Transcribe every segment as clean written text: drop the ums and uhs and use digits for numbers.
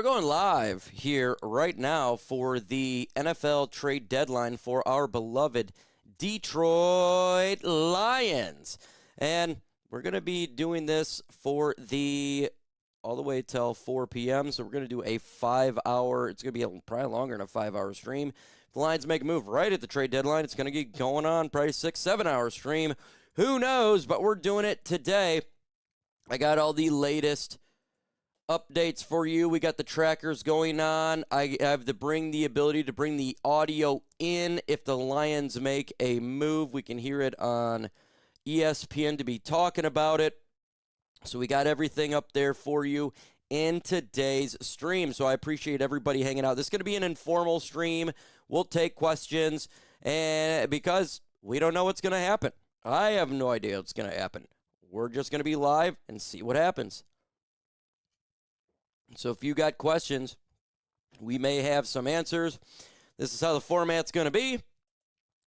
We're going live here right now for the NFL trade deadline for our beloved Detroit Lions. And we're going to be doing this for all the way till 4 p.m. So we're going to do a 5-hour, it's going to be probably longer than a 5-hour stream. If the Lions make a move right at the trade deadline, it's going to get going on probably 6-7-hour stream. Who knows? But we're doing it today. I got all the latest updates for you. We got the trackers going on. I have the ability to bring the audio in. If the Lions make a move, we can hear it on ESPN to be talking about it. So we got everything up there for you in today's stream. So I appreciate everybody hanging out. This is going to be an informal stream. We'll take questions, and because we don't know what's going to happen. I have no idea what's going to happen. We're just going to be live and see what happens. So if you got questions, we may have some answers. This is how the format's going to be.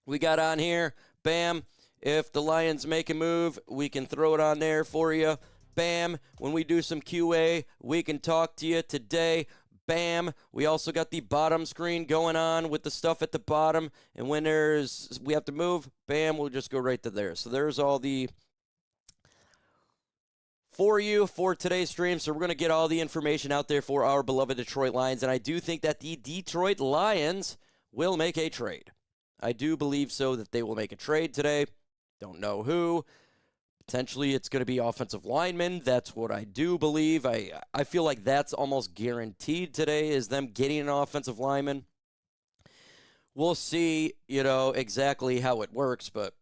We got on here, bam. If the Lions make a move, we can throw it on there for you. Bam. When we do some QA, we can talk to you today. Bam. We also got the bottom screen going on with the stuff at the bottom. And when we have to move, bam, we'll just go right to there. So there's all the for you for today's stream. So we're going to get all the information out there for our beloved Detroit Lions. And I do think that the Detroit Lions will make a trade. I do believe so that they will make a trade today. Don't know who. Potentially it's going to be offensive linemen. That's what I do believe. I feel like that's almost guaranteed today is them getting an offensive lineman. We'll see, exactly how it works. But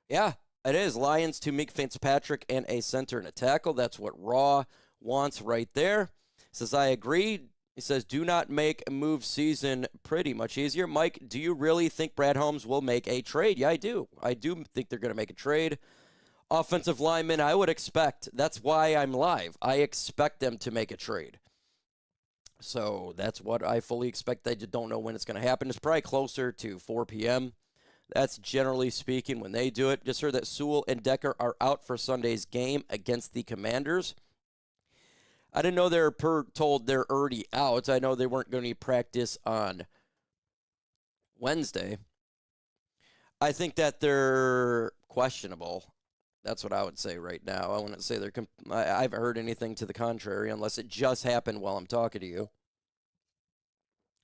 yeah. It is Lions to Mike Fitzpatrick and a center and a tackle. That's what Raw wants right there. Says, I agree. He says, do not make a move season pretty much easier. Mike, do you really think Brad Holmes will make a trade? Yeah, I do. I do think they're going to make a trade. Offensive lineman, I would expect. That's why I'm live. I expect them to make a trade. So that's what I fully expect. I just don't know when it's going to happen. It's probably closer to 4 p.m., That's generally speaking when they do it. Just heard that Sewell and Decker are out for Sunday's game against the Commanders. I didn't know they were told they're already out. I know they weren't going to practice on Wednesday. I think that they're questionable. That's what I would say right now. I wouldn't say I haven't heard anything to the contrary unless it just happened while I'm talking to you,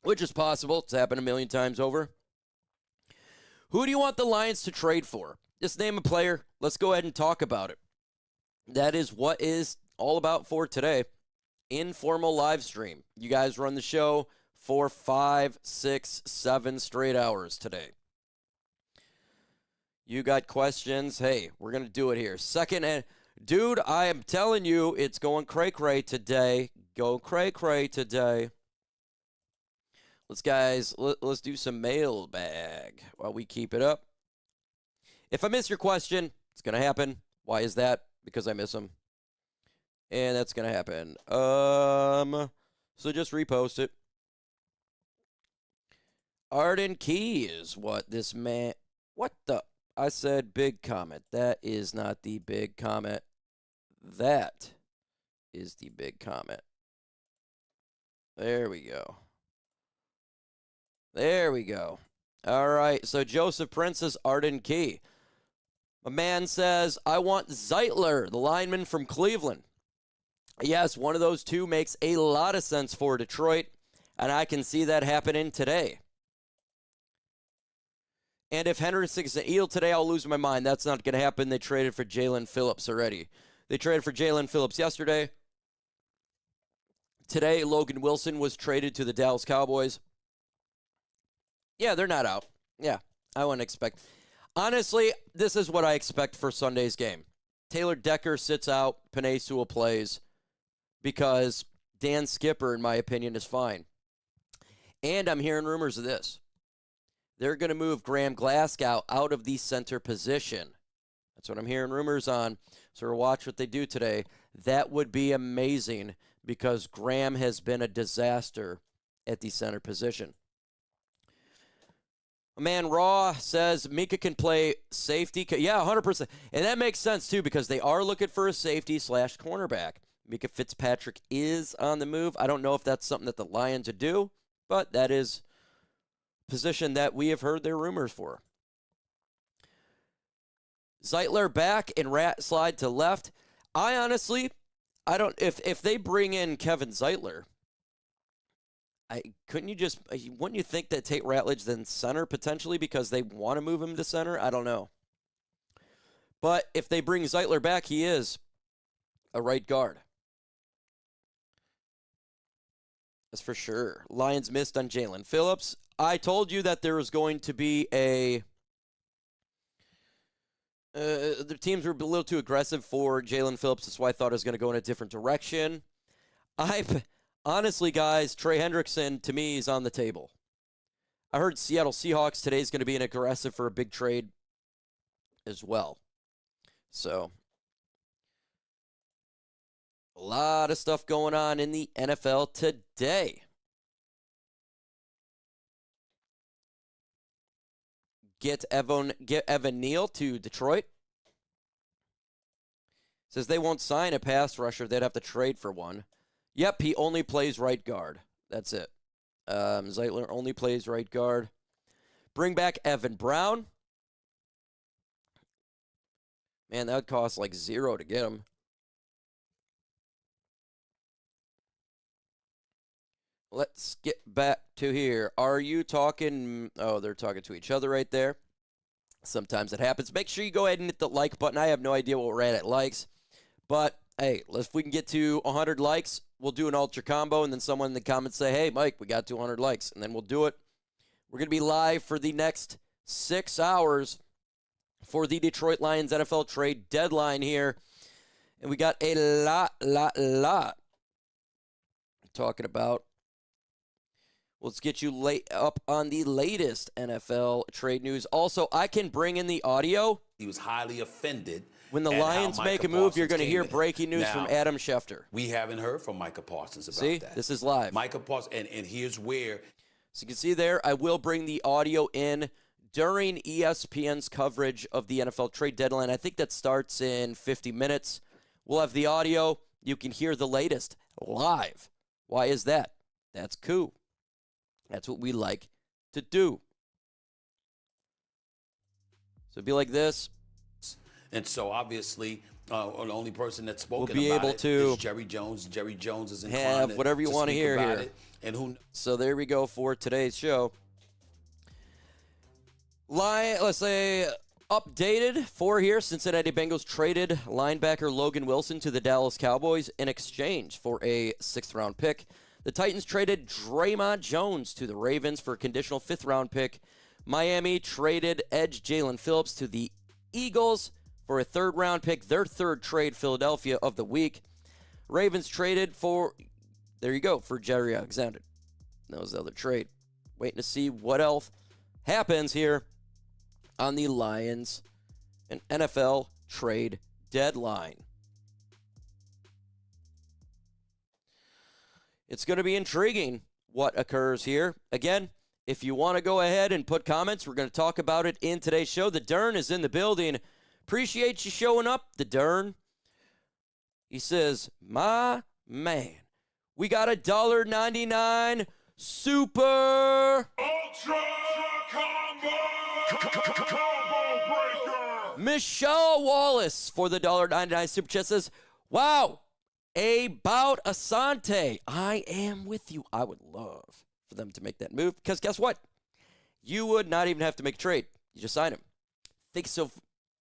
which is possible. It's happened a million times over. Who do you want the Lions to trade for? Just name a player. Let's go ahead and talk about it. That is what is all about for today. Informal live stream. You guys run the show for 5, 6, 7 straight hours today. You got questions? Hey, we're going to do it here. Dude, I am telling you, it's going cray-cray today. Go cray-cray today. Let's do some mailbag while we keep it up. If I miss your question, it's going to happen. Why is that? Because I miss them. And that's going to happen. So just repost it. Arden Key is what this man... What the... I said big comment. That is not the big comment. That is the big comment. There we go. There we go. All right, so Joseph Princess, Arden Key. A man says, I want Zeitler, the lineman from Cleveland. Yes, one of those two makes a lot of sense for Detroit, and I can see that happening today. And if Henderson's an eel today, I'll lose my mind. That's not going to happen. They traded for Jalen Phillips already. They traded for Jalen Phillips yesterday. Today, Logan Wilson was traded to the Dallas Cowboys. Yeah, they're not out. Yeah, I wouldn't expect. Honestly, this is what I expect for Sunday's game. Taylor Decker sits out. Penei Sewell plays because Dan Skipper, in my opinion, is fine. And I'm hearing rumors of this. They're going to move Graham Glasgow out of the center position. That's what I'm hearing rumors on. So we'll watch what they do today. That would be amazing because Graham has been a disaster at the center position. Man, Raw says Mika can play safety. Yeah, 100%. And that makes sense, too, because they are looking for a safety/cornerback. Mika Fitzpatrick is on the move. I don't know if that's something that the Lions would do, but that is a position that we have heard their rumors for. Zeitler back and Rat slide to left. I honestly, I don't, if they bring in Kevin Zeitler, wouldn't you think that Tate Ratledge then center potentially because they want to move him to center? I don't know. But if they bring Zeitler back, he is a right guard. That's for sure. Lions missed on Jalen Phillips. I told you that there was going to be the teams were a little too aggressive for Jalen Phillips. That's why I thought it was going to go in a different direction. Honestly, guys, Trey Hendrickson, to me, is on the table. I heard Seattle Seahawks today is going to be an aggressive for a big trade as well. So, a lot of stuff going on in the NFL today. Get Evan Neal to Detroit. Says they won't sign a pass rusher. They'd have to trade for one. Yep, he only plays right guard. That's it. Zeitler only plays right guard. Bring back Evan Brown. Man, that would cost like $0 to get him. Let's get back to here. Are you talking? Oh, they're talking to each other right there. Sometimes it happens. Make sure you go ahead and hit the like button. I have no idea what we're at likes. But, hey, if we can get to 100 likes, we'll do an ultra combo. And then someone in the comments say, hey, Mike, we got 200 likes. And then we'll do it. We're going to be live for the next 6 hours for the Detroit Lions NFL trade deadline here. And we got a lot talking about. Let's get you late up on the latest NFL trade news. Also, I can bring in the audio. He was highly offended. When the Lions make a move, you're going to hear breaking news from Adam Schefter. We haven't heard from Micah Parsons about that. See, this is live. Micah Parsons, and here's where. So you can see there, I will bring the audio in during ESPN's coverage of the NFL trade deadline. I think that starts in 50 minutes. We'll have the audio. You can hear the latest live. Why is that? That's cool. That's what we like to do. So it'd be like this. And so obviously, the only person that's spoken we'll be about able it to is Jerry Jones. Jerry Jones is inclined have whatever you want to hear here. It. And who? So there we go for today's show. Let's say updated for here. Cincinnati Bengals traded linebacker Logan Wilson to the Dallas Cowboys in exchange for a 6th-round pick. The Titans traded Draymond Jones to the Ravens for a conditional 5th-round pick. Miami traded edge Jalen Phillips to the Eagles for a 3rd-round pick, their 3rd trade Philadelphia of the week. Ravens traded for, there you go, for Jerry Alexander. That was the other trade. Waiting to see what else happens here on the Lions and NFL trade deadline. It's going to be intriguing what occurs here. Again, if you want to go ahead and put comments, we're going to talk about it in today's show. The Dern is in the building. Appreciate you showing up, the Dern. He says, my man, we got $1.99 super ultra combo breaker. Michelle Wallace for the $1.99 super chat says, wow. About Asante. I am with you. I would love for them to make that move because guess what? You would not even have to make a trade. You just sign him. Thanks so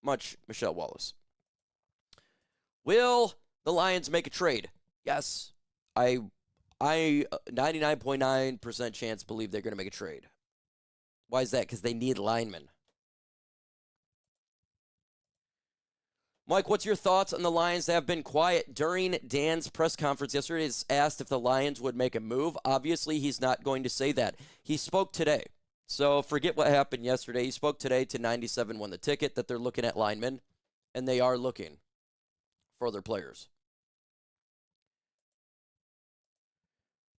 much, Michelle Wallace. Will the Lions make a trade? Yes. I 99.9% chance believe they're going to make a trade. Why is that? Because they need linemen. Mike, what's your thoughts on the Lions that have been quiet during Dan's press conference yesterday? He's asked if the Lions would make a move. Obviously, he's not going to say that. He spoke today. So forget what happened yesterday. He spoke today to 97 won the ticket that they're looking at linemen, and they are looking for other players.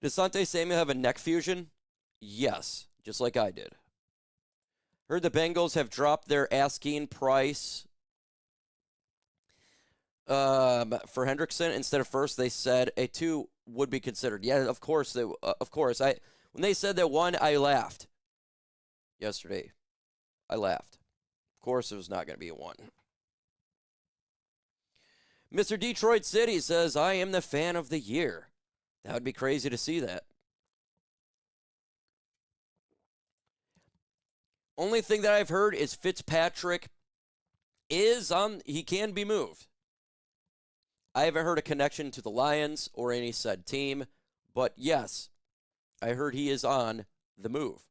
Does Asante Samuel have a neck fusion? Yes, just like I did. Heard the Bengals have dropped their asking price For Hendrickson, instead of first, they said a 2 would be considered. Yeah, of course. Of course. When they said that 1, I laughed. Yesterday, I laughed. Of course, it was not going to be a 1. Mr. Detroit City says, I am the fan of the year. That would be crazy to see that. Only thing that I've heard is Fitzpatrick he can be moved. I haven't heard a connection to the Lions or any said team, but yes, I heard he is on the move.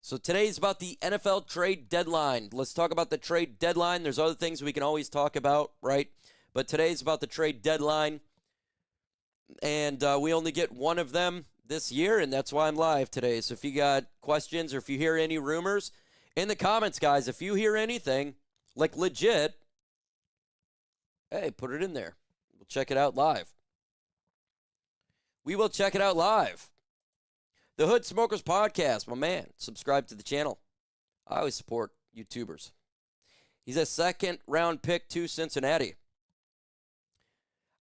So today's about the NFL trade deadline. Let's talk about the trade deadline. There's other things we can always talk about, right? But today's about the trade deadline. And we only get one of them this year, and that's why I'm live today. So if you got questions or if you hear any rumors, in the comments, guys, if you hear anything, like legit, hey, put it in there. We'll check it out live. We will check it out live. The Hood Smokers Podcast, my man. Subscribe to the channel. I always support YouTubers. He's a second-round pick to Cincinnati.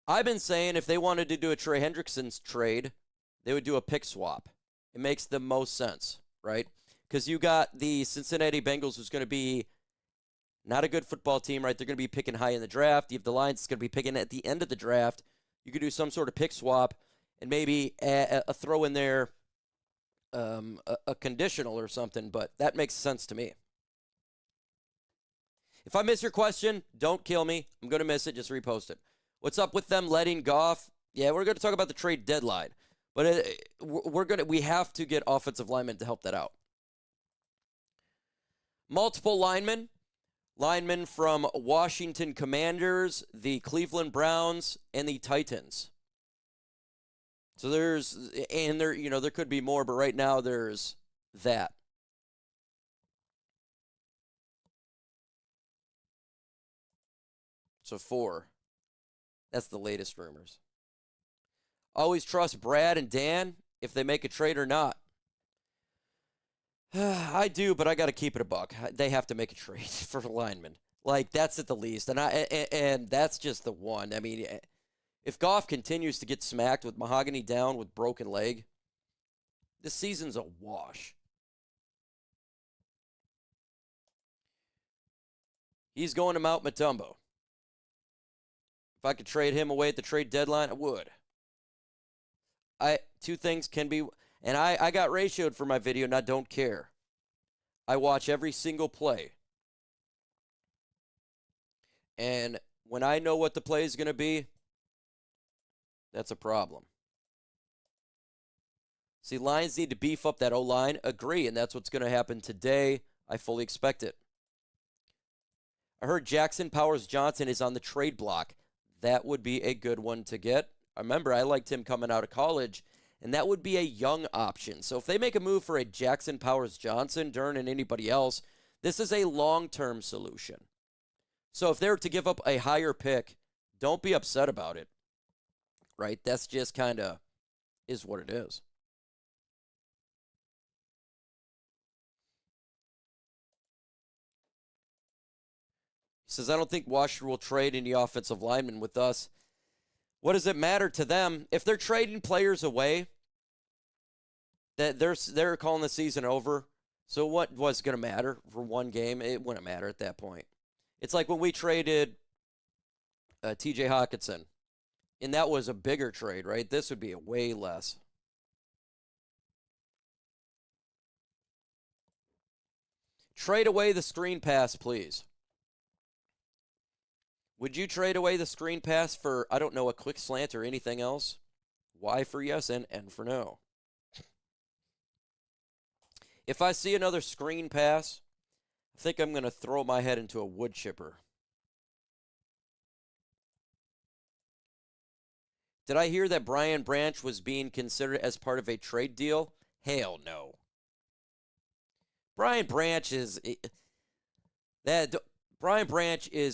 I've been saying if they wanted to do a Trey Hendrickson's trade, they would do a pick swap. It makes the most sense, right? Because you got the Cincinnati Bengals, who's going to be not a good football team, right? They're going to be picking high in the draft. You have the Lions, that's going to be picking at the end of the draft. You could do some sort of pick swap and maybe a throw in there a conditional or something, but that makes sense to me. If I miss your question, don't kill me. I'm going to miss it. Just repost it. What's up with them letting Goff? Yeah, we're going to talk about the trade deadline, but we have to get offensive linemen to help that out. Multiple linemen from Washington Commanders, the Cleveland Browns, and the Titans. So there could be more, but right now there's that. So 4. That's the latest rumors. Always trust Brad and Dan if they make a trade or not. I do, but I got to keep it a buck. They have to make a trade for linemen. Like, that's at the least. And that's just the one. I mean, if Goff continues to get smacked with mahogany down with broken leg, this season's a wash. He's going to Mount Matumbo. If I could trade him away at the trade deadline, I would. Two things can be, and I got ratioed for my video, and I don't care. I watch every single play. And when I know what the play is going to be, that's a problem. See, Lions need to beef up that O-line. Agree, and that's what's going to happen today. I fully expect it. I heard Jackson Powers-Johnson is on the trade block. That would be a good one to get. Remember, I liked him coming out of college, and that would be a young option. So if they make a move for a Jackson Powers-Johnson, Dern, and anybody else, this is a long-term solution. So if they're to give up a higher pick, don't be upset about it, right? That's just kind of is what it is. He says, I don't think Washington will trade any offensive linemen with us. What does it matter to them? If they're trading players away, that they're calling the season over. So what was going to matter for one game? It wouldn't matter at that point. It's like when we traded T.J. Hockenson, and that was a bigger trade, right? This would be a way less. Trade away the screen pass, please. Would you trade away the screen pass for, I don't know, a quick slant or anything else? Y for yes and N for no. If I see another screen pass, I think I'm going to throw my head into a wood chipper. Did I hear that Brian Branch was being considered as part of a trade deal? Hell no. Brian Branch is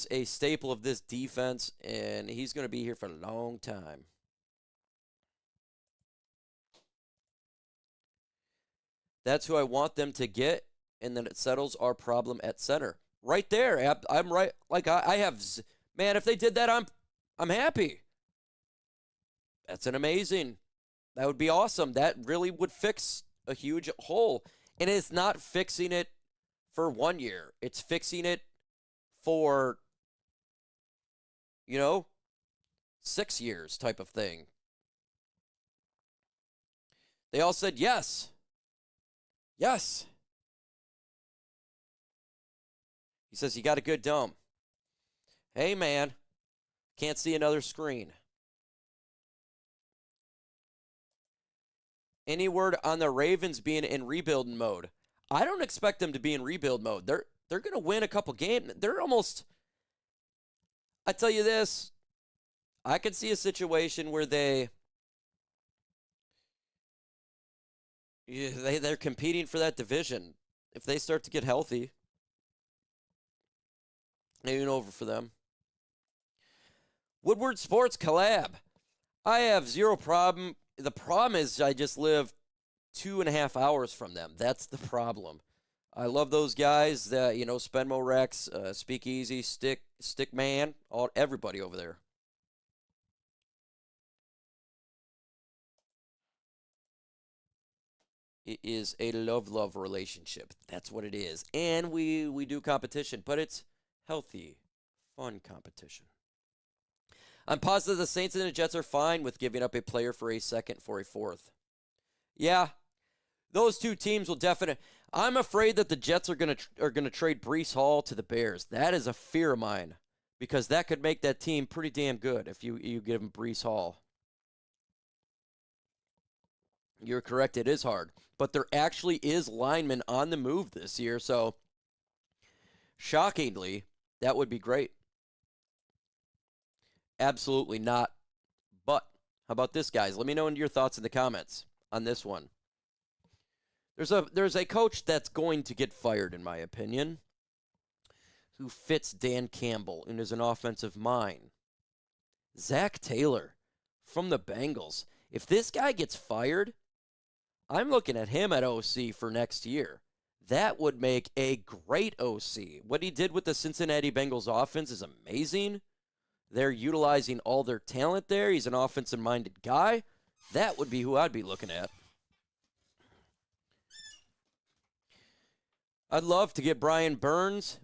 a staple of this defense, and he's going to be here for a long time. That's who I want them to get, and then it settles our problem at center. right there. I'm right. Like I have, man. If they did that, I'm happy. That's an amazing. That would be awesome. That really would fix a huge hole. And it's not fixing it for 1 year. It's fixing it for, 6 years type of thing. They all said yes. Yes. He says, you got a good dome. Hey, man. Can't see another screen. Any word on the Ravens being in rebuilding mode? I don't expect them to be in rebuild mode. They're going to win a couple games. They're almost, I tell you this, I could see a situation where they're competing for that division. If they start to get healthy, maybe over for them. Woodward Sports collab. I have zero problem. The problem is I just live 2.5 hours from them. That's the problem. I love those guys that, Spenmo Rex, Speakeasy, Stick Man, everybody over there. It is a love relationship. That's what it is. And we do competition, but it's healthy, fun competition. I'm positive the Saints and the Jets are fine with giving up a player for a second for a fourth. Yeah, those two teams will definitely. I'm afraid that the Jets are gonna trade Breece Hall to the Bears. That is a fear of mine because that could make that team pretty damn good if you give them Breece Hall. You're correct. It is hard, but there actually is linemen on the move this year. So, shockingly, that would be great. Absolutely not. But how about this, guys? Let me know your thoughts in the comments on this one. There's a coach that's going to get fired, in my opinion, who fits Dan Campbell and is an offensive mind. Zach Taylor from the Bengals. If this guy gets fired, I'm looking at him at OC for next year. That would make a great OC. What he did with the Cincinnati Bengals offense is amazing. They're utilizing all their talent there. He's an offensive-minded guy. That would be who I'd be looking at. I'd love to get Brian Burns.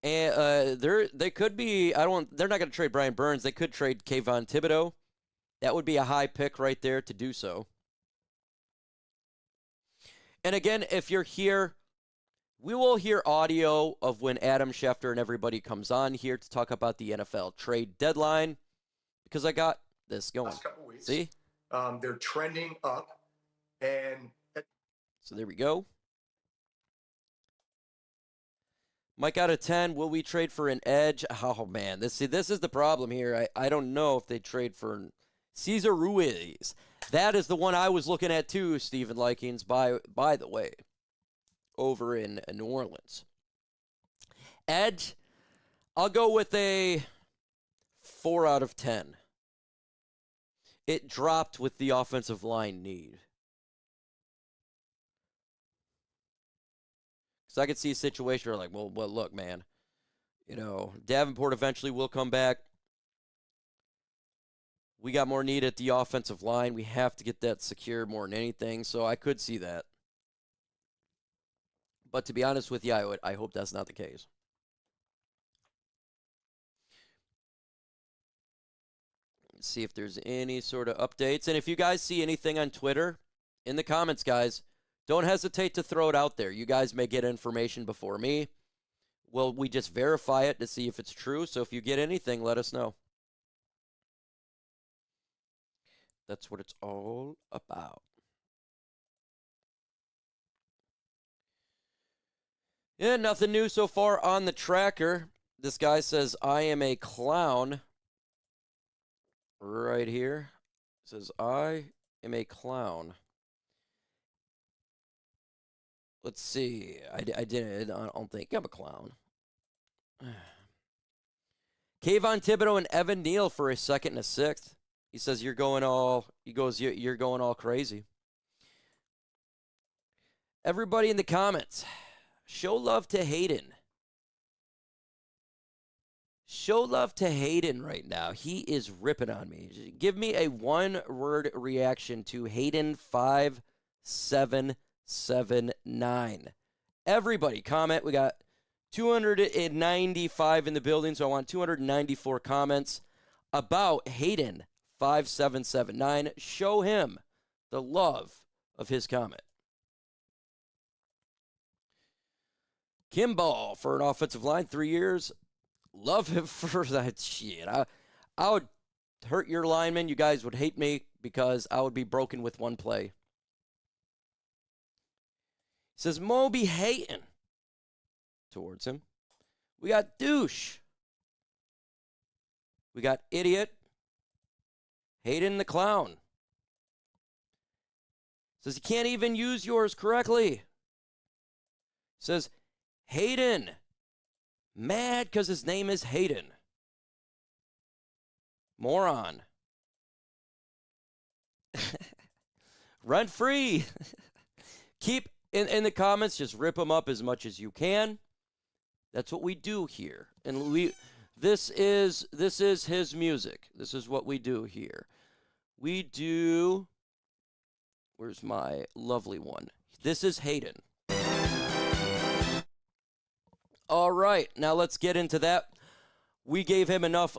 And they could be. They're not going to trade Brian Burns. They could trade Kayvon Thibodeau. That would be a high pick right there to do so. And again, if you're here, we will hear audio of when Adam Schefter and everybody comes on here to talk about the NFL trade deadline because I got this going. Last couple weeks. See? They're trending up. And so there we go. Mike out of 10, will we trade for an edge? Oh, man. This is the problem here. I don't know if they trade for Cesar Ruiz. That is the one I was looking at too, Stephen Likings, by the way, over in New Orleans. Edge, I'll go with a 4 out of 10. It dropped with the offensive line need. So I could see a situation where, like, well, look, man, Davenport eventually will come back. We got more need at the offensive line. We have to get that secure more than anything. So I could see that. But to be honest with you, I hope that's not the case. Let's see if there's any sort of updates. And if you guys see anything on Twitter, in the comments, guys, don't hesitate to throw it out there. You guys may get information before me. Well, we just verify it to see if it's true. So if you get anything, let us know. That's what it's all about. Yeah, nothing new so far on the tracker. This guy says, I am a clown. Right here. It says, I am a clown. Let's see. I don't think I'm a clown. Kayvon Thibodeau and Evan Neal for a second and a sixth. He says you're going all crazy. Everybody in the comments, show love to Hayden. Show love to Hayden right now. He is ripping on me. Give me a one-word reaction to Hayden 5779. Everybody comment. We got 295 in the building, so I want 294 comments about Hayden 5779. Show him the love of his comment. Kimball for an offensive line, 3 years. Love him for that shit. I would hurt your lineman. You guys would hate me because I would be broken with one play. He says Moby hating towards him. We got douche. We got idiot. Hayden the clown. Says he can't even use yours correctly. Says Hayden. Mad because his name is Hayden. Moron. Rent free. Keep in the comments, just rip them up as much as you can. That's what we do here. And this is his music. This is what we do here. We do, where's my lovely one? This is Hayden. All right, now let's get into that. We gave him enough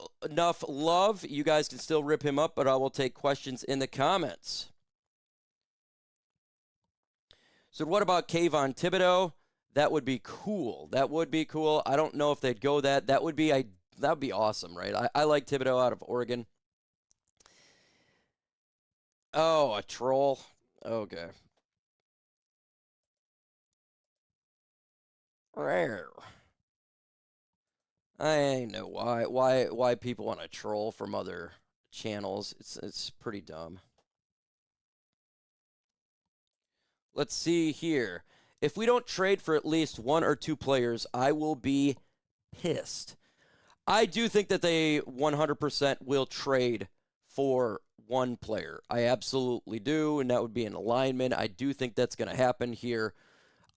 love. You guys can still rip him up, but I will take questions in the comments. So what about Kayvon Thibodeau? That would be cool. That would be cool. I don't know if they'd go that. That would be awesome, right? I like Thibodeau out of Oregon. Oh, a troll. Okay. Rare. I know why people want to troll from other channels. It's pretty dumb. Let's see here. If we don't trade for at least one or two players, I will be pissed. I do think that they 100% will trade for one player. I absolutely do, and that would be an lineman. I do think that's going to happen here.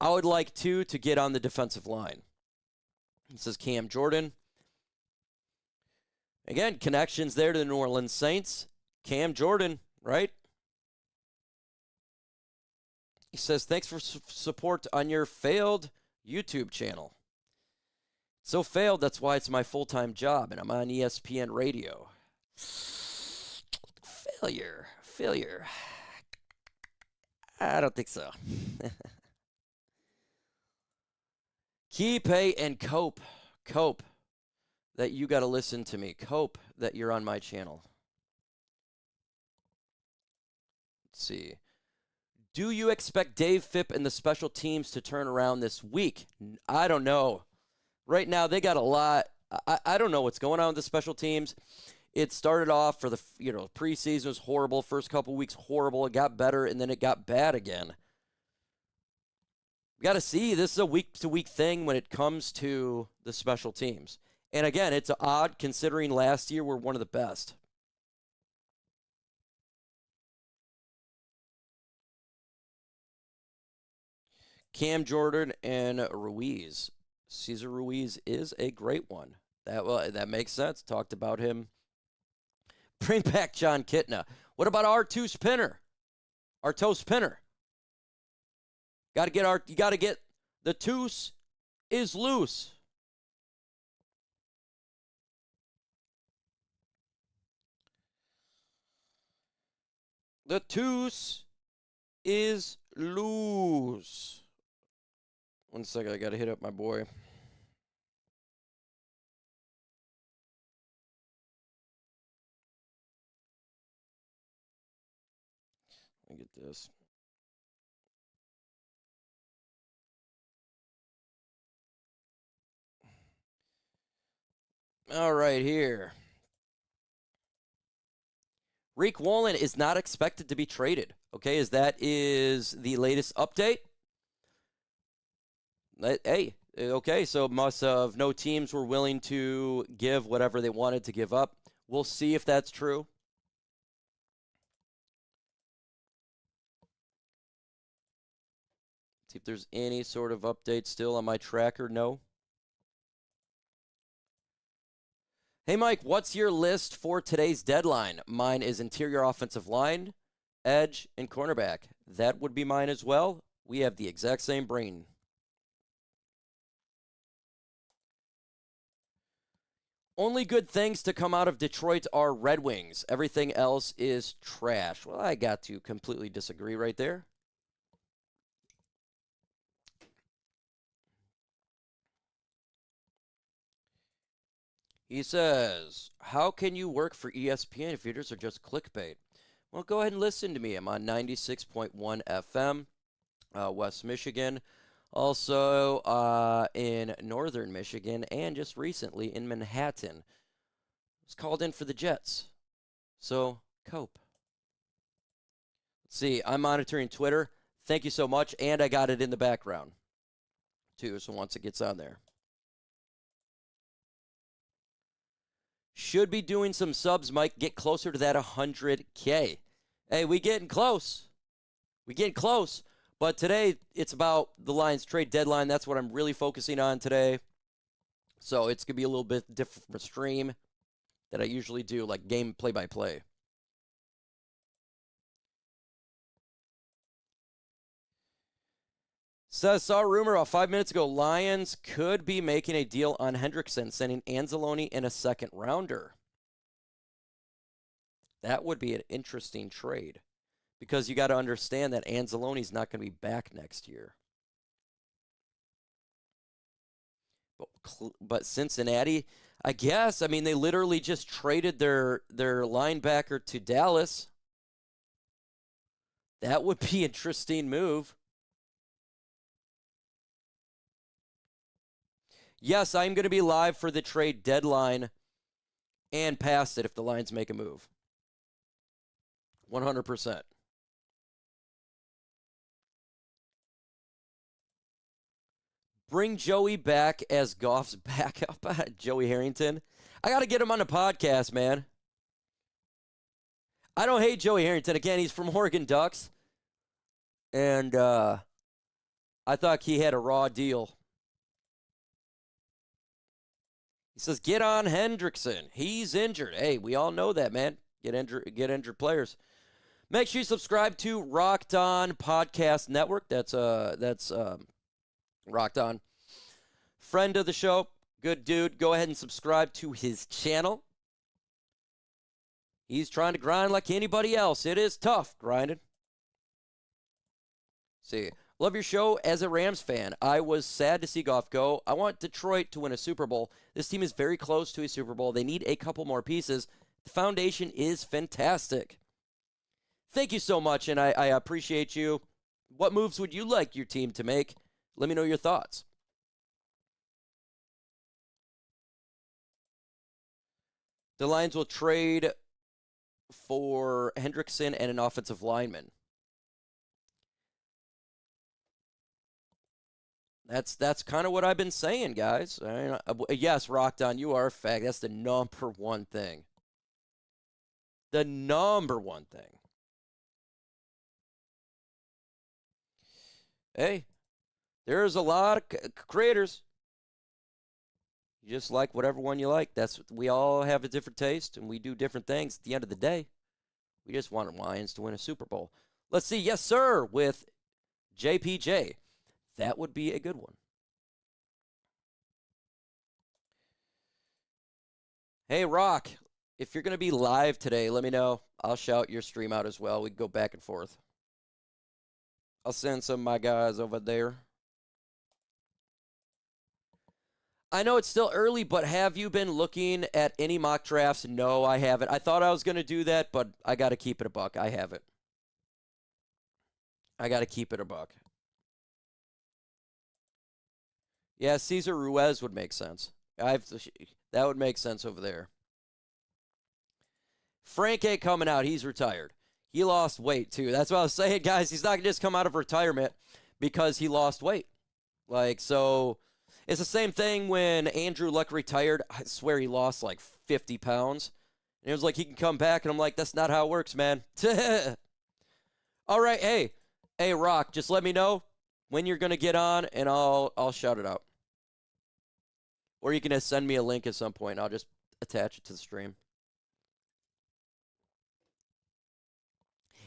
I would like two to get on the defensive line. This is Cam Jordan. Again, connections there to the New Orleans Saints. Cam Jordan, right? He says, thanks for support on your failed YouTube channel. So failed, that's why it's my full-time job, and I'm on ESPN Radio. Failure. I don't think so. Keep and cope that you got to listen to me. Cope that you're on my channel. Let's see. Do you expect Dave Phipp and the special teams to turn around this week? I don't know. Right now, they got a lot. I don't know what's going on with the special teams. It started off for the preseason was horrible. First couple weeks, horrible. It got better, and then it got bad again. We got to see. This is a week-to-week thing when it comes to the special teams. And again, it's odd considering last year we're one of the best. Cam Jordan and Ruiz. Cesar Ruiz is a great one. That makes sense. Talked about him. Bring back John Kitna. What about R2 Spinner? Our toe spinner. You got to get the toos is loose. The toos is loose. 1 second, I got to hit up my boy. Let me get this. All right, here. Reek Wallen is not expected to be traded. Okay, that is the latest update. Hey, okay, so must have no teams were willing to give whatever they wanted to give up. We'll see if that's true. See if there's any sort of update still on my tracker. No. Hey, Mike, what's your list for today's deadline? Mine is interior offensive line, edge, and cornerback. That would be mine as well. We have the exact same brain. Only good things to come out of Detroit are Red Wings. Everything else is trash. Well, I got to completely disagree right there. He says, how can you work for ESPN if yours are just clickbait? Well, go ahead and listen to me. I'm on 96.1 FM, West Michigan. Also in Northern Michigan, and just recently in Manhattan. I was called in for the Jets. So, cope. Let's see, I'm monitoring Twitter. Thank you so much, and I got it in the background, too, so once it gets on there. Should be doing some subs, Mike. Get closer to that 100K. Hey, we getting close. We getting close. But today, it's about the Lions trade deadline. That's what I'm really focusing on today. So it's going to be a little bit different from a stream that I usually do, like game play-by-play. Says, saw a rumor about 5 minutes ago, Lions could be making a deal on Hendrickson, sending Anzalone in a second rounder. That would be an interesting trade because you got to understand that Anzalone's not going to be back next year. But Cincinnati, I guess, I mean, they literally just traded their linebacker to Dallas. That would be an interesting move. Yes, I'm going to be live for the trade deadline and past it if the Lions make a move. 100%. Bring Joey back as Goff's backup. Joey Harrington. I got to get him on the podcast, man. I don't hate Joey Harrington. Again, he's from Oregon Ducks. And I thought he had a raw deal. He says, get on Hendrickson. He's injured. Hey, we all know that, man. Get injured players. Make sure you subscribe to Rocked On Podcast Network. That's Rocked On. Friend of the show. Good dude. Go ahead and subscribe to his channel. He's trying to grind like anybody else. It is tough grinding. See, love your show. As a Rams fan, I was sad to see Goff go. I want Detroit to win a Super Bowl. This team is very close to a Super Bowl. They need a couple more pieces. The foundation is fantastic. Thank you so much, and I appreciate you. What moves would you like your team to make? Let me know your thoughts. The Lions will trade for Hendrickson and an offensive lineman. That's kind of what I've been saying, guys. Yes, Rocked On, you are a fact. That's the number one thing. The number one thing. Hey, there's a lot of creators. You just like whatever one you like. We all have a different taste, and we do different things. At the end of the day, we just want Lions to win a Super Bowl. Let's see. Yes, sir, with JPJ. That would be a good one. Hey, Rock, if you're going to be live today, let me know. I'll shout your stream out as well. We can go back and forth. I'll send some of my guys over there. I know it's still early, but have you been looking at any mock drafts? No, I haven't. I thought I was going to do that, but I got to keep it a buck. I haven't. I got to keep it a buck. Yeah, Cesar Ruiz would make sense. That would make sense over there. Frank ain't coming out. He's retired. He lost weight, too. That's what I was saying, guys. He's not going to just come out of retirement because he lost weight. So it's the same thing when Andrew Luck retired. I swear he lost like 50 pounds. And it was like he can come back, and I'm like, that's not how it works, man. All right, hey, Rock, just let me know when you're going to get on, and I'll shout it out. Or you can just send me a link at some point. attach it to the stream.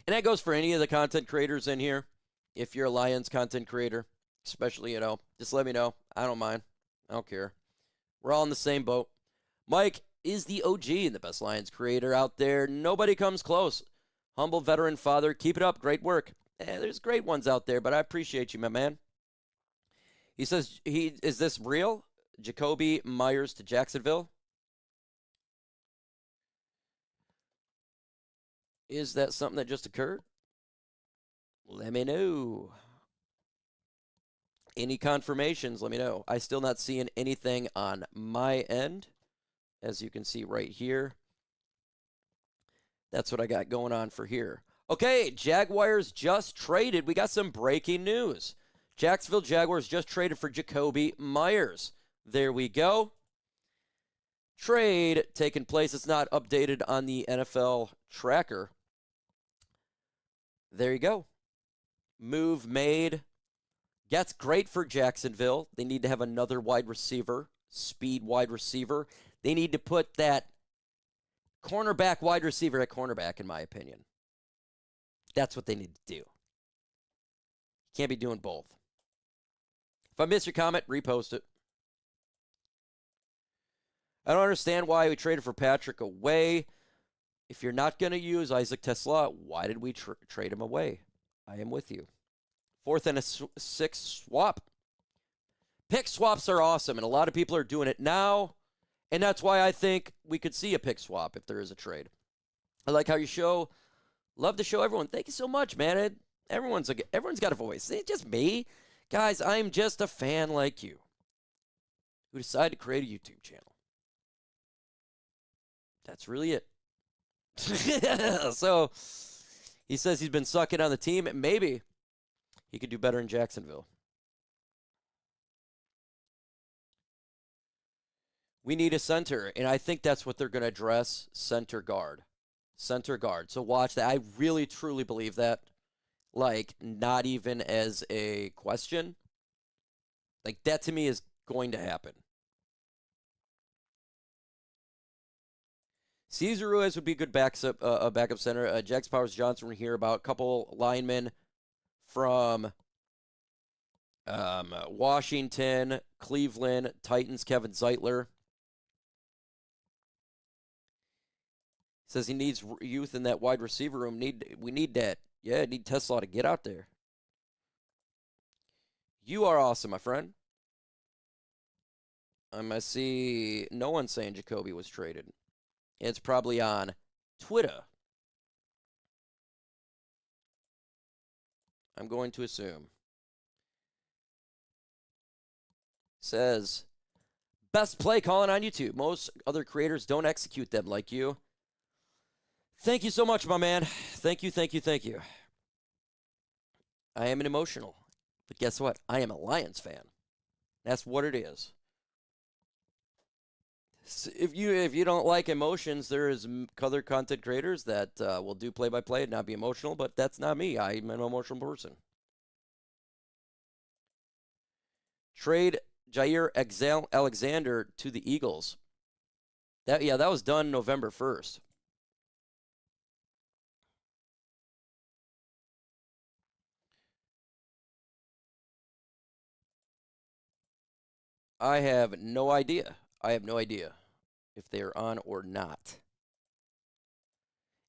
And that goes for any of the content creators in here. If you're a Lions content creator, especially, just let me know. I don't mind. I don't care. We're all in the same boat. Mike is the OG and the best Lions creator out there. Nobody comes close. Humble veteran father. Keep it up. Great work. There's great ones out there, but I appreciate you, my man. He says, is this real? Jacoby Myers to Jacksonville? Is that something that just occurred? Let me know. Any confirmations, let me know. I still not seeing anything on my end. As you can see right here. That's what I got going on for here. Okay, Jaguars just traded. We got some breaking news. Jacksonville Jaguars just traded for Jacoby Myers. There we go. Trade taking place. It's not updated on the NFL tracker. There you go. Move made. That's great for Jacksonville. They need to have another wide receiver, speed wide receiver. They need to put that cornerback wide receiver at cornerback, in my opinion. That's what they need to do. Can't be doing both. If I missed your comment, repost it. I don't understand why we traded for Patrick away. If you're not going to use Isaac Tesla, why did we trade him away? I am with you. 4th and a 6th swap. Pick swaps are awesome, and a lot of people are doing it now, and that's why I think we could see a pick swap if there is a trade. I like how you show. Love to show everyone. Thank you so much, man. Everyone's got a voice. It's just me. Guys, I'm just a fan like you who decided to create a YouTube channel. That's really it. So he says he's been sucking on the team. Maybe he could do better in Jacksonville. We need a center, and I think that's what they're going to address, center guard. Center guard. So watch that. I really, truly believe that. Like, not even as a question. Like, that to me is going to happen. Cesar Ruiz would be a good backup center. Jax Powers Johnson, we're here about a couple linemen from Washington, Cleveland, Titans, Kevin Zeitler. Says he needs youth in that wide receiver room. We need that. Yeah, need Tesla to get out there. You are awesome, my friend. I see no one saying Jacoby was traded. It's probably on Twitter. I'm going to assume. Says, best play calling on YouTube. Most other creators don't execute them like you. Thank you so much, my man. Thank you, thank you, thank you. I am an emotional. But guess what? I am a Lions fan. That's what it is. If you don't like emotions, there is other content creators that will do play-by-play and not be emotional, but that's not me. I'm an emotional person. Trade Jair Alexander to the Eagles. That was done November 1st. I have no idea. If they are on or not.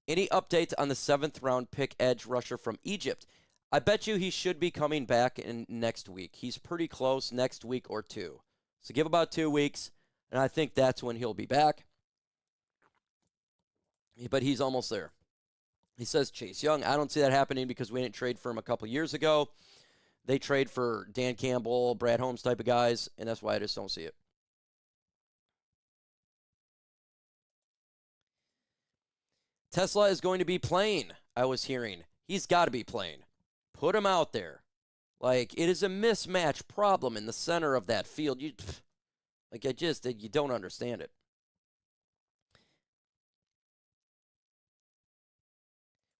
Any updates on the 7th round pick edge rusher from Egypt? I bet you he should be coming back in next week. He's pretty close, next week or two. So give about 2 weeks, and I think that's when he'll be back. But he's almost there. He says Chase Young. I don't see that happening because we didn't trade for him a couple years ago. They trade for Dan Campbell, Brad Holmes type of guys, and that's why I just don't see it. Tesla is going to be playing, I was hearing. He's got to be playing. Put him out there. Like, it is a mismatch problem in the center of that field. You don't understand it.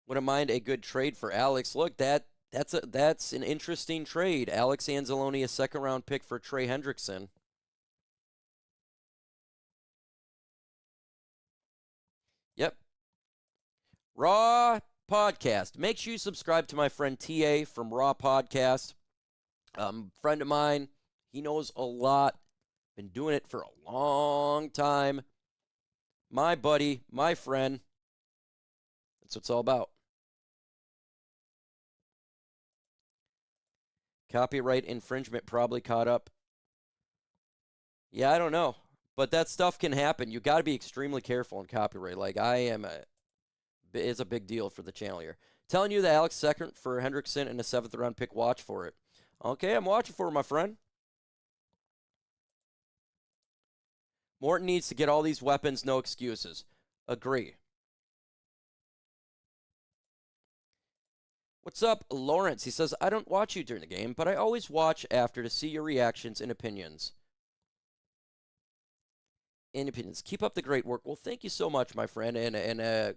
Wouldn't mind a good trade for Alex. Look, that's an interesting trade. Alex Anzalone, a second-round pick for Trey Hendrickson. Raw Podcast. Make sure you subscribe to my friend TA from Raw Podcast. Friend of mine. He knows a lot. Been doing it for a long time. My buddy, my friend. That's what it's all about. Copyright infringement probably caught up. Yeah, I don't know. But that stuff can happen. You got to be extremely careful in copyright. Like, it's a big deal for the channel here. Telling you that Alex second for Hendrickson and a 7th round pick. Watch for it. Okay, I'm watching for it, my friend. Morton needs to get all these weapons, no excuses. Agree. What's up, Lawrence? He says, I don't watch you during the game, but I always watch after to see your reactions and opinions. Keep up the great work. Well, thank you so much, my friend. And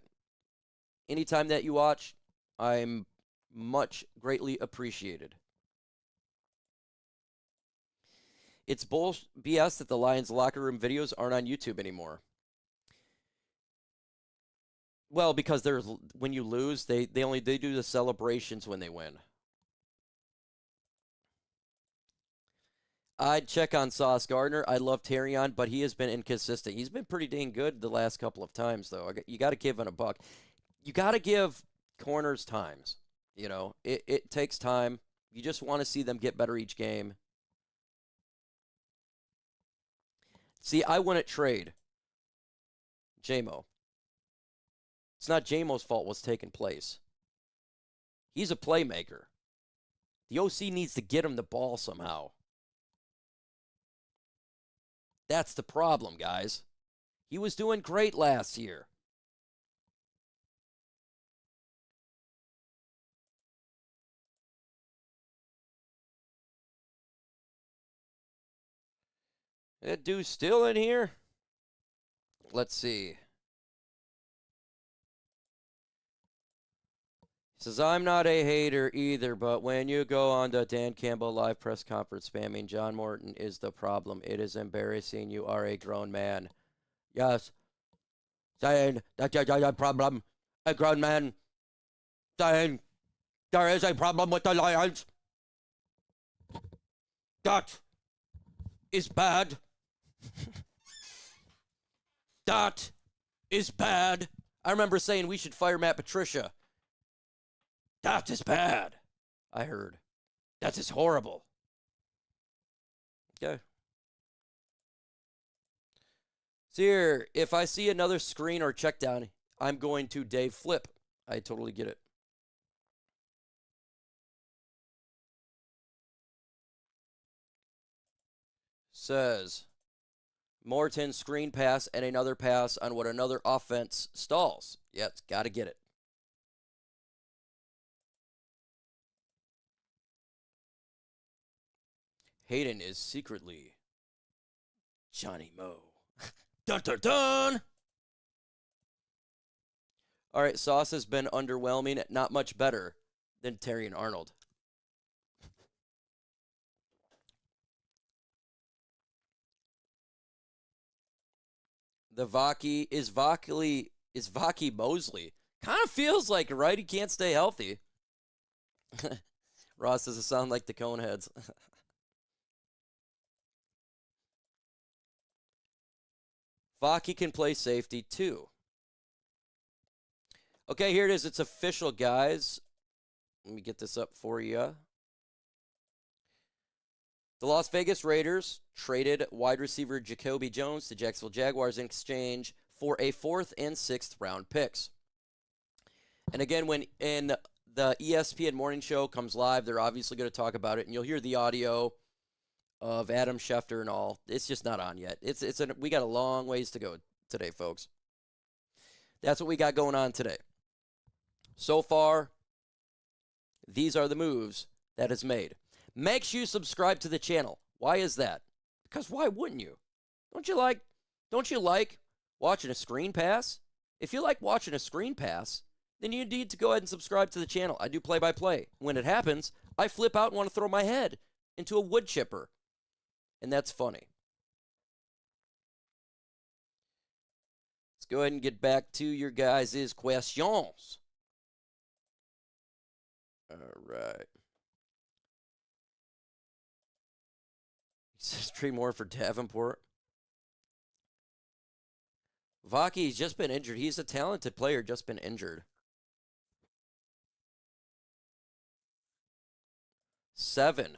anytime that you watch, I'm much greatly appreciated. It's BS that the Lions locker room videos aren't on YouTube anymore. Well, because when you lose, they do the celebrations when they win. I'd check on Sauce Gardner. I love Terrion, but he has been inconsistent. He's been pretty dang good the last couple of times, though. You got to give him a buck. You got to give corners times. You know, it takes time. You just want to see them get better each game. See, I wouldn't trade J-Mo. It's not J-Mo's fault what's taking place. He's a playmaker. The OC needs to get him the ball somehow. That's the problem, guys. He was doing great last year. That dude's still in here? Let's see. He says, I'm not a hater either, but when you go on the Dan Campbell live press conference spamming John Morton is the problem. It is embarrassing. You are a grown man. Yes. Saying that there's a problem. A grown man saying there is a problem with the Lions. That is bad. That is bad. I remember saying we should fire Matt Patricia. That is bad. I heard. That is horrible. Okay. So here, if I see another screen or check down, I'm going to Dave Flip. I totally get it. Says Morton screen pass and another pass on what another offense stalls. Yeah, it's got to get it. Hayden is secretly Johnny Mo. Dun dun dun! All right, Sauce has been underwhelming. Not much better than Terry and Arnold. The Vaki is Vaki Mosley. Kind of feels like it, right? He can't stay healthy. Ross doesn't sound like the Coneheads. Vaki can play safety too. Okay, here it is. It's official, guys. Let me get this up for you. The Las Vegas Raiders traded wide receiver Jacoby Jones to Jacksonville Jaguars in exchange for a 4th and 6th round picks. And again, when in the ESPN morning show comes live, they're obviously going to talk about it, and you'll hear the audio of Adam Schefter and all. It's just not on yet. We got a long ways to go today, folks. That's what we got going on today. So far, these are the moves that is made. Make sure you subscribe to the channel. Why is that? Because why wouldn't you? Don't you like watching a screen pass? If you like watching a screen pass, then you need to go ahead and subscribe to the channel. I do play-by-play. When it happens, I flip out and want to throw my head into a wood chipper. And that's funny. Let's go ahead and get back to your guys' questions. All right. He says trade more for Davenport. Vaki's just been injured. He's a talented player, just been injured. 7.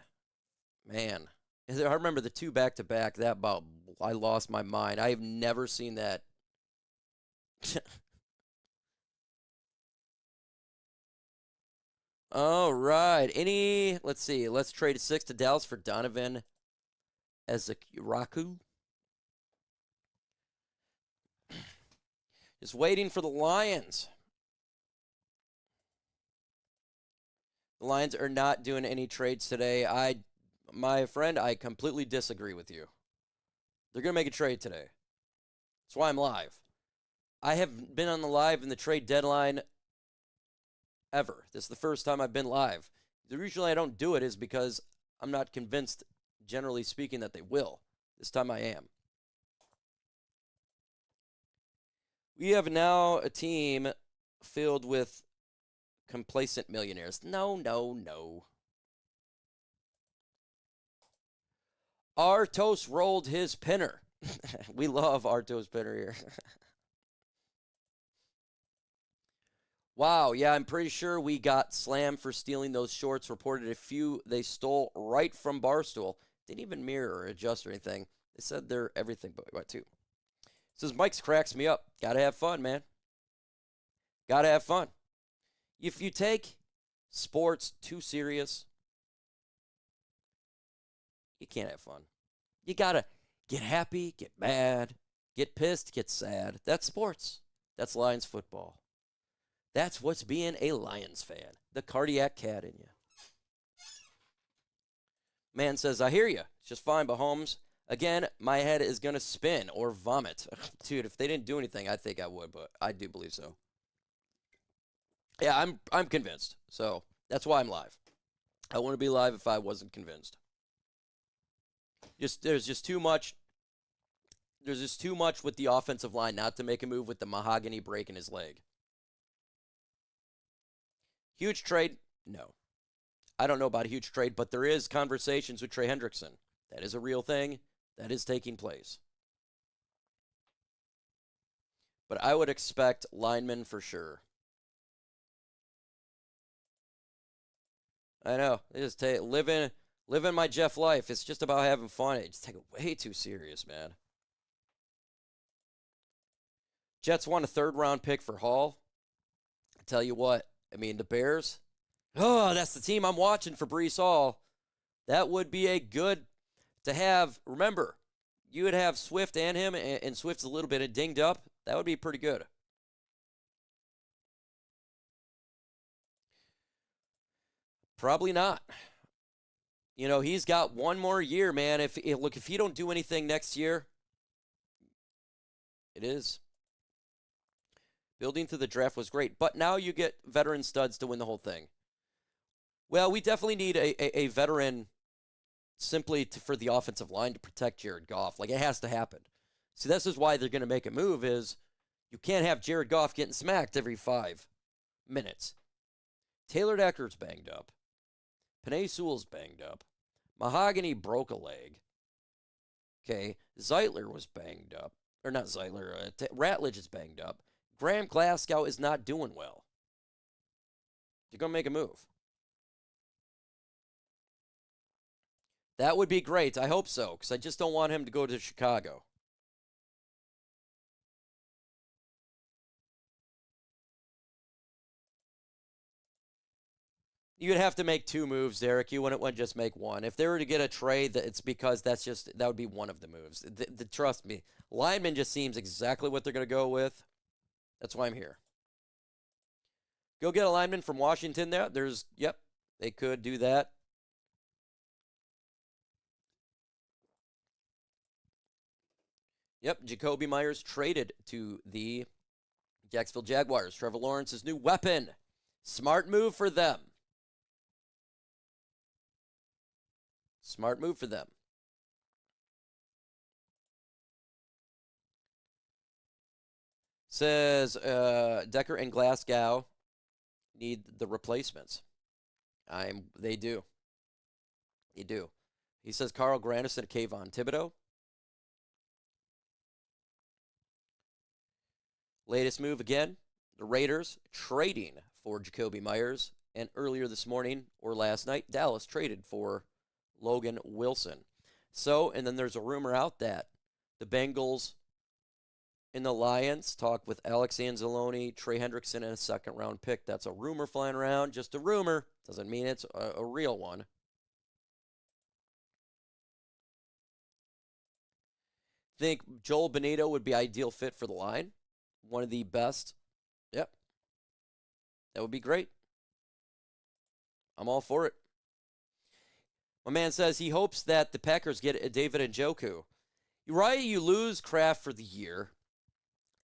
Man. I remember the 2 back-to-back. That about, I lost my mind. I've never seen that. All right. Let's see. Let's trade 6 to Dallas for Donovan Ezekiraku. Just waiting for the Lions. The Lions are not doing any trades today. My friend, I completely disagree with you. They're going to make a trade today. That's why I'm live. I have been on the live in the trade deadline ever. This is the first time I've been live. The reason I don't do it is because I'm not convinced, generally speaking, that they will. This time I am. We have now a team filled with complacent millionaires. No. Artos rolled his pinner. We love Artos pinner here. Wow, yeah, I'm pretty sure we got slammed for stealing those shorts. Reported a few they stole right from Barstool. Didn't even mirror or adjust or anything. They said they're everything but what too. Says Mike's cracks me up. Gotta have fun, man. Gotta have fun. If you take sports too serious, you can't have fun. You gotta get happy, get mad, get pissed, get sad. That's sports. That's Lions football. That's what's being a Lions fan. The cardiac cat in you. Man says, I hear you. It's just fine, but Holmes, again, my head is going to spin or vomit. Dude, if they didn't do anything, I think I would, but I do believe so. Yeah, I'm convinced. So that's why I'm live. I wouldn't be live if I wasn't convinced. There's just too much. There's just too much with the offensive line not to make a move with the mahogany break in his leg. Huge trade? No. I don't know about a huge trade, but there is conversations with Trey Hendrickson. That is a real thing. That is taking place. But I would expect linemen for sure. I know. They just living my Jeff life. It's just about having fun. They just take it way too serious, man. Jets want a 3rd-round pick for Hall. I tell you what. I mean, the Bears. Oh, that's the team I'm watching for Breece Hall. That would be a good to have. Remember, you would have Swift and him, and Swift's a little bit dinged up. That would be pretty good. Probably not. You know, he's got one more year, man. If you don't do anything next year, it is. Building to the draft was great, but now you get veteran studs to win the whole thing. Well, we definitely need a veteran simply for the offensive line to protect Jared Goff. Like, it has to happen. See, this is why they're going to make a move is you can't have Jared Goff getting smacked every 5 minutes. Taylor Decker's banged up. Penei Sewell's banged up. Mahogany broke a leg. Okay, Zeitler was banged up. Or not Zeitler, Ratledge is banged up. Graham Glasgow is not doing well. You're going to make a move. That would be great. I hope so, because I just don't want him to go to Chicago. You'd have to make 2 moves, Derek. You wouldn't want to just make one. If they were to get a trade, it's because that would be one of the moves. Trust me. Lineman just seems exactly what they're going to go with. That's why I'm here. Go get a lineman from Washington there. Yep, they could do that. Yep, Jacoby Myers traded to the Jacksonville Jaguars. Trevor Lawrence's new weapon. Smart move for them. Smart move for them. Says Decker and Glasgow need the replacements. They do. They do. He says Carl Granderson and Kayvon Thibodeau. Latest move again, the Raiders trading for Jacoby Myers. And earlier this morning or last night, Dallas traded for Logan Wilson. So, and then there's a rumor out that the Bengals and the Lions talk with Alex Anzalone, Trey Hendrickson, and a second-round pick. That's a rumor flying around, just a rumor. Doesn't mean it's a real one. Think Joel Benito would be ideal fit for the line. One of the best. Yep. That would be great. I'm all for it. My man says he hopes that the Packers get a David Njoku. Right, you lose Kraft for the year.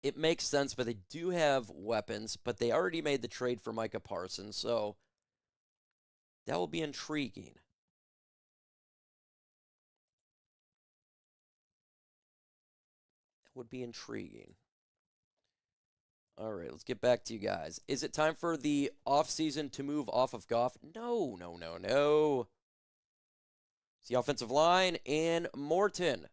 It makes sense, but they do have weapons, but they already made the trade for Micah Parsons, so that will be intriguing. That would be intriguing. All right, let's get back to you guys. Is it time for the offseason to move off of Goff? No. It's the offensive line and Morton.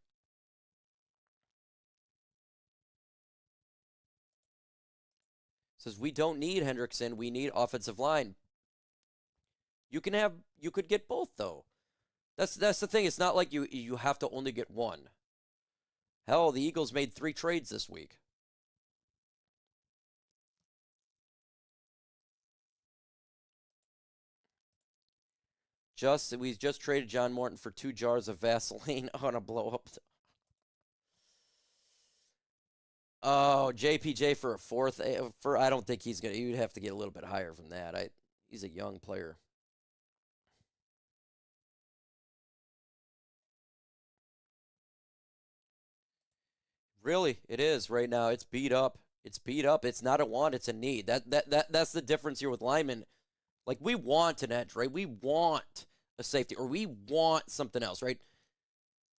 Says we don't need Hendrickson, we need offensive line. You could get both though. That's the thing. It's not like you have to only get one. Hell, the Eagles made 3 trades this week. We just traded John Morton for 2 jars of Vaseline on a blow-up. Oh, JPJ for a 4th. I don't think he's gonna. You'd have to get a little bit higher from that. He's a young player. Really, it is right now. It's beat up. It's beat up. It's not a want. It's a need. That's the difference here with linemen. Like we want an edge, right? We want a safety, or we want something else, right?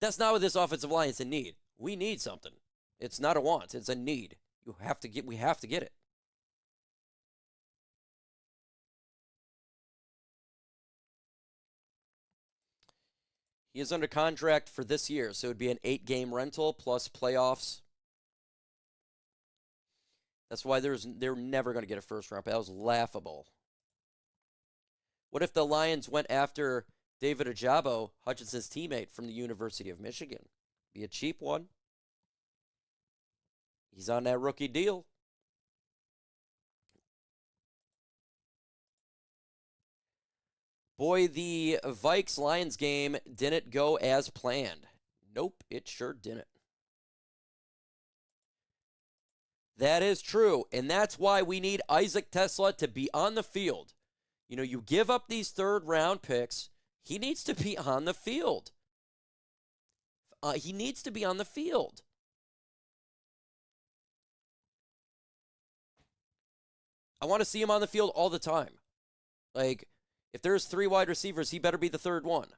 That's not what this offensive line is a need. We need something. It's not a want. It's a need. We have to get it. He is under contract for this year, so it would be an 8-game rental plus playoffs. That's why they're never going to get a first-round pick. That was laughable. What if the Lions went after David Ojabo, Hutchinson's teammate from the University of Michigan? Be a cheap one. He's on that rookie deal. Boy, the Vikes-Lions game didn't go as planned. Nope, it sure didn't. That is true, and that's why we need Isaac Tesla to be on the field. You know, you give up these 3rd-round picks. He needs to be on the field. He needs to be on the field. I want to see him on the field all the time. Like, if there's 3 wide receivers, he better be the 3rd one.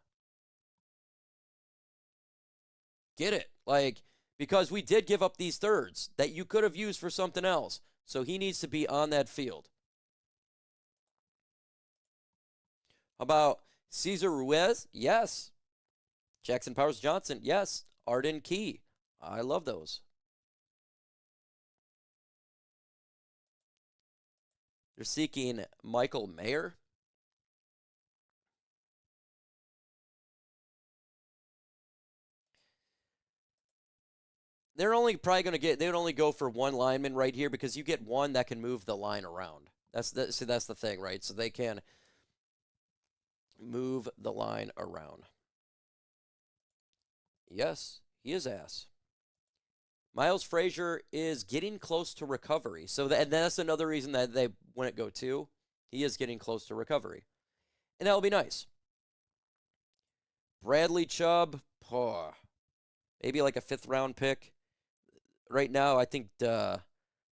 Get it? Like, because we did give up these 3rds that you could have used for something else. So he needs to be on that field. How about Cesar Ruiz? Yes. Jackson Powers Johnson? Yes. Arden Key? I love those. They're seeking Michael Mayer. They're only probably going to they would only go for 1 lineman right here because you get one that can move the line around. That's the thing, right? So they can move the line around. Yes, he is ass. Miles Frazier is getting close to recovery. So that's another reason that they wouldn't go 2. He is getting close to recovery. And that'll be nice. Bradley Chubb, maybe like a 5th-round pick. Right now, I think the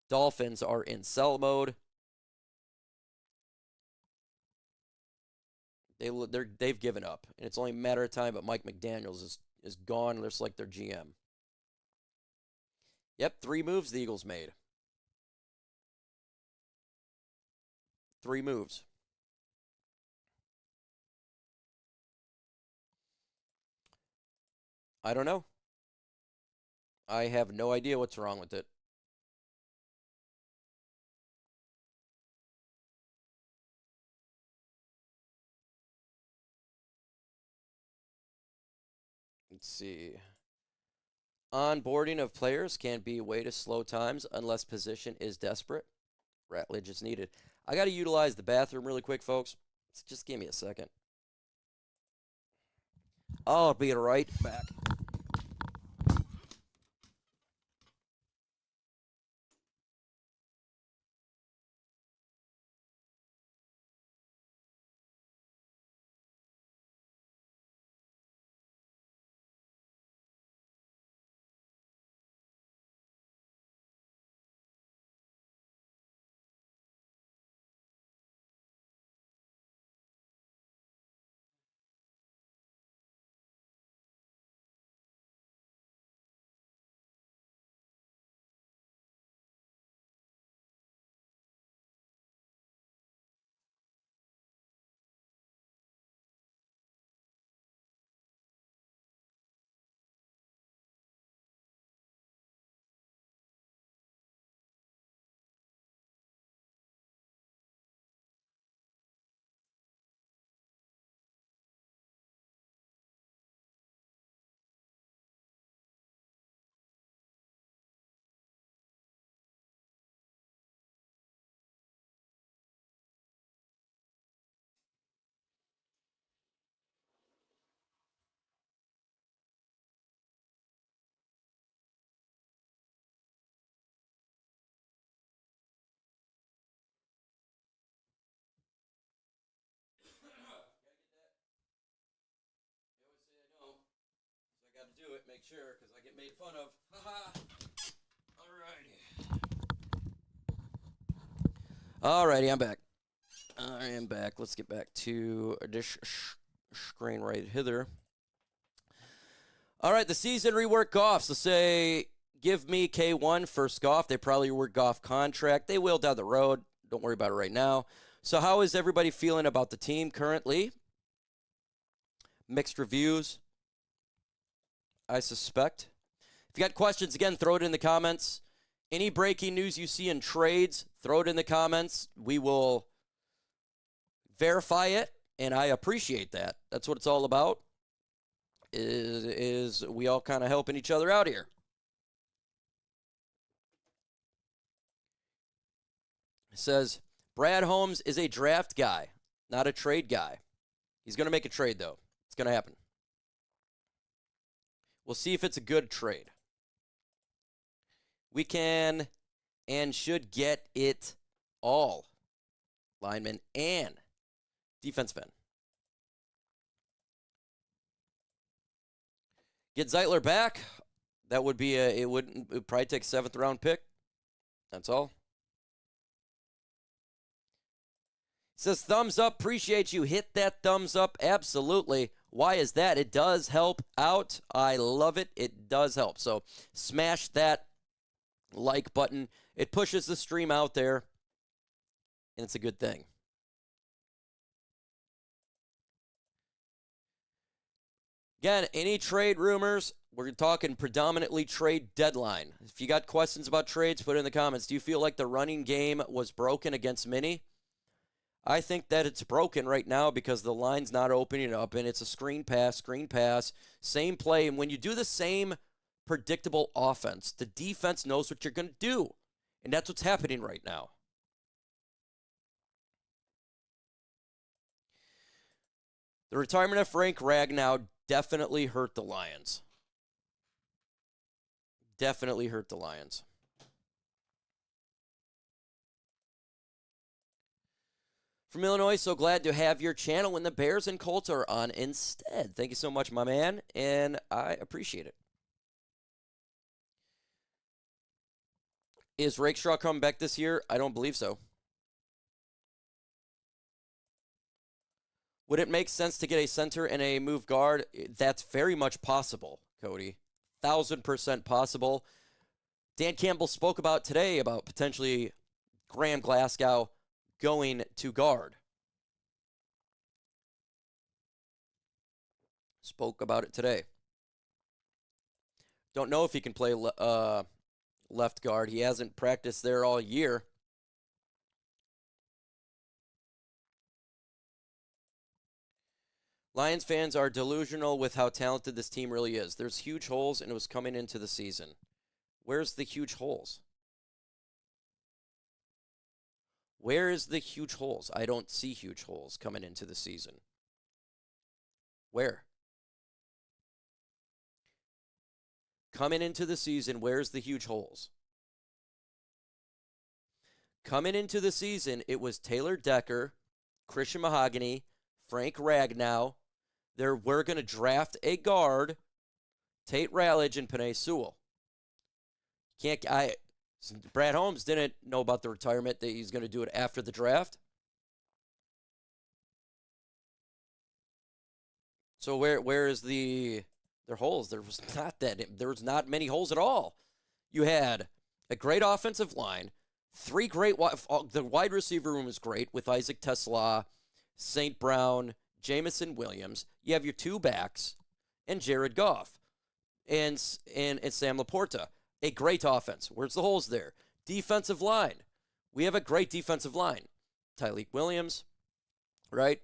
Dolphins are in sell mode. They've given up, and it's only a matter of time. But Mike McDaniels is gone, just like their GM. Yep, 3 moves the Eagles made. 3 moves. I don't know. I have no idea what's wrong with it. Let's see. Onboarding of players can be way to slow times unless position is desperate. Ratlage is needed. I got to utilize the bathroom really quick, folks. Just give me a second. I'll be right back. I got to do it, make sure, because I get made fun of. Haha. Alrighty, I'm back. I am back. Let's get back to this screen right hither. All right, the season rework Goffs. Let's say, give me K1 first Goff. They probably work Goff contract. They will down the road. Don't worry about it right now. So how is everybody feeling about the team currently? Mixed reviews, I suspect. If you got questions, again, throw it in the comments. Any breaking news you see in trades, throw it in the comments. We will verify it, and I appreciate that. That's what it's all about, is we all kind of helping each other out here. It says, Brad Holmes is a draft guy, not a trade guy. He's going to make a trade, though. It's going to happen. We'll see if it's a good trade. We can and should get it all. Lineman and defensive end. Get Zeitler back. That would be it would probably take a 7th round pick. That's all. Says thumbs up. Appreciate you. Hit that thumbs up. Absolutely. Why is that? It does help out. I love it. It does help. So smash that like button. It pushes the stream out there, and it's a good thing. Again, any trade rumors, we're talking predominantly trade deadline. If you got questions about trades, put it in the comments. Do you feel like the running game was broken against Mini? I think that it's broken right now because the line's not opening up, and it's a screen pass, same play. And when you do the same predictable offense, the defense knows what you're going to do, and that's what's happening right now. The retirement of Frank Ragnow definitely hurt the Lions. Definitely hurt the Lions. From Illinois, so glad to have your channel when the Bears and Colts are on instead. Thank you so much, my man, and I appreciate it. Is Rakestraw coming back this year? I don't believe so. Would it make sense to get a center and a move guard? That's very much possible, Cody. 1,000% possible. Dan Campbell spoke about today about potentially Graham Glasgow going to guard. Spoke about it today. Don't know if he can play left guard. He hasn't practiced there all year. Lions fans are delusional with how talented this team really is. There's huge holes, and it was coming into the season. Where's the huge holes? Where is the huge holes? I don't see huge holes coming into the season. Where? Coming into the season, where's the huge holes? Coming into the season, it was Taylor Decker, Christian Mahogany, Frank Ragnow. We're going to draft a guard, Tate Ralledge and Penei Sewell. Brad Holmes didn't know about the retirement, that he's going to do it after the draft. So where is their holes? There was not many holes at all. You had a great offensive line, the wide receiver room was great with Isaac Tesla, St. Brown, Jamison Williams. You have your two backs and Jared Goff and Sam Laporta. A great offense. Where's the holes there? Defensive line. We have a great defensive line. Tyleik Williams, right?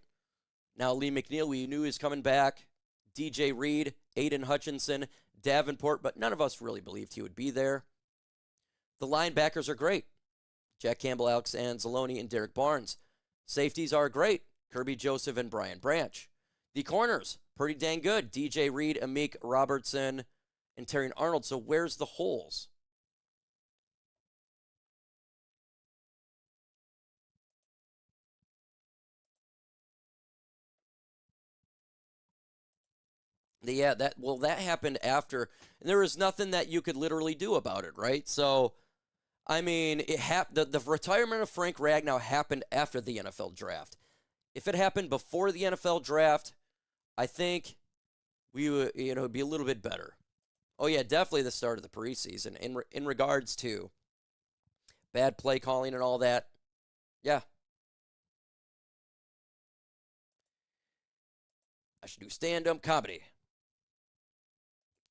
Now Lee McNeil, we knew he was coming back. DJ Reed, Aiden Hutchinson, Davenport, but none of us really believed he would be there. The linebackers are great. Jack Campbell, Alex Anzalone, and Derek Barnes. Safeties are great. Kirby Joseph and Brian Branch. The corners, pretty dang good. DJ Reed, Amik Robertson, and Terrion Arnold. So where's the holes? Yeah, that happened after, and there was nothing that you could literally do about it, right? So, I mean, the retirement of Frank Ragnow happened after the NFL draft. If it happened before the NFL draft, I think we would, it'd be a little bit better. Oh yeah, definitely the start of the preseason in regards to bad play calling and all that. Yeah. I should do stand-up comedy.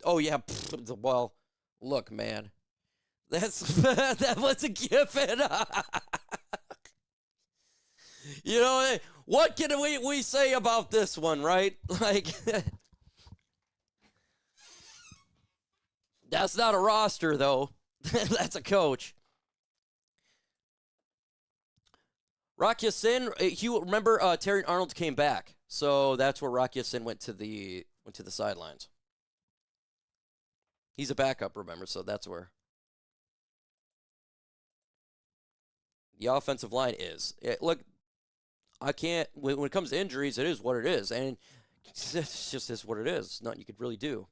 Oh yeah, well, look, man. That was a given. What can we say about this one, right? Like, that's not a roster, though. That's a coach. Rock Ya-Sin, remember Terrion Arnold came back, so that's where Rock Ya-Sin went to the sidelines. He's a backup, remember, so that's where. The offensive line is. Look, I can't, when it comes to injuries, it is what it is. And it's just is what it is. Nothing you could really do.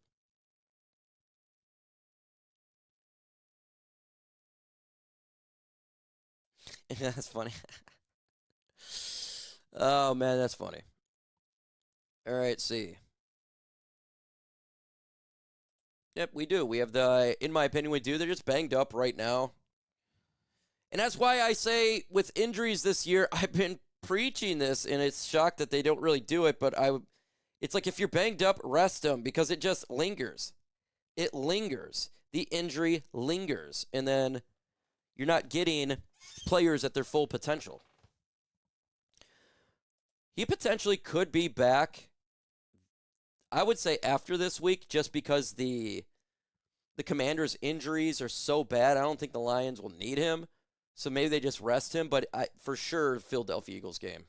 That's funny. Oh, man, that's funny. All right, see. Yep, we do. We have in my opinion, we do. They're just banged up right now. And that's why I say with injuries this year, I've been preaching this, and it's shocked that they don't really do it, but it's like if you're banged up, rest them, because it just lingers. It lingers. The injury lingers, and then you're not getting players at their full potential. He potentially could be back, I would say, after this week, just because the Commanders' injuries are so bad. I don't think the Lions will need him. So maybe they just rest him, but for sure, Philadelphia Eagles game.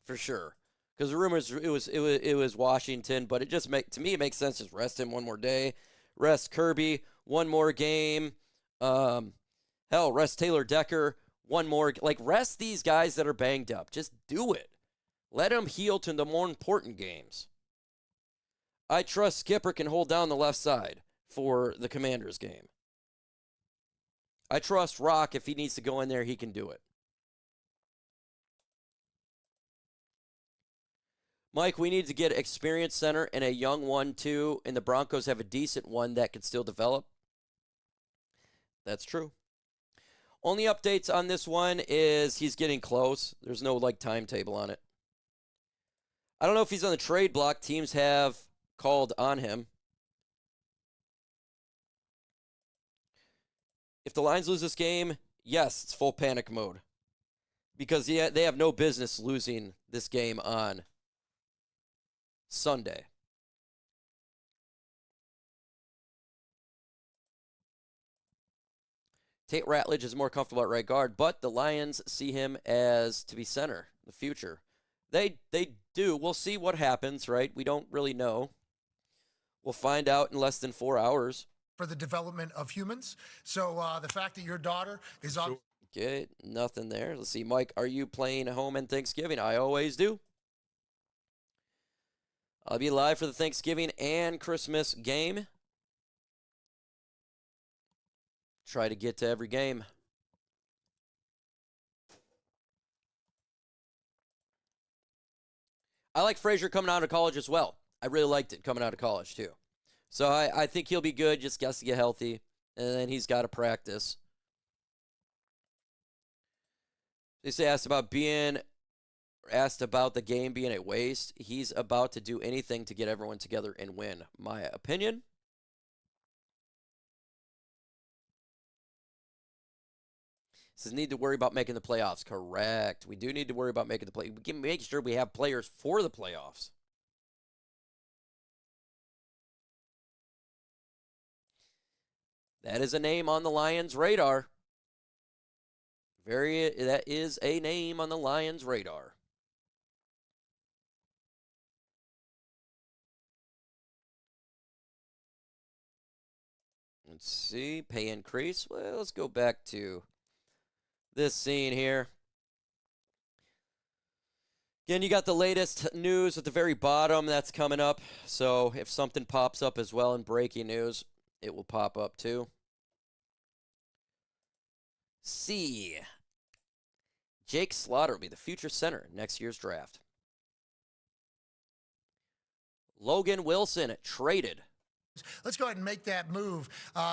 For sure. Because the rumors, it was Washington, but to me, it makes sense. Just rest him one more day. Rest Kirby, one more game. Hell, rest Taylor Decker, one more. Like, rest these guys that are banged up. Just do it. Let them heal to the more important games. I trust Skipper can hold down the left side for the Commanders game. I trust Rock, if he needs to go in there, he can do it. Mike, we need to get experienced center and a young one, too, and the Broncos have a decent one that can still develop. That's true. Only updates on this one is he's getting close. There's no like timetable on it. I don't know if he's on the trade block. Teams have called on him. If the Lions lose this game, yes, it's full panic mode. Because they have no business losing this game on Sunday. Tate Ratledge is more comfortable at right guard, but the Lions see him as to be center in the future. They do. We'll see what happens, right? We don't really know. We'll find out in less than 4 hours. For the development of humans. So the fact that your daughter is on. Okay, nothing there. Let's see, Mike, are you playing home in Thanksgiving? I always do. I'll be live for the Thanksgiving and Christmas game. Try to get to every game. I like Frazier coming out of college as well. I really liked it coming out of college too. So I think he'll be good, just has to get healthy, and then he's got to practice. They say asked about the game being a waste. He's about to do anything to get everyone together and win. My opinion. Says need to worry about making the playoffs. Correct. We do need to worry about making the play. We can make sure we have players for the playoffs. That is a name on the Lions' radar. That is a name on the Lions' radar. Let's see. Pay increase. Well, let's go back to this scene here. Again, you got the latest news at the very bottom that's coming up. So if something pops up as well in breaking news, it will pop up too. C. Jake Slaughter will be the future center in next year's draft. Logan Wilson traded. Let's go ahead and make that move.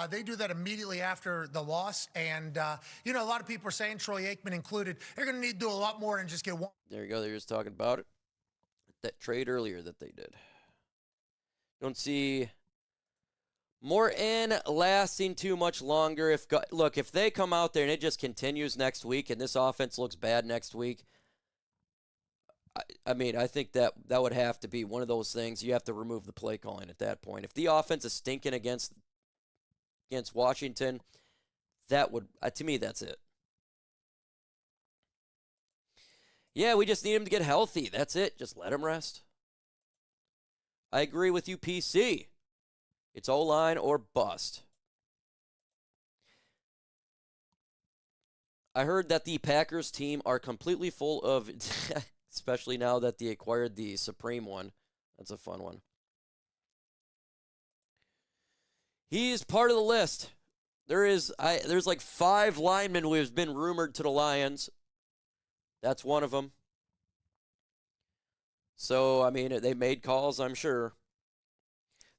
They do that immediately after the loss. And, a lot of people are saying, Troy Aikman included, they're going to need to do a lot more than just get one. There you go. They're just talking about it. That trade earlier that they did. Don't see Morton lasting too much longer. If they come out there and it just continues next week and this offense looks bad next week, I think that would have to be one of those things. You have to remove the play calling at that point. If the offense is stinking against Washington, that would, to me, that's it. Yeah, we just need him to get healthy. That's it. Just let him rest. I agree with you, PC. It's O-line or bust. I heard that the Packers team are completely full of, especially now that they acquired the Supreme one. That's a fun one. He's part of the list. There's like 5 linemen who have been rumored to the Lions. That's one of them. So, they made calls, I'm sure.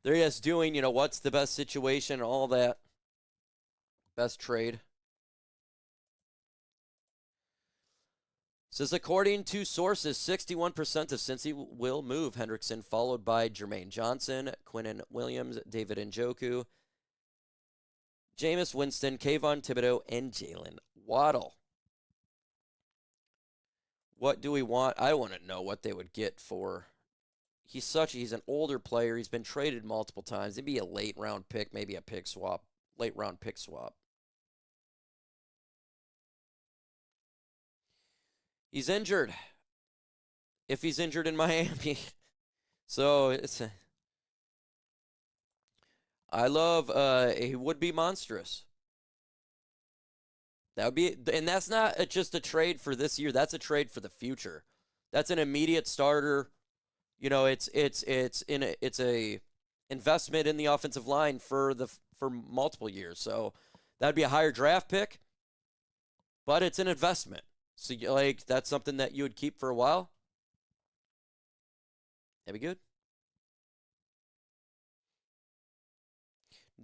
They're just doing, what's the best situation and all that. Best trade. Says, according to sources, 61% of Cincy will move Hendrickson, followed by Jermaine Johnson, Quinnen Williams, David Njoku, Jameis Winston, Kayvon Thibodeau, and Jalen Waddle. What do we want? I want to know what they would get for. He's an older player. He's been traded multiple times. It'd be a late round pick, maybe a pick swap, late round pick swap. He's injured. If he's injured in Miami. So he would be monstrous. That would be, and that's not just a trade for this year. That's a trade for the future. That's an immediate starter. It's a investment in the offensive line for multiple years. So that'd be a higher draft pick, but it's an investment. So that's something that you would keep for a while. That'd be good.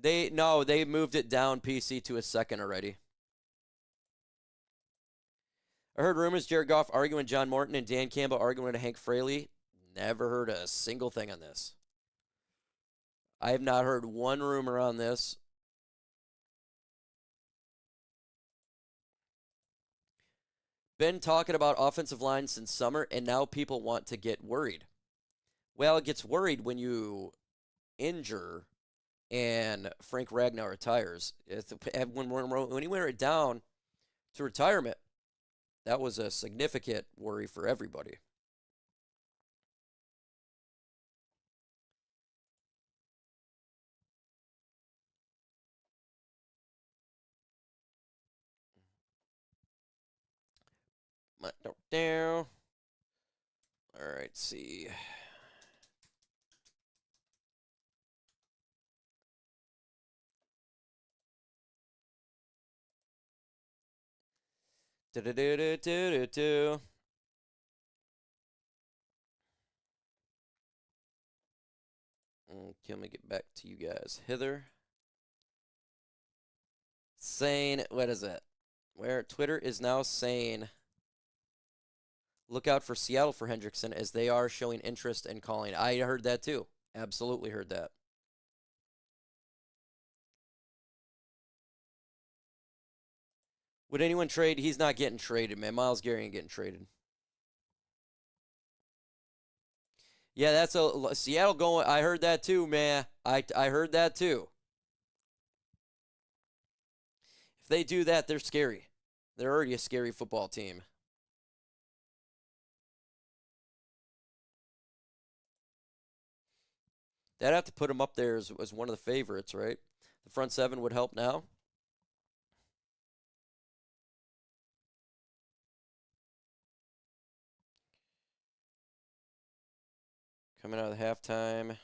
They moved it down, PC, to a second already. I heard rumors Jared Goff arguing John Morton and Dan Campbell arguing Hank Fraley. Never heard a single thing on this. I have not heard one rumor on this. Been talking about offensive line since summer, and now people want to get worried. Well, it gets worried when you injure and Frank Ragnow retires. When he went down to retirement, that was a significant worry for everybody. Down. All right, see. Do-do-do-do-do-do. Let me get back to you guys. Hither. Saying, what is it? Where Twitter is now saying, look out for Seattle for Hendrickson as they are showing interest in calling. I heard that too. Absolutely heard that. Would anyone trade? He's not getting traded, man. Myles Garrett ain't getting traded. Yeah, that's a Seattle going. I heard that too, man. I heard that too. If they do that, they're scary. They're already a scary football team. They'd have to put him up there as one of the favorites, right? The front seven would help now. Coming out of halftime.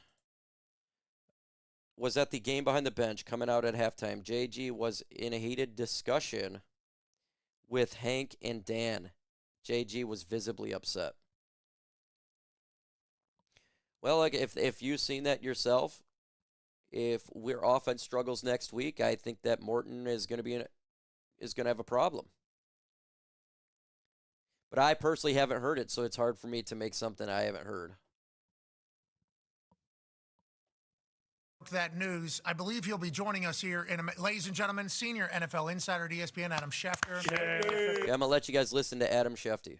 Was at the game behind the bench coming out at halftime. JG was in a heated discussion with Hank and Dan. JG was visibly upset. Well, like if you've seen that yourself, if our offense struggles next week, I think that Morton is going to have a problem. But I personally haven't heard it, so it's hard for me to make something I haven't heard. That news. I believe he'll be joining us here ladies and gentlemen, senior NFL insider at ESPN, Adam Schefter. Yeah, I'm going to let you guys listen to Adam Schefter.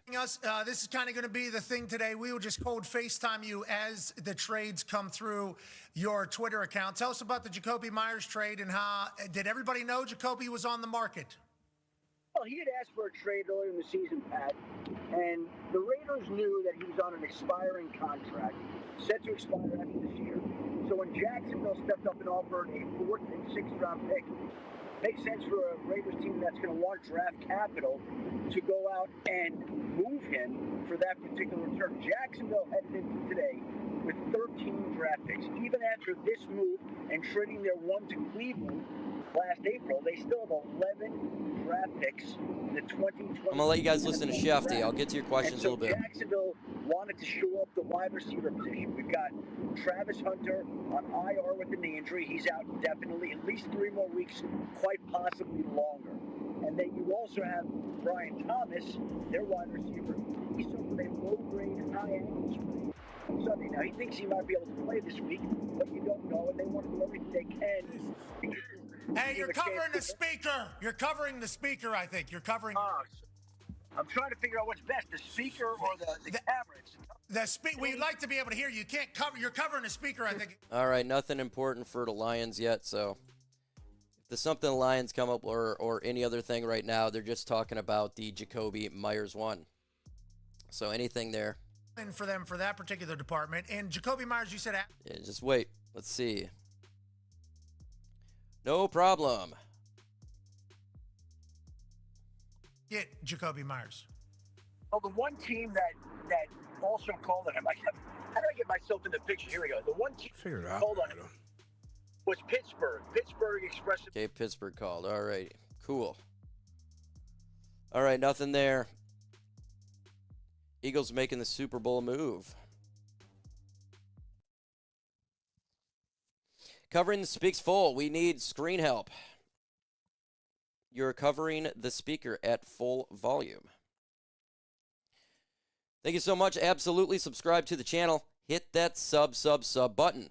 This is kind of going to be the thing today. We will just cold FaceTime you as the trades come through your Twitter account. Tell us about the Jacoby Myers trade and how did everybody know Jacoby was on the market? Well, he had asked for a trade earlier in the season, Pat, and the Raiders knew that he was on an expiring contract, set to expire after this year. So when Jacksonville stepped up and offered a 4th and 6th round pick, makes sense for a Raiders team that's going to want draft capital to go out and move him for that particular return. Jacksonville headed into today with 13 draft picks. Even after this move and trading their one to Cleveland last April, they still have 11 draft picks in the 2020. I'm going to let you guys listen to Shefty. I'll get to your questions a little bit. Jacksonville wanted to shore up the wide receiver position. We've got Travis Hunter on IR with a knee injury. He's out indefinitely, at least 3 more weeks, quite possibly longer. And then you also have Brian Thomas, their wide receiver. He suffered a low-grade, high-ankle sprain on Sunday. Now, he thinks he might be able to play this week, but you don't know, and they want to do everything they can. Hey, you're covering the speaker. You're covering the speaker, I think. You're covering. I'm trying to figure out what's best, the speaker or the camera. We'd like to be able to hear you. You can't cover. You're covering the speaker, I think. All right, nothing important for the Lions yet. So if there's something the Lions come up or any other thing right now, they're just talking about the Jacoby Myers one. So anything there. For them for that particular department. And Jacoby Myers, you said. Yeah, just wait. Let's see. No problem. Get Jacoby Myers. Well, the one team that also called on him, how do I get myself in the picture? Here we go. The one team that called on him was Pittsburgh. Pittsburgh expressed. Okay, Pittsburgh called. All right, cool. All right, nothing there. Eagles making the Super Bowl move. Covering the speaks full. We need screen help. You're covering the speaker at full volume. Thank you so much. Absolutely subscribe to the channel. Hit that sub button.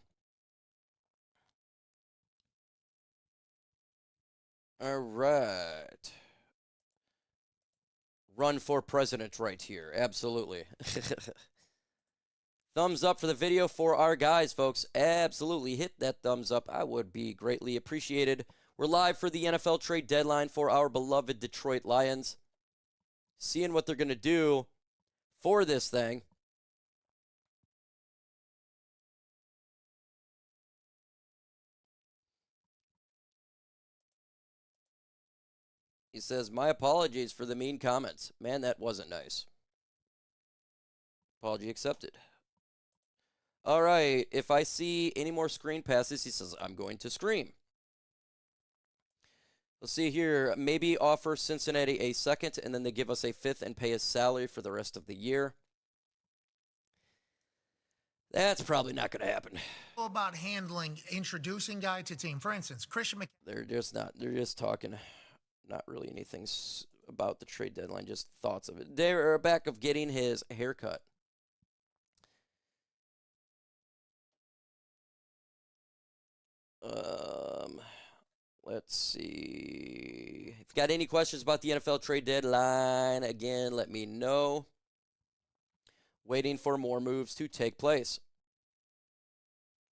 All right. Run for president right here. Absolutely. Thumbs up for the video for our guys, folks. Absolutely. Hit that thumbs up. I would be greatly appreciated. We're live for the NFL trade deadline for our beloved Detroit Lions. Seeing what they're going to do for this thing. He says, my apologies for the mean comments. Man, that wasn't nice. Apology accepted. All right. If I see any more screen passes, he says, I'm going to scream. Let's see here. Maybe offer Cincinnati a second, and then they give us a fifth and pay his salary for the rest of the year. That's probably not going to happen. About handling, introducing guy to team. For instance, Christian McCaffrey. They're just talking. Not really anything about the trade deadline, just thoughts of it. They're back of getting his haircut. Let's see. If you got any questions about the NFL trade deadline, again, let me know. Waiting for more moves to take place.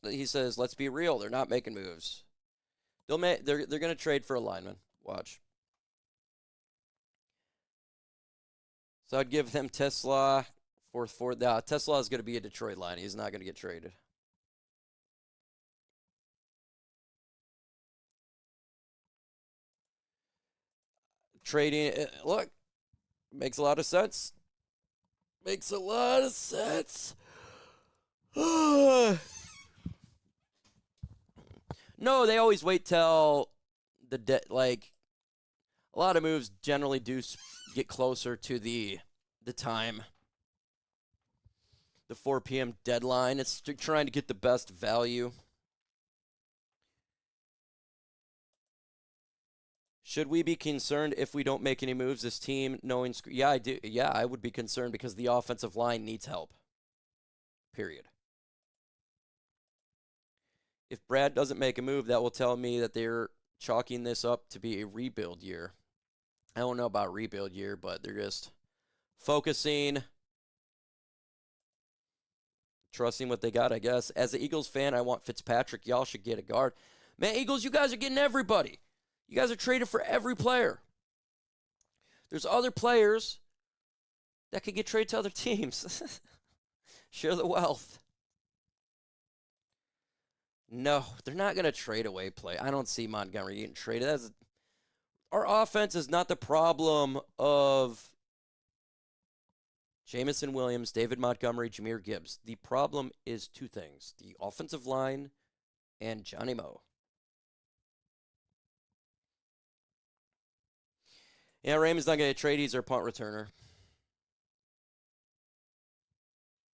He says, let's be real. They're not making moves. They're going to trade for a lineman. Watch. So I'd give them Tesla for Tesla is going to be a Detroit line. He's not going to get traded. Trading, look, makes a lot of sense. Makes a lot of sense. No, they always wait till like a lot of moves generally do get closer to the time. The 4 p.m. deadline. It's trying to get the best value. Should we be concerned if we don't make any moves? This team knowing, yeah, I do. Yeah, I would be concerned because the offensive line needs help. Period. If Brad doesn't make a move, that will tell me that they're chalking this up to be a rebuild year. I don't know about rebuild year, but they're just focusing, trusting what they got, I guess. As an Eagles fan, I want Fitzpatrick. Y'all should get a guard. Man, Eagles, you guys are getting everybody. You guys are traded for every player. There's other players that could get traded to other teams. Share the wealth. No, they're not going to trade away play. I don't see Montgomery getting traded. Our offense is not the problem of Jamison Williams, David Montgomery, Jahmyr Gibbs. The problem is two things: the offensive line and Johnny Moe. Yeah, Raymond's not going to trade. He's our punt returner.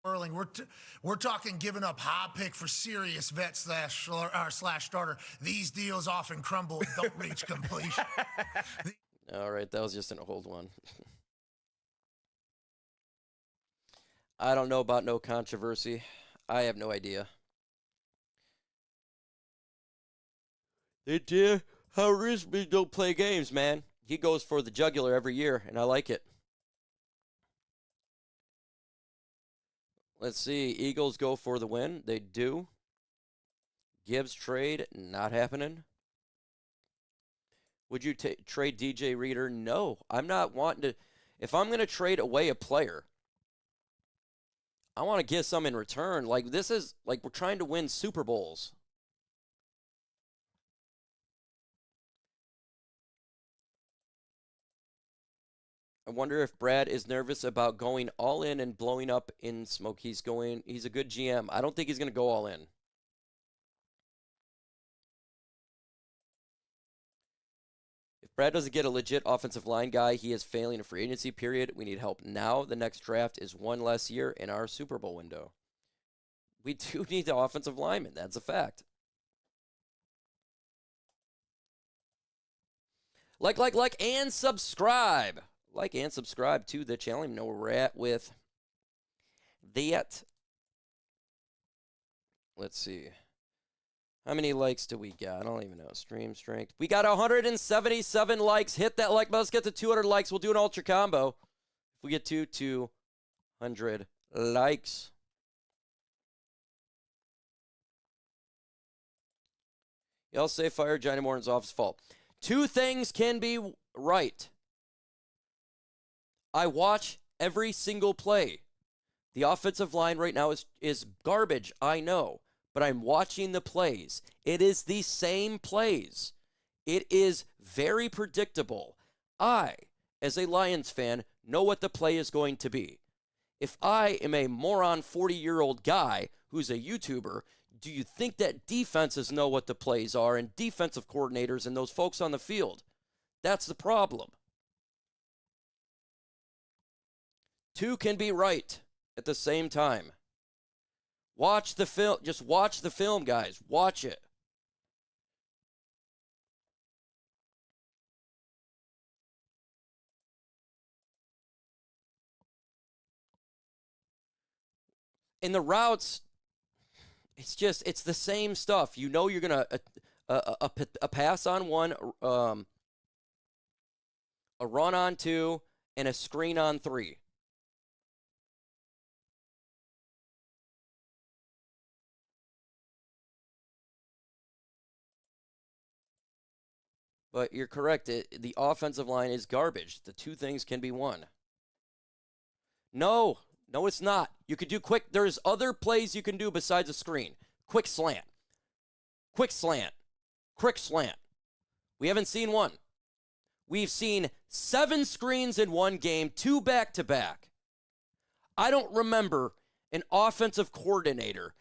Erling, we're talking giving up high pick for serious vet slash starter. These deals often crumble and don't reach completion. All right, that was just an old one. I don't know about no controversy. I have no idea. They did. How Risby don't play games, man. He goes for the jugular every year, and I like it. Let's see. Eagles go for the win. They do. Gibbs trade, not happening. Would you trade DJ Reader? No. I'm not wanting to. If I'm going to trade away a player, I want to get some in return. Like, this is, like, we're trying to win Super Bowls. I wonder if Brad is nervous about going all in and blowing up in smoke. He's a good GM. I don't think he's going to go all in. If Brad doesn't get a legit offensive line guy, he is failing a free agency period. We need help now. The next draft is one less year in our Super Bowl window. We do need the offensive lineman. That's a fact. Like, and subscribe. Like and subscribe to the channel. You know where we're at with that. Let's see. How many likes do we got? I don't even know. Stream strength. We got 177 likes. Hit that like button. Let's get to 200 likes. We'll do an ultra combo. If we get to 200 likes. Y'all say fire Johnny Morton's off his fault. Two things can be right. I watch every single play. The offensive line right now is garbage, I know. But I'm watching the plays. It is the same plays. It is very predictable. I, as a Lions fan, know what the play is going to be. If I am a moron 40-year-old guy who's a YouTuber, do you think that defenses know what the plays are and defensive coordinators and those folks on the field? That's the problem. Two can be right at the same time. Watch the film. Just watch the film, guys. Watch it. In the routes, it's the same stuff. You know you're going to a pass on one, a run on two, and a screen on three. But you're correct. The offensive line is garbage. The two things can be one. No, it's not. You could do quick. There's other plays you can do besides a screen. Quick slant. Quick slant. Quick slant. We haven't seen one. We've seen 7 screens in one game, 2 back-to-back. I don't remember an offensive coordinator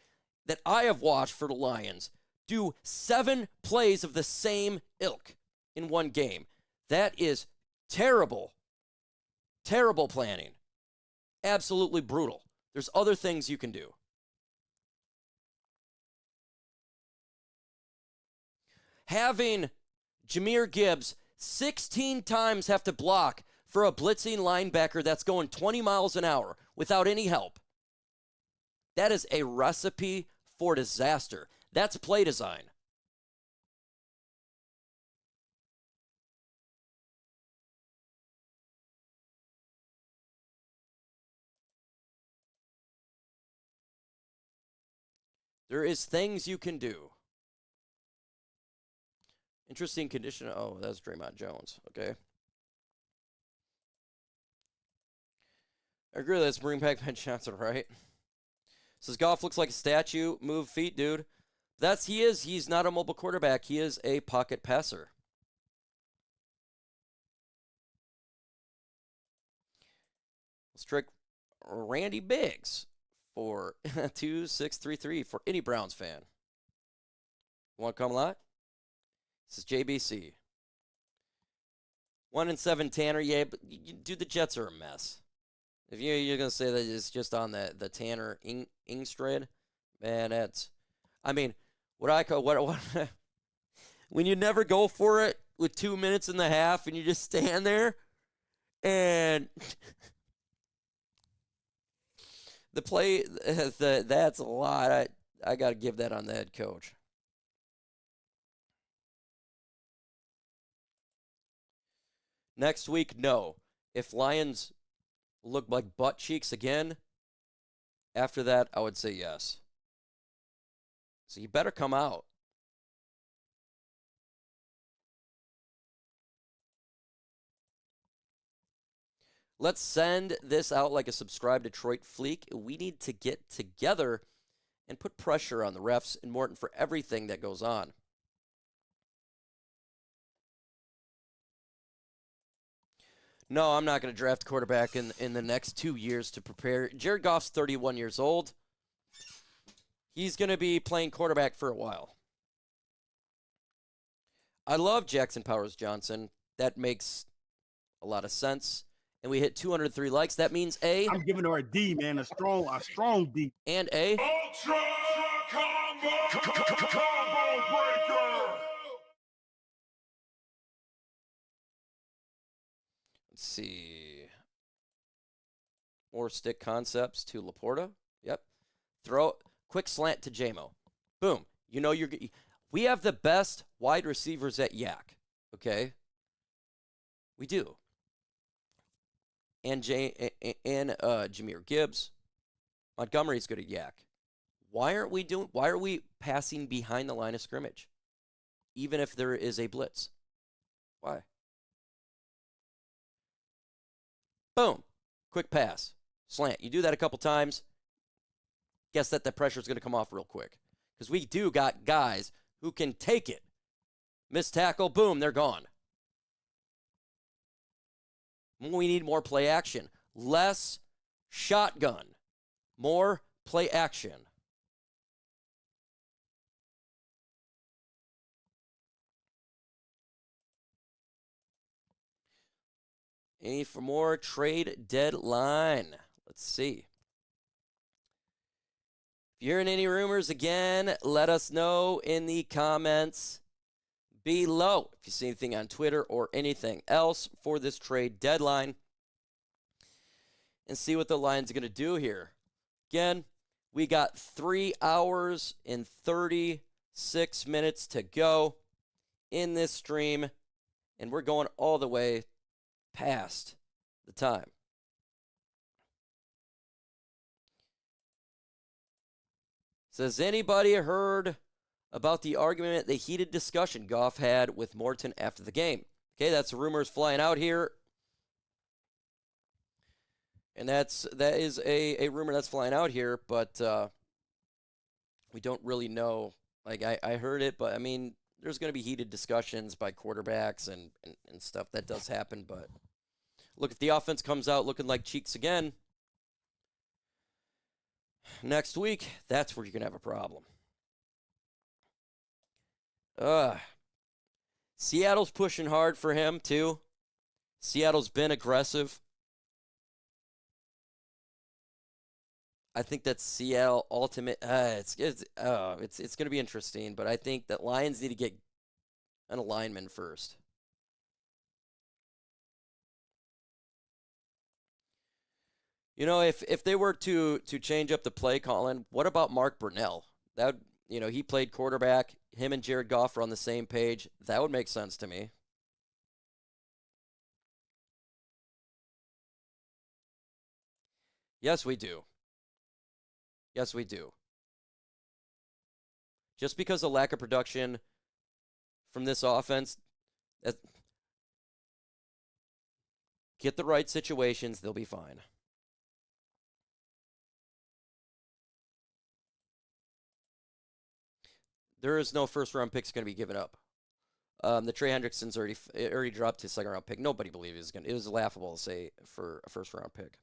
that I have watched for the Lions do 7 plays of the same ilk in one game. That is terrible. Terrible planning. Absolutely brutal. There's other things you can do. Having Jahmyr Gibbs 16 times have to block for a blitzing linebacker that's going 20 miles an hour without any help. That is a recipe for disaster. That's play design. There is things you can do. Interesting condition. Oh, that's Draymond Jones. Okay. I agree. Let's bring back Ben Johnson, right? Says Goff looks like a statue. Move feet, dude. He's not a mobile quarterback. He is a pocket passer. Let's trick Randy Biggs for 2633 for any Browns fan. Want to come live? This is JBC. 1-7 Tanner. Yeah, but dude, the Jets are a mess. If you're going to say that it's just on the Tanner Ingstred, man, that's, I mean, what when you never go for it with 2 minutes in the half and you just stand there and the play, that's a lot. I got to give that on the head coach. Next week, no. If Lions look like butt cheeks again, after that, I would say yes. So you better come out. Let's send this out like a subscribe Detroit fleek. We need to get together and put pressure on the refs and Morton for everything that goes on. No, I'm not going to draft a quarterback in the next 2 years to prepare. Jared Goff's 31 years old. He's going to be playing quarterback for a while. I love Jackson Powers Johnson. That makes a lot of sense. And we hit 203 likes. That means I'm giving her a D, man, a strong D. And a Ultra Combo Breaker. Let's see. More stick concepts to Laporta. Throw quick slant to JMO. Boom. You know we have the best wide receivers at Yak. Okay? We do. And Jahmyr Gibbs. Montgomery's good at Yak. Why are we passing behind the line of scrimmage? Even if there is a blitz. Why? Boom. Quick pass. Slant. You do that a couple times. Guess that the pressure is going to come off real quick. Because we do got guys who can take it. Missed tackle. Boom. They're gone. We need more play action. Less shotgun. More play action. Any for more trade deadline? Let's see. If you're hearing any rumors, again, let us know in the comments below. If you see anything on Twitter or anything else for this trade deadline. And see what the Lions are going to do here. Again, we got 3 hours and 36 minutes to go in this stream. And we're going all the way past the time. Says, anybody heard about the argument, the heated discussion Goff had with Morton after the game? Okay, that's rumors flying out here. And that is a rumor that's flying out here, but we don't really know. Like, I heard it, but, I mean, there's going to be heated discussions by quarterbacks and stuff. That does happen, but look, if the offense comes out looking like cheeks again next week, that's where you're going to have a problem. Seattle's pushing hard for him, too. Seattle's been aggressive. I think that's Seattle ultimate. It's going to be interesting, but I think that Lions need to get an lineman first. You know, if they were to change up the play calling, what about Mark Brunell? That he played quarterback. Him and Jared Goff are on the same page. That would make sense to me. Yes, we do. Yes, we do. Just because of lack of production from this offense, get the right situations, they'll be fine. There is no first-round picks going to be given up. The Trey Hendrickson's already dropped his second-round pick. Nobody believes he's going to. It was laughable to say for a first-round pick.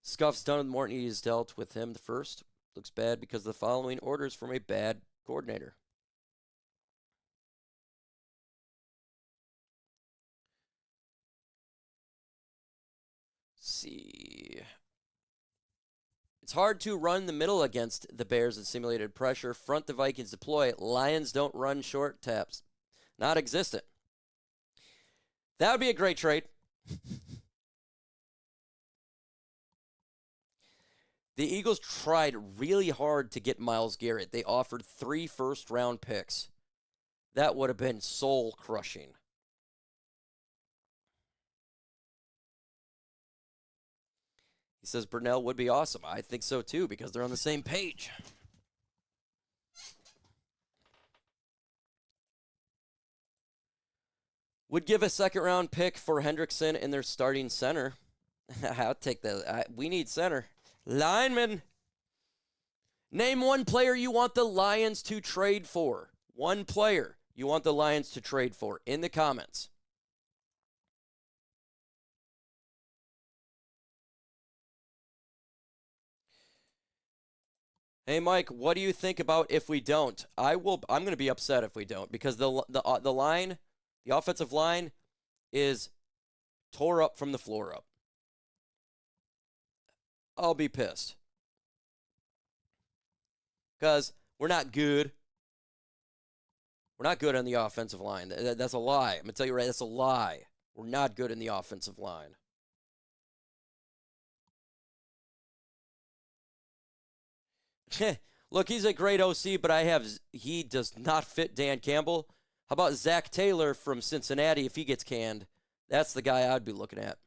Scuff's done with Morton. He's dealt with him the first. Looks bad because of the following orders from a bad coordinator. Let's see. It's hard to run the middle against the Bears in simulated pressure. Front the Vikings deploy. Lions don't run short taps. Not existent. That would be a great trade. The Eagles tried really hard to get Myles Garrett. They offered 3 first-round picks. That would have been soul-crushing. He says Brunell would be awesome. I think so, too, because they're on the same page. Would give a second-round pick for Hendrickson in their starting center. I'll take that. We need center. Lineman. Name one player you want the Lions to trade for. One player you want the Lions to trade for in the comments. Hey, Mike, what do you think about if we don't? I'm going to be upset if we don't because the line, the offensive line is tore up from the floor up. I'll be pissed. Because we're not good. We're not good on the offensive line. That's a lie. I'm going to tell you right, that's a lie. We're not good in the offensive line. Look, he's a great OC, but he does not fit Dan Campbell. How about Zach Taylor from Cincinnati if he gets canned? That's the guy I'd be looking at.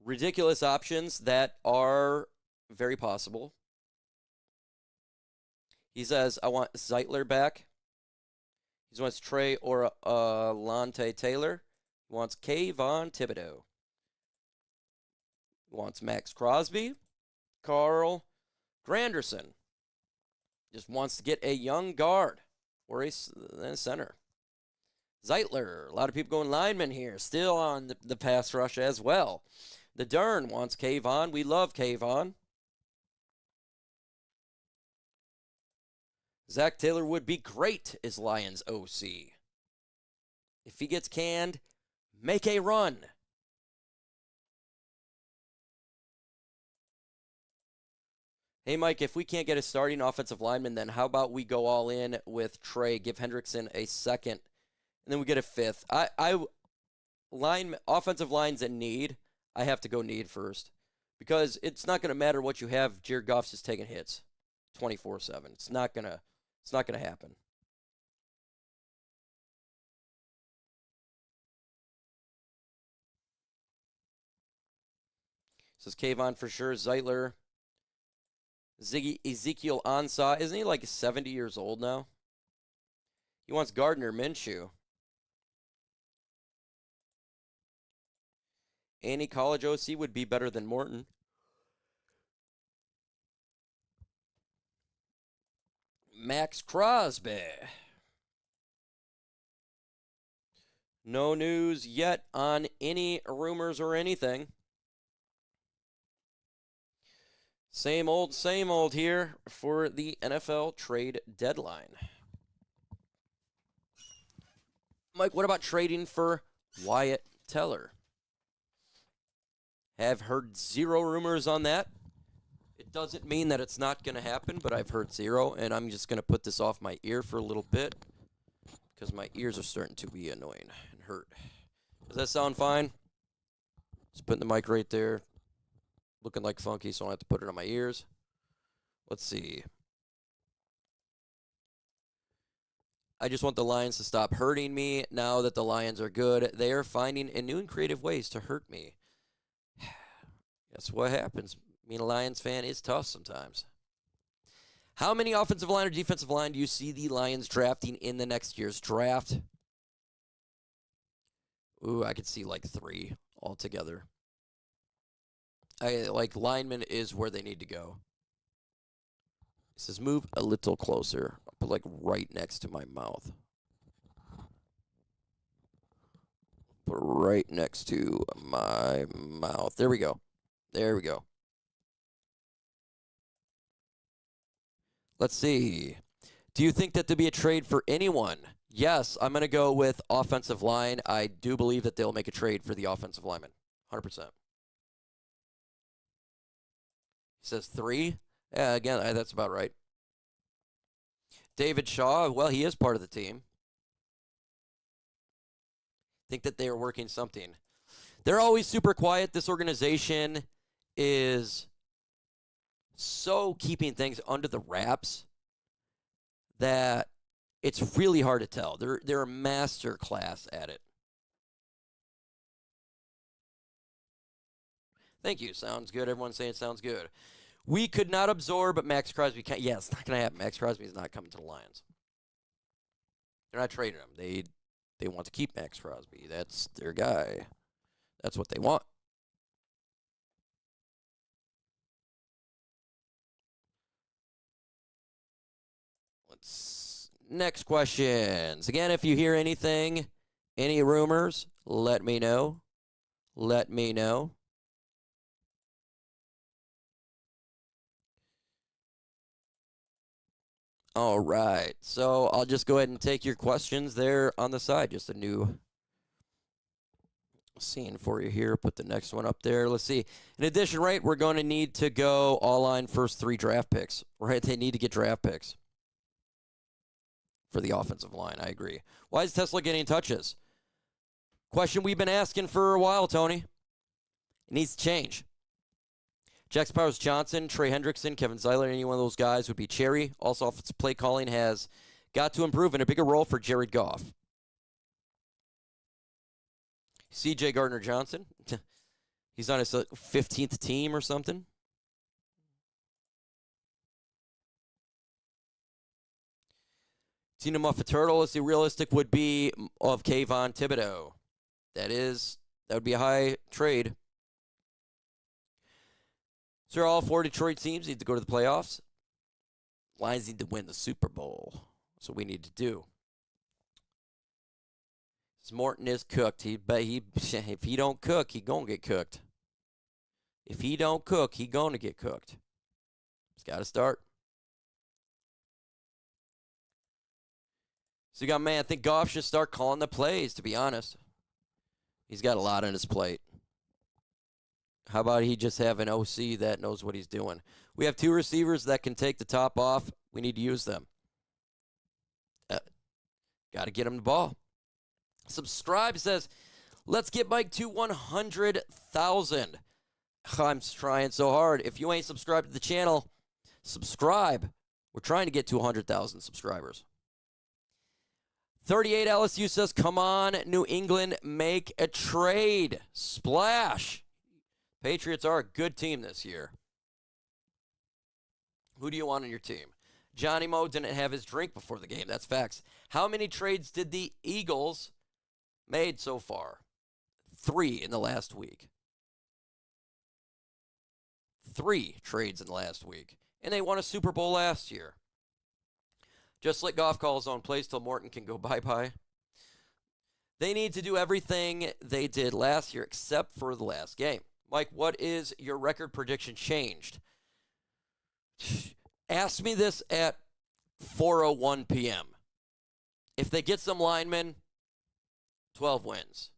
Ridiculous options that are very possible. He says, I want Zeitler back. He wants Trey or Lante Taylor. He wants Kayvon Thibodeau. He wants Max Crosby. Carl Granderson. Just wants to get a young guard or a center. Zeitler. A lot of people going lineman here. Still on the pass rush as well. The Dern wants Kayvon. We love Kayvon. Zach Taylor would be great as Lions OC. If he gets canned, make a run. Hey, Mike, if we can't get a starting offensive lineman, then how about we go all in with Trey, give Hendrickson a second, and then we get a fifth. Offensive lines in need, I have to go need first. Because it's not going to matter what you have. Jared Goff's just taking hits 24/7. It's not going to happen. Says Kayvon for sure. Zeitler. Ezekiel Ansah. Isn't he like 70 years old now? He wants Gardner Minshew. Any college OC would be better than Morton. Max Crosby. No news yet on any rumors or anything. Same old here for the NFL trade deadline. Mike, what about trading for Wyatt Teller? Have heard zero rumors on that. It doesn't mean that it's not going to happen, but I've heard zero, and I'm just going to put this off my ear for a little bit because my ears are starting to be annoying and hurt. Does that sound fine? Just putting the mic right there. Looking like funky, so I don't have to put it on my ears. Let's see. I just want the Lions to stop hurting me. Now that the Lions are good, they are finding new and creative ways to hurt me. That's what happens. Being a Lions fan is tough sometimes. How many offensive line or defensive line do you see the Lions drafting in the next year's draft? Ooh, I could see like 3 altogether. Like lineman is where they need to go. It says move a little closer. I'll put like right next to my mouth. Put right next to my mouth. There we go. There we go. Let's see. Do you think that there'll be a trade for anyone? Yes, I'm going to go with offensive line. I do believe that they'll make a trade for the offensive lineman. 100%. He says 3. Yeah, again, that's about right. David Shaw, well, he is part of the team. Think that they are working something. They're always super quiet. This organization is so keeping things under the wraps that it's really hard to tell. They're a master class at it. Thank you. Sounds good. Everyone's saying it sounds good. We could not absorb, but Max Crosby can't. Yeah, it's not going to happen. Max Crosby is not coming to the Lions. They're not trading him. They want to keep Max Crosby. That's their guy. That's what they want. Next questions. Again, if you hear anything, any rumors, let me know. Let me know. All right. So I'll just go ahead and take your questions there on the side. Just a new scene for you here. Put the next one up there. Let's see. In addition, right, we're going to need to go all line first 3 draft picks, right? They need to get draft picks for the offensive line. I agree. Why is Tesla getting touches? Question we've been asking for a while, Tony. It needs to change. Jax Powers Johnson, Trey Hendrickson, Kevin Zeiler, any one of those guys would be cherry. Also, offensive play calling has got to improve in a bigger role for Jared Goff. C.J. Gardner-Johnson. He's on his 15th team or something. Tina Muffaturtle is the realistic would be of Kayvon Thibodeau. That would be a high trade. So all 4 Detroit teams need to go to the playoffs. Lions need to win the Super Bowl. That's what we need to do. Morton is cooked. If he don't cook, he gonna get cooked. If he don't cook, he gonna get cooked. He's got to start. So you got, man, I think Goff should start calling the plays, to be honest. He's got a lot on his plate. How about he just have an OC that knows what he's doing? We have 2 receivers that can take the top off. We need to use them. Got to get him the ball. Subscribe says, let's get Mike to 100,000. I'm trying so hard. If you ain't subscribed to the channel, subscribe. We're trying to get to 100,000 subscribers. 38 LSU says, come on, New England, make a trade. Splash. Patriots are a good team this year. Who do you want on your team? Johnny Moe didn't have his drink before the game. That's facts. How many trades did the Eagles made so far? 3 in the last week. 3 trades in the last week. And they won a Super Bowl last year. Just let Goff call his own plays till Morton can go bye-bye. They need to do everything they did last year except for the last game. Mike, what is your record prediction changed? Ask me this at 4:01 p.m. If they get some linemen, 12 wins.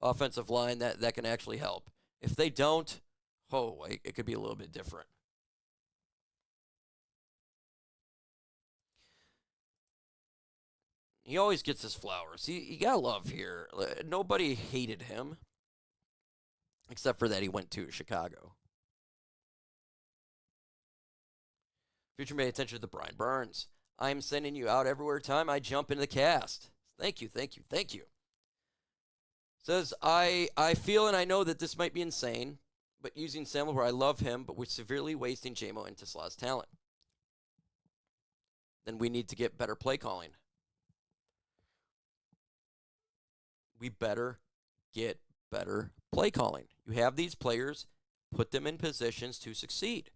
Offensive line, that can actually help. If they don't, it could be a little bit different. He always gets his flowers. You got to love here. Nobody hated him. Except for that he went to Chicago. Future may attention to the Brian Burns. I'm sending you out everywhere time I jump into the cast. Thank you, thank you, thank you. Says, I feel and I know that this might be insane, but using Samuel where I love him, but we're severely wasting JMO and Tesla's talent. Then we need to get better play calling. We better get better play calling. You have these players, put them in positions to succeed.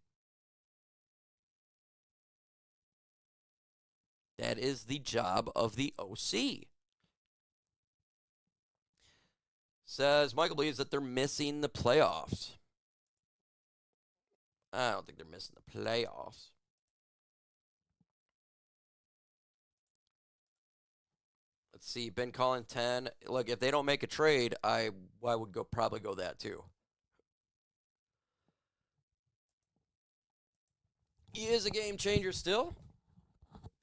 That is the job of the OC. Says, Michael believes that they're missing the playoffs. I don't think they're missing the playoffs. Let's see, Ben Collin 10. Look, if they don't make a trade, I would probably go that too. He is a game changer still.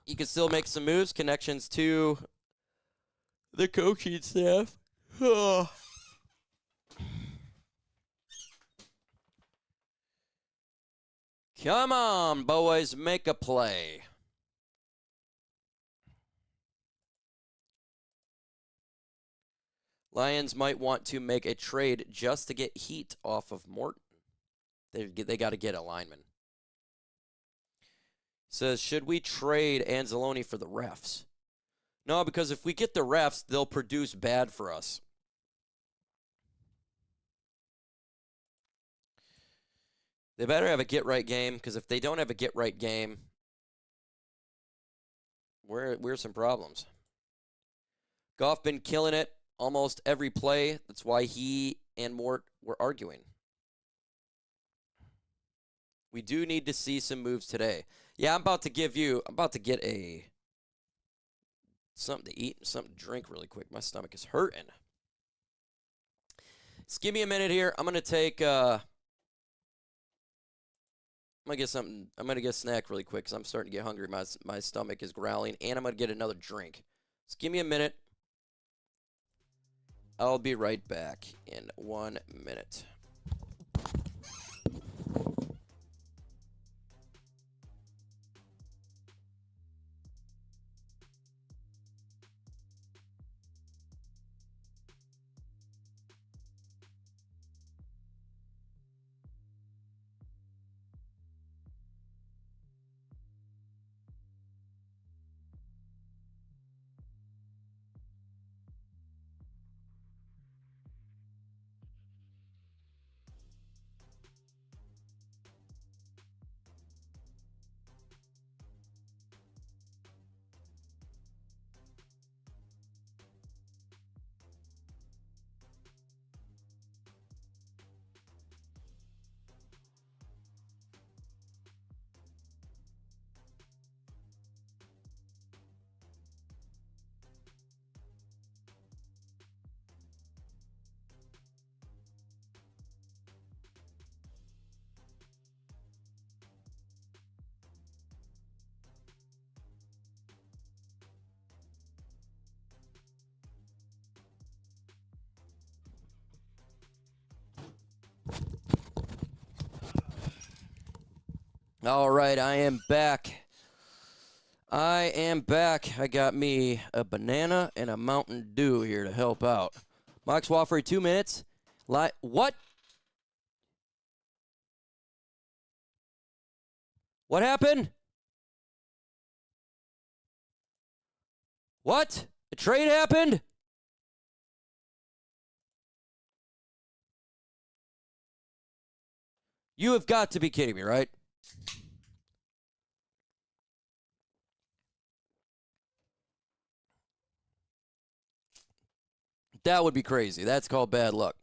He can still make some moves, connections to the coaching staff. Come on, boys, make a play. Lions might want to make a trade just to get heat off of Morton. They got to get a lineman. Says, should we trade Anzalone for the refs? No, because if we get the refs, they'll produce bad for us. They better have a get-right game, because if they don't have a get-right game, we're some problems. Goff been killing it almost every play. That's why he and Mort were arguing. We do need to see some moves today. Yeah, I'm about to get something to eat and something to drink really quick. My stomach is hurting. Just give me a minute here. I'm going to take, I'm going to get something. I'm going to get a snack really quick because I'm starting to get hungry. My stomach is growling, and I'm going to get another drink. Just give me a minute. I'll be right back in 1 minute. All right, I am back. I got me a banana and a Mountain Dew here to help out. Mike Swafford, 2 minutes. What? What happened? What? A trade happened? You have got to be kidding me, right? That would be crazy. That's called bad luck.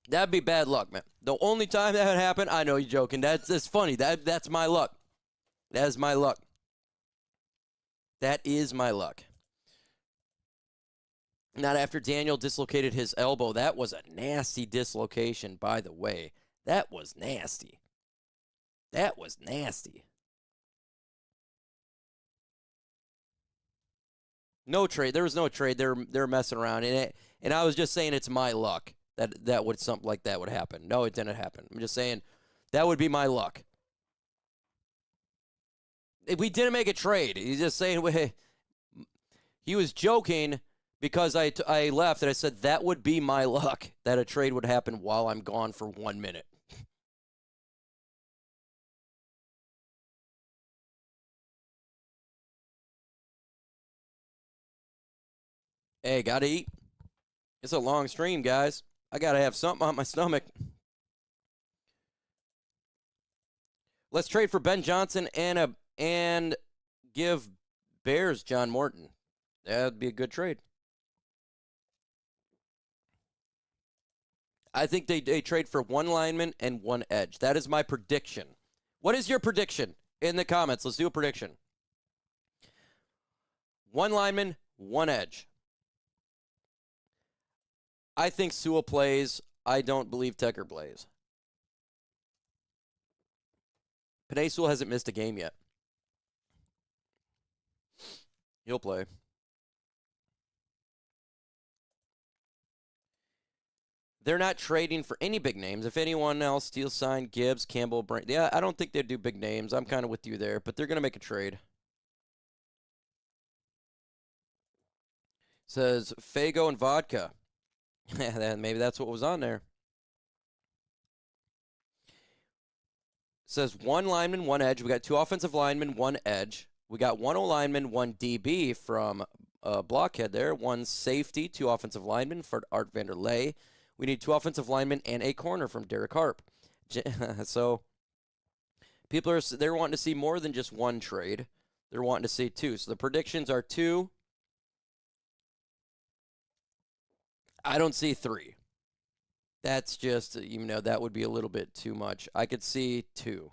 That'd be bad luck, man. The only time that would happen, I know you're joking. That's funny. That's my luck. That is my luck. That is my luck. Not after Daniel dislocated his elbow. That was a nasty dislocation, by the way. That was nasty. That was nasty. No trade. There was no trade. They're messing around, and I was just saying it's my luck that would something like that would happen. No, it didn't happen. I'm just saying that would be my luck. We didn't make a trade. He's just saying he was joking because I left and I said that would be my luck that a trade would happen while I'm gone for 1 minute. Hey, gotta eat. It's a long stream, guys. I gotta have something on my stomach. Let's trade for Ben Johnson and give Bears John Morton. That'd be a good trade. I think they trade for one lineman and one edge. That is my prediction. What is your prediction? In the comments, let's do a prediction. One lineman, one edge. I think Sewell plays. I don't believe Tecker plays. Penei Sewell hasn't missed a game yet. He'll play. They're not trading for any big names. If anyone else, Steele sign, Gibbs, Campbell, Brand. Yeah, I don't think they'd do big names. I'm kind of with you there, but they're going to make a trade. Says Fago and vodka. Maybe that's what was on there. Says one lineman, one edge. We got two offensive linemen, one edge. We got one O-lineman, one DB from Blockhead there. One safety, two offensive linemen for Art Vanderlei. We need two offensive linemen and a corner from Derek Harp. So people they're wanting to see more than just one trade. They're wanting to see two. So the predictions are two. I don't see three. That's just, that would be a little bit too much. I could see two.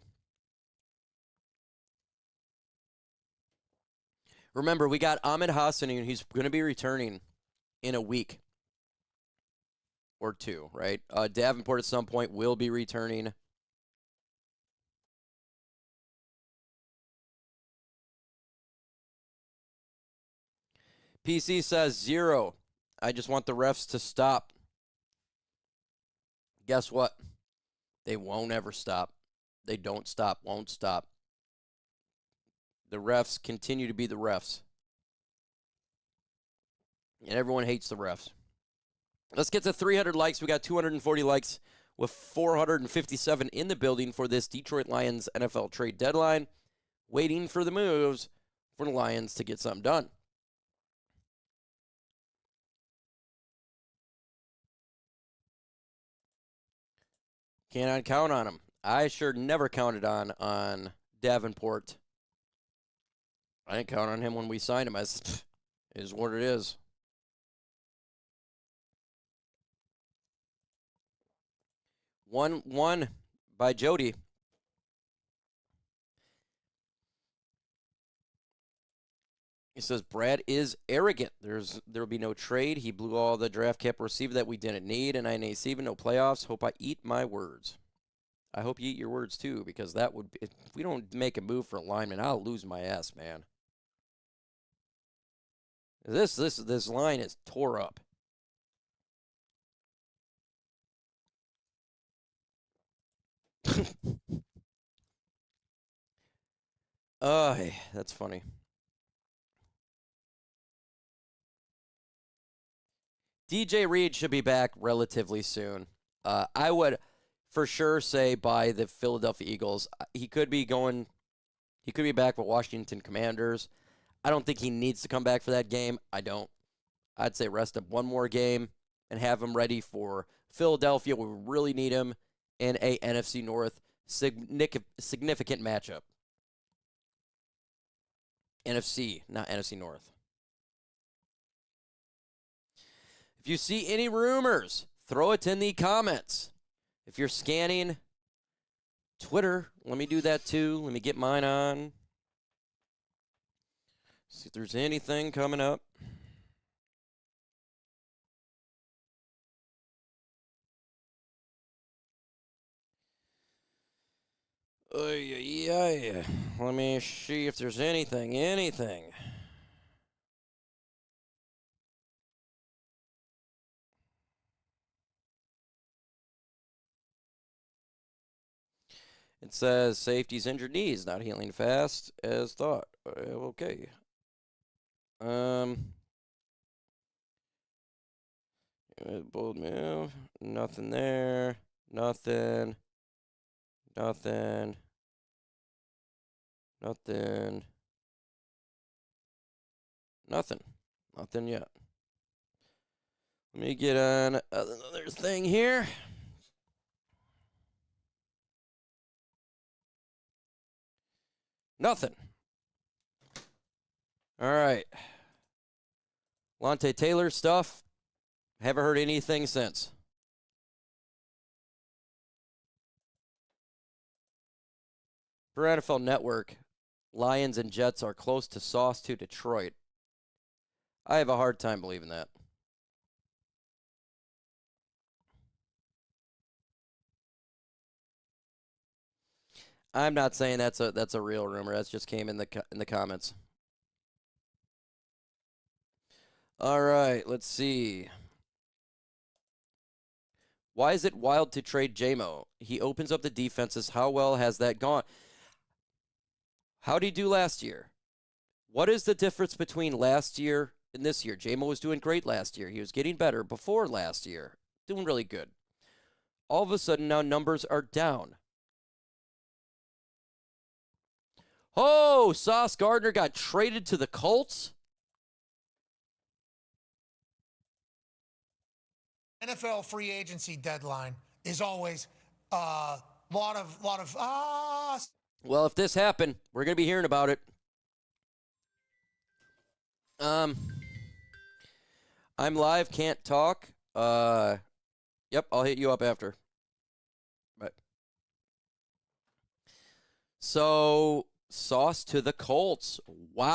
Remember, we got Ahmed Hassanin. He's going to be returning in a week or two, right? Davenport at some point will be returning. PC says 0. I just want the refs to stop. Guess what? They won't ever stop. They don't stop, won't stop. The refs continue to be the refs. And everyone hates the refs. Let's get to 300 likes. We got 240 likes with 457 in the building for this Detroit Lions NFL trade deadline. Waiting for the moves for the Lions to get something done. Cannot count on him. I sure never counted on Davenport. I didn't count on him when we signed him. Is what it is. One by Jody. He says Brad is arrogant. There'll be no trade. He blew all the draft cap receiver that we didn't need, and I ain't receiving no playoffs. Hope I eat my words. I hope you eat your words too, because that would be, if we don't make a move for a lineman, I'll lose my ass, man. This line is tore up. Hey, that's funny. DJ Reed should be back relatively soon. I would for sure say by the Philadelphia Eagles. He could be back with Washington Commanders. I don't think he needs to come back for that game. I don't. I'd say rest him one more game and have him ready for Philadelphia. We really need him in a NFC North significant matchup. NFC, not NFC North. If you see any rumors, throw it in the comments. If you're scanning Twitter, let me do that too. Let me get mine on. See if there's anything coming up. Yeah. Let me see if there's anything. It says safety's injured knees, not healing fast as thought. Okay. Bold move. Nothing there. Nothing. Nothing yet. Let me get on another thing here. Nothing. All right. Lante Taylor stuff. Haven't heard anything since. For NFL Network, Lions and Jets are close to Sauce to Detroit. I have a hard time believing that. I'm not saying that's a real rumor. That just came in the comments. All right, let's see. Why is it wild to trade JMO? He opens up the defenses. How well has that gone? How did he do last year? What is the difference between last year and this year? JMO was doing great last year. He was getting better before last year. Doing really good. All of a sudden, now numbers are down. Oh, Sauce Gardner got traded to the Colts? NFL free agency deadline is always a lot of Well, if this happened, we're going to be hearing about it. I'm live, can't talk. Yep, I'll hit you up after. But so Sauce to the Colts. Wow.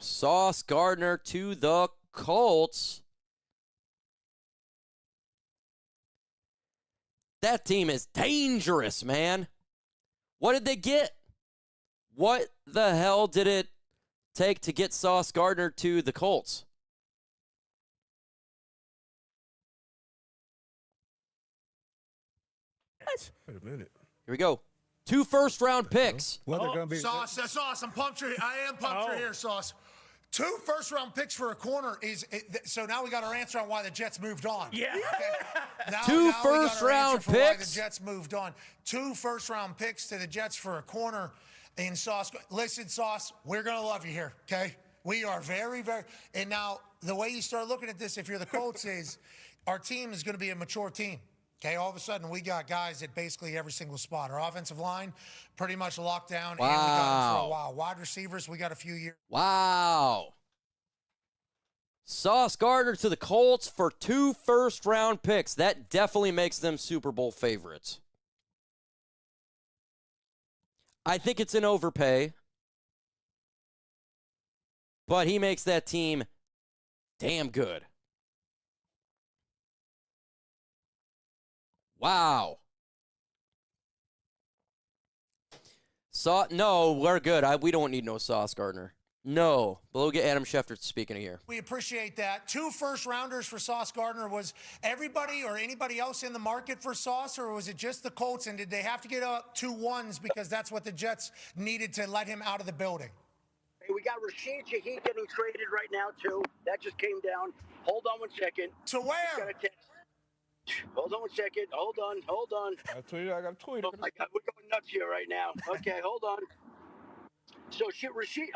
Sauce Gardner to the Colts. That team is dangerous, man. What did they get? What the hell did it take to get Sauce Gardner to the Colts? Wait a minute. Here we go. 2 first-round picks. What they're gonna be? Sauce, Sauce, I'm pumped. I am pumped you're here, Sauce. 2 first-round picks for a corner is so now we got our answer on why the Jets moved on. Yeah. Okay. Now, 2 now first-round we got our answer for picks. Why the Jets moved on. 2 first-round picks to the Jets for a corner in Sauce. Listen, Sauce, we're gonna love you here. Okay, we are very, very. And now the way you start looking at this, if you're the Colts, is our team is going to be a mature team. Okay, all of a sudden we got guys at basically every single spot. Our offensive line pretty much locked down, and we got them for a while. Wide receivers, we got a few years. Wow. Sauce Gardner to the Colts for 2 first-round picks. That definitely makes them Super Bowl favorites. I think it's an overpay, but he makes that team damn good. Wow. No, we're good. We don't need no Sauce Gardner. No, but we'll get Adam Schefter speaking here. We appreciate that. 2 first-rounders for Sauce Gardner. Was everybody or anybody else in the market for Sauce, or was it just the Colts? And did they have to get up 2 ones because that's what the Jets needed to let him out of the building? Hey, we got Rashid Shaheed getting traded right now, too. That just came down. Hold on 1 second. To where? Hold on 1 second. Hold on. I got tweeted. Oh my God, we're going nuts here right now. Okay, hold on. So Rashid,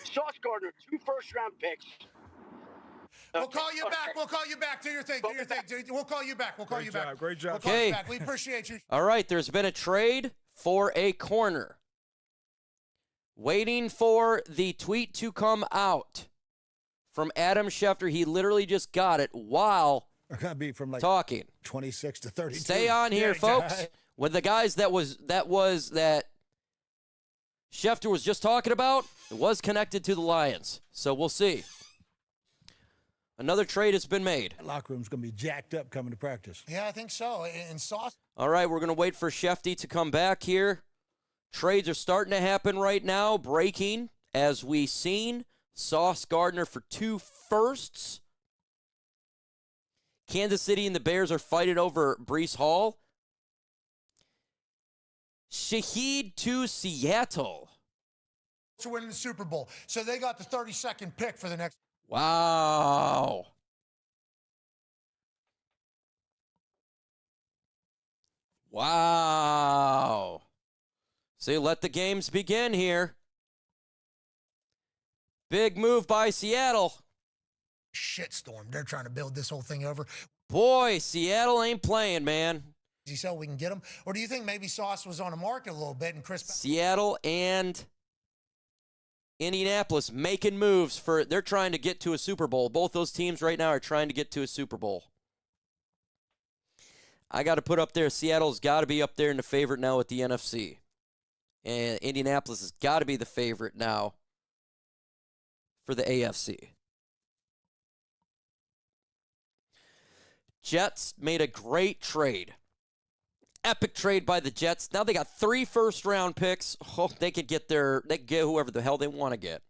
Sauce Gardner, 2 first-round picks. We'll call you back. We'll call you back. Do your thing. Dude. We'll call you back. We'll call you back. Great job. We'll call Okay. you back. We appreciate you. All right, there's been a trade for a corner. Waiting for the tweet to come out from Adam Schefter. He literally just got it while Are going to be from like talking. 26 to 32. Stay on here, folks. With the guys that Schefter was just talking about, it was connected to the Lions. So we'll see. Another trade has been made. That locker room's going to be jacked up coming to practice. Yeah, I think so. And Sauce. All right, we're going to wait for Shefty to come back here. Trades are starting to happen right now, breaking as we seen. Sauce Gardner for 2 firsts. Kansas City and the Bears are fighting over Breece Hall. Shaheed to Seattle. To win the Super Bowl. So they got the 32nd pick for the next. Wow. Wow. See, let the games begin here. Big move by Seattle. Shitstorm. They're trying to build this whole thing over. Boy, Seattle ain't playing, man. So we can get him? Or do you think maybe Sauce was on the market a little bit and Chris... Seattle and Indianapolis making moves for... They're trying to get to a Super Bowl. Both those teams right now are trying to get to a Super Bowl. I got to put up there, Seattle's got to be up there in the favorite now with the NFC. And Indianapolis has got to be the favorite now for the AFC. Jets made a great trade. Epic trade by the Jets. Now they got 3 first-round picks. Oh, they could get whoever the hell they want to get.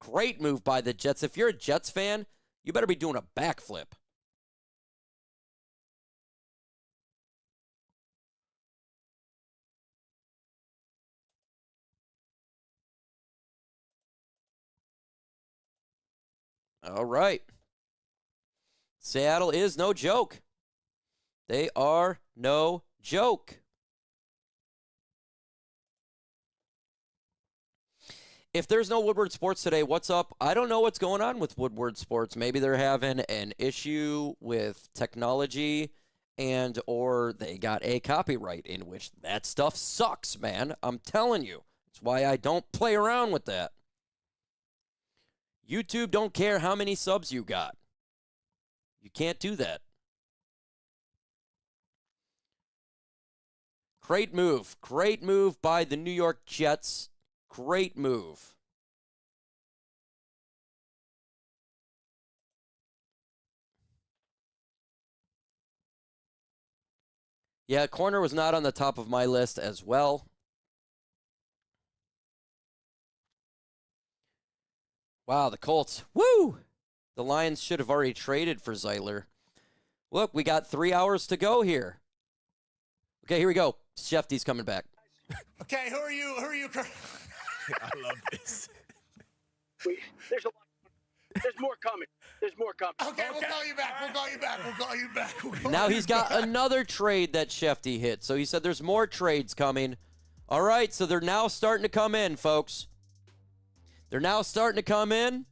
Great move by the Jets. If you're a Jets fan, you better be doing a backflip. All right. Seattle is no joke. They are no joke. If there's no Woodward Sports today, what's up? I don't know what's going on with Woodward Sports. Maybe they're having an issue with technology and or they got a copyright in which that stuff sucks, man. I'm telling you. That's why I don't play around with that. YouTube don't care how many subs you got. You can't do that. Great move. Great move by the New York Jets. Great move. Yeah, corner was not on the top of my list as well. Wow, the Colts. Woo! The Lions should have already traded for Zeitler. Look, we got 3 hours to go here. Okay, here we go. Shefty's coming back. Okay, who are you? I love this. There's a lot. There's more coming. Okay, we'll call you back. Now he's got another trade that Shefty hit. So he said there's more trades coming. All right, so they're now starting to come in, folks. They're now starting to come in.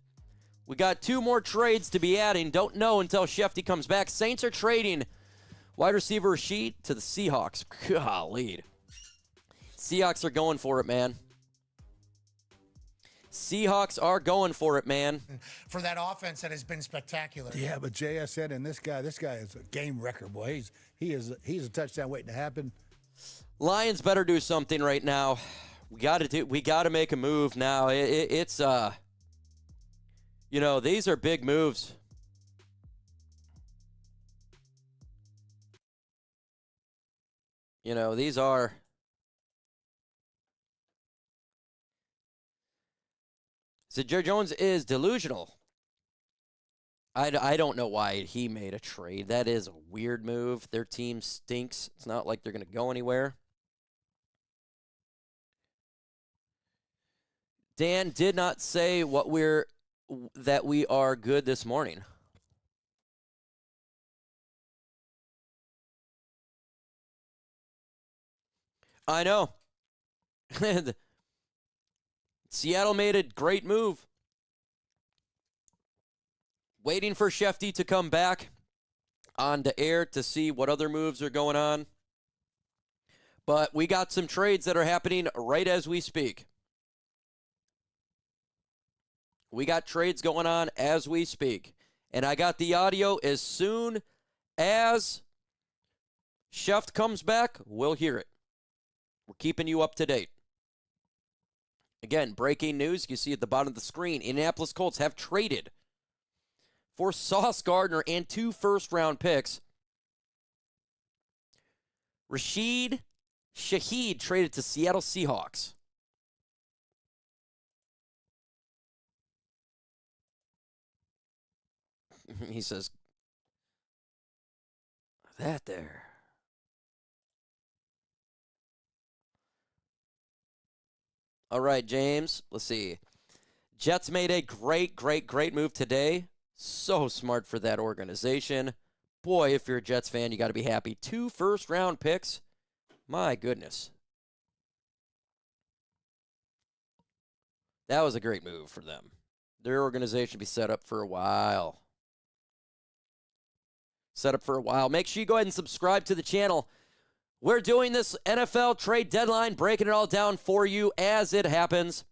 We got 2 more trades to be adding. Don't know until Shefty comes back. Saints are trading wide receiver Rashid to the Seahawks. Golly. Seahawks are going for it, man. Seahawks are going for it, man. For that offense that has been spectacular. Yeah, but Jay, I said, and this guy is a game wrecker, boy. He's a touchdown waiting to happen. Lions better do something right now. We got to make a move now. It's these are big moves. These are So Jerry Jones is delusional. I don't know why he made a trade. That is a weird move. Their team stinks. It's not like they're going to go anywhere. Dan did not say that we are good this morning. I know. Seattle made a great move. Waiting for Shefty to come back on the air to see what other moves are going on. But we got some trades that are happening right as we speak. We got trades going on as we speak. And I got the audio as soon as Sheft comes back, we'll hear it. We're keeping you up to date. Again, breaking news, you see at the bottom of the screen, Indianapolis Colts have traded for Sauce Gardner and 2 first-round picks. Rashid Shaheed traded to Seattle Seahawks. He says, that there. All right, James, let's see. Jets made a great move today. So smart for that organization. Boy, if you're a Jets fan, you got to be happy. 2 first-round picks. My goodness. That was a great move for them. Their organization will be set up for a while. Make sure you go ahead and subscribe to the channel. We're doing this NFL trade deadline, breaking it all down for you as it happens.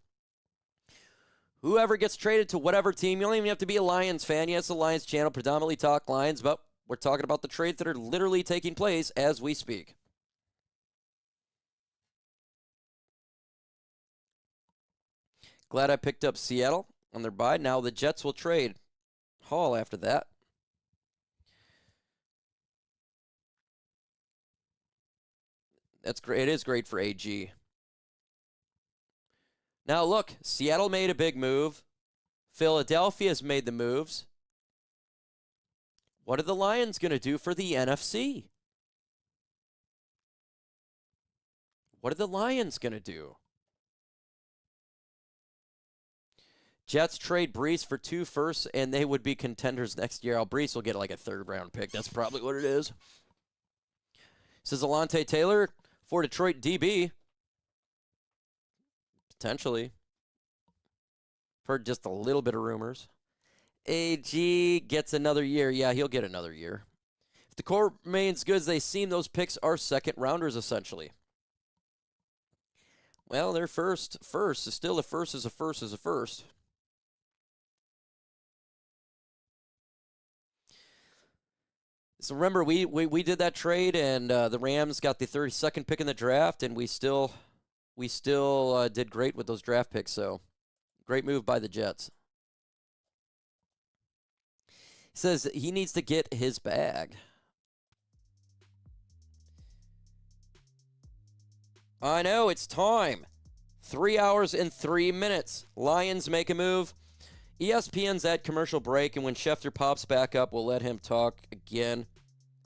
Whoever gets traded to whatever team, you don't even have to be a Lions fan. Yes, the Lions channel predominantly talk Lions, but we're talking about the trades that are literally taking place as we speak. Glad I picked up Seattle on their bye. Now the Jets will trade Hall after that. That's great. It is great for AG. Now, look, Seattle made a big move. Philadelphia's made the moves. What are the Lions going to do for the NFC? What are the Lions going to do? Jets trade Brees for 2 firsts, and they would be contenders next year. Brees will get like a 3rd-round pick. That's probably what it is. Says Alontae Taylor for Detroit DB. Potentially. Heard just a little bit of rumors. AG gets another year. Yeah, he'll get another year. If the core remains good as they seem, those picks are 2nd-rounders, essentially. Well, their first is still a first is a first is a first. So remember, we did that trade, and the Rams got the 32nd pick in the draft, and we still did great with those draft picks. So, great move by the Jets. He says he needs to get his bag. I know, it's time. 3 hours and 3 minutes. Lions make a move. ESPN's at commercial break, and when Schefter pops back up, we'll let him talk again.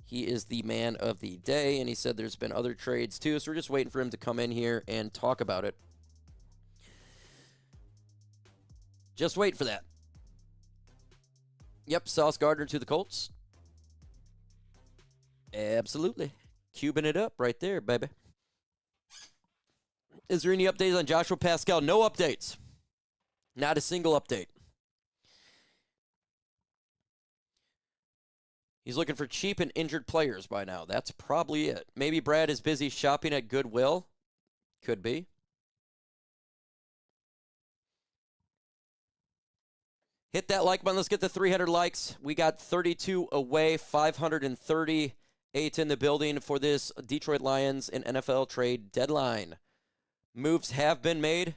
He is the man of the day, and he said there's been other trades too, so we're just waiting for him to come in here and talk about it. Just wait for that. Yep, Sauce Gardner to the Colts. Absolutely. Cubing it up right there, baby. Is there any updates on Joshua Pascal? No updates. Not a single update. He's looking for cheap and injured players by now. That's probably it. Maybe Brad is busy shopping at Goodwill. Could be. Hit that like button. Let's get to 300 likes. We got 32 away, 538 in the building for this Detroit Lions and NFL trade deadline. Moves have been made.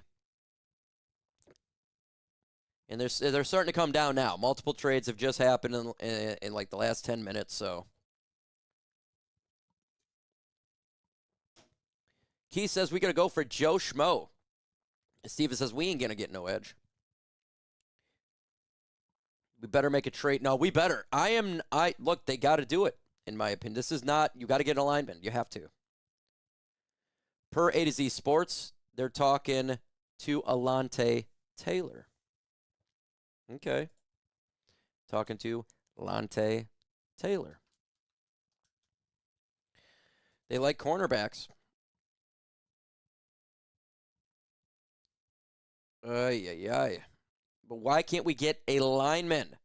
And they're starting to come down now. Multiple trades have just happened in like the last 10 minutes. So, Keith says we got to go for Joe Schmo. Steven says we ain't gonna get no edge. We better make a trade. No, we better. Look, they got to do it, in my opinion. This is not, you got to get an alignment. You have to. Per A to Z Sports, they're talking to Alante Taylor. Okay. Talking to Alante Taylor. They like cornerbacks. Ay. But why can't we get a lineman?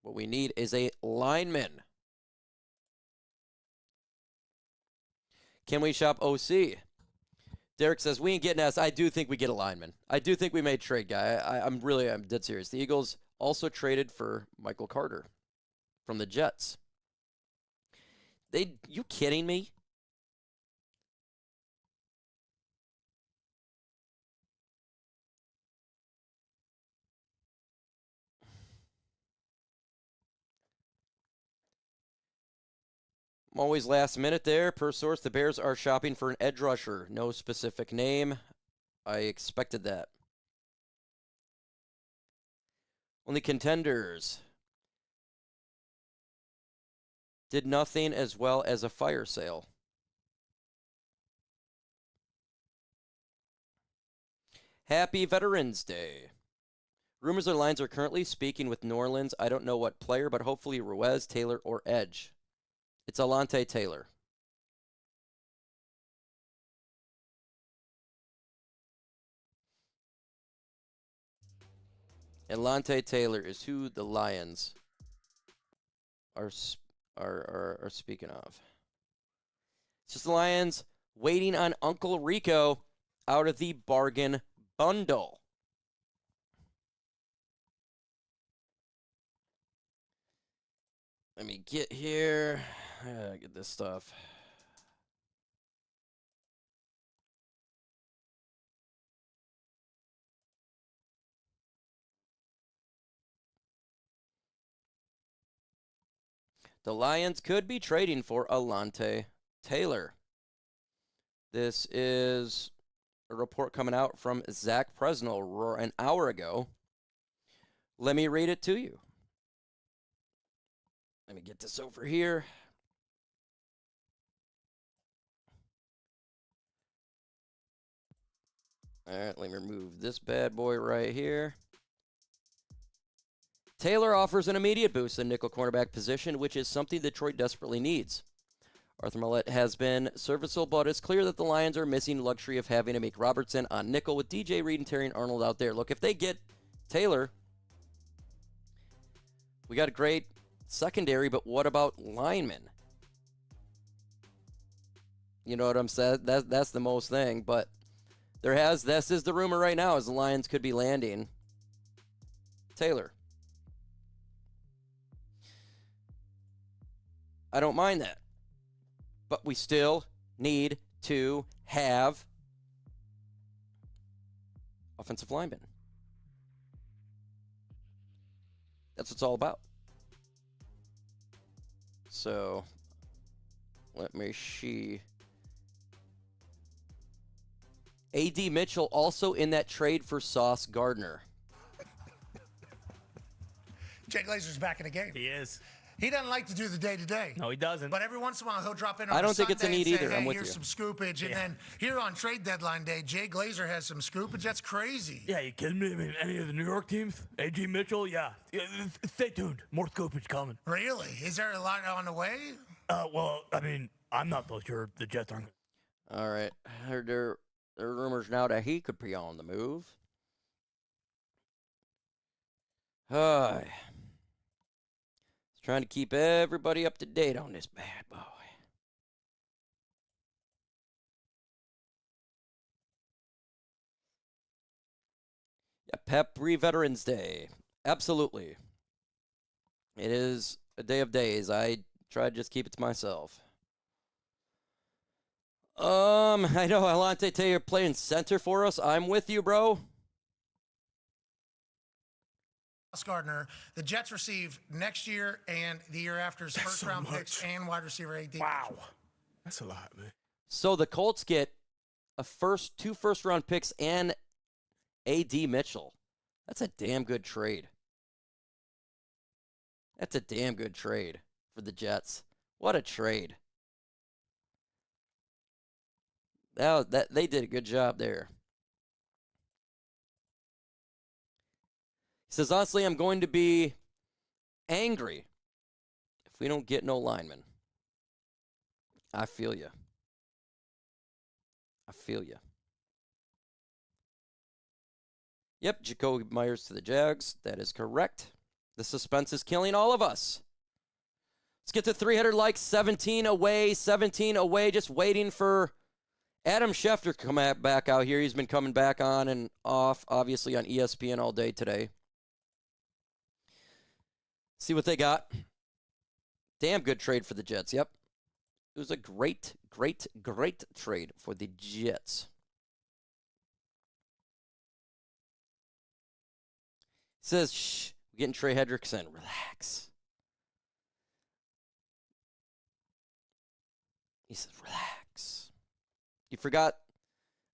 What we need is a lineman. Can we shop OC? Derek says, we ain't getting S. I do think we get a lineman. I do think we made trade guy. I'm dead serious. The Eagles also traded for Michael Carter from the Jets. You kidding me? I'm always last minute there. Per source, the Bears are shopping for an edge rusher. No specific name. I expected that. Only contenders did nothing as well as a fire sale. Happy Veterans Day. Rumors or lines are currently speaking with New Orleans. I don't know what player, but hopefully Ruiz, Taylor, or Edge. It's Alante Taylor. Alante Taylor is who the Lions are speaking of. It's just the Lions waiting on Uncle Rico out of the bargain bundle. Let me get here. Get this stuff. The Lions could be trading for Alante Taylor. This is a report coming out from Zach Presnell an hour ago. Let me read it to you. Let me get this over here. All right, let me remove this bad boy right here. Taylor offers an immediate boost in the nickel cornerback position, which is something Detroit desperately needs. Arthur Millette has been serviceable, but it's clear that the Lions are missing the luxury of having to make Robertson on nickel with DJ Reed and Terry Arnold out there. Look, if they get Taylor, we got a great secondary, but what about linemen? You know what I'm saying? That's the most thing, but this is the rumor right now, is the Lions could be landing Taylor. I don't mind that. But we still need to have offensive linemen. That's what it's all about. So, let me see. A.D. Mitchell also in that trade for Sauce Gardner. Jay Glazer's back in the game. He is. He doesn't like to do the day-to-day. No, he doesn't. But every once in a while, he'll drop in on I don't a think it's a Sunday need and say, either. hey, I'm with here's you. some scoopage. And then here on trade deadline day, Jay Glazer has some scoopage. That's crazy. Yeah, you kidding me? I mean, any of the New York teams? A.G. Mitchell? Yeah. Stay tuned. More scoopage coming. Really? Is there a lot on the way? Well, I mean, I'm not so sure the Jets aren't. All right. There are rumors now that he could be on the move. Hi. Trying to keep everybody up to date on this bad boy. Yeah, Peppery Veterans Day. Absolutely. It is a day of days. I try to just keep it to myself. I know Alante Taylor playing center for us. I'm with you, bro. Gardner, the Jets receive next year and the year after's first-round picks and wide receiver AD. Wow. That's a lot, man. So the Colts get two first-round picks and A.D. Mitchell. That's a damn good trade. That's a damn good trade for the Jets. What a trade. That they did a good job there. He says, honestly, I'm going to be angry if we don't get no lineman. I feel you. I feel you. Yep, Jacoby Myers to the Jags. That is correct. The suspense is killing all of us. Let's get to 300 likes. 17 away. Just waiting for Adam Schefter to come back out here. He's been coming back on and off, obviously, on ESPN all day today. See what they got. Damn good trade for the Jets. Yep. It was a great trade for the Jets. Says, shh, we're getting Trey Hendrickson. Relax. He says, relax. You forgot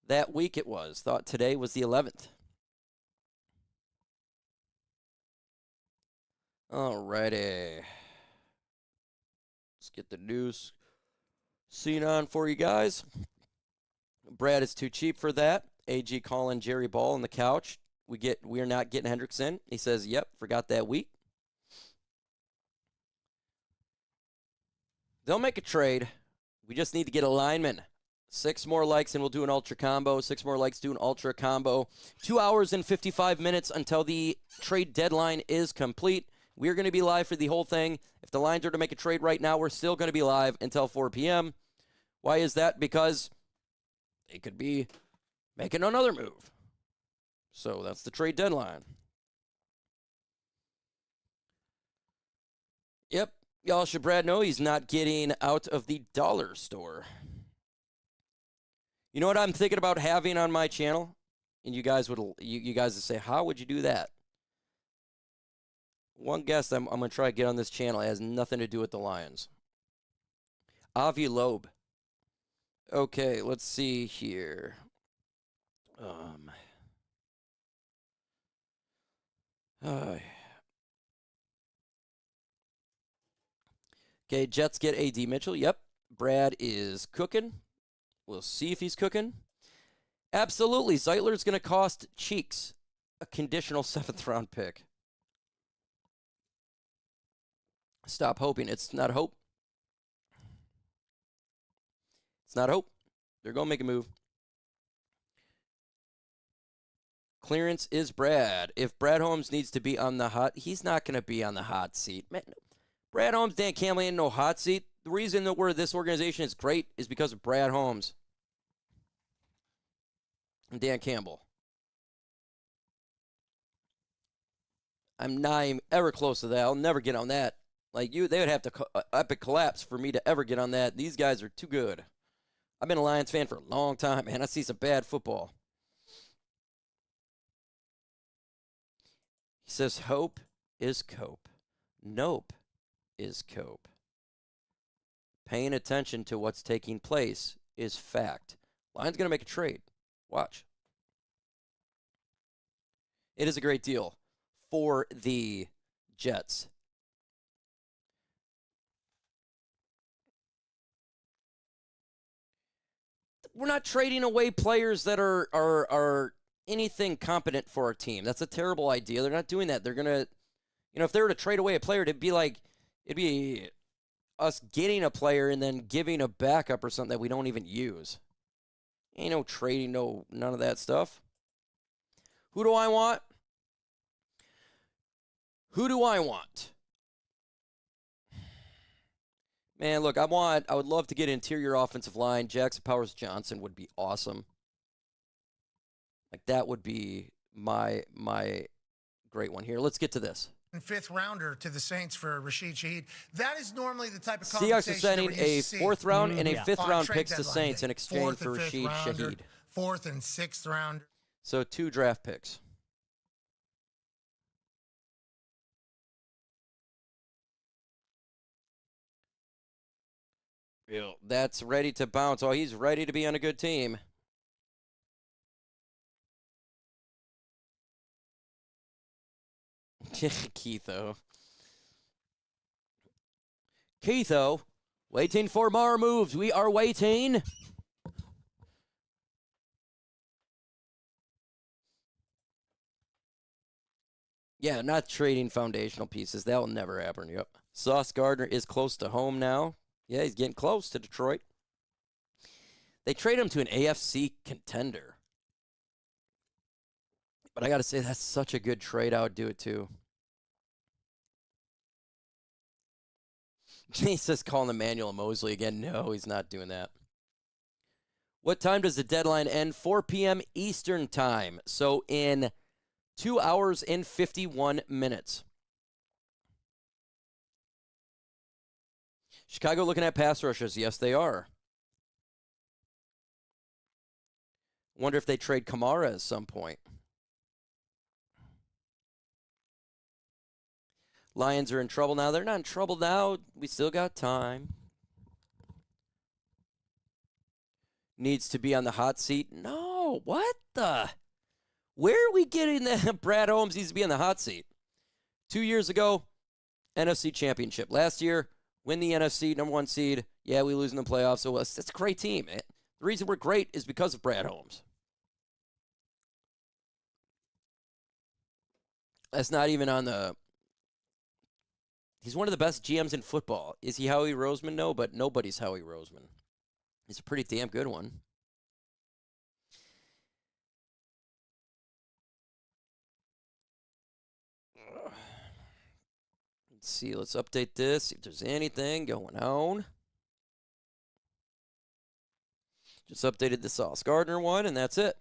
that week it was. Thought today was the 11th. Alrighty. Let's get the news scene on for you guys. Brad is too cheap for that. AG calling Jerry Ball on the couch. We are not getting Hendrickson. He says, yep, forgot that week. They'll make a trade. We just need to get a lineman. 6 more likes and we'll do an ultra combo. 6 more likes, do an ultra combo. 2 hours and 55 minutes until the trade deadline is complete. We're going to be live for the whole thing. If the Lions are to make a trade right now, we're still going to be live until 4 p.m. Why is that? Because they could be making another move. So that's the trade deadline. Yep. Y'all should Brad know he's not getting out of the dollar store. You know what I'm thinking about having on my channel? And you guys would say, how would you do that? One guess I'm going to try to get on this channel. It has nothing to do with the Lions. Avi Loeb. Okay, let's see here. Okay, Jets get A.D. Mitchell. Yep. Brad is cooking. We'll see if he's cooking. Absolutely. Zeitler's going to cost Cheeks a conditional 7th-round pick. Stop hoping. It's not hope. It's not hope. They're going to make a move. Clearance is Brad. If Brad Holmes needs to be on the hot, he's not going to be on the hot seat. Man, Brad Holmes, Dan Campbell ain't no hot seat. The reason that this organization is great is because of Brad Holmes and Dan Campbell. I'm not even ever close to that. I'll never get on that. Like they would have to epic collapse for me to ever get on that. These guys are too good. I've been a Lions fan for a long time, man. I see some bad football. He says, hope is cope. Nope is cope. Paying attention to what's taking place is fact. Lions going to make a trade. Watch. It is a great deal for the Jets. We're not trading away players that are anything competent for our team. That's a terrible idea. They're not doing that. They're going to, if they were to trade away a player, it'd be us getting a player and then giving a backup or something that we don't even use. Ain't no trading, none of that stuff. Who do I want? Man, look, I would love to get interior offensive line. Jackson Powers Johnson would be awesome. Like that would be my great one here. Let's get to this. 5th rounder to the Saints for Rashid Shaheed. That is normally the type of Seahawks are sending a 4th round and a 5th round trade picks to deadline Saints day. in exchange 4th for and 5th Rashid rounder, Shaheed. 4th and 6th round. So 2 draft picks. That's ready to bounce. Oh, he's ready to be on a good team. Keitho. Keitho, waiting for more moves. We are waiting. Yeah, not trading foundational pieces. That will never happen. Yep. Sauce Gardner is close to home now. Yeah, he's getting close to Detroit. They trade him to an AFC contender. But I got to say, that's such a good trade. I would do it too. He says calling Emmanuel Mosley again. No, he's not doing that. What time does the deadline end? 4 p.m. Eastern time. So in 2 hours and 51 minutes. Chicago looking at pass rushers. Yes, they are. Wonder if they trade Kamara at some point. Lions are in trouble now. They're not in trouble now. We still got time. Needs to be on the hot seat. No, what the? Where are we getting that? Brad Holmes needs to be on the hot seat. 2 years ago, NFC Championship. Last year, win the NFC, number 1 seed. Yeah, we lose in the playoffs. So that's a great team. The reason we're great is because of Brad Holmes. That's not even on the... He's one of the best GMs in football. Is he Howie Roseman? No, but nobody's Howie Roseman. He's a pretty damn good one. Let's see. Let's update this. See if there's anything going on. Just updated the Sauce Gardner one, and that's it.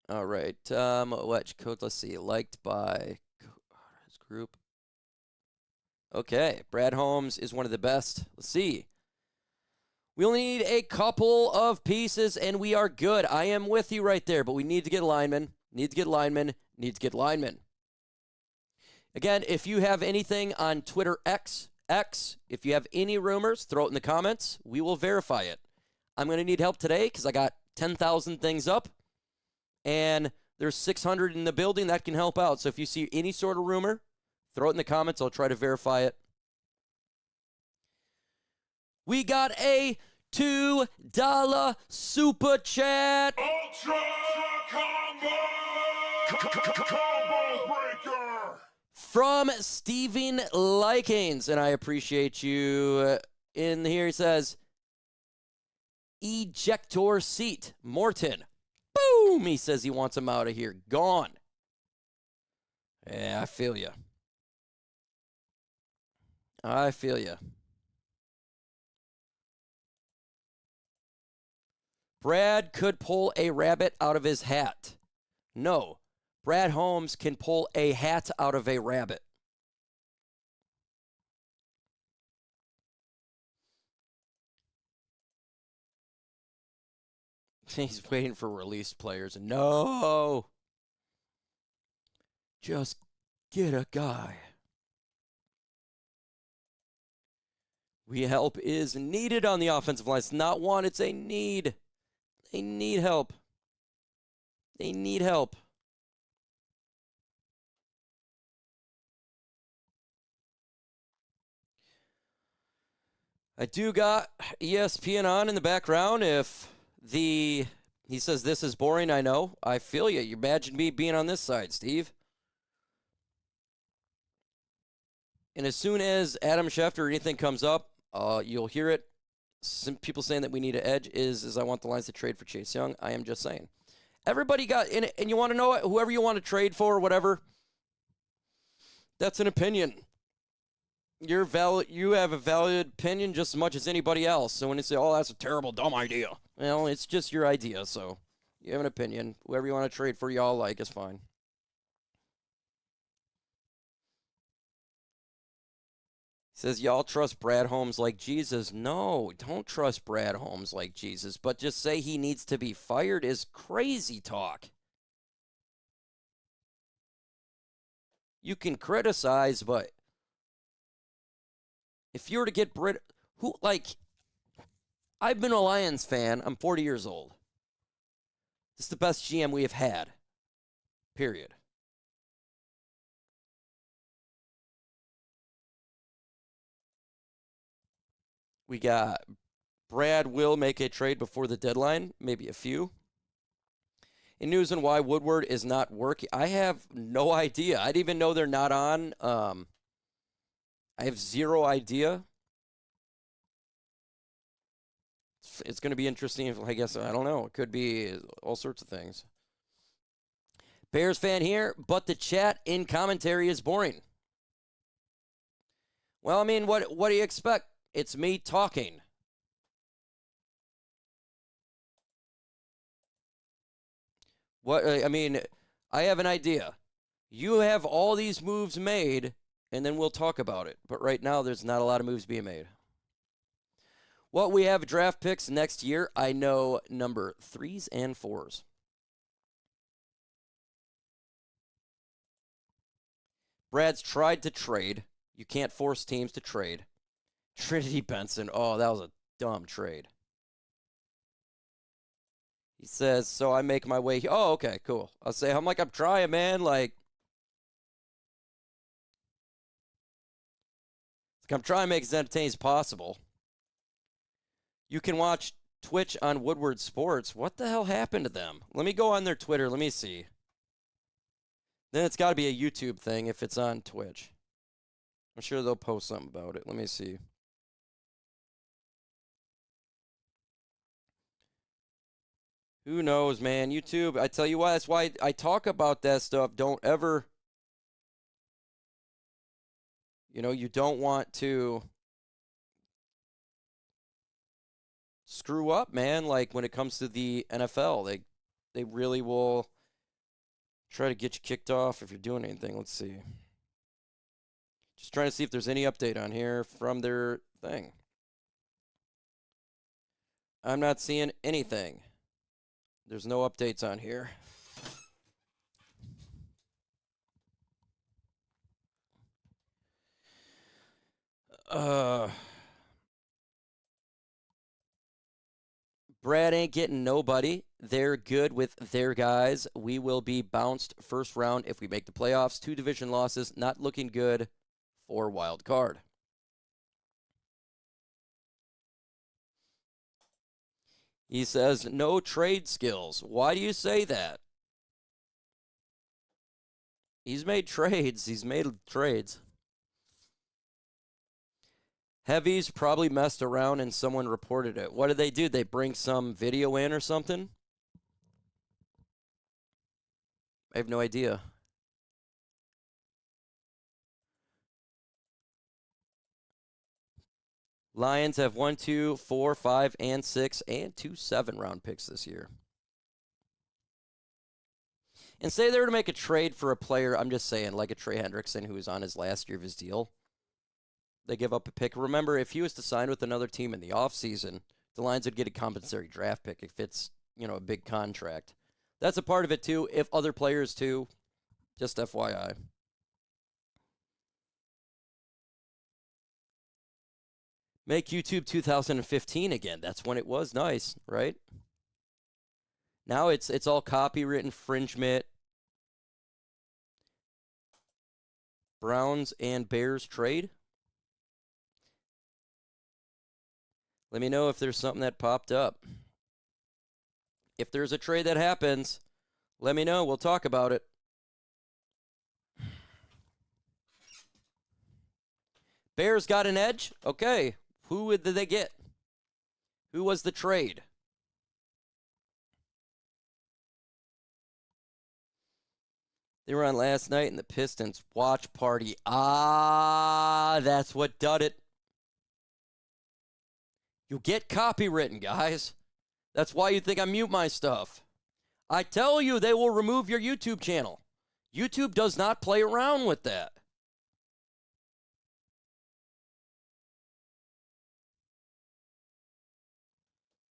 All right. Which code? Let's see. Liked by his group. Okay. Brad Holmes is one of the best. Let's see. We only need a couple of pieces, and we are good. I am with you right there, but we need to get linemen. Need to get linemen. Need to get linemen. Again, if you have anything on Twitter X, if you have any rumors, throw it in the comments. We will verify it. I'm going to need help today because I got 10,000 things up. And there's 600 in the building that can help out. So if you see any sort of rumor, throw it in the comments. I'll try to verify it. We got a $2 super chat. Ultra combo breaker. From Steven Likens. And I appreciate you. In here he says, ejector seat. Morton. Boom! He says he wants him out of here. Gone. Yeah, I feel you. I feel you. Brad could pull a rabbit out of his hat. No. Brad Holmes can pull a hat out of a rabbit. He's waiting for released players. No. Just get a guy. Help is needed on the offensive line. It's not want, it's a need. They need help. They need help. I do got ESPN on in the background. If he says this is boring, I know. I feel you. You imagine me being on this side, Steve. And as soon as Adam Schefter or anything comes up, you'll hear it. Some people saying that we need an edge is I want the Lions to trade for Chase Young. I am just saying. Everybody got in it, and you want to know it, whoever you want to trade for or whatever, that's an opinion. You have a valid opinion just as much as anybody else. So when you say, oh, that's a terrible, dumb idea, well, it's just your idea. So you have an opinion. Whoever you want to trade for, y'all like is fine. He says, y'all trust Brad Holmes like Jesus. No, don't trust Brad Holmes like Jesus. But just say he needs to be fired is crazy talk. You can criticize, but if you were to get I've been a Lions fan. I'm 40 years old. This is the best GM we have had. Period. We got Brad will make a trade before the deadline, maybe a few. In news on why Woodward is not working, I have no idea. I didn't even know they're not on. I have zero idea. It's going to be interesting. I guess, I don't know. It could be all sorts of things. Bears fan here, but the chat in commentary is boring. Well, I mean, what do you expect? It's me talking. I mean, I have an idea. You have all these moves made, and then we'll talk about it. But right now, there's not a lot of moves being made. What we have draft picks next year, I know number 3s and 4s. Brad's tried to trade. You can't force teams to trade. Trinity Benson. Oh, that was a dumb trade. He says, so I make my way. Oh, okay, cool. I'll say, I'm trying, man. I'm trying to make it as entertaining as possible. You can watch Twitch on Woodward Sports. What the hell happened to them? Let me go on their Twitter. Let me see. Then it's got to be a YouTube thing if it's on Twitch. I'm sure they'll post something about it. Let me see. Who knows, man? YouTube, I tell you what, that's why I talk about that stuff. Don't ever, you don't want to screw up, man. Like when it comes to the NFL, they really will try to get you kicked off if you're doing anything. Let's see. Just trying to see if there's any update on here from their thing. I'm not seeing anything. There's no updates on here. Brad ain't getting nobody. They're good with their guys. We will be bounced first round if we make the playoffs. 2 division losses, not looking good for wild card. He says, no trade skills. Why do you say that? He's made trades. Heavies probably messed around and someone reported it. What did they do? They bring some video in or something? I have no idea. Lions have 1, 2, 4, 5, and 6, and 2 7-round picks this year. And say they were to make a trade for a player, I'm just saying, like a Trey Hendrickson, who is on his last year of his deal. They give up a pick. Remember, if he was to sign with another team in the offseason, the Lions would get a compensatory draft pick if it's, a big contract. That's a part of it, too. If other players, too, just FYI. Make YouTube 2015 again. That's when it was nice, right? Now it's all copyright infringement. Browns and Bears trade. Let me know if there's something that popped up. If there's a trade that happens, let me know. We'll talk about it. Bears got an edge? Okay. Who did they get? Who was the trade? They were on last night in the Pistons watch party. Ah, that's what done it. You get copywritten, guys. That's why you think I mute my stuff. I tell you, they will remove your YouTube channel. YouTube does not play around with that.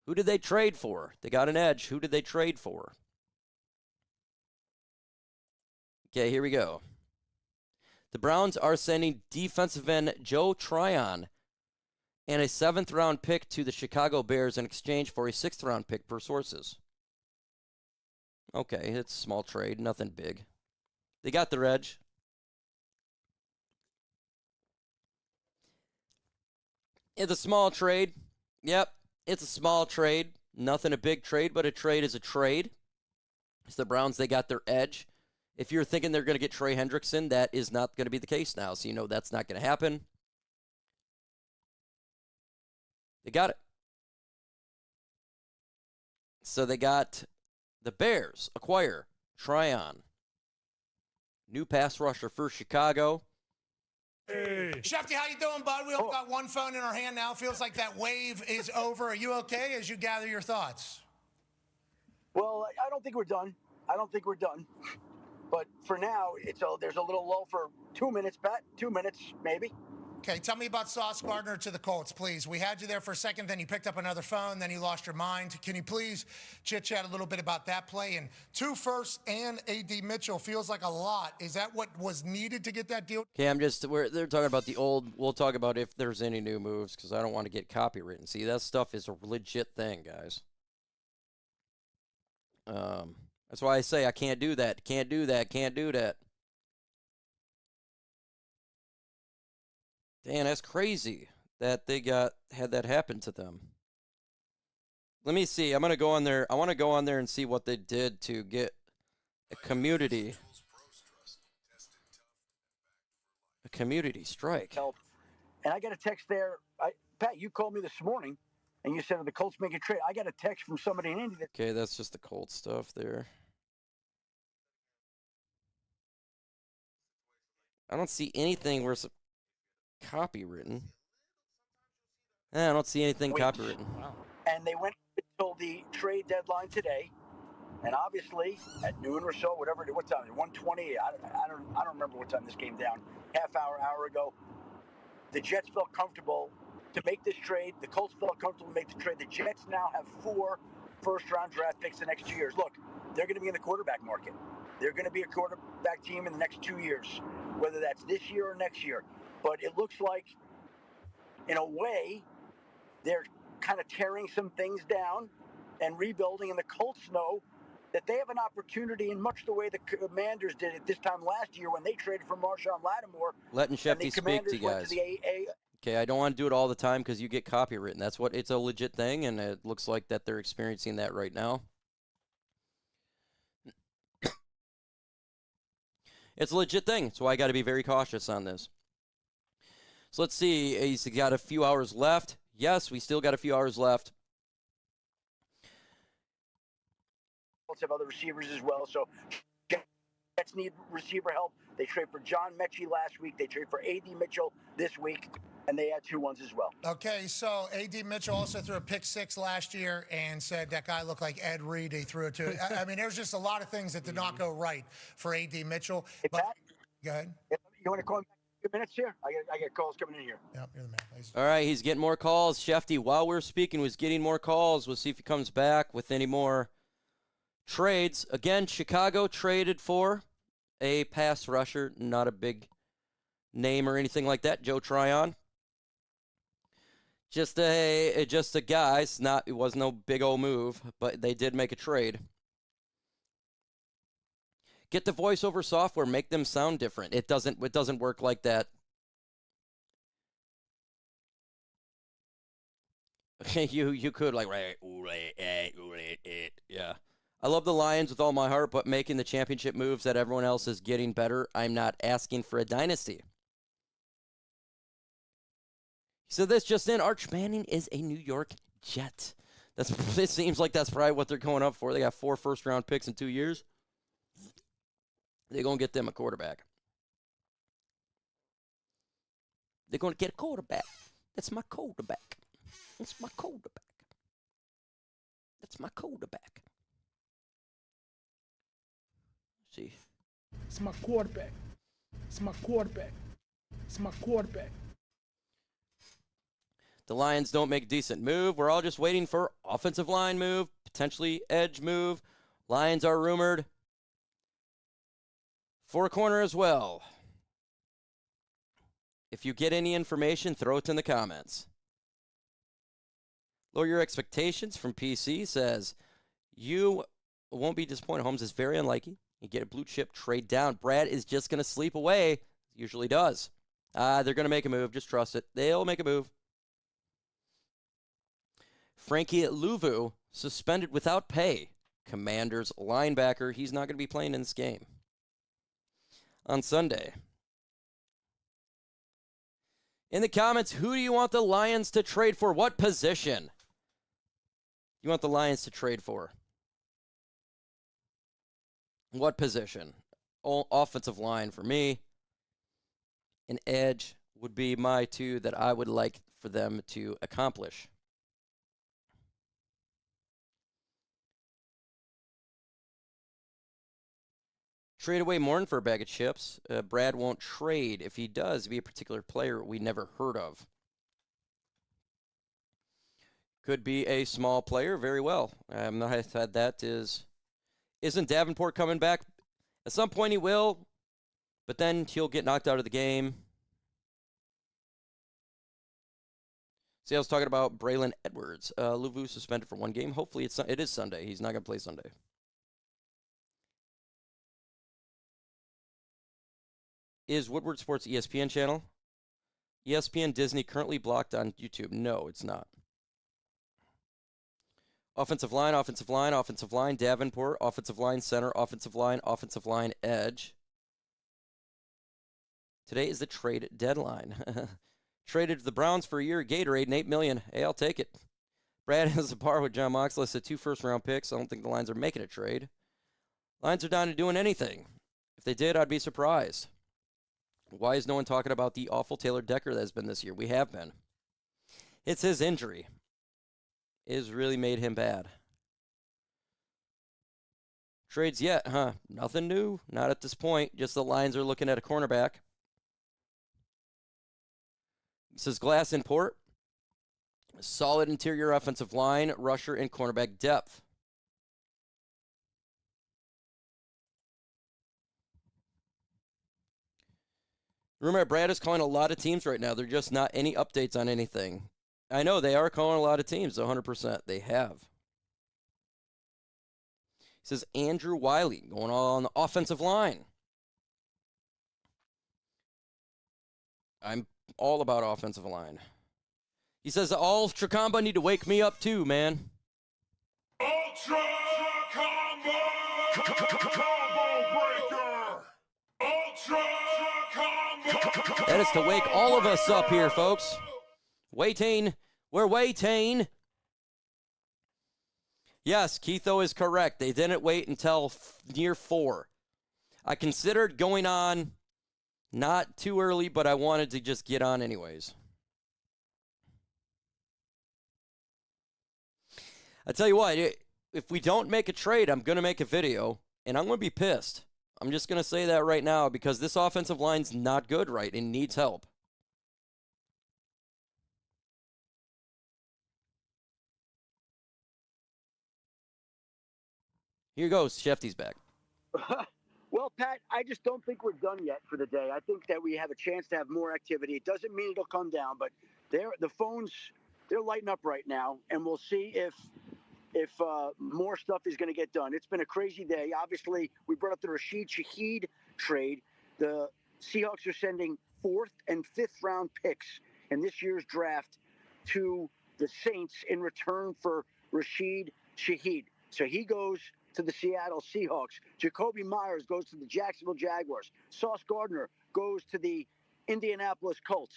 Who did they trade for? They got an edge. Who did they trade for? Okay, here we go. The Browns are sending defensive end Joe Tryon and a 7th-round pick to the Chicago Bears in exchange for a 6th-round pick per sources. Okay, it's a small trade, nothing big. They got their edge. It's a small trade. Yep, it's a small trade. Nothing a big trade, but a trade is a trade. It's the Browns, they got their edge. If you're thinking they're going to get Trey Hendrickson, that is not going to be the case now. So you know that's not going to happen. They got it. So they got the Bears acquire Tryon. New pass rusher for Chicago. Hey. Shefty, how you doing, bud? We only got one phone in our hand now. Feels like that wave is over. Are you okay as you gather your thoughts? Well, I don't think we're done. But for now, there's a little lull for 2 minutes, Pat. 2 minutes, maybe. Okay, tell me about Sauce Gardner to the Colts, please. We had you there for a second, then you picked up another phone, then you lost your mind. Can you please chit-chat a little bit about that play? And 2 firsts and A.D. Mitchell feels like a lot. Is that what was needed to get that deal? Okay, they're talking about the old. We'll talk about if there's any new moves because I don't want to get copywritten. See, that stuff is a legit thing, guys. That's why I say I can't do that. Can't do that. Can't do that. Dan, that's crazy that they had that happen to them. Let me see. I'm going to go on there. I want to go on there and see what they did to get a community strike. And I got a text there. Pat, you called me this morning, and you said the Colts make a trade. I got a text from somebody in Indy. Okay, that's just the Colts stuff there. I don't see anything where it's copywritten. I don't see anything copywritten. Wow. And they went until the trade deadline today. And obviously, at noon or so, whatever, what time? 1:20. I don't remember what time this came down. Hour ago. The Jets felt comfortable to make this trade. The Colts felt comfortable to make the trade. The Jets now have 4 first-round draft picks the next 2 years. Look, they're going to be in the quarterback market. They're going to be a quarterback team in the next 2 years, whether that's this year or next year. But it looks like, in a way, they're kind of tearing some things down and rebuilding, and the Colts know that they have an opportunity in much the way the Commanders did it this time last year when they traded for Marshawn Lattimore. Letting Shefty speak to you guys. Okay, I don't want to do it all the time because you get copywritten. It's a legit thing, and it looks like that they're experiencing that right now. It's a legit thing, so I got to be very cautious on this. So let's see. He's got a few hours left. Yes, we still got a few hours left. Have other receivers as well, so Jets need receiver help. They trade for John Mechie last week. They trade for A.D. Mitchell this week, and they had 2 ones as well. Okay, so A.D. Mitchell also threw a pick 6 last year and said that guy looked like Ed Reed. He threw it to. I mean, there's just a lot of things that did not go right for A.D. Mitchell. Hey, Pat, go ahead. You want to call me back in 2 minutes here? I get calls coming in here. Yep, you're the man. Please. All right, he's getting more calls. Shefty, while we're speaking, was getting more calls. We'll see if he comes back with any more trades. Again, Chicago traded for a pass rusher, not a big name or anything like that. Joe Tryon. Just a guy. It was no big old move, but they did make a trade. Get the voiceover software, make them sound different. It doesn't work like that. You could like right. Yeah. I love the Lions with all my heart, but making the championship moves that everyone else is getting better. I'm not asking for a dynasty. So this just in, Arch Manning is a New York Jet. It seems like that's probably what they're going up for. They got 4 first-round picks in 2 years. They're going to get them a quarterback. They're going to get a quarterback. That's my quarterback. That's my quarterback. That's my quarterback. See. It's my quarterback. It's my quarterback. It's my quarterback. The Lions don't make a decent move. We're all just waiting for offensive line move, potentially edge move. Lions are rumored for a corner as well. If you get any information, throw it in the comments. Lower your expectations from PC says, you won't be disappointed. Holmes is very unlikely. You get a blue chip trade down. Brad is just going to sleep away. Usually does. They're going to make a move. Just trust it. They'll make a move. Frankie Louvu suspended without pay. Commanders linebacker. He's not going to be playing in this game. On Sunday. In the comments, who do you want the Lions to trade for? What position you want the Lions to trade for? What position? Offensive line for me. An edge would be my two that I would like for them to accomplish. Trade away Morton for a bag of chips. Brad won't trade. If he does, it'd be a particular player we never heard of. Could be a small player, very well. I said that isn't Davenport coming back? At some point he will, but then he'll get knocked out of the game. See, I was talking about Braylon Edwards. Louvu suspended for one game. Hopefully it is Sunday. He's not going to play Sunday. Is Woodward Sports ESPN channel? ESPN Disney currently blocked on YouTube. No, it's not. Offensive line, offensive line, offensive line, Davenport, offensive line, center, offensive line, edge. Today is the trade deadline. Traded to the Browns for a year, Gatorade, and $8 million. Hey, I'll take it. Brad has a par with John Moxley, said 2 first-round picks. I don't think the Lions are making a trade. Lions are down to doing anything. If they did, I'd be surprised. Why is no one talking about the awful Taylor Decker that has been this year? We have been. It's his injury. It has really made him bad. Trades yet, huh? Nothing new. Not at this point. Just the Lions are looking at a cornerback. This is Glass in port. Solid interior offensive line, rusher, and cornerback depth. Remember, Brad is calling a lot of teams right now. They're just not any updates on anything. I know they are calling a lot of teams, 100%. They have. He says Andrew Wiley going on the offensive line. I'm all about offensive line. He says all Ultra Combo need to wake me up too, man. Ultra Combo! Combo Breaker! Ultra Combo! That is to wake all of us up here, folks. Waiting. We're waiting. Yes, Keitho is correct. They didn't wait until near 4. I considered going on not too early, but I wanted to just get on anyways. I tell you what, if we don't make a trade, I'm going to make a video, and I'm going to be pissed. I'm just going to say that right now because this offensive line's not good, right, and needs help. Here goes. Shefty's back. Well, Pat, I just don't think we're done yet for the day. I think that we have a chance to have more activity. It doesn't mean it'll come down, but the phones, they're lighting up right now, and we'll see if more stuff is going to get done. It's been a crazy day. Obviously, we brought up the Rashid Shaheed trade. The Seahawks are sending 4th and 5th round picks in this year's draft to the Saints in return for Rashid Shaheed. So he goes to the Seattle Seahawks. Jacoby Myers goes to the Jacksonville Jaguars. Sauce Gardner goes to the Indianapolis Colts.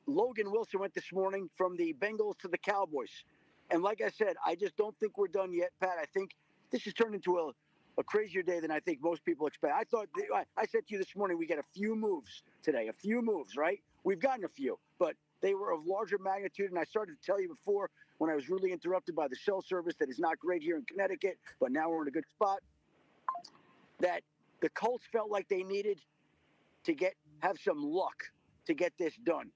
Logan Wilson went this morning from the Bengals to the Cowboys. And like I said, I just don't think we're done yet, Pat. I think this has turned into a crazier day than I think most people expect. I said to you this morning, we get a few moves today, a few moves, right? We've gotten a few, but they were of larger magnitude. And I started to tell you before when I was really interrupted by the cell service that is not great here in Connecticut, but now we're in a good spot, that the Colts felt like they needed to have some luck to get this done.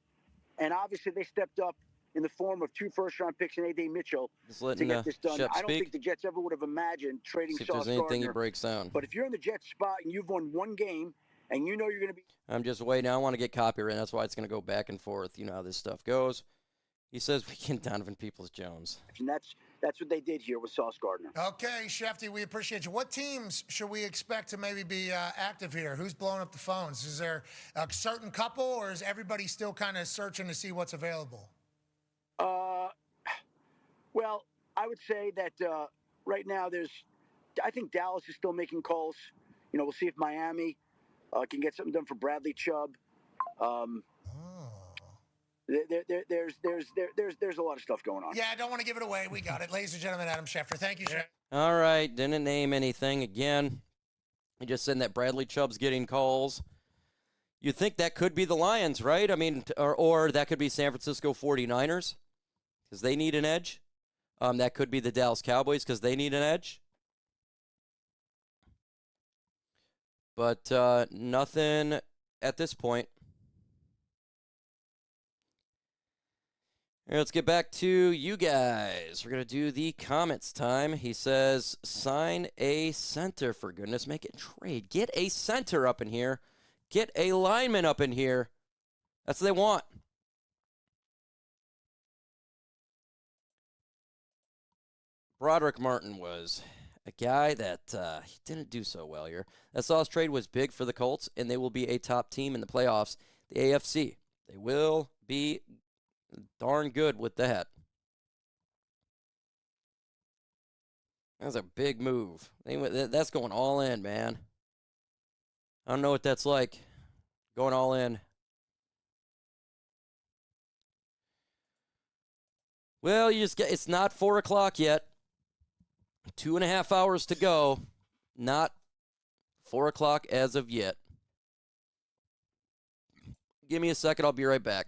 And obviously they stepped up in the form of 2 first-round picks and A.D. Mitchell to get this done. I don't think the Jets ever would have imagined trading Sauce Gardner. See if there's anything he breaks down. But if you're in the Jets spot and you've won one game and you know you're going to be... I'm just waiting. I don't want to get copyright. That's why it's going to go back and forth. You know how this stuff goes. He says we can Donovan Peoples-Jones. And that's that's what they did here with Sauce Gardner. Okay, Shefty, we appreciate you. What teams should we expect to maybe be active here? Who's blowing up the phones? Is there a certain couple, or is everybody still kind of searching to see what's available? Well, I would say that right now I think Dallas is still making calls. You know, we'll see if Miami can get something done for Bradley Chubb. There's a lot of stuff going on. Yeah, I don't want to give it away. We got it. Ladies and gentlemen, Adam Schefter. Thank you, Shefter. All right, didn't name anything again. He just said that Bradley Chubb's getting calls. You'd think that could be the Lions, right? I mean, or that could be San Francisco 49ers because they need an edge. That could be the Dallas Cowboys because they need an edge. But nothing at this point. Let's get back to you guys. We're going to do the comments time. He says, sign a center, for goodness. Make it trade. Get a center up in here. Get a lineman up in here. That's what they want. Broderick Martin was a guy that he didn't do so well here. That Sauce trade was big for the Colts, and they will be a top team in the playoffs, the AFC. They will be darn good with that. That's a big move. That's going all in, man. I don't know what that's like, going all in. Well, it's not 4 o'clock yet. 2.5 hours to go. Not 4 o'clock as of yet. Give me a second. I'll be right back.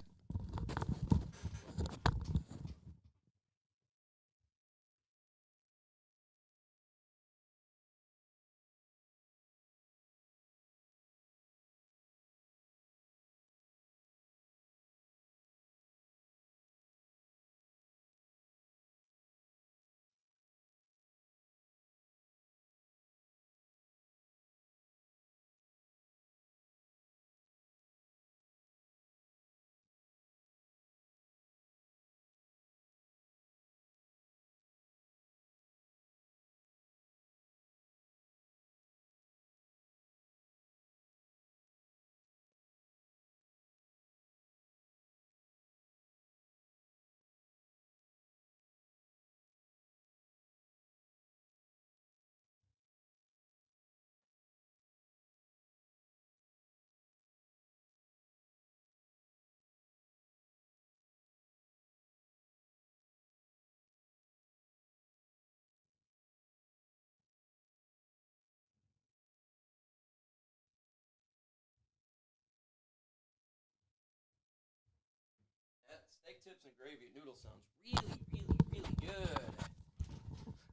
That steak tips and gravy noodle sounds really good.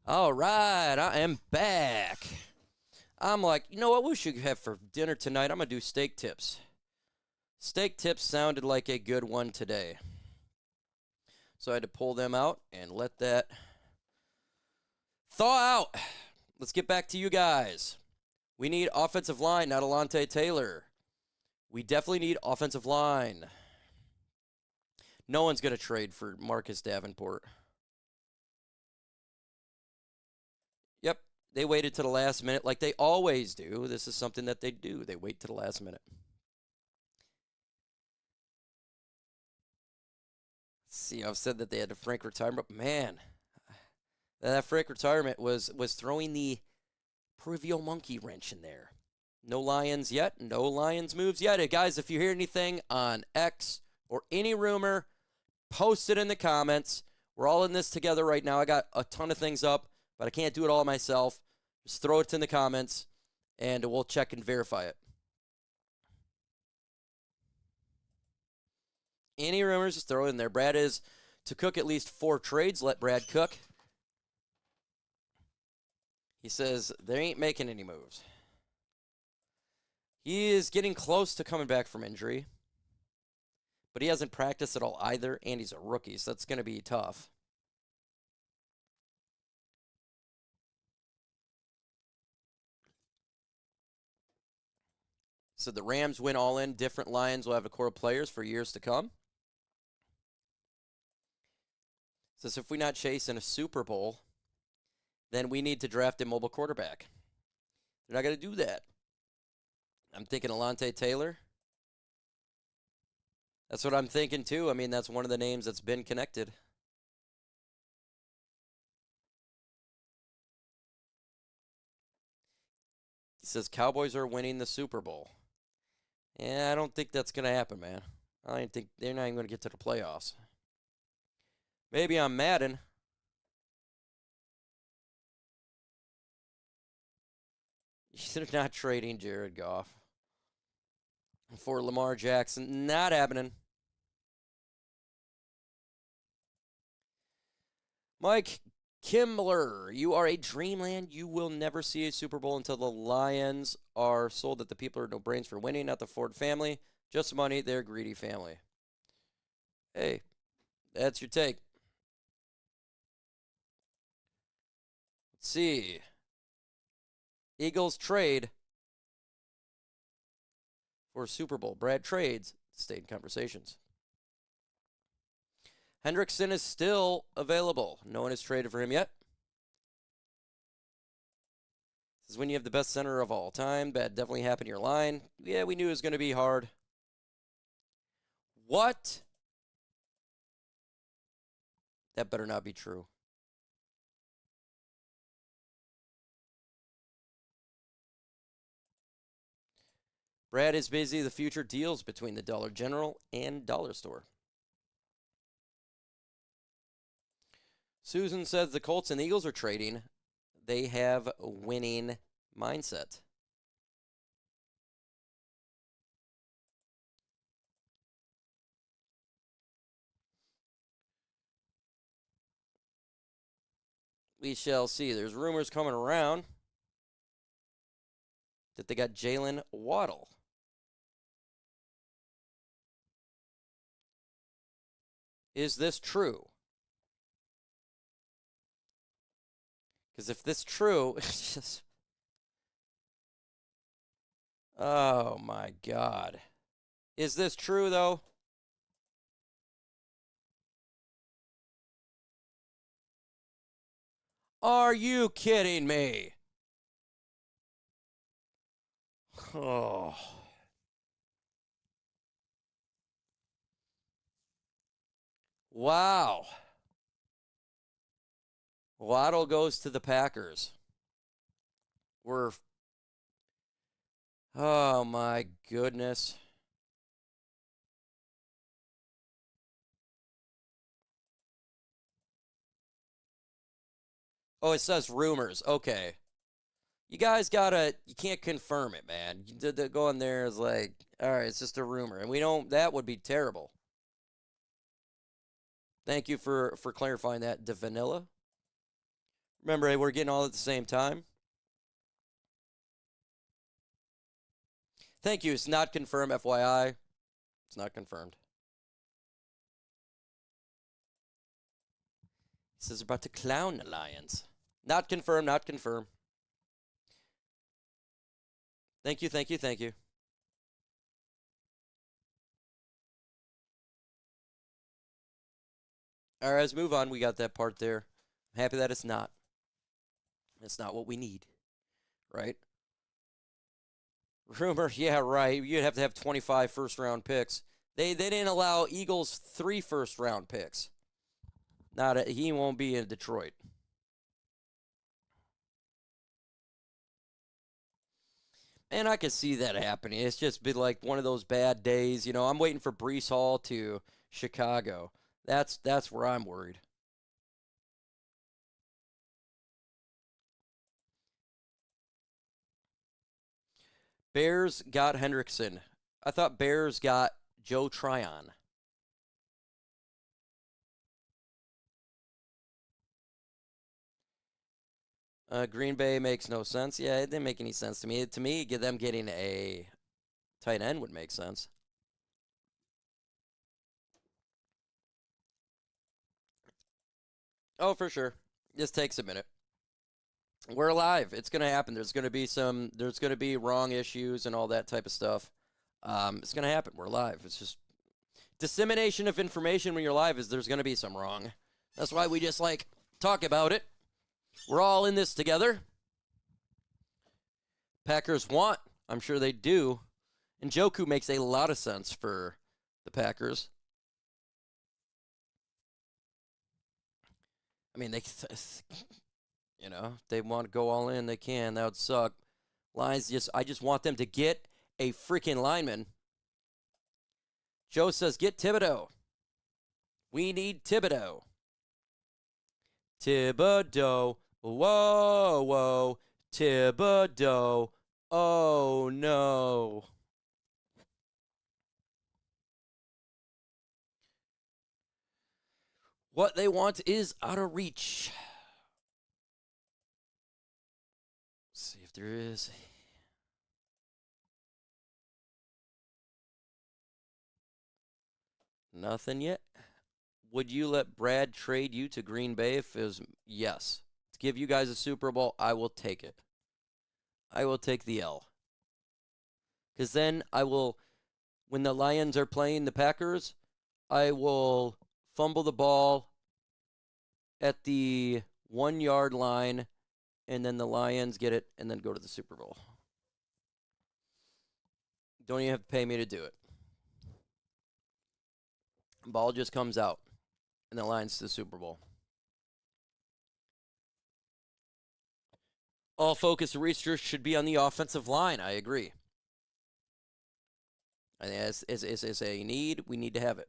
All right, I am back. I'm like, you know what we should have for dinner tonight? I'm going to do steak tips. Steak tips sounded like a good one today. So I had to pull them out and let that thaw out. Let's get back to you guys. We need offensive line, not Alontae Taylor. We definitely need offensive line. No one's going to trade for Marcus Davenport. Yep, they waited to the last minute like they always do. This is something that they do. They wait to the last minute. See, I've said that they had a Frank retirement, but man, that Frank retirement was throwing the proverbial monkey wrench in there. No Lions yet. No Lions moves yet. Hey, guys, if you hear anything on X or any rumor, post it in the comments. We're all in this together right now. I got a ton of things up, but I can't do it all myself. Just throw it in the comments, and we'll check and verify it. Any rumors, just throw it in there. Brad is to cook at least 4 trades. Let Brad cook. He says they ain't making any moves. He is getting close to coming back from injury, but he hasn't practiced at all either, and he's a rookie, so that's going to be tough. So the Rams win all in. Different Lions will have a core of players for years to come. Says if we're not chasing a Super Bowl, then we need to draft a mobile quarterback. They're not going to do that. I'm thinking Alontae Taylor. That's what I'm thinking, too. I mean, that's one of the names that's been connected. He says Cowboys are winning the Super Bowl. Yeah, I don't think that's going to happen, man. I don't think they're not even going to get to the playoffs. Maybe on Madden. They're not trading Jared Goff for Lamar Jackson. Not happening. Mike Kimber, you are a dreamland. You will never see a Super Bowl until the Lions are sold that the people are no brains for winning, not the Ford family. Just money, they're a greedy family. Hey, that's your take. Let's see. Eagles trade for Super Bowl. Brad trades. Stayed in conversations. Hendrickson is still available. No one has traded for him yet. This is when you have the best center of all time. That definitely happened to your line. Yeah, we knew it was going to be hard. What? That better not be true. Brad is busy. The future deals between the Dollar General and Dollar Store. Susan says the Colts and Eagles are trading. They have a winning mindset. We shall see. There's rumors coming around that they got Jalen Waddle. Is this true? Because if this is true, it's just... Oh, my God. Is this true, though? Are you kidding me? Oh. Wow. Waddle goes to the Packers. Oh, my goodness. Oh, it says rumors. Okay. You guys you can't confirm it, man. You did the go in there is like, all right, it's just a rumor. And that would be terrible. Thank you for clarifying that, DeVanilla. Remember, hey, we're getting all at the same time. Thank you. It's not confirmed, FYI. It's not confirmed. He says about to clown the Lions. Not confirmed, not confirmed. Thank you, thank you, thank you. All right, let's move on. We got that part there. I'm happy that it's not. It's not what we need, right? Rumor, yeah, right. You'd have to have 25 first-round picks. They didn't allow Eagles 3 first-round picks. He won't be in Detroit. And I could see that happening. It's just been like one of those bad days. You know, I'm waiting for Breece Hall to Chicago. That's where I'm worried. Bears got Hendrickson. I thought Bears got Joe Tryon. Green Bay makes no sense. Yeah, it didn't make any sense to me. To me, them getting a tight end would make sense. Oh, for sure. This takes a minute. We're alive. It's going to happen. There's going to be wrong issues and all that type of stuff. It's going to happen. We're live. It's just dissemination of information when you're live there's going to be some wrong. That's why we just talk about it. We're all in this together. Packers want, I'm sure they do. And Njoku makes a lot of sense for the Packers. I mean, they want to go all in, they can. That would suck. Lions I just want them to get a freaking lineman. Joe says, get Thibodeau. We need Thibodeau. Thibodeau. Whoa, whoa. Thibodeau. Oh, no. What they want is out of reach. Let's see if there is. Nothing yet. Would you let Brad trade you to Green Bay if it was yes? To give you guys a Super Bowl, I will take it. I will take the L. Because then I will, when the Lions are playing the Packers, I will fumble the ball at the 1 yard line, and then the Lions get it and then go to the Super Bowl. Don't even have to pay me to do it. Ball just comes out, and the Lions to the Super Bowl. All focus and research should be on the offensive line. I agree. I think as a need, we need to have it.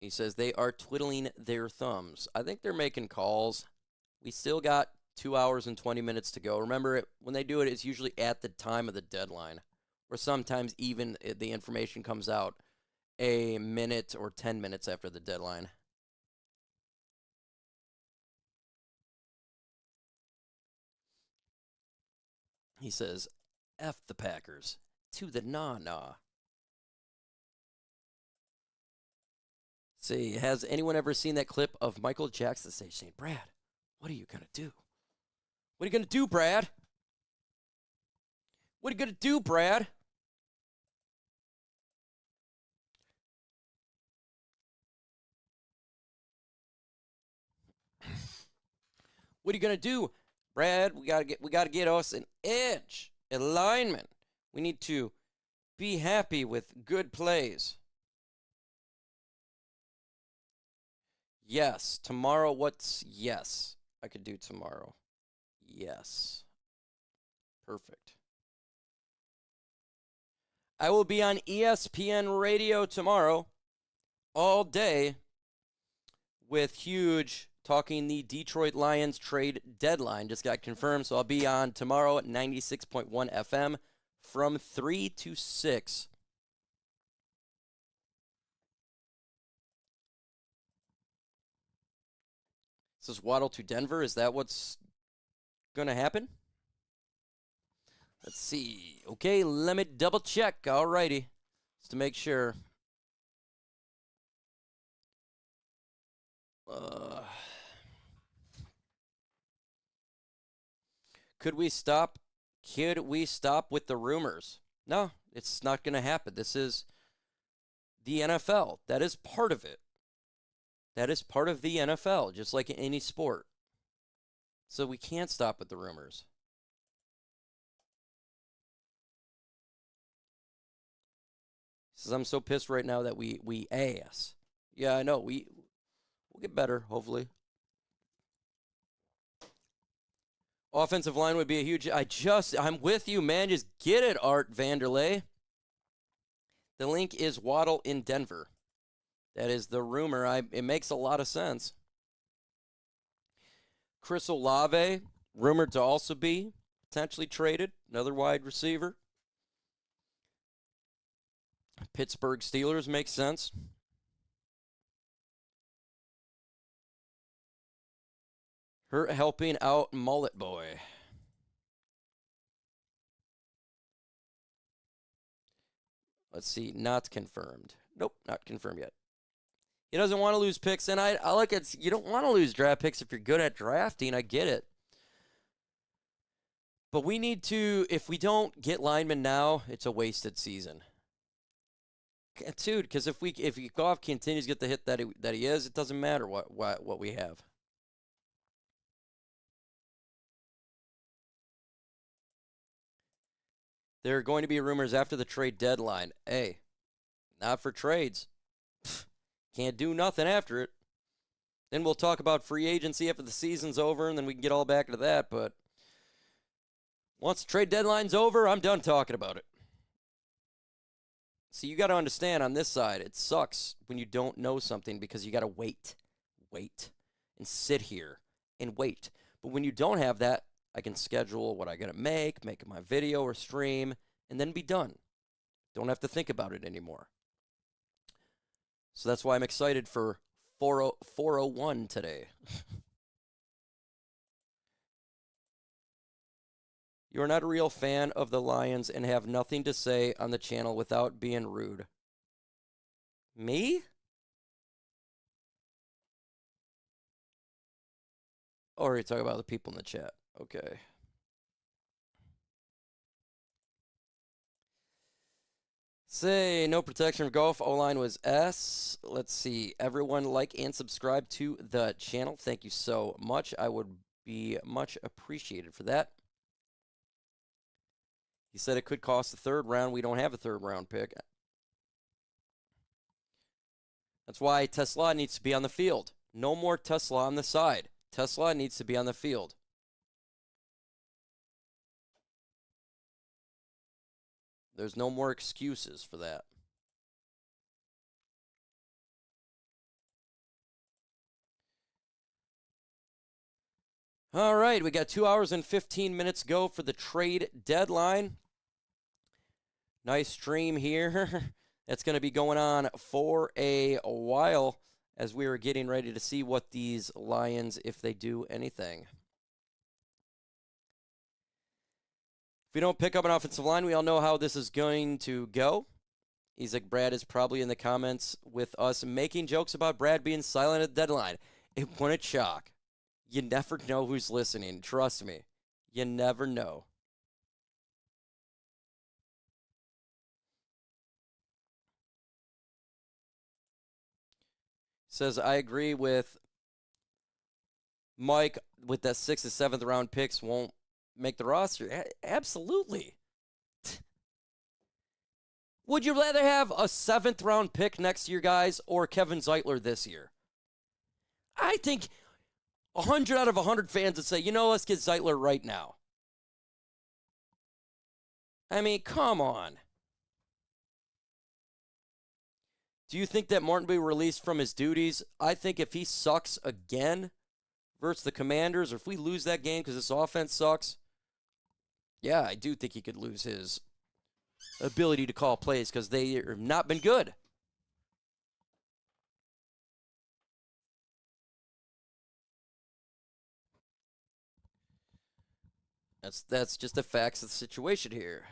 He says they are twiddling their thumbs. I think they're making calls. We still got 2 hours and 20 minutes to go. Remember, when they do it, it's usually at the time of the deadline, or sometimes even the information comes out a minute or 10 minutes after the deadline. He says, F the Packers. To the nah-nah. See, has anyone ever seen that clip of Michael Jackson saying, Brad, what are you going to do? What are you going to do, Brad? What are you going to do, Brad? What are you going to do, Brad? We got to get us an edge, a lineman. We need to be happy with good plays. Yes. Tomorrow, yes? I could do tomorrow. Yes. Perfect. I will be on ESPN Radio tomorrow all day with Huge talking the Detroit Lions trade deadline. Just got confirmed, so I'll be on tomorrow at 96.1 FM from 3 to 6. This is Waddle to Denver. Is that what's going to happen? Let's see. Okay, let me double check. All righty. Just to make sure. Could we stop with the rumors? No, it's not going to happen. This is the NFL. That is part of it. That is part of the NFL, just like in any sport. So we can't stop with the rumors. He says, I'm so pissed right now that we ass. Yeah, I know. We'll get better, hopefully. Offensive line would be a huge... I'm with you, man. Just get it, Art Vanderlei. The link is Waddle in Denver. That is the rumor. It makes a lot of sense. Chris Olave, rumored to also be potentially traded. Another wide receiver. Pittsburgh Steelers makes sense. Her helping out Mullet Boy. Let's see. Not confirmed. Nope, not confirmed yet. He doesn't want to lose picks, and I look at, you don't want to lose draft picks if you're good at drafting. I get it. But we need to, if we don't get linemen now, it's a wasted season. Dude, because if Goff continues to get the hit that he is, it doesn't matter what we have. There are going to be rumors after the trade deadline. Hey, not for trades. Can't do nothing after it. Then we'll talk about free agency after the season's over, and then we can get all back into that. But once the trade deadline's over, I'm done talking about it. So you got to understand on this side, it sucks when you don't know something because you got to wait, and sit here and wait. But when you don't have that, I can schedule what I got to make my video or stream, and then be done. Don't have to think about it anymore. So that's why I'm excited for 401 today. You are not a real fan of the Lions and have nothing to say on the channel without being rude. Me? Or are you talking about the people in the chat? Okay. Say, no protection for golf. O-line was S. Let's see. Everyone like and subscribe to the channel. Thank you so much. I would be much appreciated for that. He said it could cost the third round. We don't have a third round pick. That's why Tesla needs to be on the field. No more Tesla on the side. Tesla needs to be on the field. There's no more excuses for that. All right, we got 2 hours and 15 minutes to go for the trade deadline. Nice stream here. That's going to be going on for a while as we are getting ready to see what these Lions, if they do anything. If we don't pick up an offensive line, we all know how this is going to go. Isaac Brad is probably in the comments with us making jokes about Brad being silent at the deadline. It wouldn't shock. You never know who's listening. Trust me. You never know. Says, I agree with Mike with that 6th and 7th round picks won't make the roster. Absolutely. Would you rather have a 7th round pick next year, guys, or Kevin Zeitler this year? I think 100 out of 100 fans would say, you know, let's get Zeitler right now. I mean, come on. Do you think that Martin will be released from his duties? I think if he sucks again versus the Commanders, or if we lose that game because this offense sucks, yeah, I do think he could lose his ability to call plays because they have not been good. That's just the facts of the situation here.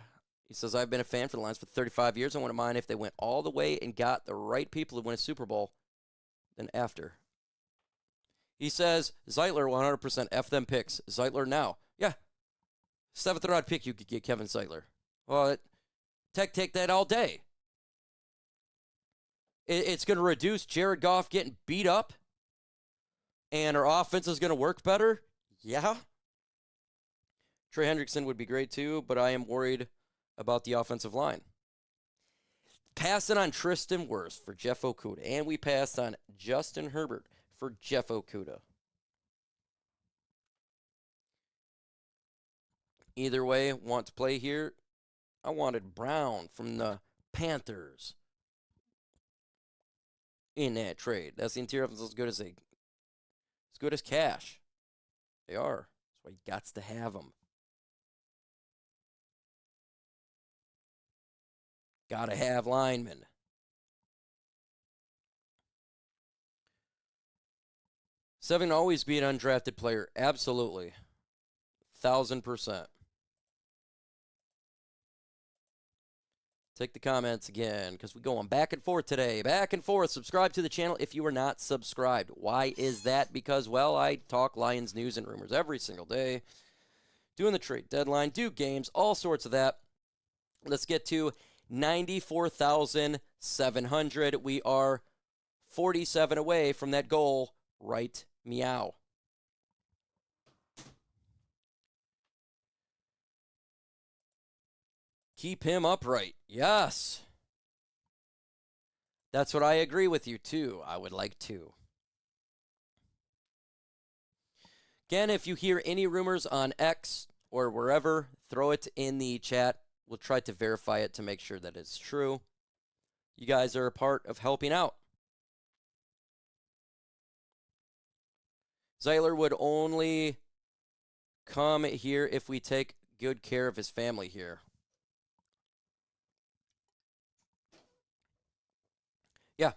He says, I've been a fan for the Lions for 35 years. I wouldn't mind if they went all the way and got the right people to win a Super Bowl than after. He says, Zeitler 100% F them picks. Zeitler now. Yeah. 7th round pick, you could get Kevin Zeitler. Well, take that all day. It's going to reduce Jared Goff getting beat up, and our offense is going to work better. Yeah. Trey Hendrickson would be great too, but I am worried about the offensive line. Passing on Tristan Wirfs for Jeff Okudah, and we passed on Justin Herbert for Jeff Okudah. Either way, want to play here. I wanted Brown from the Panthers in that trade. That's the interior offense as good as cash. They are. That's why you got to have them. Got to have linemen. Seven always be an undrafted player. Absolutely. 1,000%. Take the comments again because we're going back and forth today. Back and forth. Subscribe to the channel if you are not subscribed. Why is that? Because, well, I talk Lions news and rumors every single day. Doing the trade deadline, do games, all sorts of that. Let's get to 94,700. We are 47 away from that goal. Right meow. Keep him upright. Yes. That's what I agree with you, too. I would like to. Again, if you hear any rumors on X or wherever, throw it in the chat. We'll try to verify it to make sure that it's true. You guys are a part of helping out. Zeiler would only come here if we take good care of his family here. Yeah.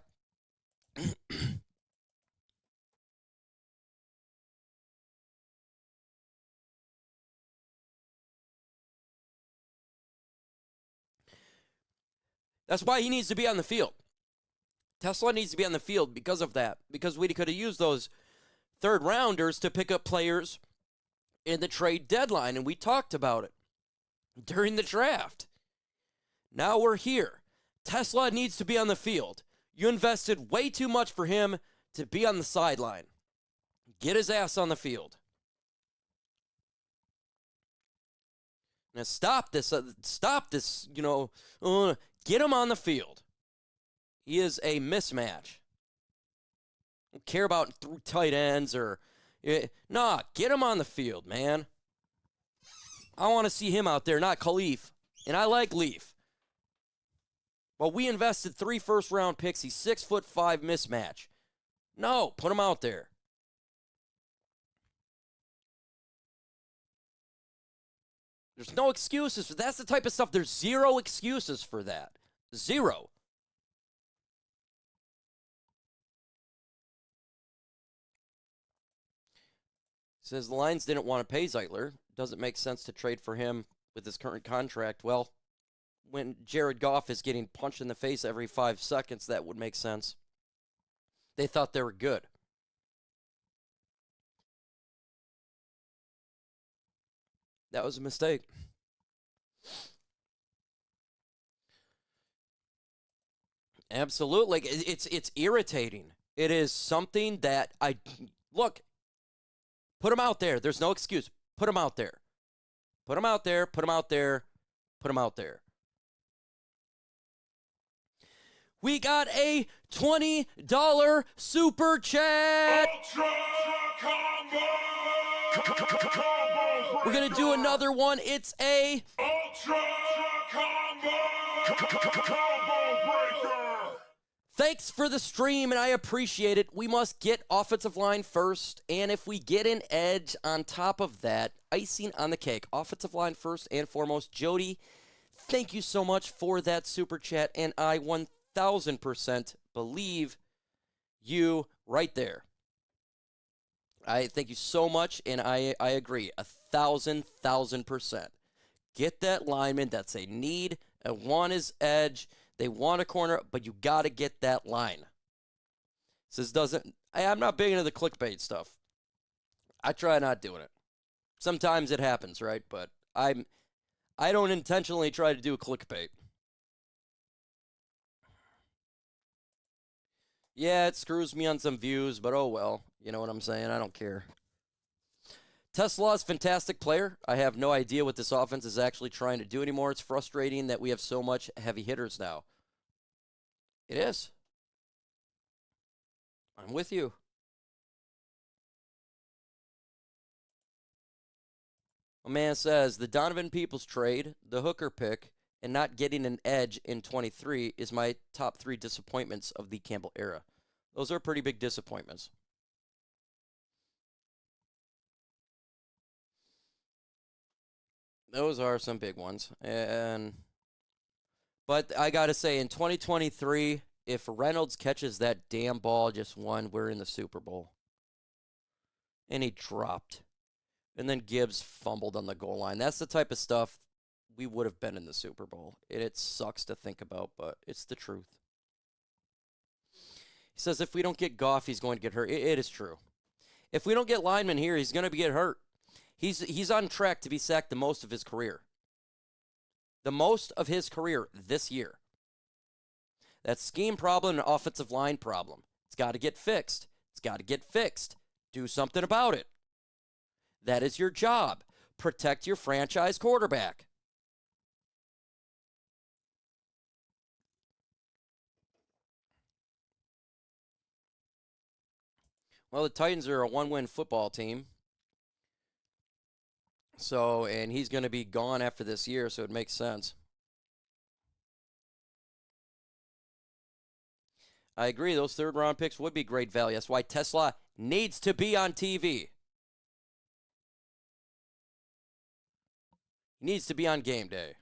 That's why he needs to be on the field. Tesla needs to be on the field because of that. Because we could have used those third rounders to pick up players in the trade deadline, and we talked about it during the draft. Now we're here. Tesla needs to be on the field. You invested way too much for him to be on the sideline. Get his ass on the field. Now stop this, get him on the field. He is a mismatch. Don't care about through tight ends or... Nah, get him on the field, man. I want to see him out there, not Khalif. And I like Leaf. Well, we invested 3 first-round picks. He's 6'5" mismatch. No, put him out there. There's no excuses. That's the type of stuff. There's zero excuses for that. Zero. Says the Lions didn't want to pay Zeitler. Doesn't make sense to trade for him with his current contract. Well, when Jared Goff is getting punched in the face every 5 seconds, that would make sense. They thought they were good. That was a mistake. Absolutely. It's irritating. It is something that look, put him out there. There's no excuse. Put him out there. Put him out there. Put him out there. Put him out there. We got a $20 super chat. We're going to do another one. It's a Ultra Combo Breaker. Thanks for the stream, and I appreciate it. We must get offensive line first, and if we get an edge on top of that, icing on the cake. Offensive line first and foremost. Jody, thank you so much for that super chat, and I 1,000% believe you right there. I thank you so much, and I agree 1,000%. Get that lineman. That's a need. I want his edge. They want a corner, but you got to get that line. Says I'm not big into the clickbait stuff. I try not doing it. Sometimes it happens, right? But I don't intentionally try to do a clickbait. Yeah, it screws me on some views, but oh well. You know what I'm saying? I don't care. Tesla's fantastic player. I have no idea what this offense is actually trying to do anymore. It's frustrating that we have so much heavy hitters now. It is. I'm with you. A man says, the Donovan Peoples trade, the hooker pick, and not getting an edge in 23 is my top 3 disappointments of the Campbell era. Those are pretty big disappointments. Those are some big ones. But I got to say, in 2023, if Reynolds catches that damn ball just one, we're in the Super Bowl. And he dropped. And then Gibbs fumbled on the goal line. That's the type of stuff we would have been in the Super Bowl. It sucks to think about, but it's the truth. He says if we don't get Goff, he's going to get hurt. It is true. If we don't get linemen here, he's going to get hurt. He's on track to be sacked the most of his career. the most of his career this year. That scheme problem and offensive line problem. It's got to get fixed. It's got to get fixed. Do something about it. That is your job. Protect your franchise quarterback. Well, the Titans are a one-win football team. So, and he's going to be gone after this year, so it makes sense. I agree. Those third-round picks would be great value. That's why Tesla needs to be on TV. He needs to be on game day.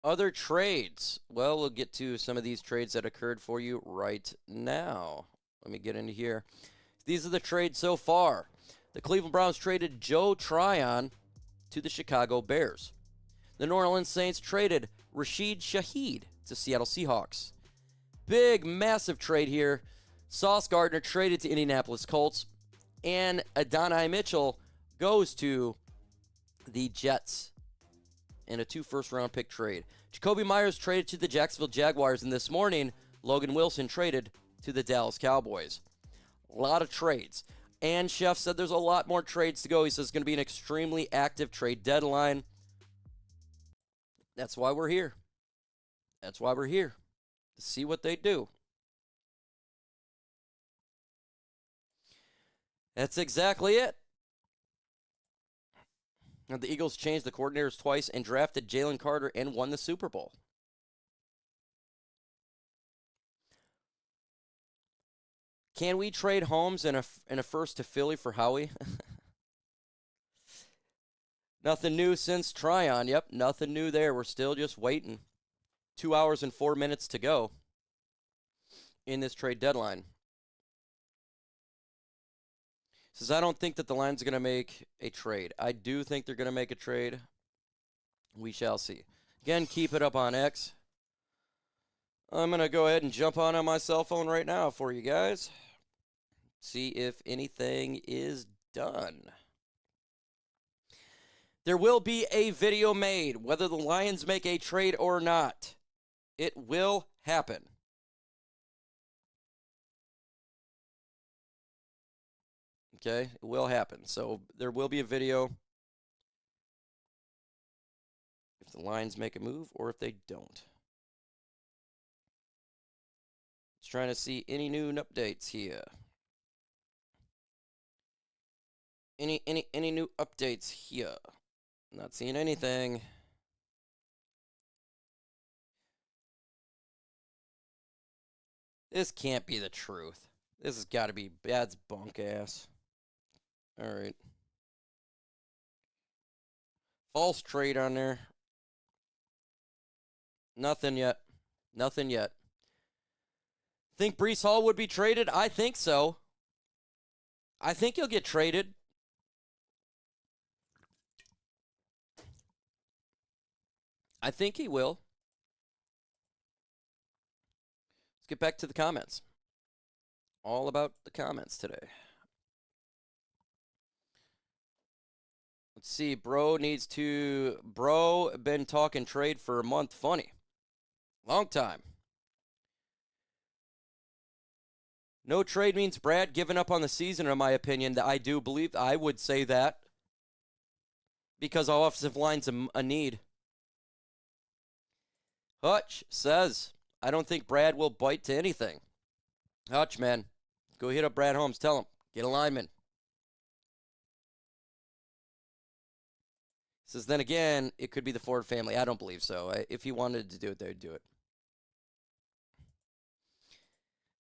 Other trades. Well, we'll get to some of these trades that occurred for you right now. Let me get into here. These are the trades so far. The Cleveland Browns traded Joe Tryon to the Chicago Bears. The New Orleans Saints traded Rashid Shaheed to Seattle Seahawks. Big, massive trade here. Sauce Gardner traded to Indianapolis Colts. And Adonai Mitchell goes to the Jets in a 2 first-round pick trade. Jacoby Myers traded to the Jacksonville Jaguars. And this morning, Logan Wilson traded to the Dallas Cowboys. A lot of trades. And Chef said there's a lot more trades to go. He says it's going to be an extremely active trade deadline. That's why we're here. That's why we're here. To see what they do. That's exactly it. Now, the Eagles changed the coordinators twice and drafted Jalen Carter and won the Super Bowl. Can we trade Holmes in a first to Philly for Howie? Nothing new since Tryon. Yep, nothing new there. We're still just waiting. 2 hours and 4 minutes to go in this trade deadline. Says, I don't think that the Lions are going to make a trade. I do think they're going to make a trade. We shall see. Again, keep it up on X. I'm going to go ahead and jump on my cell phone right now for you guys. See if anything is done. There will be a video made, whether the Lions make a trade or not. It will happen. Okay, it will happen. So there will be a video if the Lions make a move or if they don't. Just trying to see any new updates here. Any new updates here? Not seeing anything. This can't be the truth. This has got to be Bad's bunk ass. All right. False trade on there. Nothing yet. Nothing yet. Think Breece Hall would be traded? I think so. I think he'll get traded. I think he will. Let's get back to the comments. All about the comments today. Let's see. Bro been talking trade for a month. Funny. Long time. No trade means Brad giving up on the season, in my opinion. I do believe I would say that. Because our offensive line's a need. Hutch says, I don't think Brad will bite to anything. Hutch, man. Go hit up Brad Holmes. Tell him. Get a lineman. Says, then again, it could be the Ford family. I don't believe so. If he wanted to do it, they'd do it.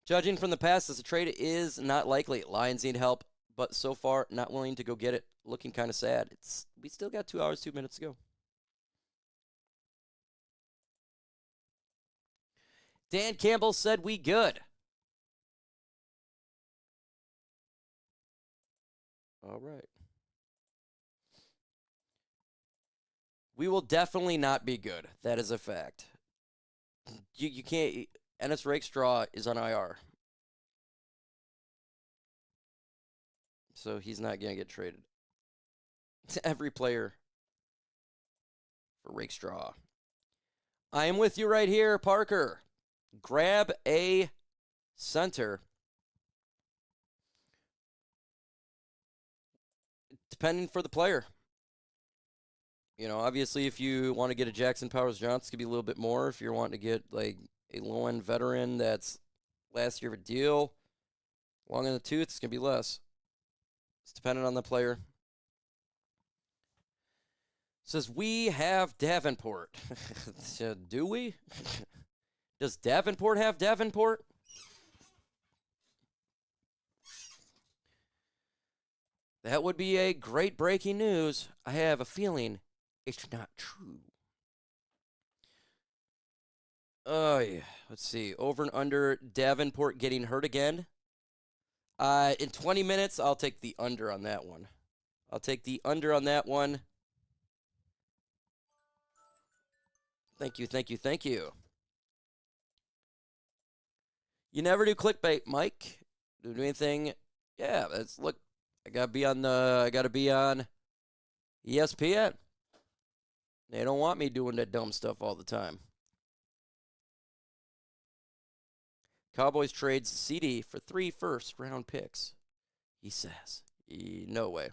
Judging from the past, this trade is not likely. Lions need help, but so far, not willing to go get it. Looking kind of sad. We still got 2 hours, 2 minutes to go. Dan Campbell said we good. All right. We will definitely not be good. That is a fact. You can't. Ennis Rakestraw is on IR. So he's not going to get traded. Every player for Rakestraw. I am with you right here, Parker. Grab a center. Depending for the player. You know, obviously, if you want to get a Jackson Powers Johnson, it's going to be a little bit more. If you're wanting to get, like, a low-end veteran that's last year of a deal, long in the tooth, it's going to be less. It's dependent on the player. Says, we have Davenport. Do we? Does Davenport have Davenport? That would be a great breaking news. I have a feeling it's not true. Oh, yeah. Let's see. Over and under Davenport getting hurt again. In 20 minutes, I'll take the under on that one. I'll take the under on that one. Thank you, thank you, thank you. You never do clickbait, Mike. Do anything? Yeah, let's look. I gotta be on ESPN. They don't want me doing that dumb stuff all the time. Cowboys trades CD for 3 first-round picks. He says, no way.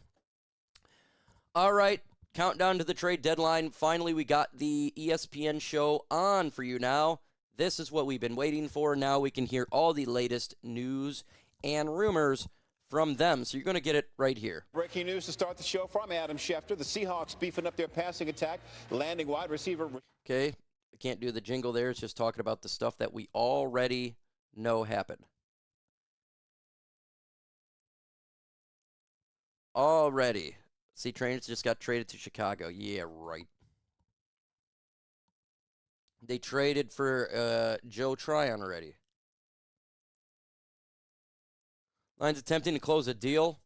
All right, countdown to the trade deadline. Finally, we got the ESPN show on for you now. This is what we've been waiting for. Now we can hear all the latest news and rumors from them. So you're going to get it right here. Breaking news to start the show from Adam Schefter. The Seahawks beefing up their passing attack, landing wide receiver. Okay, I can't do the jingle there. It's just talking about the stuff that we already know happened. Already. See, trainers just got traded to Chicago. Yeah, right. They traded for Joe Tryon already. Lions attempting to close a deal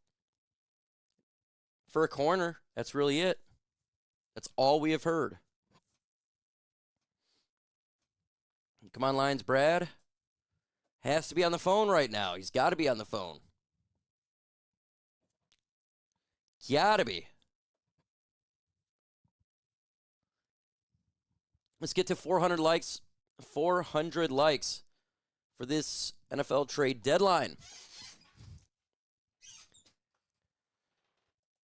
for a corner. That's really it. That's all we have heard. Come on, Lions, Brad. Has to be on the phone right now. He's got to be on the phone. Gotta be. Let's get to 400 likes. 400 likes for this NFL trade deadline.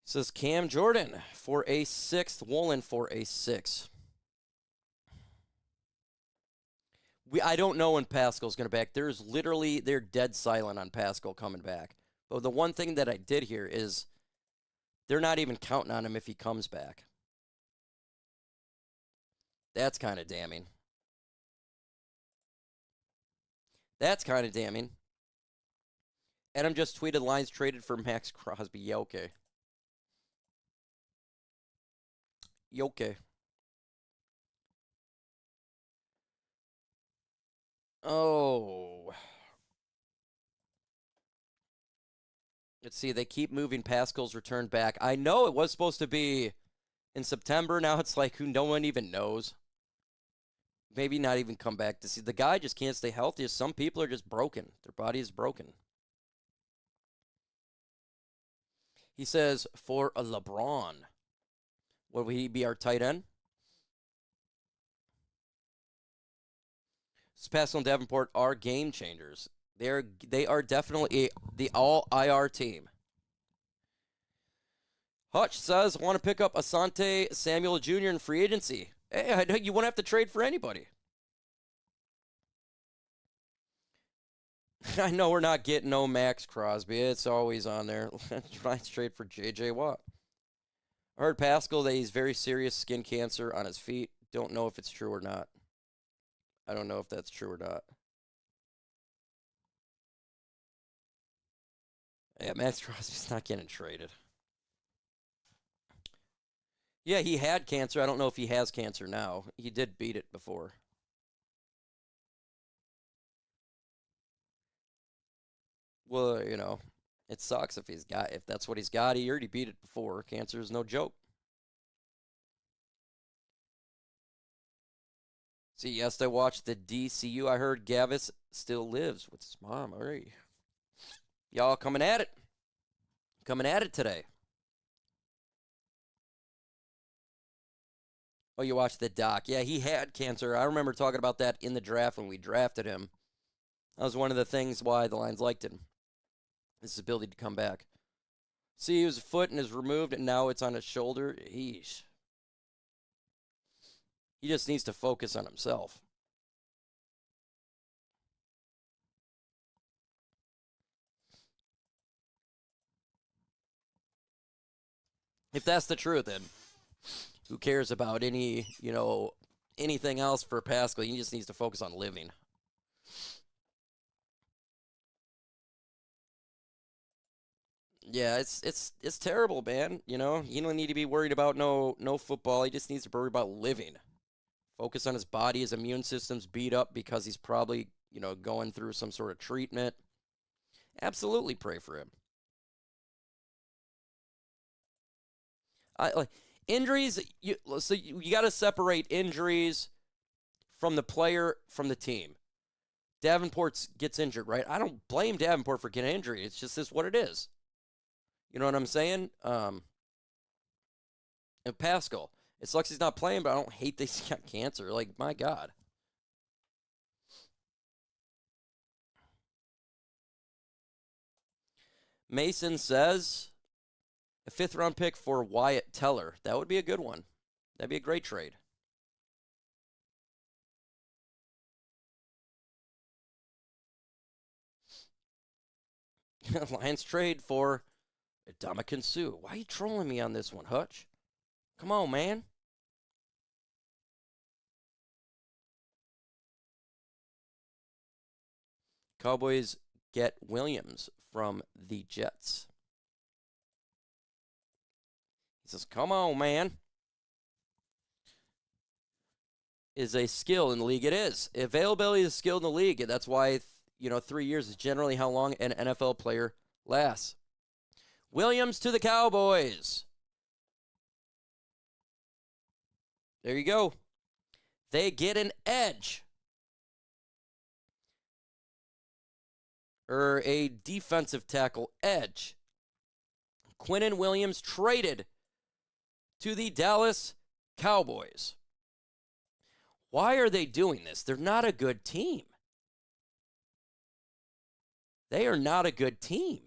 Says Cam Jordan for a 6th. Woolen for a 6. I don't know when Pascal's going to back. They're dead silent on Pascal coming back. But the one thing that I did hear is they're not even counting on him if he comes back. That's kind of damning. That's kind of damning. Adam just tweeted Lions traded for Max Crosby. Yeah, okay. Yeah, okay. Oh. Let's see. They keep moving Pascal's return back. I know it was supposed to be in September. Now it's like no one even knows. Maybe not even come back to see. The guy just can't stay healthy. Some people are just broken. Their body is broken. He says, for a LeBron, will he be our tight end? Pascal and Davenport are game changers. They are definitely the all-IR team. Hutch says, I want to pick up Asante Samuel Jr. in free agency. Hey, you won't have to trade for anybody. I know we're not getting no Max Crosby. It's always on there. Let's trade for J.J. Watt. I heard Pascal that he's very serious skin cancer on his feet. Don't know if it's true or not. I don't know if that's true or not. Yeah, Max Crosby's not getting traded. Yeah, he had cancer. I don't know if he has cancer now. He did beat it before. Well, you know, it sucks if that's what he's got. He already beat it before. Cancer is no joke. See, yes, I watched the DCU. I heard Gavis still lives with his mom. All right. Y'all coming at it. Coming at it today. Oh, you watched the doc. Yeah, he had cancer. I remember talking about that in the draft when we drafted him. That was one of the things why the Lions liked him. His ability to come back. See, he was a foot and is removed, and now it's on his shoulder. Eesh. He just needs to focus on himself. If that's the truth, then who cares about anything else for Pascal? He just needs to focus on living. Yeah, it's terrible, man. You don't need to be worried about no football. He just needs to worry about living. Focus on his body. His immune system's beat up because he's probably, going through some sort of treatment. Absolutely pray for him. Injuries, you got to separate injuries from the player from the team. Davenport gets injured, right? I don't blame Davenport for getting injured. It's just this what it is. You know what I'm saying? And Pascal, it sucks he's not playing, but I don't hate that he's got cancer. Like, my God. Mason says a 5th-round pick for Wyatt Teller. That would be a good one. That'd be a great trade. Lions trade for Ndamukong Suh. Why are you trolling me on this one, Hutch? Come on, man. Cowboys get Williams from the Jets. He says, come on, man. Is a skill in the league. It is. Availability is a skill in the league. That's why, 3 years is generally how long an NFL player lasts. Williams to the Cowboys. There you go. They get an edge. Or a defensive tackle edge. Quinnen Williams traded to the Dallas Cowboys. Why are they doing this? They're not a good team. They are not a good team.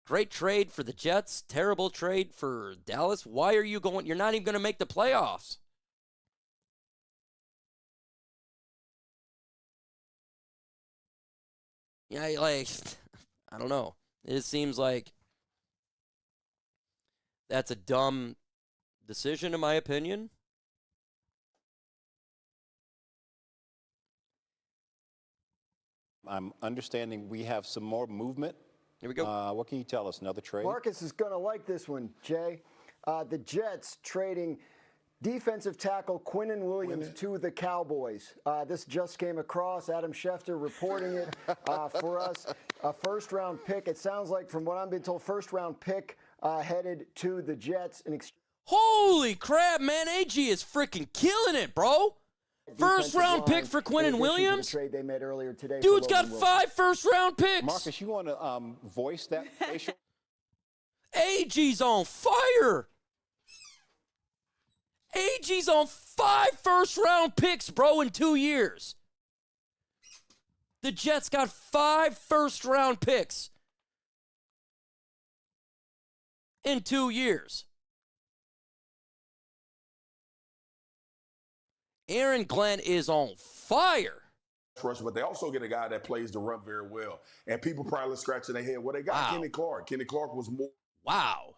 Great trade for the Jets. Terrible trade for Dallas. Why are you going? You're not even going to make the playoffs. Yeah, I don't know. It seems like that's a dumb decision, in my opinion. I'm understanding we have some more movement. Here we go. What can you tell us? Another trade? Marcus is going to like this one, Jay. The Jets trading defensive tackle Quinnen Williams to the Cowboys. This just came across. Adam Schefter reporting it for us. A first-round pick. It sounds like, from what I'm being told, first-round pick headed to the Jets. Holy crap, man. AG is freaking killing it, bro. First-round pick for Quinnen Williams? Trade they made earlier today. Dude's got 5 first-round picks. Marcus, you want to voice that facial? AG's on fire. AG's on 5 first-round picks, bro, in 2 years. The Jets got 5 first-round picks in 2 years. Aaron Glenn is on fire. But they also get a guy that plays the run very well. And people probably scratching their head. Well, they got Kenny Clark. Kenny Clark was more. Wow.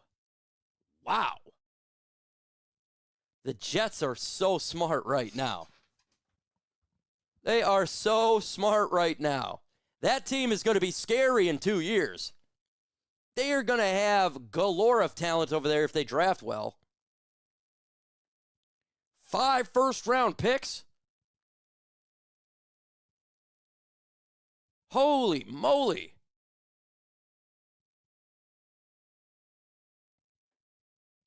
The Jets are so smart right now. They are so smart right now. That team is going to be scary in 2 years. They are going to have galore of talent over there if they draft well. 5 first-round picks? Holy moly.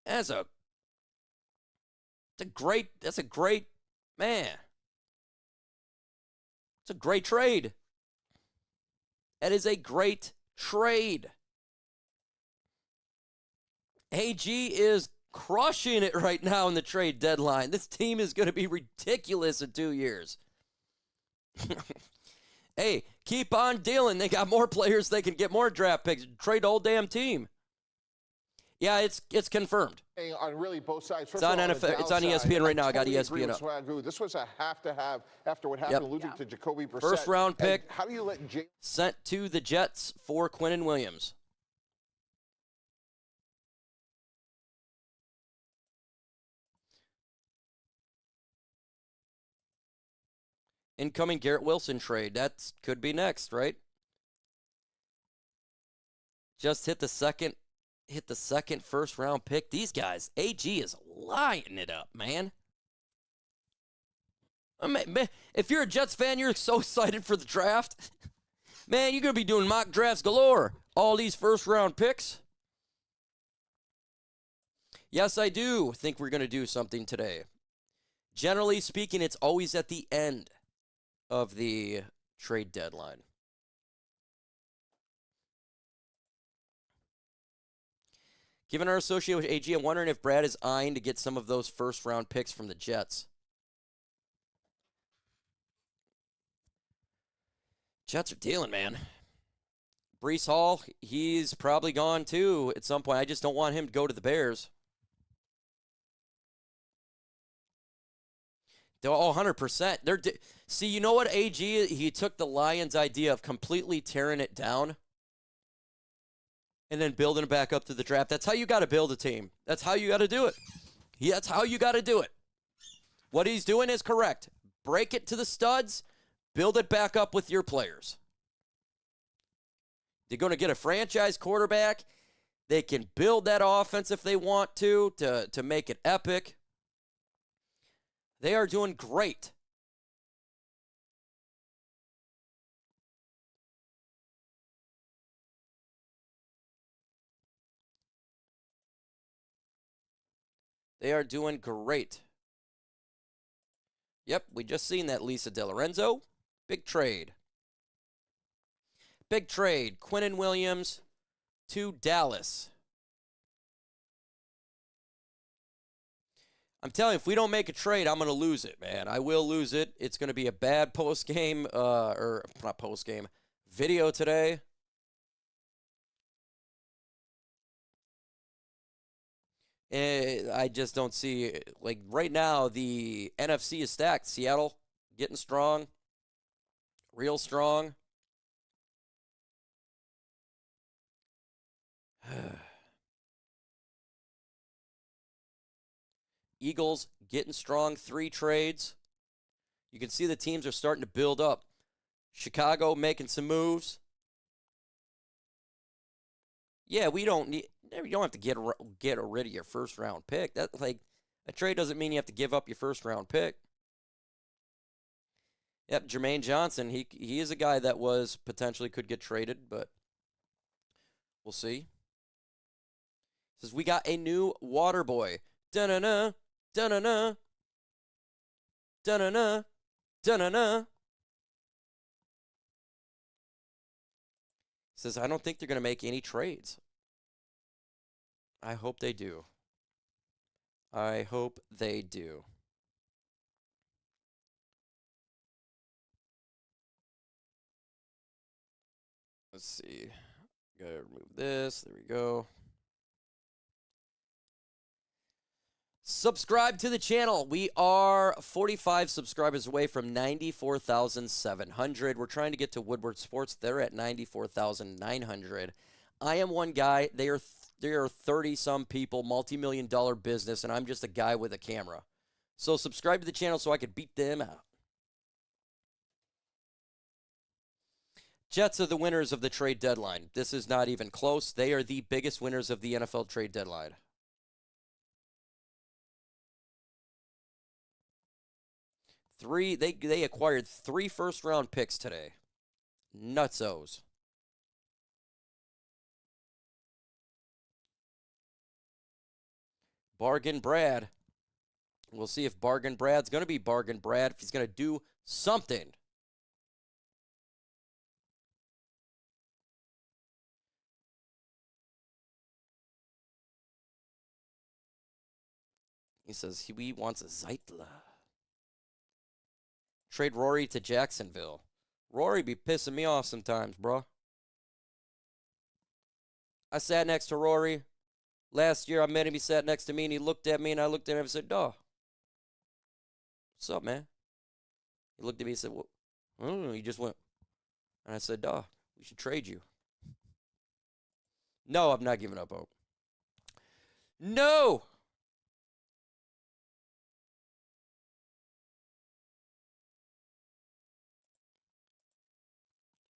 That's a great man. It's a great trade. That is a great trade. AG is crushing it right now in the trade deadline. This team is going to be ridiculous in 2 years. Hey, keep on dealing. They got more players. They can get more draft picks. Trade the whole damn team. Yeah, it's confirmed. On really both sides. It's on NFL. It's on ESPN right now. I got ESPN up. This was a have to have after what happened, losing to Jacoby Brissett. First round pick. How do you let sent to the Jets for Quinnen Williams? Incoming Garrett Wilson trade. That could be next, right? Just hit the second first round pick. These guys, AG is lighting it up, man. If you're a Jets fan, you're so excited for the draft. Man, you're going to be doing mock drafts galore. All these first round picks. Yes, I do think we're going to do something today. Generally speaking, it's always at the end of the trade deadline. Given our association with AG, I'm wondering if Brad is eyeing to get some of those first-round picks from the Jets. Jets are dealing, man. Breece Hall, he's probably gone too at some point. I just don't want him to go to the Bears. Oh, 100%. See, you know what, AG? He took the Lions' idea of completely tearing it down and then building it back up to the draft. That's how you got to build a team. That's how you got to do it. That's how you got to do it. What he's doing is correct. Break it to the studs, build it back up with your players. They're going to get a franchise quarterback. They can build that offense if they want to make it epic. They are doing great. They are doing great. Yep, we just seen that. Lisa DeLorenzo. Big trade. Big trade. Quinnen Williams to Dallas. I'm telling you, if we don't make a trade, I'm going to lose it, man. I will lose it. It's going to be a bad post-game, or not post-game, video today. I just don't see, like, right now, the NFC is stacked. Seattle getting strong, real strong. Eagles getting strong, 3 trades. You can see the teams are starting to build up. Chicago making some moves. Yeah, you don't have to get rid of your first round pick. That, like, a trade doesn't mean you have to give up your first round pick. Yep, Jermaine Johnson, he is a guy that was potentially could get traded, but we'll see. Says we got a new water boy. Da-na-na, da-na-na, da-na-na, da-na-na. Says, I don't think they're going to make any trades. I hope they do. I hope they do. Let's see. Gotta remove this. There we go. Subscribe to the channel. We are 45 subscribers away from 94,700. We're trying to get to Woodward Sports. They're at 94,900. I am one guy. There are 30-some people, multi-million-dollar business, and I'm just a guy with a camera. So subscribe to the channel so I can beat them out. Jets are the winners of the trade deadline. This is not even close. They are the biggest winners of the NFL trade deadline. They acquired 3 first-round picks today. Nutsos. Bargain Brad. We'll see if Bargain Brad's going to be Bargain Brad, if he's going to do something. He says he wants a Zeitler. Trade Rory to Jacksonville. Rory be pissing me off sometimes, bro. I sat next to Rory. Last year I met him, he sat next to me, and he looked at me, and I looked at him and said, "Dawg, what's up, man?" He looked at me and said, "Well, I don't know." He just went. And I said, "Dawg, we should trade you." No, I'm not giving up hope. No!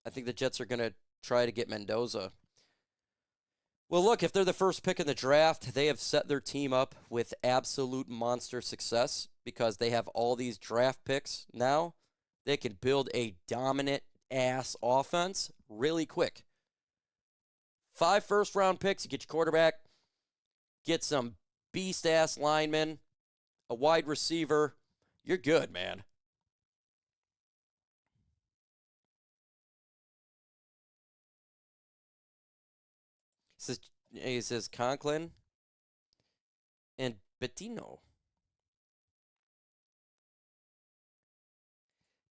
I think the Jets are going to try to get Mendoza. Well, look, if they're the first pick in the draft, they have set their team up with absolute monster success because they have all these draft picks now. They can build a dominant-ass offense really quick. 5 first-round picks, you get your quarterback, get some beast-ass linemen, a wide receiver. You're good, man. He says Conklin and Bettino.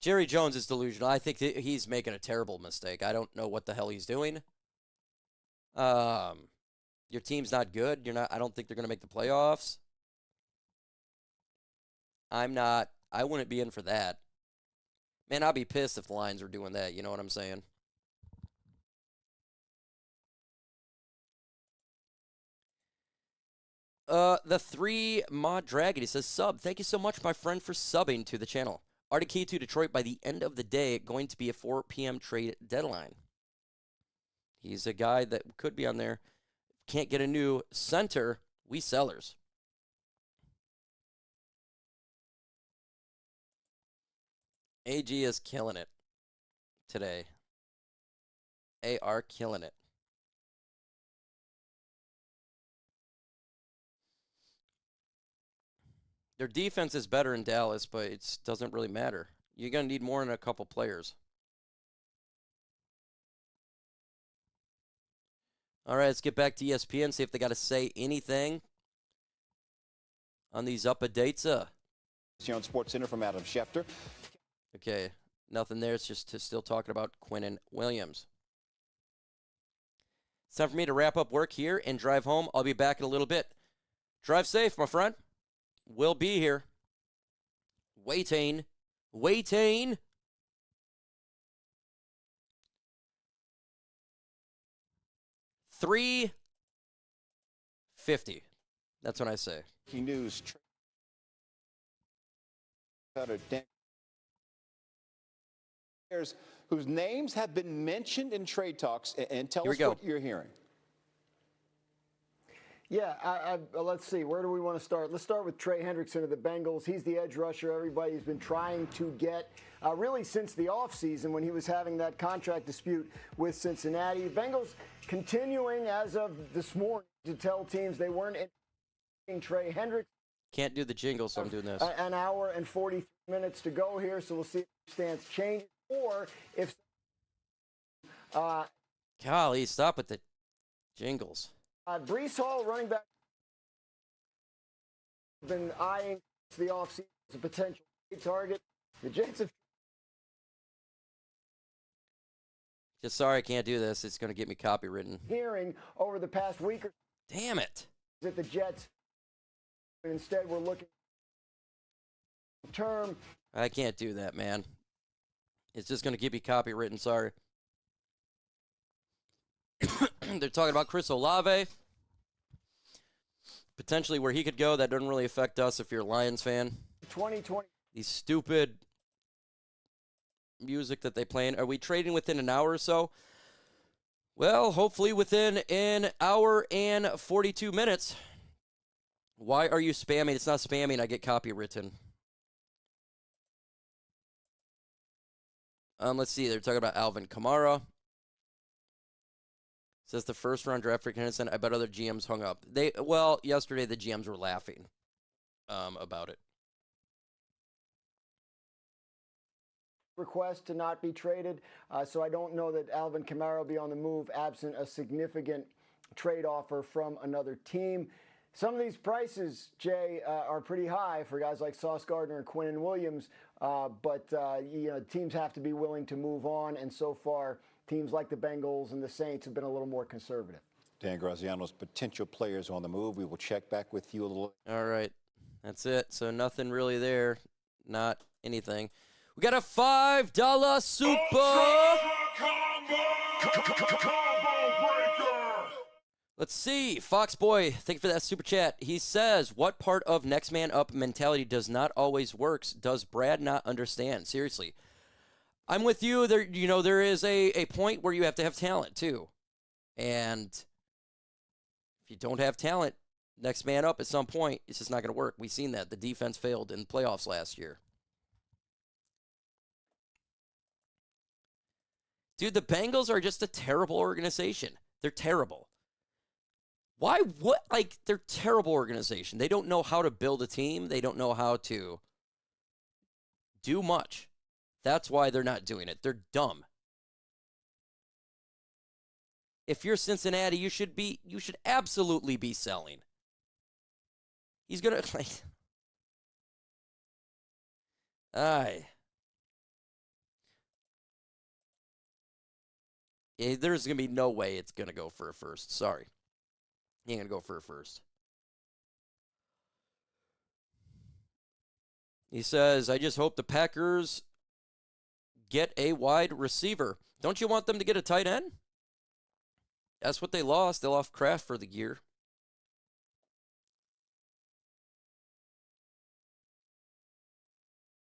Jerry Jones is delusional. I think that he's making a terrible mistake. I don't know what the hell he's doing. Your team's not good. I don't think they're going to make the playoffs. I wouldn't be in for that. Man, I'd be pissed if the Lions were doing that. You know what I'm saying? The 3 Mod Dragon, he says, sub. Thank you so much, my friend, for subbing to the channel. RDK to Detroit by the end of the day, going to be a 4 p.m. trade deadline. He's a guy that could be on there. Can't get a new center. We sellers. AG is killing it today. They are killing it. Their defense is better in Dallas, but it doesn't really matter. You're going to need more than a couple players. All right, let's get back to ESPN, see if they got to say anything on these updates. On Sports Center from Adam Schefter. Okay, nothing there. It's just still talking about Quinnen Williams. It's time for me to wrap up work here and drive home. I'll be back in a little bit. Drive safe, my friend. We'll be here. Waiting. 3:50. That's what I say. News. Whose names have been mentioned in trade talks, and tell us what you're hearing. Yeah, let's see. Where do we want to start? Let's start with Trey Hendrickson of the Bengals. He's the edge rusher everybody's been trying to get really since the offseason when he was having that contract dispute with Cincinnati. The Bengals continuing as of this morning to tell teams they weren't in Trey Hendrickson. Can't do the jingle, so I'm doing this. An hour and 40 minutes to go here, so we'll see if the stance changes or if. Golly, stop with the jingles. Breece Hall, running back, been eyeing the offseason as a potential target. The Jets have. Just sorry I can't do this. It's going to get me copywritten. Hearing over the past week or. Damn it. That the Jets. Instead, we're looking. Term. I can't do that, man. It's just going to get me copywritten. Sorry. They're talking about Chris Olave. Potentially where he could go. That doesn't really affect us if you're a Lions fan. 2020. These stupid music that they play. Are we trading within an hour or so? Well, hopefully within an hour and 42 minutes. Why are you spamming? It's not spamming. I get copywritten. Let's see. They're talking about Alvin Kamara. Says the first-round draft pick Henderson. I bet other GMs hung up. Yesterday the GMs were laughing about it. Request to not be traded, so I don't know that Alvin Kamara will be on the move absent a significant trade offer from another team. Some of these prices, Jay, are pretty high for guys like Sauce Gardner and Quinnen Williams, but teams have to be willing to move on, and so far, teams like the Bengals and the Saints have been a little more conservative. Dan Graziano's potential players on the move. We will check back with you a little. All right. That's it. So nothing really there. Not anything. We got a $5 super. Let's see. Foxboy, thank you for that super chat. He says, what part of next man up mentality does not always works? Does Brad not understand? Seriously. I'm with you. There is a point where you have to have talent too. And if you don't have talent, next man up at some point, it's just not going to work. We've seen that. The defense failed in playoffs last year. Dude, the Bengals are just a terrible organization. They're terrible. Why? What? They're a terrible organization. They don't know how to build a team. They don't know how to do much. That's why they're not doing it. They're dumb. If you're Cincinnati, you should absolutely be selling. He's going to, there's going to be no way it's going to go for a first. Sorry. He ain't going to go for a first. He says, I just hope the Packers get a wide receiver. Don't you want them to get a tight end? That's what they lost. They lost Kraft for the year.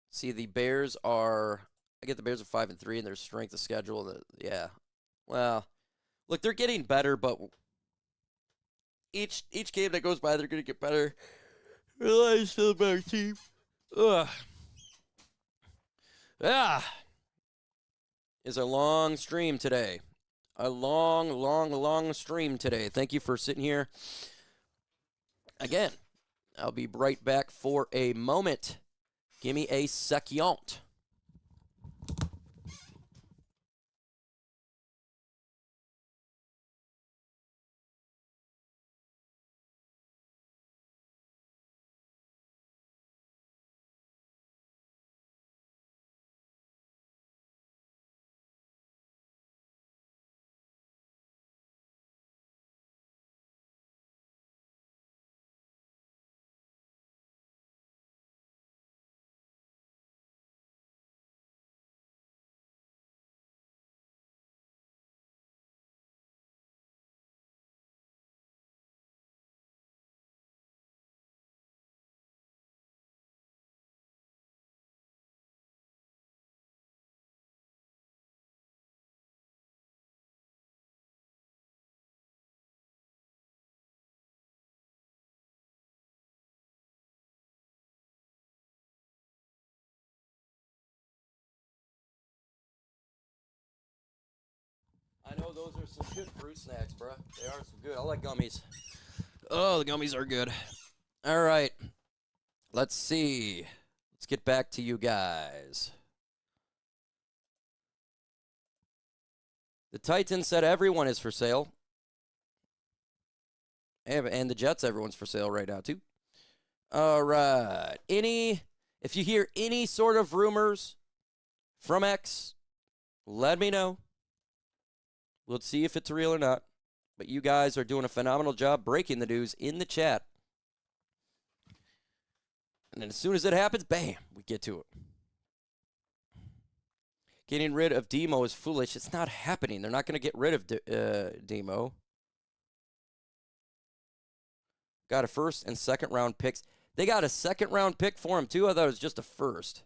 See, the Bears are 5-3 in their strength of schedule. Yeah. Well, look, they're getting better, but each game that goes by, they're going to get better. The Lions still a better team. Ugh. It's a long stream today. A long stream today. Thank you for sitting here. Again, I'll be right back for a moment. Give me a second. I know those are some good fruit snacks, bro. They are some good. I like gummies. Oh, the gummies are good. All right. Let's see. Let's get back to you guys. The Titans said everyone is for sale. And the Jets, everyone's for sale right now, too. All right. If you hear any sort of rumors from X, let me know. We'll see if it's real or not. But you guys are doing a phenomenal job breaking the news in the chat. And then as soon as it happens, bam, we get to it. Getting rid of Demo is foolish. It's not happening. They're not going to get rid of Demo. Got a first and second round picks. They got a second round pick for him, too. I thought it was just a first.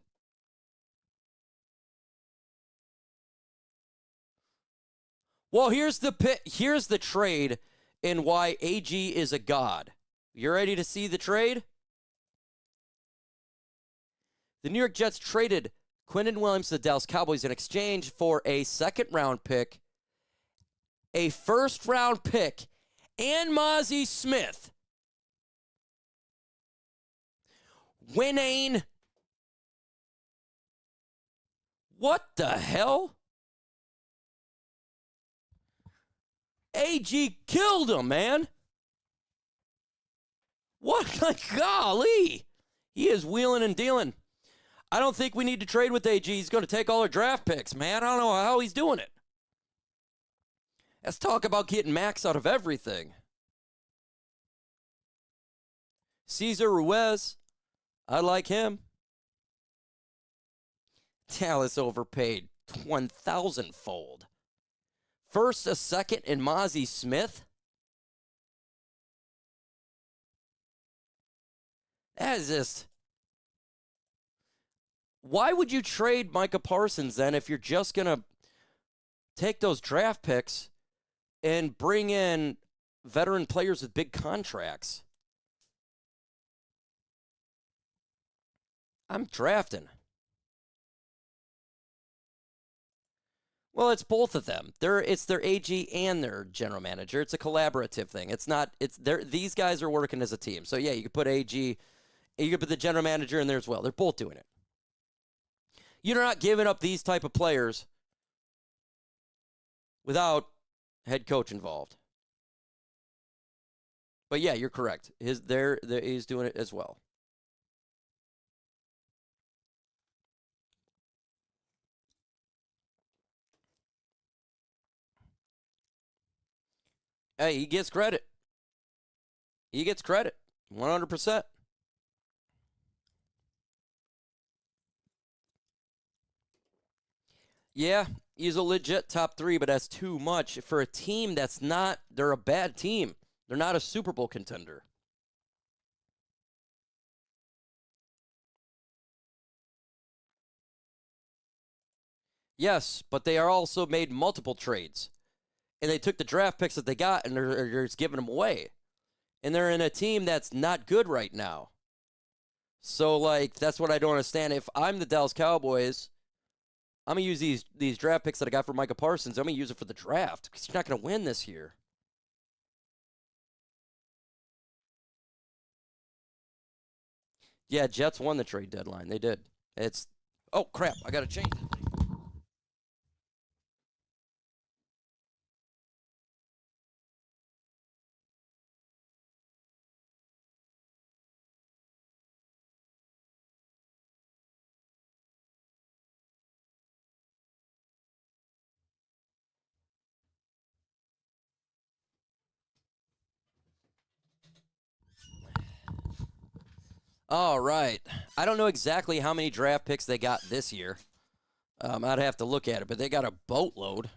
Well, here's the trade and why AG is a god. You ready to see the trade? The New York Jets traded Quinnen Williams to the Dallas Cowboys in exchange for a second-round pick, a first-round pick, and Mozzie Smith. Winning. What the hell? AG killed him, man. What? Like, golly. He is wheeling and dealing. I don't think we need to trade with AG. He's going to take all our draft picks, man. I don't know how he's doing it. Let's talk about getting max out of everything. Cesar Ruiz. I like him. Dallas overpaid 1,000-fold. First, a second, and Mozzie Smith. That is just... Why would you trade Micah Parsons then if you're just going to take those draft picks and bring in veteran players with big contracts? I'm drafting. Well, it's both of them. It's their AG and their general manager. It's a collaborative thing. These guys are working as a team. So yeah, you could put AG, you could put the general manager in there as well. They're both doing it. You're not giving up these type of players without head coach involved. But yeah, you're correct. He's doing it as well. Hey, he gets credit. He gets credit. 100%. Yeah, he's a legit top 3, but that's too much for a team that's not, they're a bad team. They're not a Super Bowl contender. Yes, but they are also made multiple trades. And they took the draft picks that they got and they're just giving them away. And they're in a team that's not good right now. So, like, that's what I don't understand. If I'm the Dallas Cowboys, I'm going to use these draft picks that I got for Micah Parsons. I'm going to use it for the draft because you're not going to win this year. Yeah, Jets won the trade deadline. They did. Oh, crap. I got to change it. All right. I don't know exactly how many draft picks they got this year. I'd have to look at it, but they got a boatload.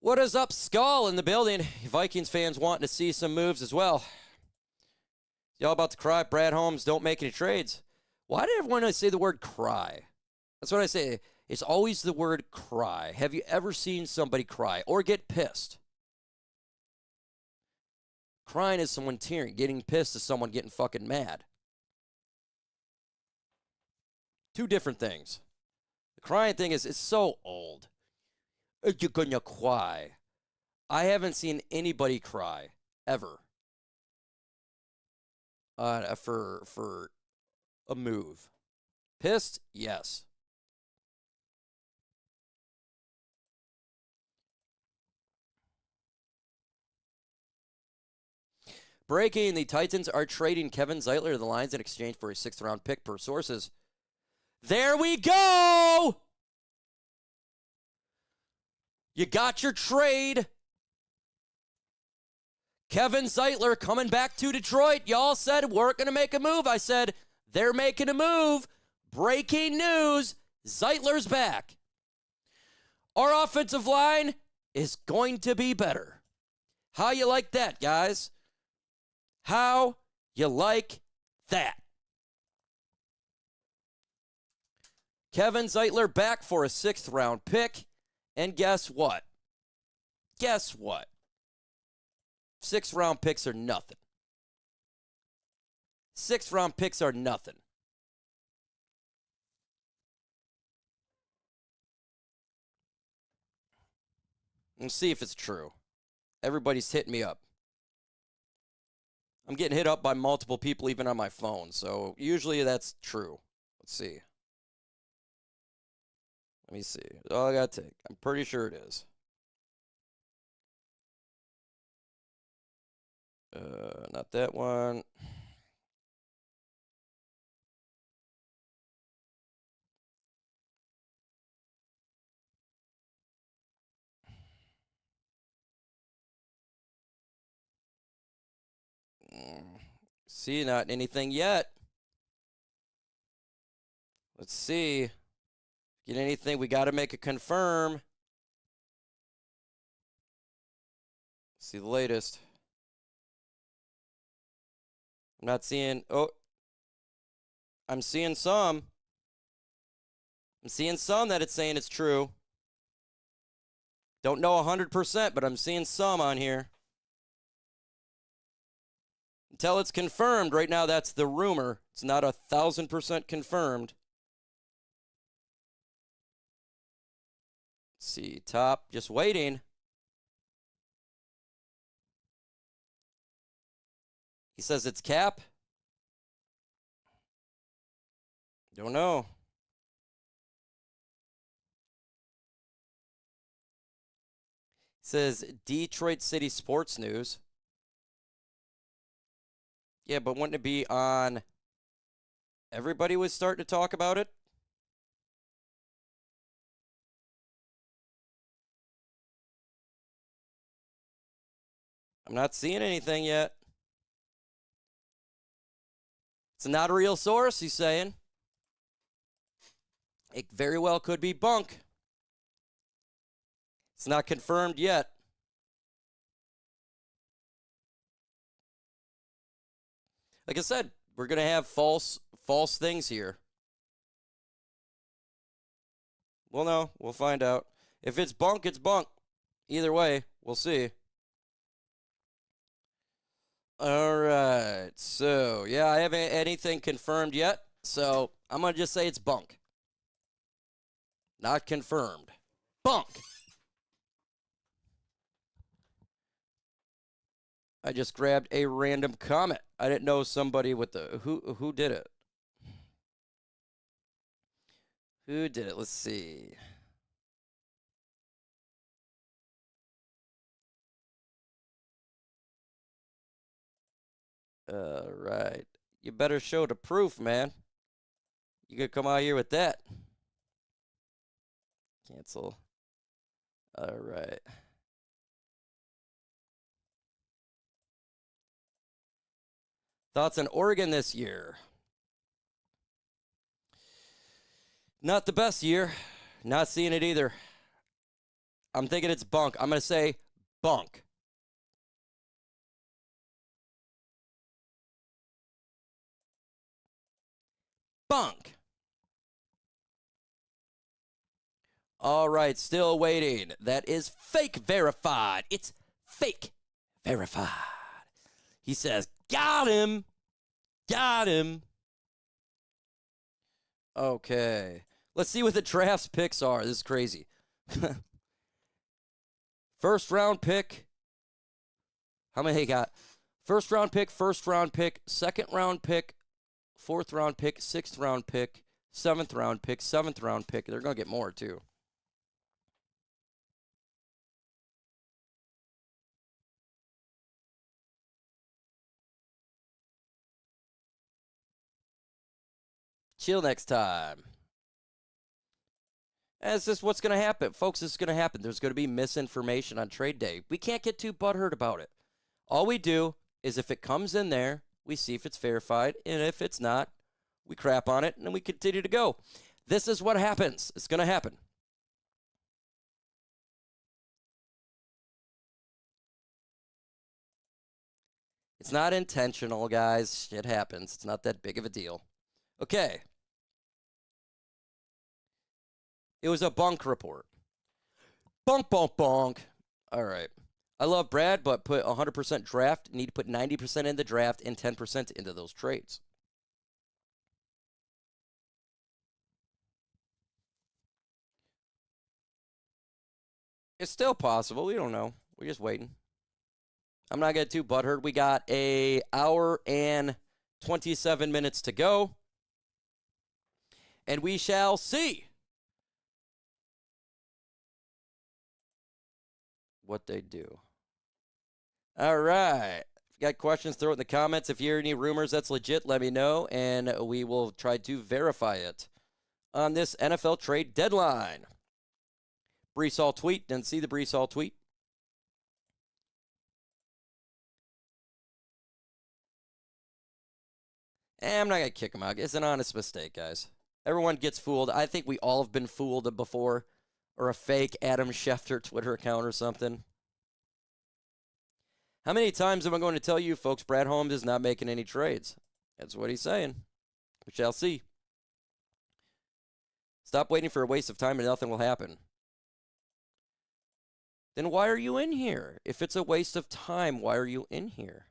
What is up, Skull, in the building? Vikings fans wanting to see some moves as well. Y'all about to cry? Brad Holmes, don't make any trades. Why did everyone say the word cry? That's what I say. It's always the word cry. Have you ever seen somebody cry or get pissed? Crying is someone tearing. Getting pissed is someone getting fucking mad. Two different things. The crying thing is so old. You're gonna cry. I haven't seen anybody cry ever for a move. Pissed? Yes. Breaking, the Titans are trading Kevin Zeitler to the Lions in exchange for a 6th-round pick per sources. There we go! You got your trade. Kevin Zeitler coming back to Detroit. Y'all said we're going to make a move. I said they're making a move. Breaking news, Zeitler's back. Our offensive line is going to be better. How you like that, guys? How you like that? Kevin Zeitler back for a 6th-round pick. And guess what? Guess what? 6th-round picks are nothing. 6th-round picks are nothing. Let's see if it's true. Everybody's hitting me up. I'm getting hit up by multiple people even on my phone, so usually that's true. Let's see. Let me see. All I got to take. I'm pretty sure it is. Not that one. See, not anything yet. Let's see. Get anything? We got to make a confirm. See the latest. I'm not seeing. Oh, I'm seeing some. I'm seeing some that it's saying it's true. Don't know 100%, but I'm seeing some on here. Until it's confirmed. Right now, that's the rumor. It's not 1,000% confirmed. Let's see, top, just waiting. He says it's cap. Don't know. Says Detroit City Sports News. Yeah, but wouldn't it be on? Everybody was starting to talk about it. I'm not seeing anything yet. It's not a real source, he's saying. It very well could be bunk. It's not confirmed yet. Like I said, we're going to have false things here. We'll know. We'll find out. If it's bunk, it's bunk. Either way, we'll see. All right. So, yeah, I haven't anything confirmed yet. So, I'm going to just say it's bunk. Not confirmed. Bunk. I just grabbed a random comment. I didn't know somebody with the who did it. Who did it? Let's see. All right. You better show the proof, man. You could come out here with that. Cancel. All right. Thoughts on Oregon this year? Not the best year. Not seeing it either. I'm thinking it's bunk. I'm going to say bunk. Bunk. All right, still waiting. That is fake verified. It's fake verified. He says, got him. Got him. Okay. Let's see what the draft's picks are. This is crazy. First round pick. How many he got? First round pick, second round pick, fourth round pick, sixth round pick, seventh round pick. They're going to get more, too. Chill next time. That's just what's going to happen. Folks, this is going to happen. There's going to be misinformation on trade day. We can't get too butthurt about it. All we do is if it comes in there, we see if it's verified. And if it's not, we crap on it and then we continue to go. This is what happens. It's going to happen. It's not intentional, guys. It happens. It's not that big of a deal. Okay. It was a bunk report. Bunk, bunk, bunk. All right. I love Brad, but put 100% draft. Need to put 90% in the draft and 10% into those trades. It's still possible. We don't know. We're just waiting. I'm not getting too butthurt. We got an hour and 27 minutes to go. And we shall see what they do. All right. If you got questions, throw it in the comments. If you hear any rumors that's legit, let me know, and we will try to verify it on this NFL trade deadline. Brees Hall tweet. Didn't see the Brees Hall tweet. I'm not going to kick him out. It's an honest mistake, guys. Everyone gets fooled. I think we all have been fooled before, or a fake Adam Schefter Twitter account or something. How many times am I going to tell you, folks, Brad Holmes is not making any trades? That's what he's saying. We shall see. Stop waiting for a waste of time and nothing will happen. Then why are you in here? If it's a waste of time, why are you in here?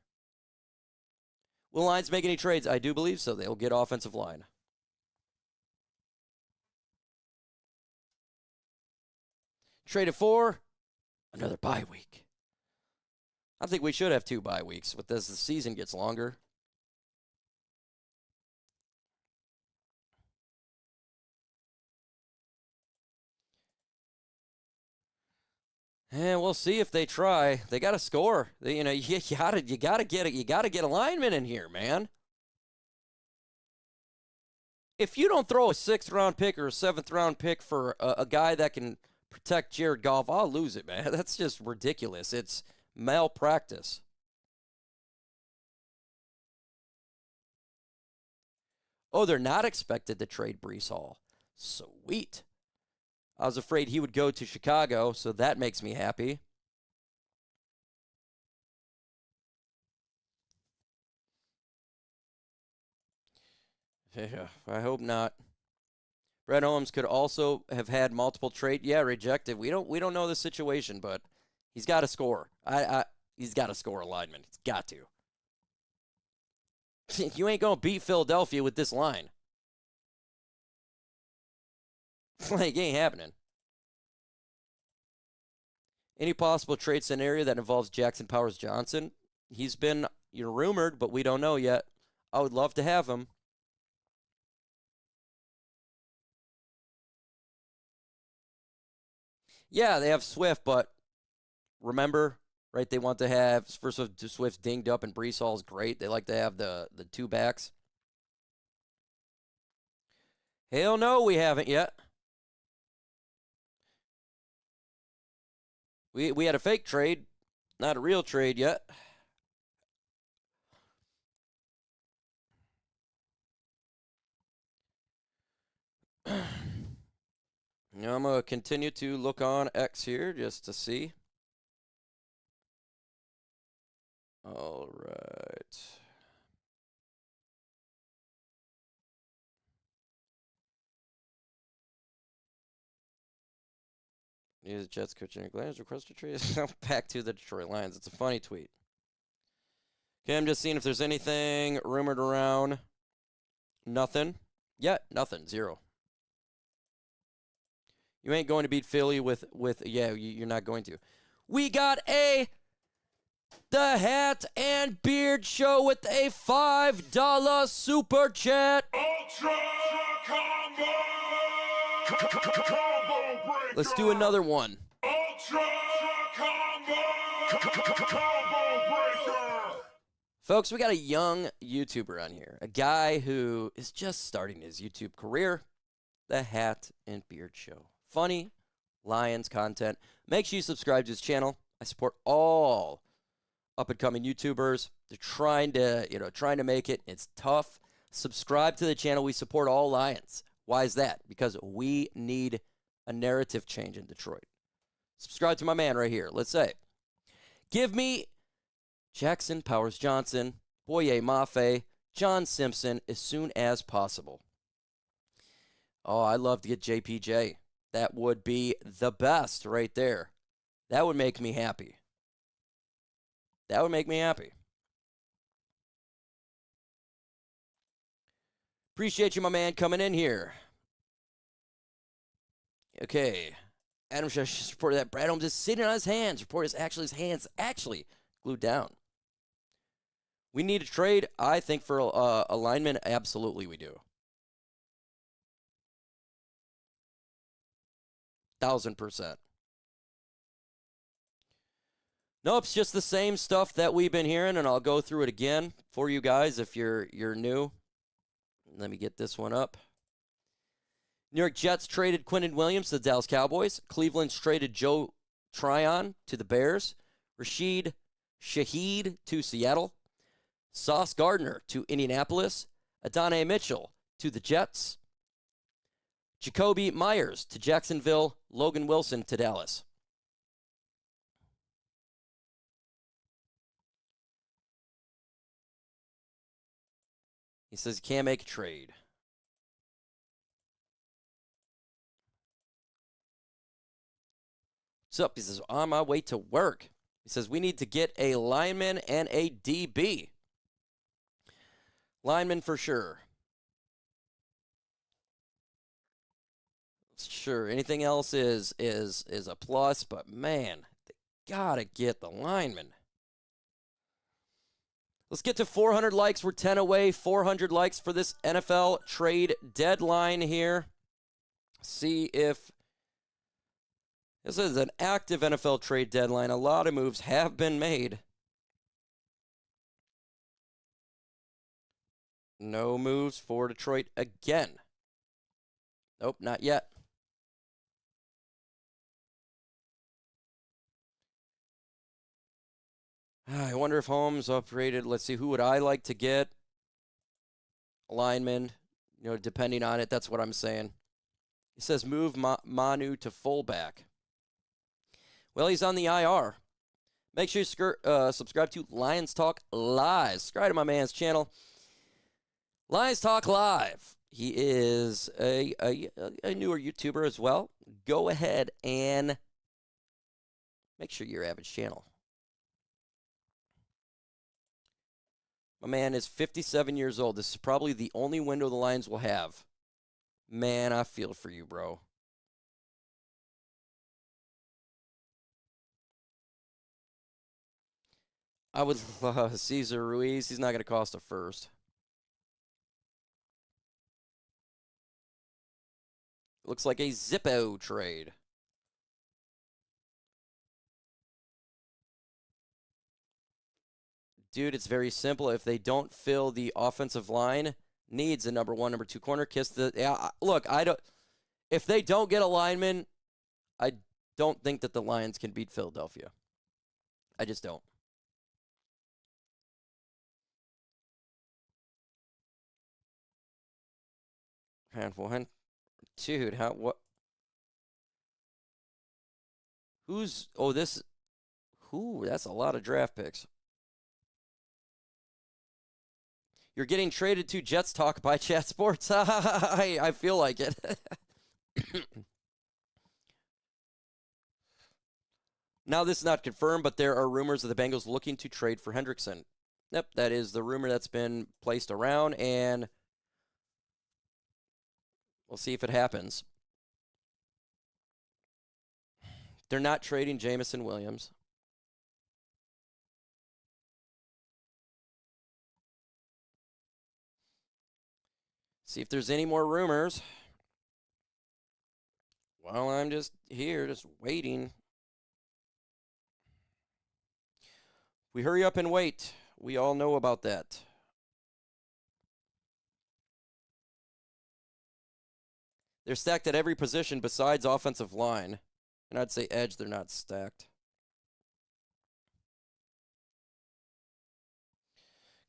Will Lions make any trades? I do believe so. They'll get offensive line. Traded for another bye week. I think we should have 2 bye weeks with as the season gets longer. And we'll see if they try. They got to score. You got to get it. You got to get a lineman in here, man. If you don't throw a 6th round pick or a 7th round pick for a guy that can protect Jared Goff, I'll lose it, man. That's just ridiculous. It's malpractice. Oh, they're not expected to trade Brees Hall. Sweet. I was afraid he would go to Chicago, so that makes me happy. Yeah, I hope not. Brad Holmes could also have had multiple trade. Yeah, rejected. We don't know the situation, but he's got to score. He's got to score a lineman. He's got to. You ain't gonna beat Philadelphia with this line. Like, it ain't happening. Any possible trade scenario that involves Jackson Powers Johnson? He's been rumored, but we don't know yet. I would love to have him. Yeah, they have Swift, but remember, right? They want to have first of all, Swift's dinged up and Brees Hall's great. They like to have the 2 backs. Hell no, we haven't yet. We had a fake trade, not a real trade yet. Now I'm going to continue to look on X here just to see. All right. News Jets coach Eric Lions request a trade. Back to the Detroit Lions. It's a funny tweet. Okay, I'm just seeing if there's anything rumored around. Nothing. Yeah, nothing. 0. You ain't going to beat Philly with yeah, you're not going to. We got the Hat and Beard Show with a $5 super chat. Ultra combo breaker. Let's do another one. Ultra combo breaker. Folks, we got a young YouTuber on here. A guy who is just starting his YouTube career. The Hat and Beard Show. Funny Lions content. Make sure you subscribe to his channel. I support all up-and-coming YouTubers. They're trying to make it. It's tough. Subscribe to the channel. We support all Lions. Why is that? Because we need a narrative change in Detroit. Subscribe to my man right here. Let's say, give me Jackson Powers Johnson, Boye Mafe, John Simpson as soon as possible. Oh, I'd love to get JPJ. That would be the best right there. That would make me happy. That would make me happy. Appreciate you, my man, coming in here. Okay. Adam just reported that Brad Holmes is sitting on his hands. Report is actually his hands actually glued down. We need a trade, I think, for a lineman. Absolutely we do. 1,000%. Nope, it's just the same stuff that we've been hearing, and I'll go through it again for you guys if you're new. Let me get this one up. New York Jets traded Quinnen Williams to the Dallas Cowboys. Cleveland's traded Joe Tryon to the Bears. Rashid Shaheed to Seattle. Sauce Gardner to Indianapolis. Adonai Mitchell to the Jets. Jacoby Myers to Jacksonville. Logan Wilson to Dallas. He says he can't make a trade. What's up? He says, on my way to work. He says, we need to get a lineman and a DB. Lineman for sure. Sure. Anything else is a plus, but man, they gotta get the lineman. Let's get to 400 likes. We're 10 away. 400 likes for this NFL trade deadline here. See if this is an active NFL trade deadline. A lot of moves have been made. No moves for Detroit again. Nope, not yet. I wonder if Holmes upgraded. Let's see, who would I like to get? A lineman, depending on it. That's what I'm saying. He says move Manu to fullback. Well, he's on the IR. Make sure you subscribe to Lions Talk Live. Subscribe to my man's channel, Lions Talk Live. He is a newer YouTuber as well. Go ahead and make sure you're average channel. My man is 57 years old. This is probably the only window the Lions will have. Man, I feel for you, bro. I would Cesar Ruiz. He's not going to cost a first. Looks like a Zippo trade. Dude, it's very simple. If they don't fill the offensive line, needs a number 1, number 2 corner. Look, if they don't get a lineman, I don't think that the Lions can beat Philadelphia. I just don't. Handful. Dude, what? That's a lot of draft picks. You're getting traded to Jets Talk by Chat Sports. I feel like it. Now, this is not confirmed, but there are rumors of the Bengals looking to trade for Hendrickson. Yep, that is the rumor that's been placed around, and we'll see if it happens. They're not trading Jamison Williams. See if there's any more rumors. Well, I'm just here, just waiting. We hurry up and wait. We all know about that. They're stacked at every position besides offensive line. And I'd say edge, they're not stacked.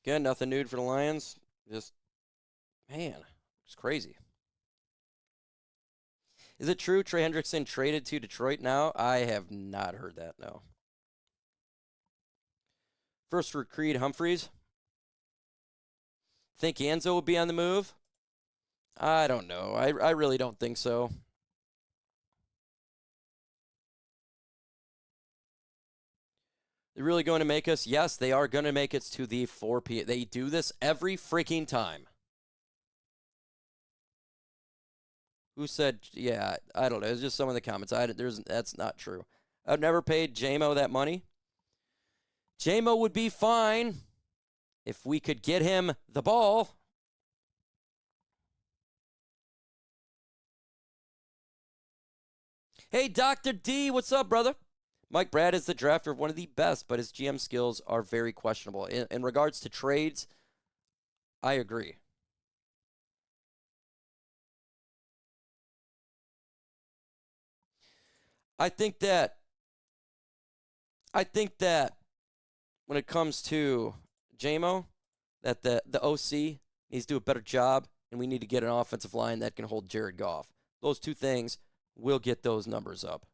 Again, nothing new for the Lions. Just, man, it's crazy. Is it true Trey Hendrickson traded to Detroit now? I have not heard that, no. First for Creed Humphreys. Think Enzo will be on the move? I don't know. I really don't think so. They're really going to make us? Yes, they are going to make it to the 4 p.m. They do this every freaking time. Who said, yeah, I don't know. It's just some of the comments. That's not true. I've never paid JMO that money. JMO would be fine if we could get him the ball. Hey, Dr. D, what's up, brother? Mike Brad is the drafter of one of the best, but his GM skills are very questionable. In regards to trades, I agree. I think that when it comes to JMO, that the OC needs to do a better job, and we need to get an offensive line that can hold Jared Goff. Those two things will get those numbers up.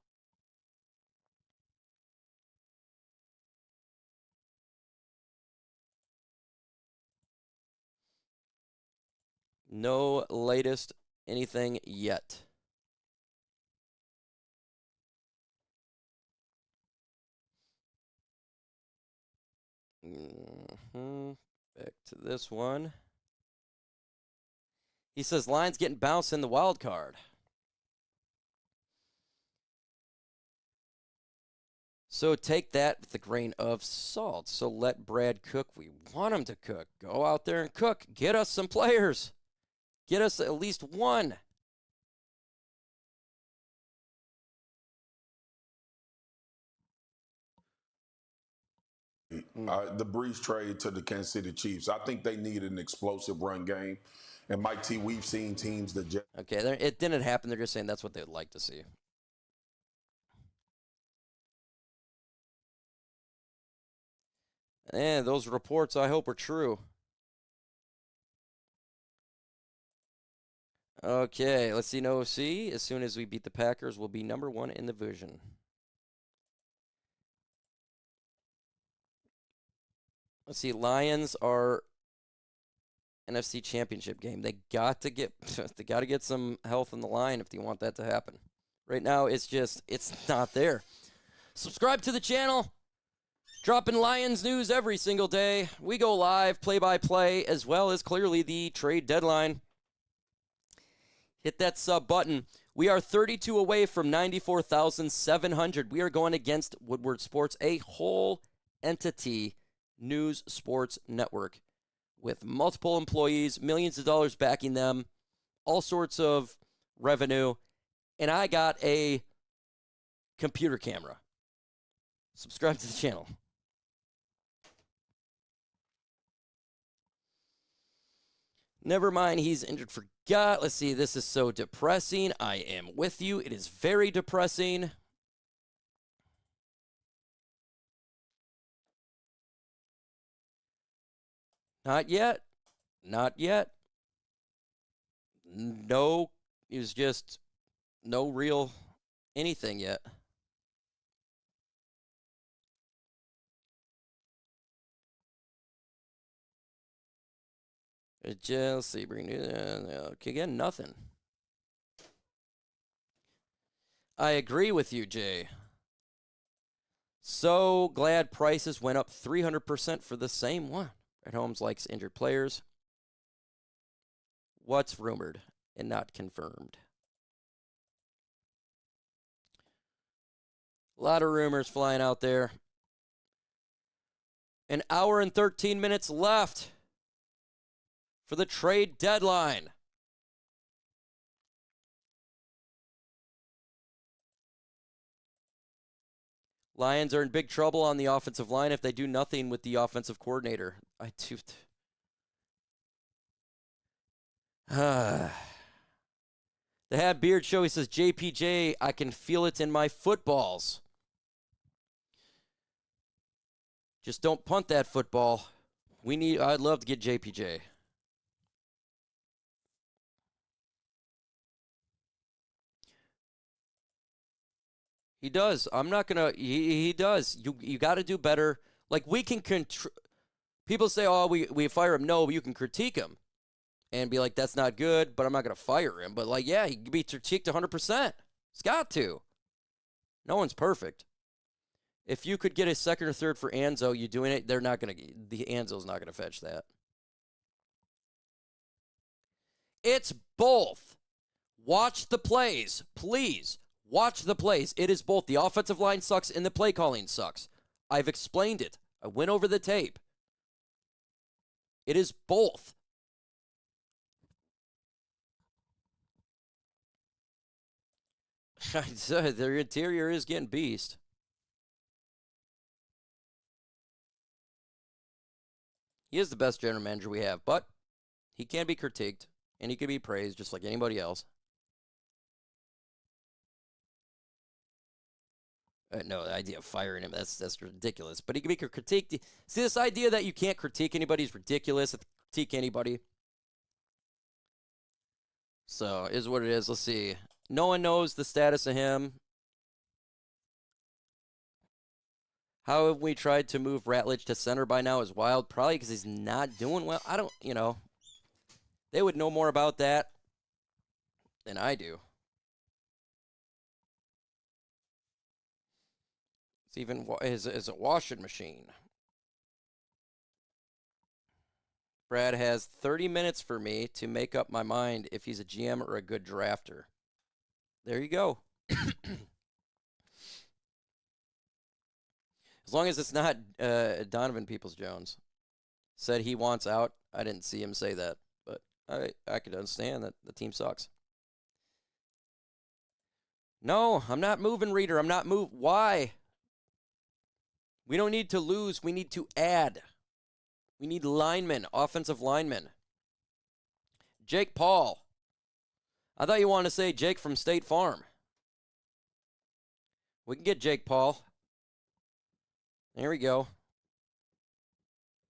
No latest anything yet. Back to this one. He says Lions getting bounced in the wild card. So take that with a grain of salt. So let Brad cook. We want him to cook. Go out there and cook. Get us some players. Get us at least one. The Breeze trade to the Kansas City Chiefs. I think they need an explosive run game. And Mike T, we've seen teams that just... Okay, it didn't happen. They're just saying that's what they would like to see. And those reports, I hope, are true. Okay, let's see. No OC. As soon as we beat the Packers, we'll be number 1 in the division. Let's see. Lions are NFC Championship game. They got to get some health in the line if they want that to happen. Right now, it's not there. Subscribe to the channel. Dropping Lions news every single day. We go live, play-by-play, as well as clearly the trade deadline. Hit that sub button. We are 32 away from 94,700. We are going against Woodward Sports, a whole entity news sports network with multiple employees, millions of dollars backing them, all sorts of revenue, and I got a computer camera. Subscribe to the channel. Never mind, he's injured. Forgot. Let's see. This is so depressing. I am with you. It is very depressing. Not yet. Not yet. No, it was just no real anything yet. Let's see, bring okay, again, nothing. I agree with you, Jay. So glad prices went up 300% for the same one. Brad Holmes likes injured players. What's rumored and not confirmed? A lot of rumors flying out there. An hour and 13 minutes left for the trade deadline. Lions are in big trouble on the offensive line if they do nothing with the offensive coordinator. The Had Beard Show, he says, JPJ, I can feel it in my footballs. Just don't punt that football. I'd love to get JPJ. He does. I'm not going to. He does. You got to do better. Like, we can people say, oh, we fire him. No, you can critique him and be like, that's not good, but I'm not going to fire him. But, like, yeah, he can be critiqued 100%. He's got to. No one's perfect. If you could get a second or third for Anzo, you doing it, the Anzo's not going to fetch that. It's both. Watch the plays, please. Watch the plays. It is both. The offensive line sucks and the play calling sucks. I've explained it. I went over the tape. It is both. Their interior is getting beast. He is the best general manager we have, but he can be critiqued, and he can be praised just like anybody else. No, the idea of firing him, that's ridiculous. But he can be critiqued. See, this idea that you can't critique anybody is ridiculous. Critique anybody. So, is what it is. Let's see. No one knows the status of him. How have we tried to move Ratledge to center by now is wild. Probably because he's not doing well. I don't, they would know more about that than I do. It's even is a washing machine. Brad has 30 minutes for me to make up my mind if he's a GM or a good drafter. There you go. As long as it's not Donovan Peoples-Jones. Said he wants out. I didn't see him say that, but I could understand that the team sucks. No, I'm not moving, Reader. I'm not moving. Why? We don't need to lose. We need to add. We need linemen, offensive linemen. Jake Paul. I thought you wanted to say Jake from State Farm. We can get Jake Paul. There we go.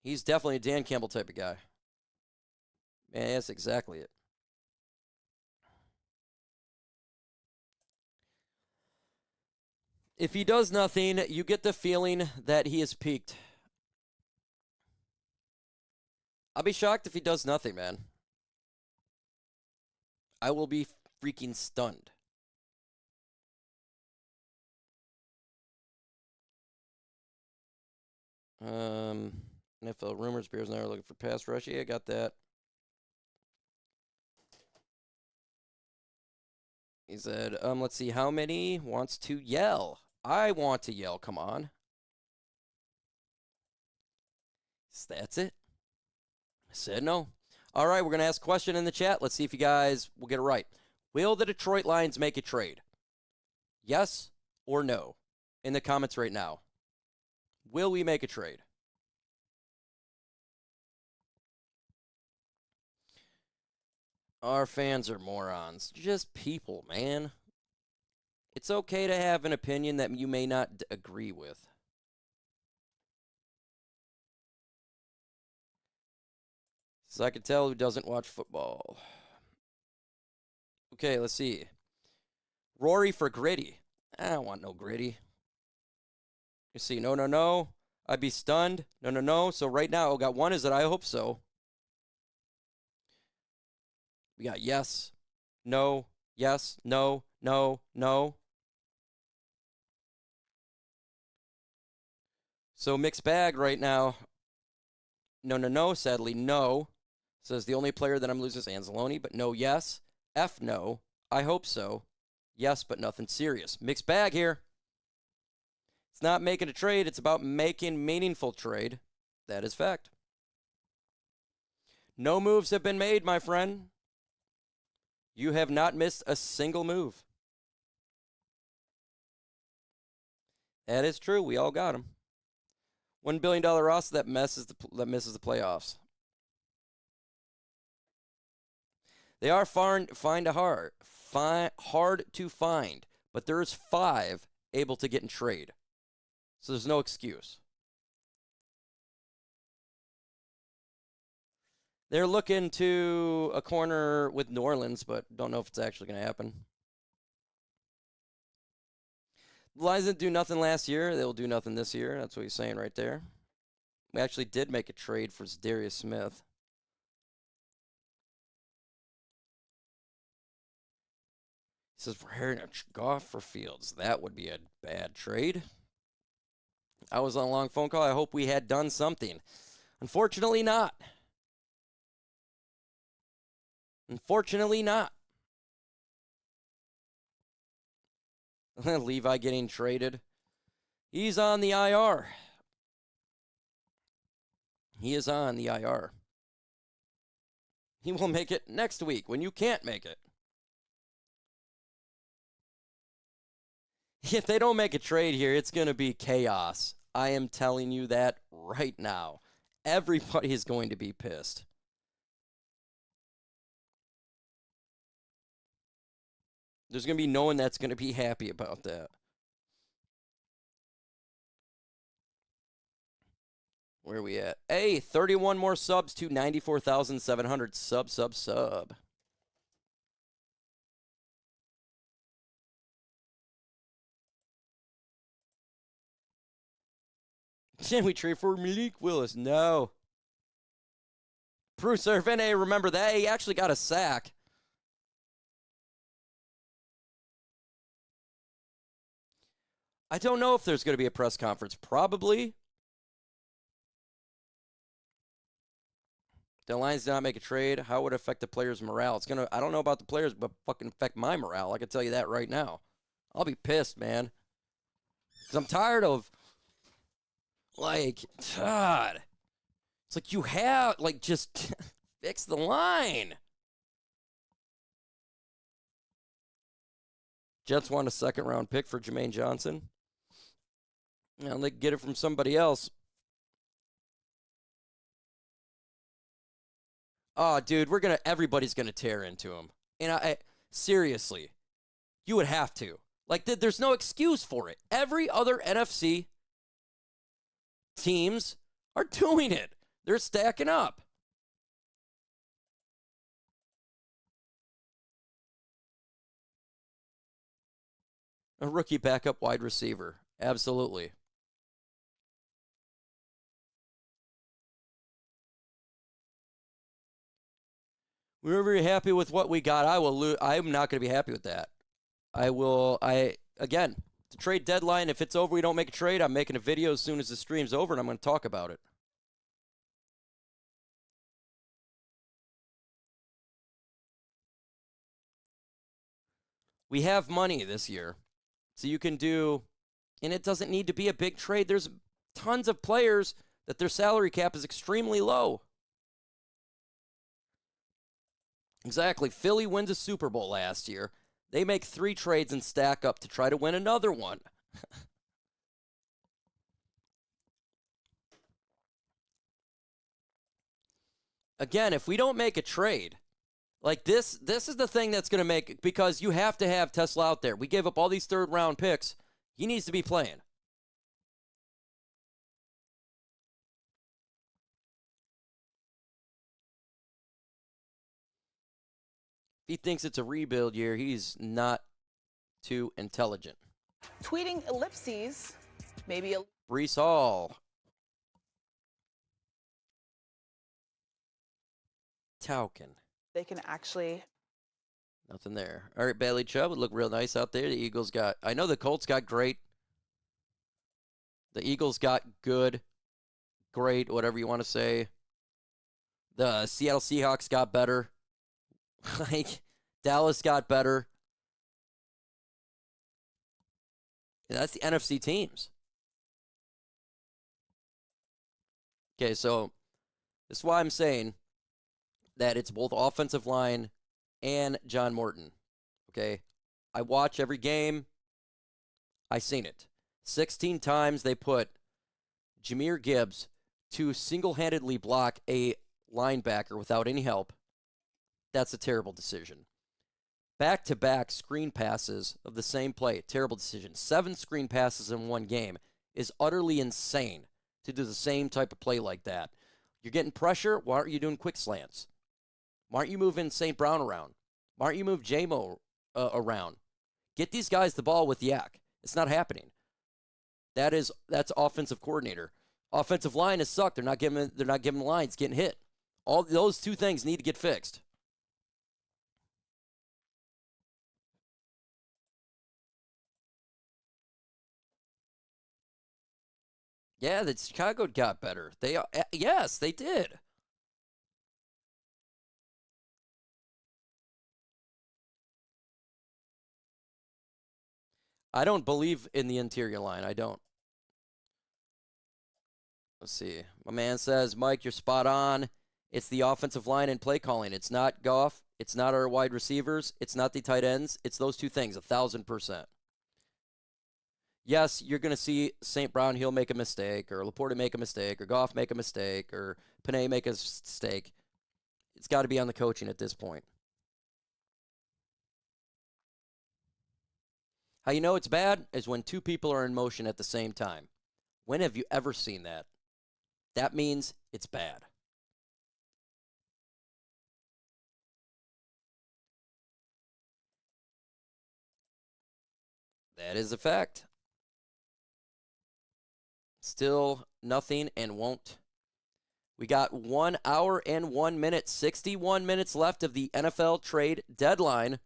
He's definitely a Dan Campbell type of guy. Man, that's exactly it. If he does nothing, you get the feeling that he is peaked. I'll be shocked if he does nothing, man. I will be freaking stunned. NFL rumors, Bears now are looking for pass rush. Yeah, I got that. He said, let's see, how many wants to yell? I want to yell, come on. So that's it. I said no. All right, we're going to ask a question in the chat. Let's see if you guys will get it right. Will the Detroit Lions make a trade? Yes or no? In the comments right now. Will we make a trade? Our fans are morons. Just people, man. It's okay to have an opinion that you may not agree with. So I can tell who doesn't watch football. Okay, let's see. Rory for Gritty. I don't want no Gritty. You see, no. I'd be stunned. No. So right now, I got one is that I hope so. We got yes, no, yes, no. So mixed bag right now. No. Sadly, no. Says the only player that I'm losing is Anzalone, but no, yes. F, no. I hope so. Yes, but nothing serious. Mixed bag here. It's not making a trade. It's about making meaningful trade. That is fact. No moves have been made, my friend. You have not missed a single move. That is true. We all got him. $1 billion roster that misses the playoffs. They are hard to find, but there's 5 able to get in trade. So there's no excuse. They're looking to a corner with New Orleans, but don't know if it's actually going to happen. The Lions didn't do nothing last year. They'll do nothing this year. That's what he's saying right there. We actually did make a trade for Darius Smith. He says, we're hearing a Goff for Fields. That would be a bad trade. I was on a long phone call. I hope we had done something. Unfortunately not. Unfortunately not. Levi getting traded. He's on the IR. He is on the IR. He will make it next week when you can't make it. If they don't make a trade here, it's going to be chaos. I am telling you that right now. Everybody is going to be pissed. There's going to be no one that's going to be happy about that. Where are we at? Hey, 31 more subs to 94,700. Sub. Can we trade for Malik Willis? No. Bruce Irvine, remember that? He actually got a sack. I don't know if there's going to be a press conference. Probably. The Lions did not make a trade. How would it affect the players' morale? It's gonna. I don't know about the players, but fucking affect my morale. I can tell you that right now. I'll be pissed, man. Because I'm tired of, like, God. It's like you have, like, just fix the line. Jets want a second-round pick for Jermaine Johnson. And they can get it from somebody else. Oh, dude, everybody's gonna tear into him. And I seriously, you would have to. Like, there's no excuse for it. Every other NFC teams are doing it. They're stacking up. A rookie backup wide receiver. Absolutely. We were very happy with what we got. I'm not going to be happy with that. Again, the trade deadline, if it's over, we don't make a trade, I'm making a video as soon as the stream's over, and I'm going to talk about it. We have money this year, so you can do, and it doesn't need to be a big trade. There's tons of players that their salary cap is extremely low. Exactly. Philly wins a Super Bowl last year. They make 3 trades and stack up to try to win another one. Again, if we don't make a trade, like this is the thing that's going to make, because you have to have Tesla out there. We gave up all these third-round picks. He needs to be playing. If he thinks it's a rebuild year, he's not too intelligent. Tweeting ellipses, maybe a Brees Hall. Tauken. they can actually. Nothing there. All right, Bailey Chubb would look real nice out there. The Eagles got, I know the Colts got great. The Eagles got good, great, whatever you want to say. The Seattle Seahawks got better. Like, Dallas got better. And that's the NFC teams. Okay, so this is why I'm saying that it's both offensive line and John Morton. Okay? I watch every game. I seen it. 16 times they put Jahmyr Gibbs to single-handedly block a linebacker without any help. That's a terrible decision. Back-to-back screen passes of the same play, terrible decision. 7 screen passes in one game is utterly insane to do the same type of play like that. You're getting pressure. Why aren't you doing quick slants? Why aren't you moving St. Brown around? Why aren't you move J-Mo around? Get these guys the ball with Yak. It's not happening. That's offensive coordinator. Offensive line has sucked. They're not giving lines, getting hit. All those 2 things need to get fixed. Yeah, the Chicago got better. Yes, they did. I don't believe in the interior line. I don't. Let's see. My man says, Mike, you're spot on. It's the offensive line and play calling. It's not Goff. It's not our wide receivers. It's not the tight ends. It's those 2 things, 1,000%. Yes, you're going to see St. Brown, he'll make a mistake, or Laporta make a mistake, or Goff make a mistake, or Panay make a mistake. It's got to be on the coaching at this point. How you know it's bad is when two people are in motion at the same time. When have you ever seen that? That means it's bad. That is a fact. Still nothing and won't. We got 1 hour and 1 minute, 61 minutes left of the NFL trade deadline.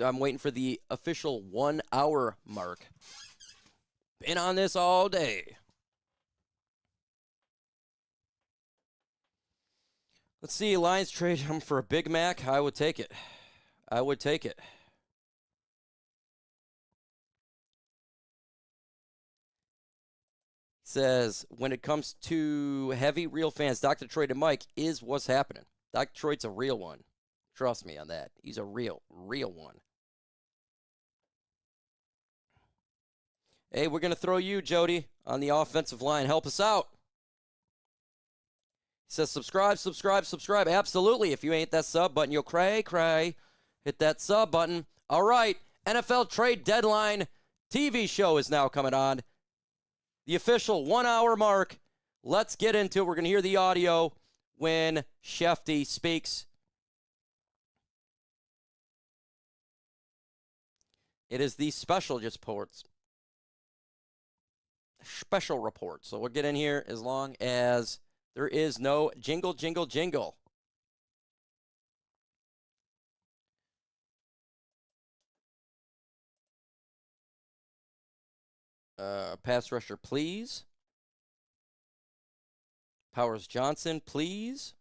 I'm waiting for the official 1 hour mark. Been on this all day. Let's see, Lions trade him for a Big Mac. I would take it. I would take it. Says, when it comes to heavy real fans, Dr. Detroit and Mike is what's happening. Dr. Detroit's a real one. Trust me on that. He's a real one. Hey, we're going to throw you, Jody, on the offensive line. Help us out. He says, subscribe. Absolutely. If you ain't that sub button, you'll cry. Hit that sub button. All right. NFL trade deadline TV show is now coming on. The official 1 hour mark. Let's get into it. We're going to hear the audio when Shefty speaks. It is the special report. So we'll get in here as long as there is no jingle. Pass rusher, please. Powers Johnson, please.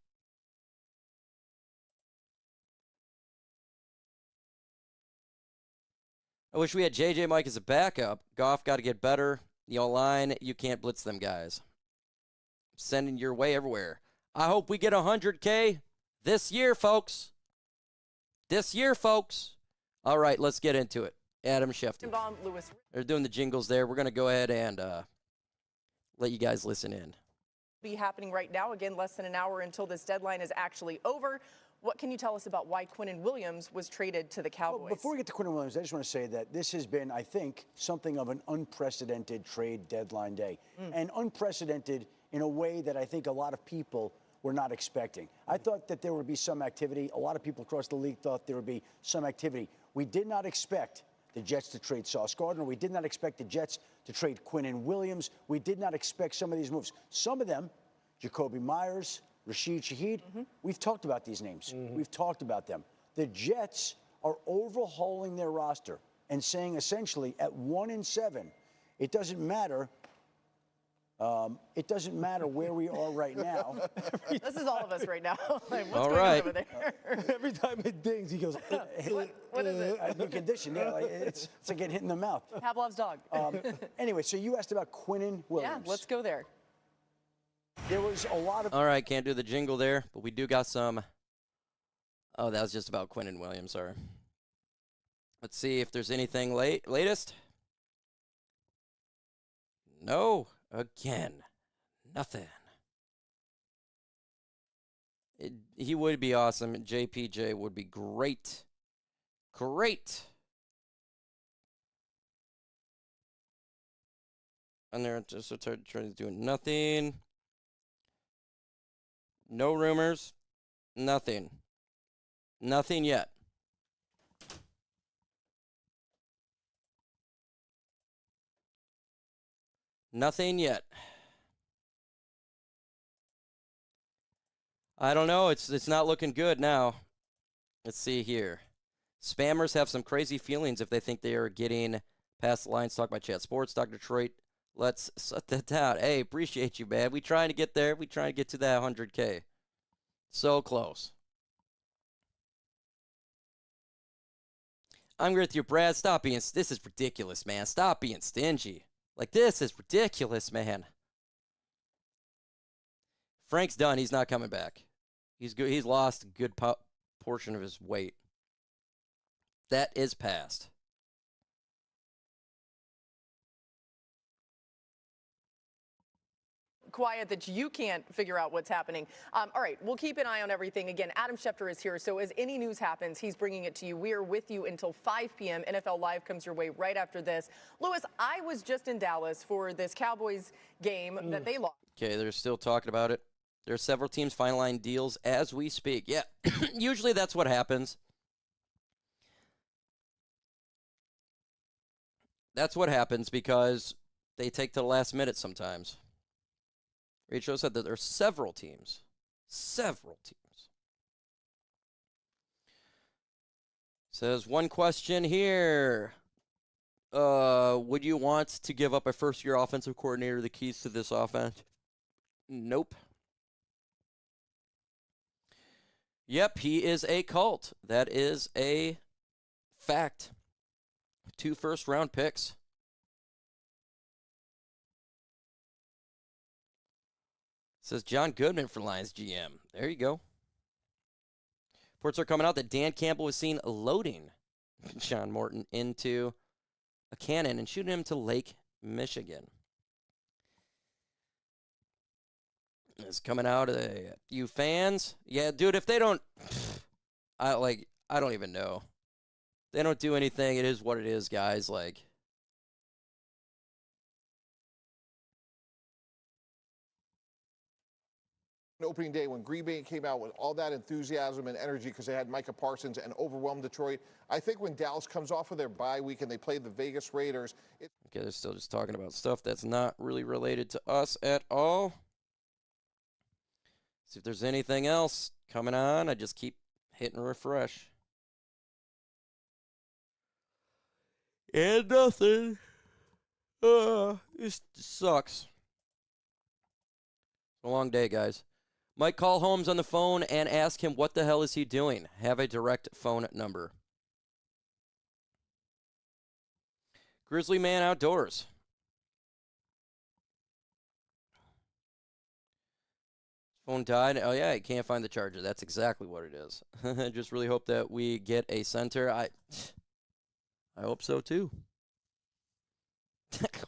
I wish we had JJ Mike as a backup. Goff got to get better. The O-line, you can't blitz them guys. Sending your way everywhere. I hope we get 100K this year, folks. All right, let's get into it. Adam Shefty. They're doing the jingles there. We're going to go ahead and let you guys listen in. Be happening right now. Again, less than an hour until this deadline is actually over. What can you tell us about why Quinnen Williams was traded to the Cowboys? Well, before we get to Quinnen Williams, I just want to say that this has been, I think, something of an unprecedented trade deadline day. And unprecedented in a way that I think a lot of people were not expecting. I thought that there would be some activity. A lot of people across the league thought there would be some activity. We did not expect the Jets to trade Sauce Gardner. We did not expect the Jets to trade Quinnen Williams. We did not expect some of these moves. Some of them, Jacoby Myers, Rashid Shaheed, we've talked about these names. We've talked about them. The Jets are overhauling their roster and saying essentially at 1-7, it doesn't matter. It doesn't matter where we are right now. This is all of us right now. Like, what's all going right. on over there? Every time it dings, he goes, What is it? New condition. Yeah, like it's like getting hit in the mouth. Pavlov's dog. Anyway, so you asked about Quinnen Williams. Yeah, let's go there. There was a lot of... All right, can't do the jingle there, but we do got some... Oh, that was just about Quinnen Williams, sorry. Let's see if there's anything latest. No, again, nothing. He would be awesome. JPJ would be great. Great. And they're just trying to do nothing. No rumors. Nothing. Nothing yet. Nothing yet. I don't know. It's not looking good now. Let's see here. Spammers have some crazy feelings if they think they are getting past the lines. Talk about Chat Sports. Dr. Detroit, let's set that down. Hey, appreciate you, man. We trying to get there. We trying to get to that 100K. So close. I'm with you, Brad. Stop being... This is ridiculous, man. Stop being stingy. Like, this is ridiculous, man. Frank's done. He's not coming back. He's good. He's lost a good portion of his weight. That is past. quiet that you can't figure out what's happening. All right, we'll keep an eye on everything. Again, Adam Schefter is here, so as any news happens, he's bringing it to you. We are with you until 5 p.m. NFL Live comes your way right after this. Lewis, I was just in Dallas for this Cowboys game that they lost. Okay, they're still talking about it. There are several teams finalizing deals as we speak. Yeah, usually that's what happens. That's what happens because they take to the last minute sometimes. Rachel said that there are several teams. Says one question here. Would you want to give up a first-year offensive coordinator the keys to this offense? Nope. Yep, he is a cult. That is a fact. 2 first-round picks. Says John Goodman for Lions GM. There you go. Reports are coming out that Dan Campbell was seen loading John Morton into a cannon and shooting him to Lake Michigan. It's coming out of you fans. Yeah, dude, if they don't, I don't even know. They don't do anything. It is what it is, guys. Like, Opening day when Green Bay came out with all that enthusiasm and energy because they had Micah Parsons and overwhelmed Detroit. I think when Dallas comes off of their bye week and they play the Vegas Raiders. Okay, they're still just talking about stuff that's not really related to us at all. See if there's anything else coming on. I just keep hitting refresh. And nothing. This sucks. It's a long day, guys. Mike, call Holmes on the phone and ask him what the hell is he doing. Have a direct phone number. Grizzly Man Outdoors. Phone died. Oh, yeah, I can't find the charger. That's exactly what it is. I just really hope that we get a center. I hope so, too.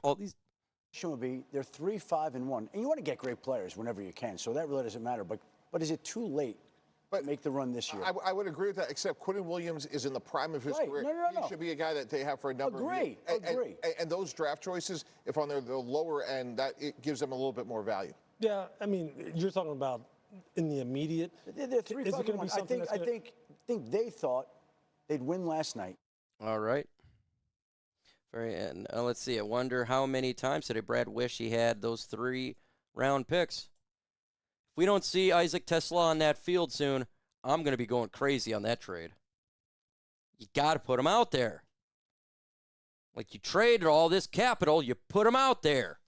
All these... Would be they're 3-5-1, and you want to get great players whenever you can. So that really doesn't matter. But is it too late to make the run this year? I would agree with that. Except Quinnen Williams is in the prime of his career. No. He should be a guy that they have for a number of years. Agree. And those draft choices, if on the lower end, that it gives them a little bit more value. Yeah, I mean, you're talking about in the immediate. They're 3-5-1. I think they thought they'd win last night. All right. And let's see. I wonder how many times did Brad wish he had those 3-round picks. If we don't see Isaac Tesla on that field soon, I'm going to be going crazy on that trade. You got to put him out there. Like, you traded all this capital, you put him out there.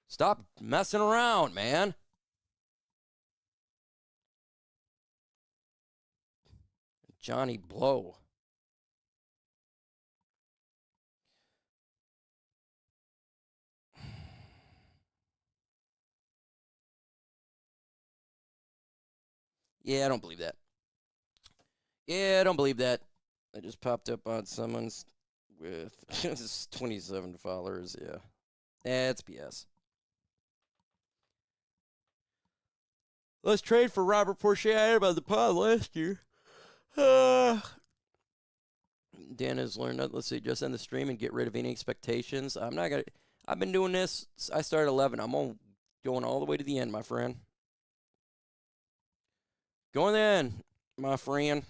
Stop messing around, man. Johnny Blow. Yeah, I don't believe that. I just popped up on someone's with 27 followers. Yeah. That's BS. Let's trade for Robert Porcher. I heard about the pod last year. Dan has learned that. Let's see, just end the stream and get rid of any expectations. I've been doing this. I started 11. I'm going all the way to the end, my friend. Going in, my friend.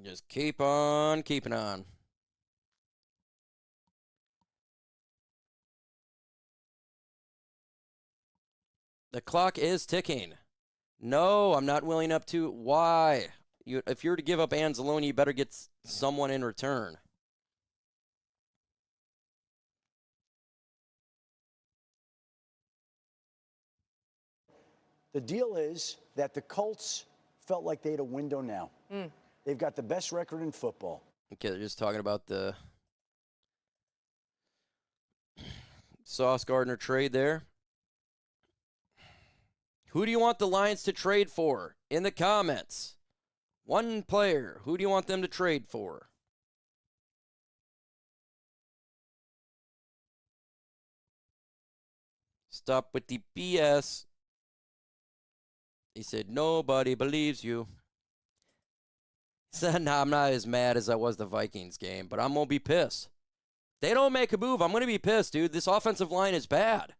Just keep on keeping on. The clock is ticking. No, I'm not willing up to. Why? If you're to give up Anzalone, you better get someone in return. The deal is that the Colts felt like they had a window now. They've got the best record in football. Okay, they're just talking about the Sauce Gardner trade there. Who do you want the Lions to trade for? In the comments. One player. Who do you want them to trade for? Stop with the BS. He said, nobody believes you. He said, nah, I'm not as mad as I was the Vikings game, but I'm going to be pissed. They don't make a move. I'm going to be pissed, dude. This offensive line is bad.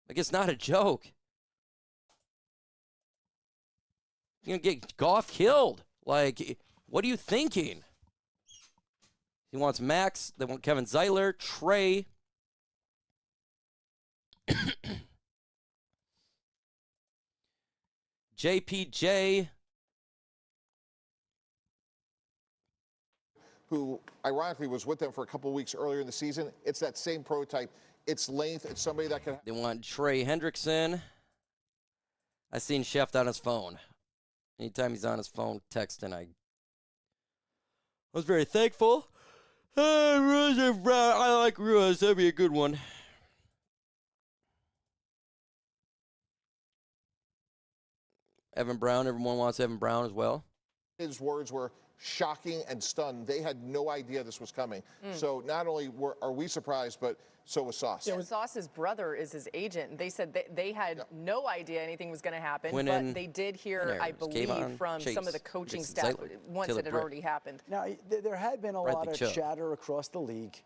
Like, it's not a joke. You're going to get Goff killed. Like, what are you thinking? He wants Max. They want Kevin Zeitler, Trey. JPJ. Who ironically was with them for a couple of weeks earlier in the season. It's that same prototype. It's length. It's somebody that can. They want Trey Hendrickson. I seen Scheft on his phone. Anytime he's on his phone texting, I was very thankful. Hey, Rosa Brown. I like Ruiz. That'd be a good one. Evan Brown. Everyone wants Evan Brown as well. His words were shocking and stunned. They had no idea this was coming. So not only are we surprised, but so was Sauce. Yeah, Sauce's brother is his agent. They said they had no idea anything was going to happen, Quinnen, but they did hear, I believe, from some of the coaching staff once it had already happened. Now, there had been a lot of chatter across the league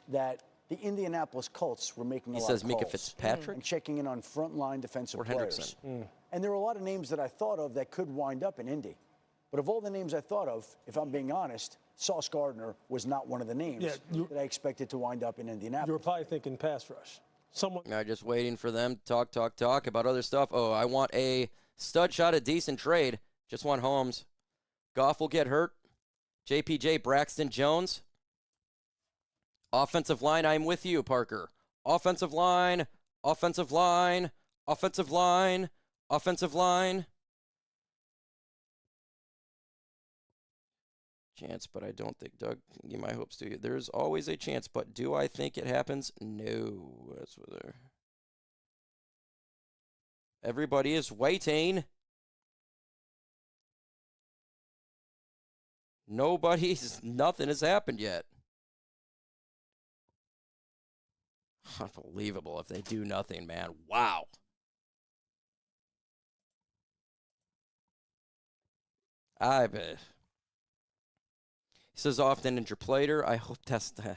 that the Indianapolis Colts were making a lot of calls. He says Mika Fitzpatrick. And checking in on frontline defensive or players. And there were a lot of names that I thought of that could wind up in Indy. But of all the names I thought of, if I'm being honest, Sauce Gardner was not one of the names that I expected to wind up in Indianapolis. You were probably thinking pass rush. I'm just waiting for them to talk about other stuff. Oh, I want a stud shot, a decent trade. Just want Holmes. Goff will get hurt. JPJ, Braxton Jones. Offensive line, I'm with you, Parker. Offensive line, offensive line, offensive line, offensive line. Chance, but I don't think Doug can give my hopes to you. There's always a chance, but do I think it happens? No. That's what they're. Everybody is waiting. Nothing has happened yet. Unbelievable if they do nothing, man. Wow. I bet. He says often interplater. I hope that's the. I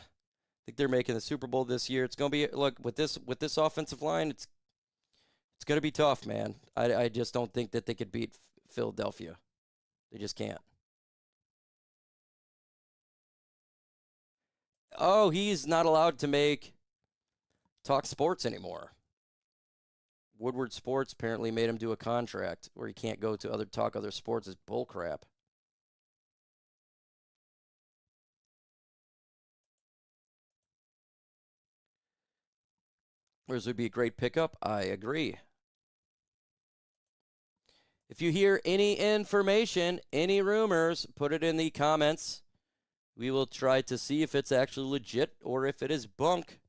think they're making the Super Bowl this year. It's gonna be look with this offensive line. It's gonna be tough, man. I just don't think that they could beat Philadelphia. They just can't. Oh, he's not allowed to talk sports anymore. Woodward Sports apparently made him do a contract where he can't go to talk other sports. Is bullcrap. Whereas would be a great pickup. I agree. If you hear any information, any rumors, put it in the comments. We will try to see if it's actually legit or if it is bunk.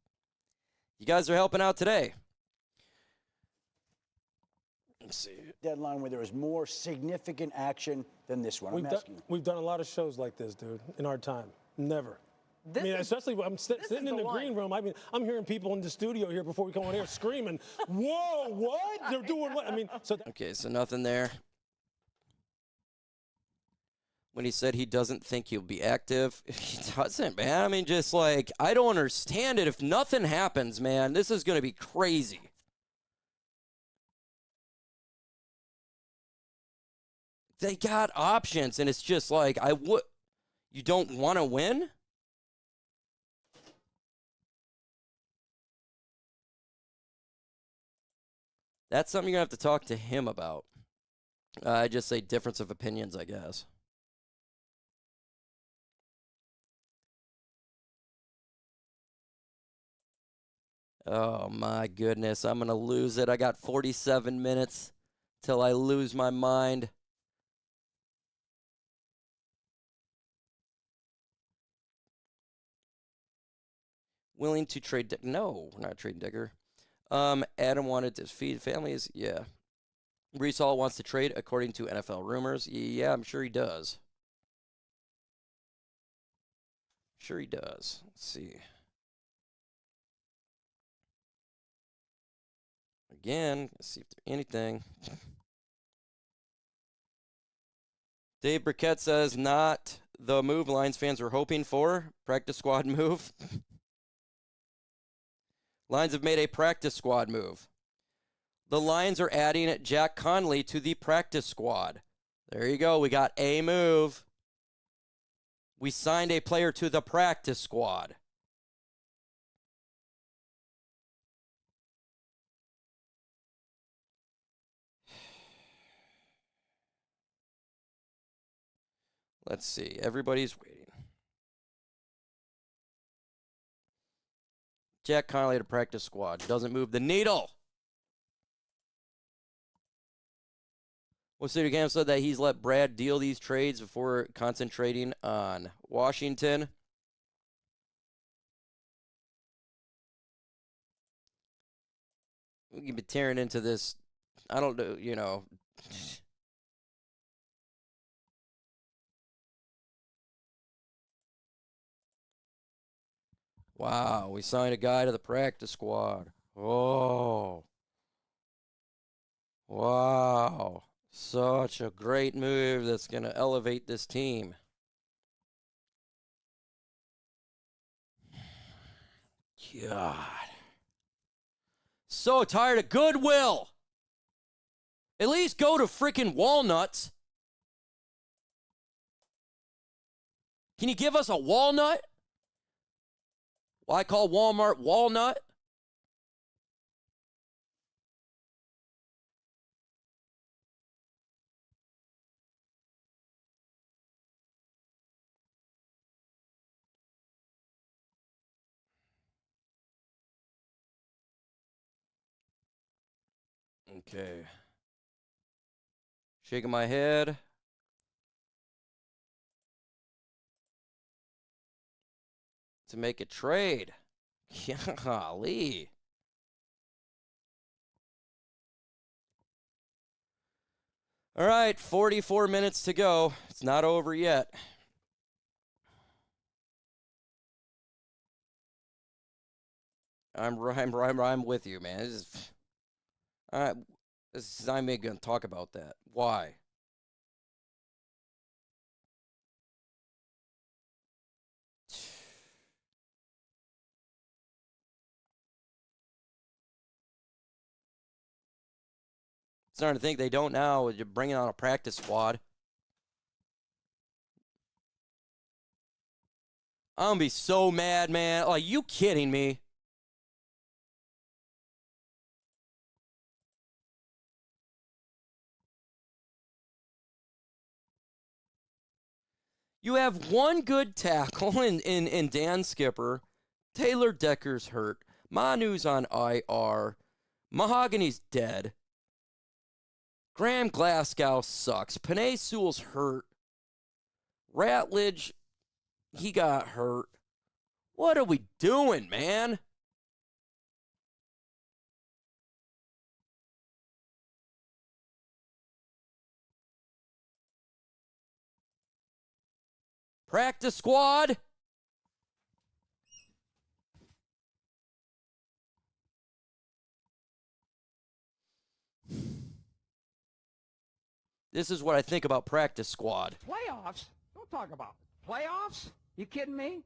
You guys are helping out today. Let's see. Deadline where there was more significant action than this one. We've done a lot of shows like this, dude, in our time. Never. Especially when I'm sitting in the green room. I mean, I'm hearing people in the studio here before we come on here screaming, "Whoa, what? They're doing what?" Okay, so nothing there. When he said he doesn't think he'll be active, he doesn't, man. I mean, just like, I don't understand it. If nothing happens, man, this is going to be crazy. They got options, and it's just like, you don't want to win? That's something you're going to have to talk to him about. I just say difference of opinions, I guess. Oh, my goodness. I'm going to lose it. I got 47 minutes till I lose my mind. Willing to trade? No, we're not trading Digger. Adam wanted to feed families. Yeah. Brees Hall wants to trade according to NFL rumors. Yeah, I'm sure he does. Sure he does. Let's see. again. Let's see if there's anything. Dave Burkett says not the move Lions fans were hoping for. Practice squad move. Lions have made a practice squad move. The Lions are adding Jack Conley to the practice squad. There you go. We got a move. We signed a player to the practice squad. Let's see. Everybody's waiting. Jack Conley to practice squad. Doesn't move the needle. Well, City Cam said that he's let Brad deal these trades before concentrating on Washington. We can be tearing into this. I don't know, you know. Wow, we signed a guy to the practice squad. Oh. Wow. Such a great move that's going to elevate this team. God. So tired of Goodwill. At least go to freaking Walnuts. Can you give us a walnut? Well, I call Walmart Walnut. Okay. Shaking my head. To make a trade. Golly. All right, 44 minutes to go. It's not over yet. I'm with you, man. This is not even going to talk about that. Why? Starting to think they don't now. You're bringing on a practice squad. I'm going to be so mad, man. Are you kidding me? You have one good tackle in Dan Skipper. Taylor Decker's hurt. Manu's on IR. Mahogany's dead. Graham Glasgow sucks. Penei Sewell's hurt. Ratledge, he got hurt. What are we doing, man? Practice squad. This is what I think about practice squad. Playoffs? Don't talk about playoffs. You kidding me?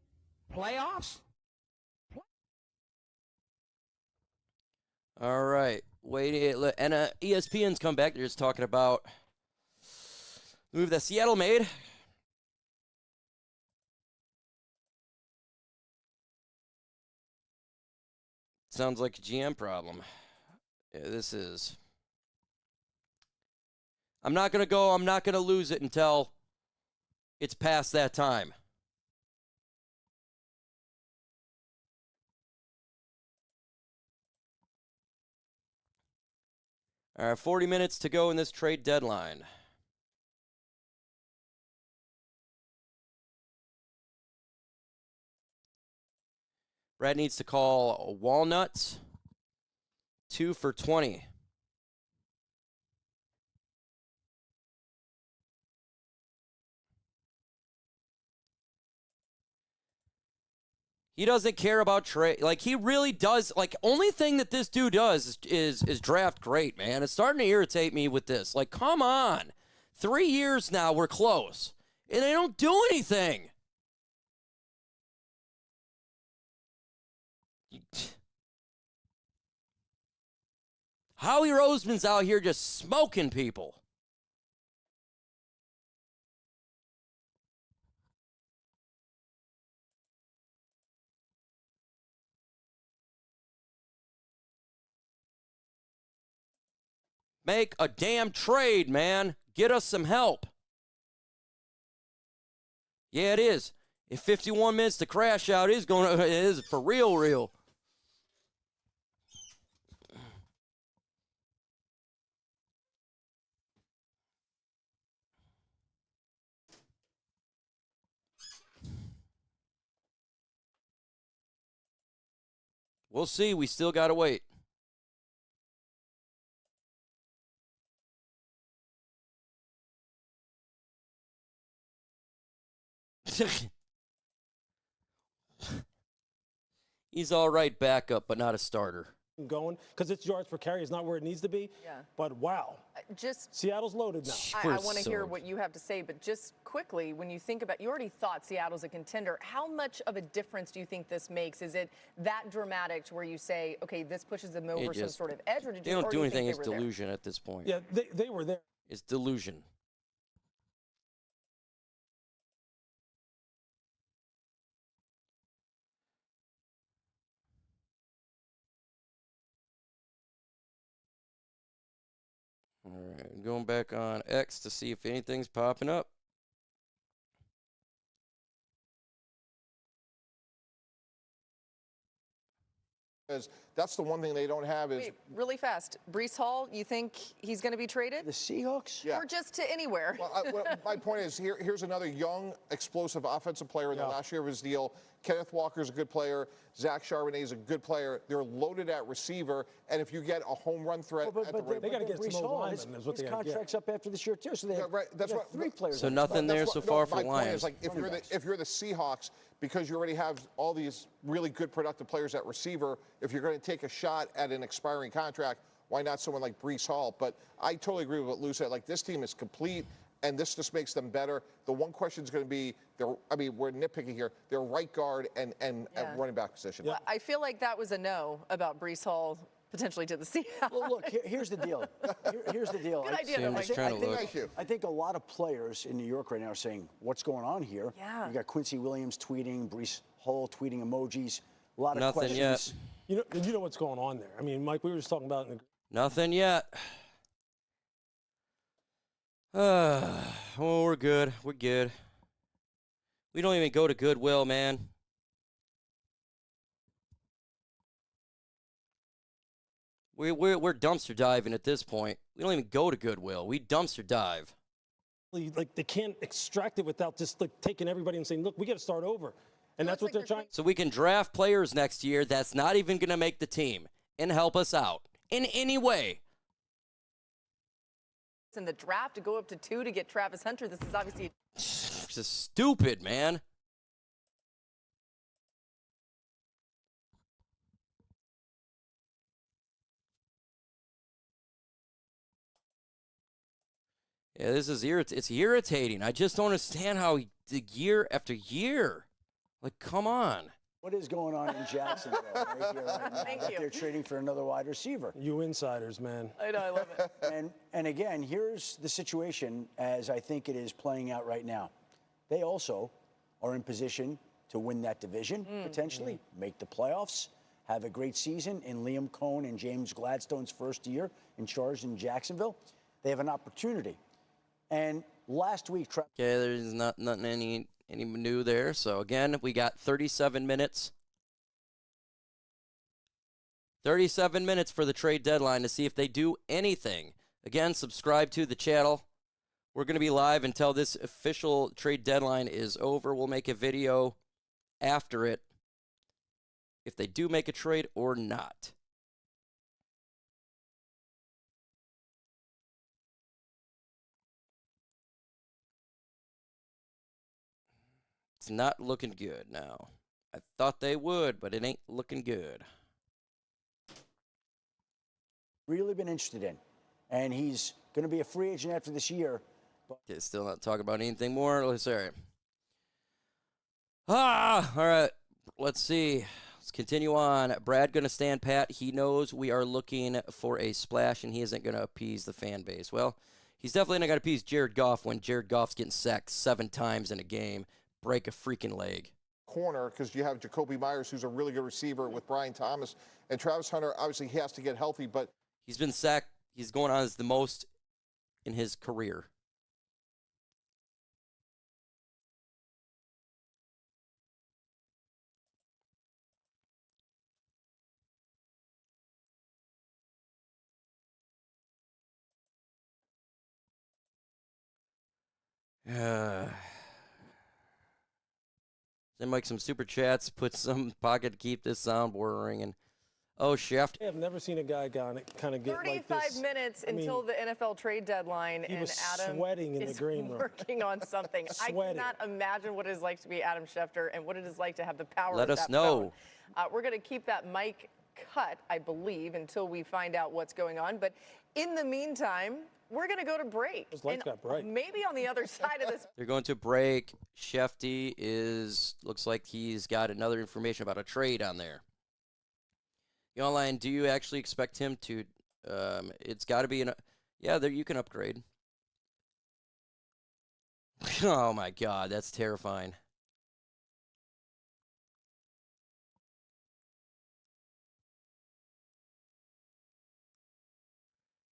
Playoffs? All right. Wait, and ESPN's come back. They're just talking about the move that Seattle made. Sounds like a GM problem. Yeah, this is. I'm not going to lose it until it's past that time. All right, 40 minutes to go in this trade deadline. Brad needs to call Walnuts 2 for $20. He doesn't care about trade. Like, he really does. Like, only thing that this dude does is draft great, man. It's starting to irritate me with this. Like, come on. 3 years now, we're close. And they don't do anything. Howie Roseman's out here just smoking people. Make a damn trade, man. Get us some help. Yeah, it is. In 51 minutes, the crash out is for real. We'll see. We still got to wait. He's all right backup, but not a starter. Going because its yards per carry is not where it needs to be. Yeah. But wow, Seattle's loaded now. I want to hear what you have to say, but just quickly, when you think about, you already thought Seattle's a contender. How much of a difference do you think this makes? Is it that dramatic to where you say, okay, this pushes them over some sort of edge, or did they don't do anything? It's delusion at this point. Yeah, they were there. It's delusion. All right, going back on X to see if anything's popping up. That's the one thing they don't have is. Wait, really fast. Breece Hall, you think he's going to be traded? The Seahawks? Yeah. Or just to anywhere? Well, my point is, here's another young, explosive offensive player in the last year of his deal. Kenneth Walker's a good player. Zach Charbonnet is a good player. They're loaded at receiver, and if you get a home run threat at the rim, they got to get some old linemen. Is what his they got to get. contract's up after this year too, so they have, that's what 3 players. So nothing there so far for my point Lions. is, like, if you're the Seahawks, because you already have all these really good productive players at receiver, if you're going to take a shot at an expiring contract, why not someone like Breece Hall? But I totally agree with what Lou said. Like, this team is complete, and this just makes them better. The one question is going to be, we're nitpicking here, their right guard and running back position. Well, I feel like that was a no about Breece Hall potentially to the Seahawks. Well, look, here's the deal. Here's the deal. Good idea, I think a lot of players in New York right now are saying, what's going on here? Yeah. You got Quincy Williams tweeting, Breece Hall tweeting emojis, a lot of Nothing questions. yet. You know what's going on there. I mean, Mike, we were just talking about Nothing yet. Oh, we're good. We're good. We don't even go to Goodwill, man. We're dumpster diving at this point. We don't even go to Goodwill. We dumpster dive. like they can't extract it without just like taking everybody and saying, look, we got to start over. And that's what they're trying. So we can draft players next year that's not even going to make the team and help us out in any way. In the draft to go up to 2 to get Travis Hunter, this is obviously just stupid, man. Yeah, this is it's irritating. I just don't understand how year after year. Like, come on. What is going on in Jacksonville right here right now? Thank that you. They're trading for another wide receiver. You insiders, man. I know, I love it. And again, here's the situation as I think it is playing out right now. They also are in position to win that division, potentially, make the playoffs, have a great season in Liam Cohn and James Gladstone's first year in charge in Jacksonville. They have an opportunity. And last week, Okay, there's nothing any new there. So again, we got 37 minutes. 37 minutes for the trade deadline to see if they do anything. Again, subscribe to the channel. We're going to be live until this official trade deadline is over. We'll make a video after it if they do make a trade or not. It's not looking good now. I thought they would, but it ain't looking good. Really been interested in. And he's going to be a free agent after this year. Okay, still not talking about anything more. Let's see. All right. Let's see. Let's continue on. Brad going to stand pat. He knows we are looking for a splash, and he isn't going to appease the fan base. Well, he's definitely not going to appease Jared Goff when Jared Goff's getting sacked 7 times in a game. Break a freaking leg. Corner, because you have Jacoby Myers, who's a really good receiver with Brian Thomas. And Travis Hunter, obviously, he has to get healthy, but He's been sacked. He's going on as the most in his career. Then Mike some super chats. Put some pocket to keep this soundboard ringing. Oh, Shaft. I have never seen a guy kind of get like this. 35 minutes until the NFL trade deadline, he and was Adam sweating in is the green room. working on something. I cannot imagine what it is like to be Adam Schefter and what it is like to have the power Let of us that know. phone. We're going to keep that mic cut, I believe, until we find out what's going on. But in the meantime, we're going to go to break. Like that break. Maybe on the other side of this. They're going to break. Shefty looks like he's got another information about a trade on there. Online, do you actually expect him to? It's got to be there. You can upgrade. Oh my God, that's terrifying.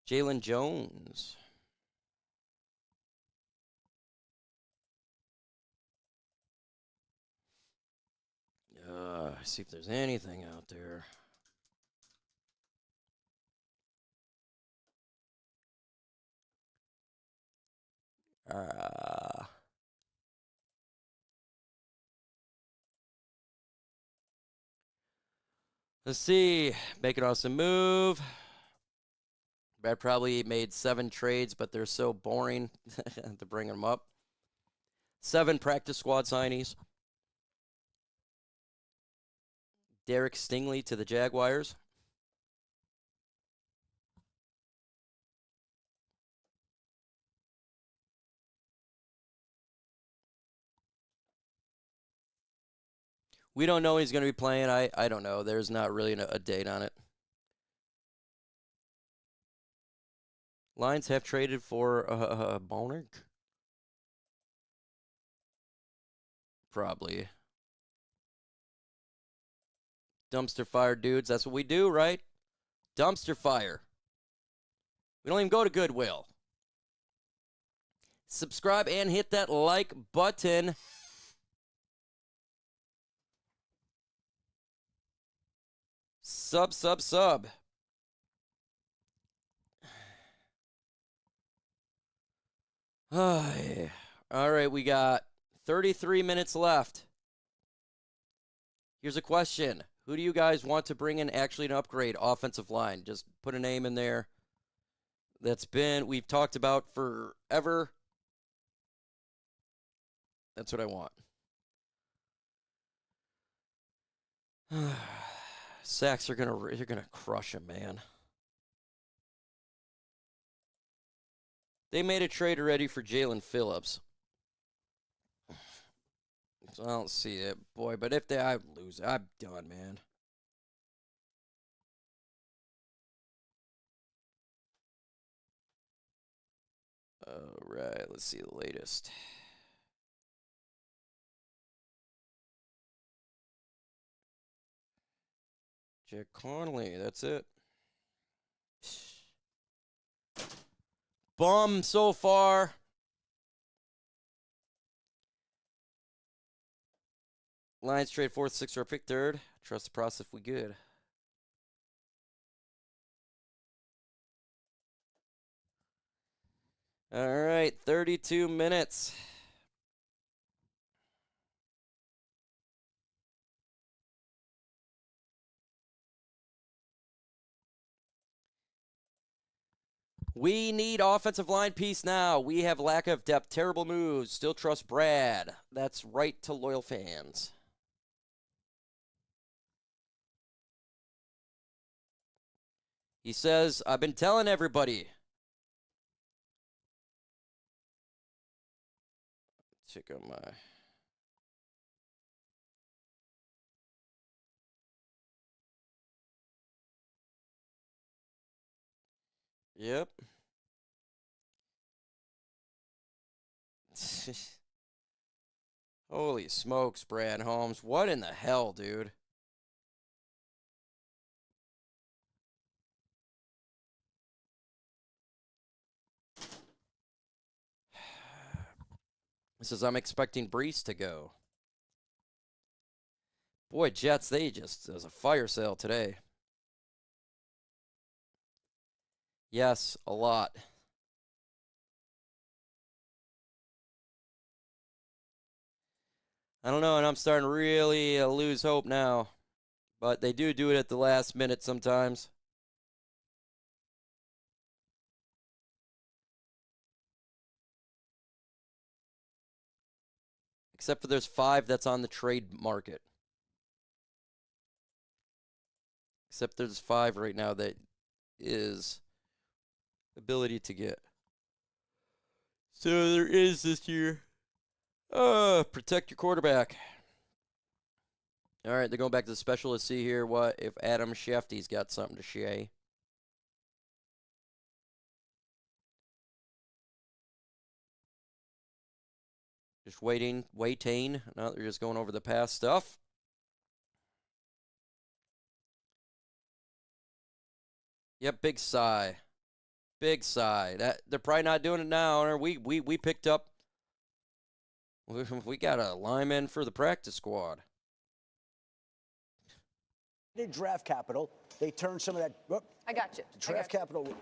Jalen Jones. See if there's anything out there. Let's see. Make an awesome move. Brad probably made 7 trades, but they're so boring to bring them up. 7 practice squad signees. Derek Stingley to the Jaguars. We don't know when he's going to be playing. I don't know. There's not really a date on it. Lions have traded for Boner. Probably. Dumpster fire dudes. That's what we do, right? Dumpster fire. We don't even go to Goodwill. Subscribe and hit that like button. Sub. All right, we got 33 minutes left. Here's a question. Who do you guys want to bring in actually an upgrade offensive line? Just put a name in there we've talked about forever. That's what I want. Sacks are gonna crush him, man. They made a trade already for Jalen Phillips. So I don't see it, boy. But if I lose, I'm done, man. All right, let's see the latest. Jack Connolly, that's it. Bum so far. Lions trade 4th, 6th, or pick 3rd. Trust the process if we good. All right, 32 minutes. We need offensive line piece now. We have lack of depth, terrible moves. Still trust Brad. That's right to loyal fans. He says, I've been telling everybody. Check out my... Yep. Holy smokes, Brad Holmes. What in the hell, dude? He says, I'm expecting Brees to go. Boy, Jets, there's a fire sale today. Yes, a lot. I don't know, and I'm starting to really lose hope now. But they do it at the last minute sometimes. Except for there's 5 that's on the trade market. Except there's 5 right now that is ability to get. So there is this year. Protect your quarterback. All right, they're going back to the special to see here what if Adam Schefter's got something to say. Just waiting. No, they're just going over the past stuff. Yep, big sigh. Big sigh. That they're probably not doing it now. Or we picked up. We got a lineman for the practice squad. They draft capital. They turned some of that. I got you. Draft capital.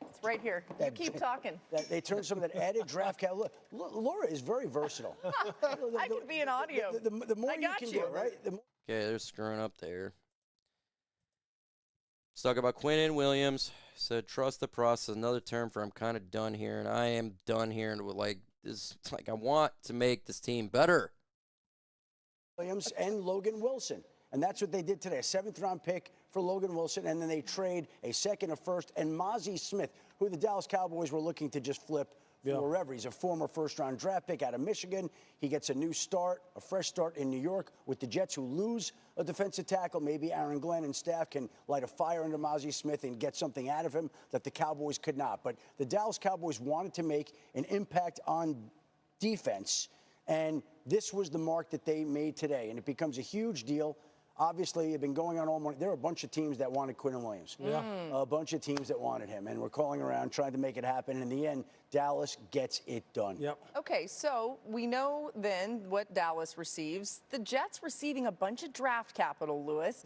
It's right here. You keep talking. They turned some of that added draft capital. Laura is very versatile. I could be an audio. The more you can do, right? Okay, they're screwing up there. Let's talk about Quinnen Williams. Said, trust the process. Another term for I'm kind of done here, and I am done here. And like this, like I want to make this team better. Williams and Logan Wilson. And that's what they did today. A 7th-round pick for Logan Wilson, and then they trade a 2nd, a 1st, and Mozzie Smith, who the Dallas Cowboys were looking to just flip wherever. He's a former 1st-round draft pick out of Michigan. He gets a new start, a fresh start in New York with the Jets, who lose a defensive tackle. Maybe Aaron Glenn and staff can light a fire under Mozzie Smith and get something out of him that the Cowboys could not. But the Dallas Cowboys wanted to make an impact on defense, and this was the mark that they made today, and it becomes a huge deal. Obviously, it's been going on all morning. There are a bunch of teams that wanted Quinnen Williams. A bunch of teams that wanted him. And we're calling around, trying to make it happen. In the end, Dallas gets it done. Okay, so we know then what Dallas receives. The Jets receiving a bunch of draft capital, Lewis.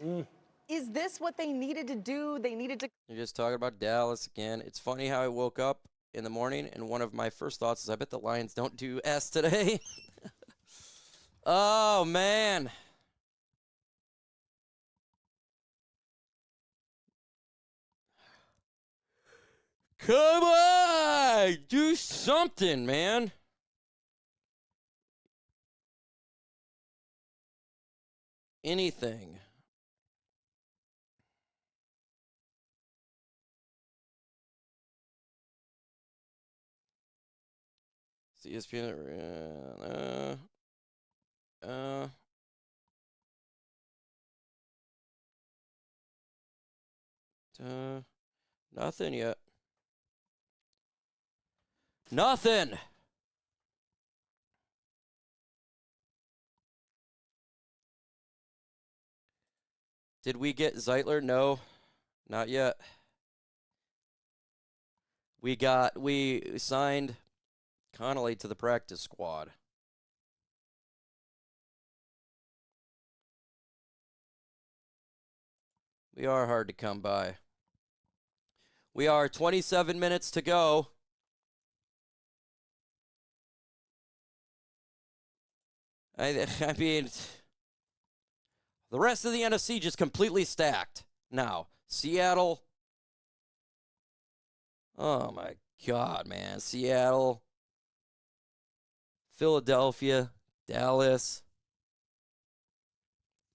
Is this what they needed to do? They needed to... You're just talking about Dallas again. It's funny how I woke up in the morning, and one of my first thoughts is I bet the Lions don't do S today. Oh, man. Come on! Do something, man. Anything. ESPN. Nothing yet. Nothing. Did we get Zeitler? No, not yet. We signed Connolly to the practice squad. We are hard to come by. We are 27 minutes to go. I mean, the rest of the NFC just completely stacked. Now, Seattle. Oh, my God, man. Seattle. Philadelphia. Dallas.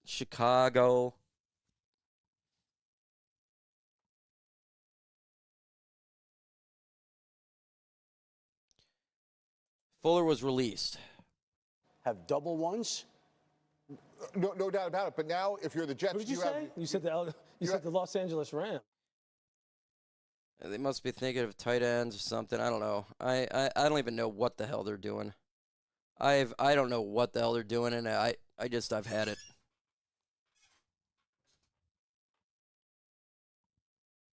Chicago. Fuller was released. Have double ones? No doubt about it. But now, if you're the Jets, What did you say? You said the Los Angeles Rams. They must be thinking of tight ends or something. I don't know. I don't even know what the hell they're doing. I don't know what the hell they're doing, and I've had it.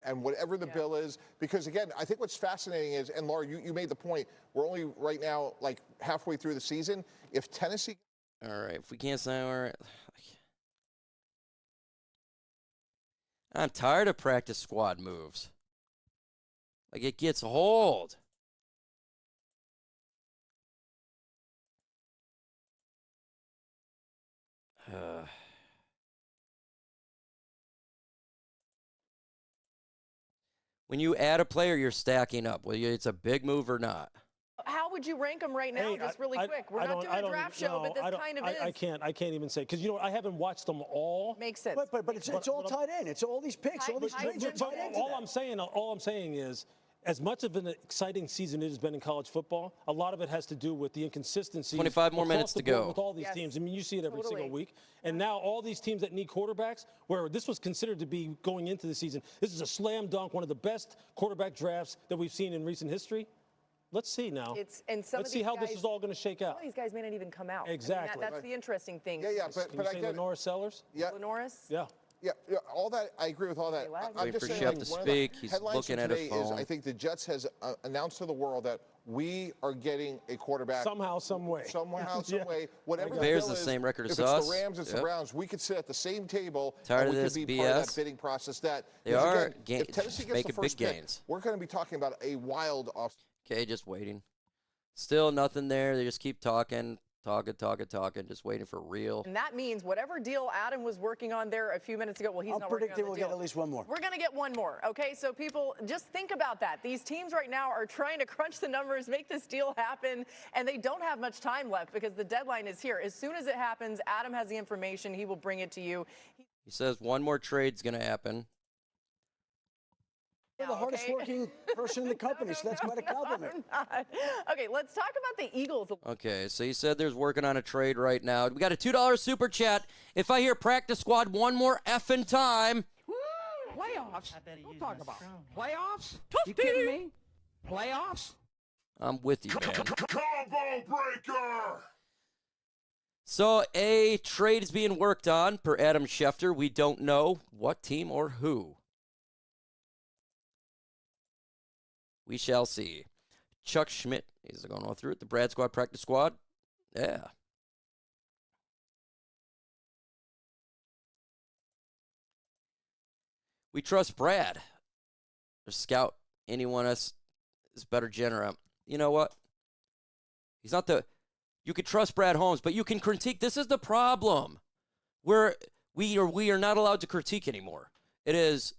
And whatever the bill is, because again, I think what's fascinating is, and Laura, you made the point, we're only right now like halfway through the season. If Tennessee, all right, if we can't sign, I'm tired of practice squad moves. Like, it gets old. When you add a player, you're stacking up, whether it's a big move or not. How would you rank them right now, Hey, just really quick? We're not doing a draft show, but this kind of is. I can't even say, because, you know, I haven't watched them all. Makes sense. But it's all tied in. It's all these picks, all these trades are tied into all I'm saying is, as much of an exciting season it has been in college football, a lot of it has to do with the inconsistency. 25 more minutes to go. With all these teams. I mean, you see it every single week. And now all these teams that need quarterbacks, where this was considered to be going into the season, this is a slam dunk, one of the best quarterback drafts that we've seen in recent history. Let's see now. Let's see how this is all going to shake out. Some of these guys may not even come out. Exactly. I mean, that's the interesting thing. Yeah, Can you say Lenora Sellers? Yeah. Lenoris? Yeah. Yeah, all that, I agree with all that. I'm Waiting just for saying, Chef like, to one of the speak. He's headlines looking from at a today is, phone. I think the Jets has announced to the world that we are getting a quarterback. Somehow, some way. Somehow, some way. Whatever the Bears bill the is, same record as if us. it's the Rams, it's the Browns. We could sit at the same table Tired and of we this could be part of BS? that bidding process. That They are again, if Tennessee gets making the first big pick, gains. we're going to be talking about a wild off. Okay, just waiting. Still nothing there. They just keep talking, just waiting for real. And that means whatever deal Adam was working on there a few minutes ago, well, he's not working on the deal. we'll get at least one more. We're going to get one more, okay? So people, just think about that. These teams right now are trying to crunch the numbers, make this deal happen, and they don't have much time left because the deadline is here. As soon as it happens, Adam has the information. He will bring it to you. He says one more trade's going to happen. You're the hardest working person in the company, so that's quite a compliment. Okay, let's talk about the Eagles. Okay, so he said there's working on a trade right now. We got a $2 super chat. If I hear practice squad one more effing time. Playoffs? Don't talk about playoffs? You kidding me? Playoffs? I'm with you, man. Combo breaker! So a trade is being worked on per Adam Schefter. We don't know what team or who. We shall see. Chuck Schmidt is going on through it. The Brad Squad practice squad. Yeah. We trust Brad. Or scout anyone else is better general. You know what? He's not the. You could trust Brad Holmes, but you can critique. This is the problem. We are not allowed to critique anymore. It is.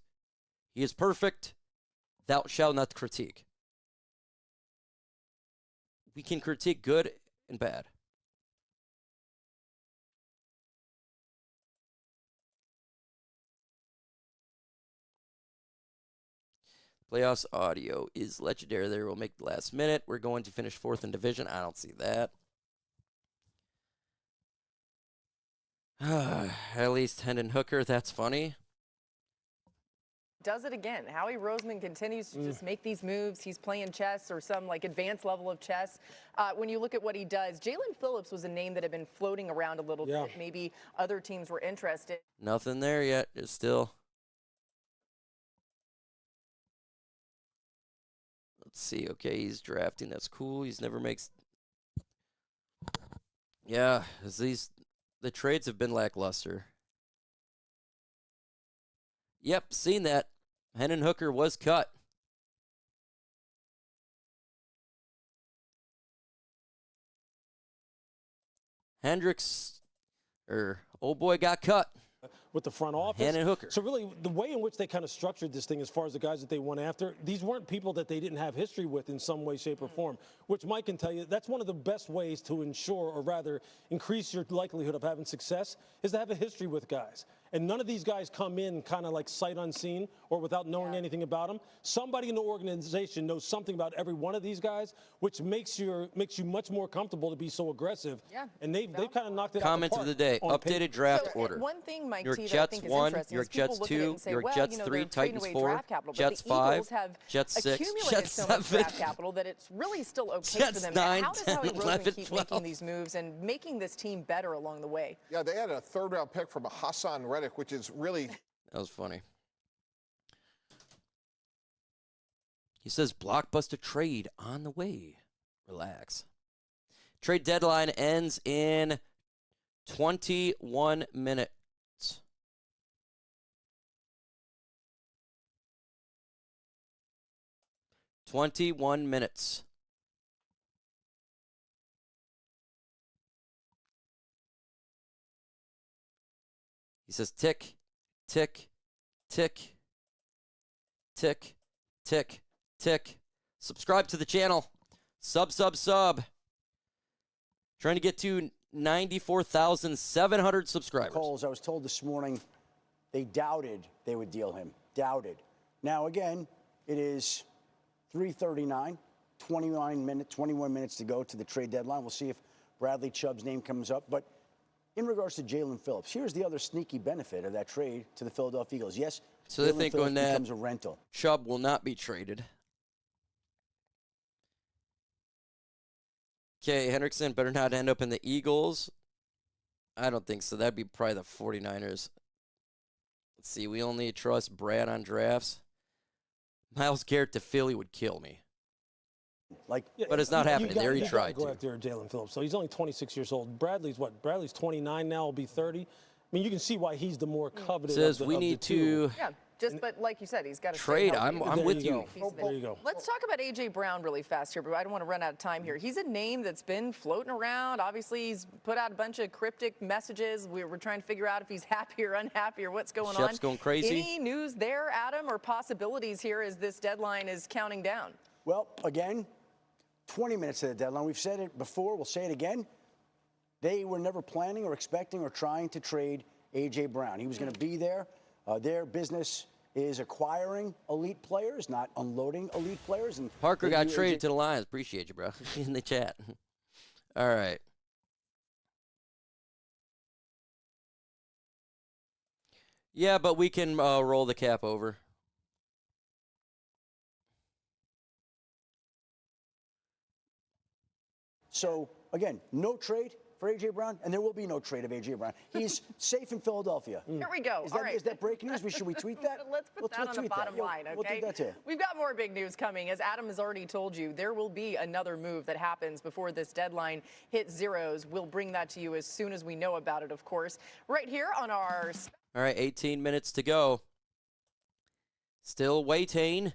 He is perfect. Thou shalt not critique. We can critique good and bad. Playoffs audio is legendary. There will make the last minute. We're going to finish fourth in division. I don't see that. At least Hendon Hooker. That's funny. Does it again. Howie Roseman continues to just make these moves. He's playing chess or some like advanced level of chess. When you look at what he does, Jalen Phillips was a name that had been floating around a little bit. Maybe other teams were interested. Nothing there yet. It's still. Let's see. Okay, he's drafting. That's cool. He's never makes. Yeah, the trades have been lackluster. Yep, seen that. Hendon Hooker was cut. Hendricks, old boy got cut. With the front office. Hendon Hooker. So really, the way in which they kind of structured this thing as far as the guys that they went after, these weren't people that they didn't have history with in some way, shape, or form, which Mike can tell you that's one of the best ways to ensure, or rather increase your likelihood of having success, is to have a history with guys. and none of these guys come in kind of like sight unseen or without knowing anything about them. Somebody in the organization knows something about every one of these guys, which makes you much more comfortable to be so aggressive. Yeah. And they've kind of knocked it out Comments the of park the day. on Updated paper. draft So, order. one thing, Mike New York T, that I Jets think is 1, interesting New York is people Jets look at it 2, and say, New York well, Jets you know, 3, they're trading Titans away 4, draft capital, Jets but the 5, Eagles have Jets 6, accumulated Jets so much 7. draft capital that it's really still okay Jets for them. 9, How does 10, Howie Roseman 11, keep 12. making these moves and making this team better along the way? Yeah, they had a third-round pick from a Hassan Reddick, which is really... That was funny. He says blockbuster trade on the way. Relax. Trade deadline ends in 21 minutes. He says tick, tick, tick, tick, tick, tick. Subscribe to the channel. Sub. Trying to get to 94,700 subscribers. Coles, I was told this morning they doubted they would deal him. Doubted. Now, again, it is 3:39, 21 minutes to go to the trade deadline. We'll see if Bradley Chubb's name comes up. But in regards to Jalen Phillips, here's the other sneaky benefit of that trade to the Philadelphia Eagles. Yes, So they're Jalen thinking Phillips that becomes a rental. Chubb will not be traded. Okay, Hendrickson better not end up in the Eagles. I don't think so. That'd be probably the 49ers. Let's see. We only trust Brad on drafts. Myles Garrett to Philly would kill me. But it's not happening. There he tried Go to. after Jalen Phillips. So he's only 26 years old. Bradley's what? Bradley's 29 now. Will be 30. I mean, you can see why he's the more coveted. Says of the, we of the need two. to Yeah, but like you said, he's got to trade. I'm with you. There you go. Let's talk about A.J. Brown really fast here, but I don't want to run out of time here. He's a name that's been floating around. Obviously, he's put out a bunch of cryptic messages. We're trying to figure out if he's happy or unhappy or what's going on. Shep's going crazy. Any news there, Adam, or possibilities here as this deadline is counting down? Well, again, 20 minutes to the deadline. We've said it before. We'll say it again. They were never planning or expecting or trying to trade A.J. Brown. He was going to be there. Their business is acquiring elite players, not unloading elite players. And Parker got traded to the Lions. Appreciate you, bro. In the chat. All right. Yeah, but we can roll the cap over. So, again, no trade for A.J. Brown, and there will be no trade of A.J. Brown. He's safe in Philadelphia. Here we go. Is All that, right. is that breaking news? Should we tweet that? Let's put that on the bottom line, okay? We'll do that too. We've got more big news coming. As Adam has already told you, there will be another move that happens before this deadline hits zeros. We'll bring that to you as soon as we know about it, of course. Right here on our... All right, 18 minutes to go. Still waiting.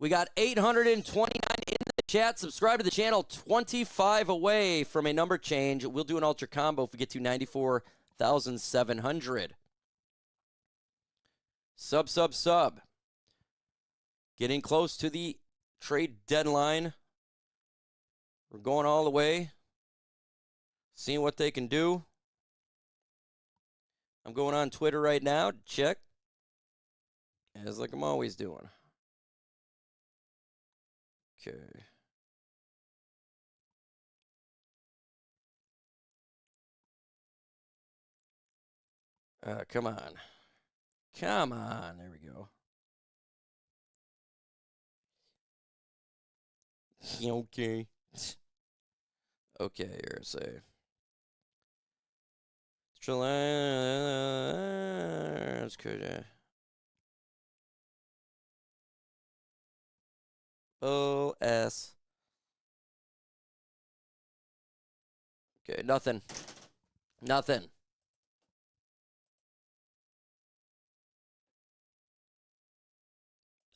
We got 829 in the chat. Subscribe to the channel. 25 away from a number change. We'll do an ultra combo if we get to 94,700. Sub. Getting close to the trade deadline. We're going all the way. Seeing what they can do. I'm going on Twitter right now to check. As like I'm always doing. Okay. Come on. Come on. There we go. Okay. Okay, here, say. That's good. OS. Okay, nothing.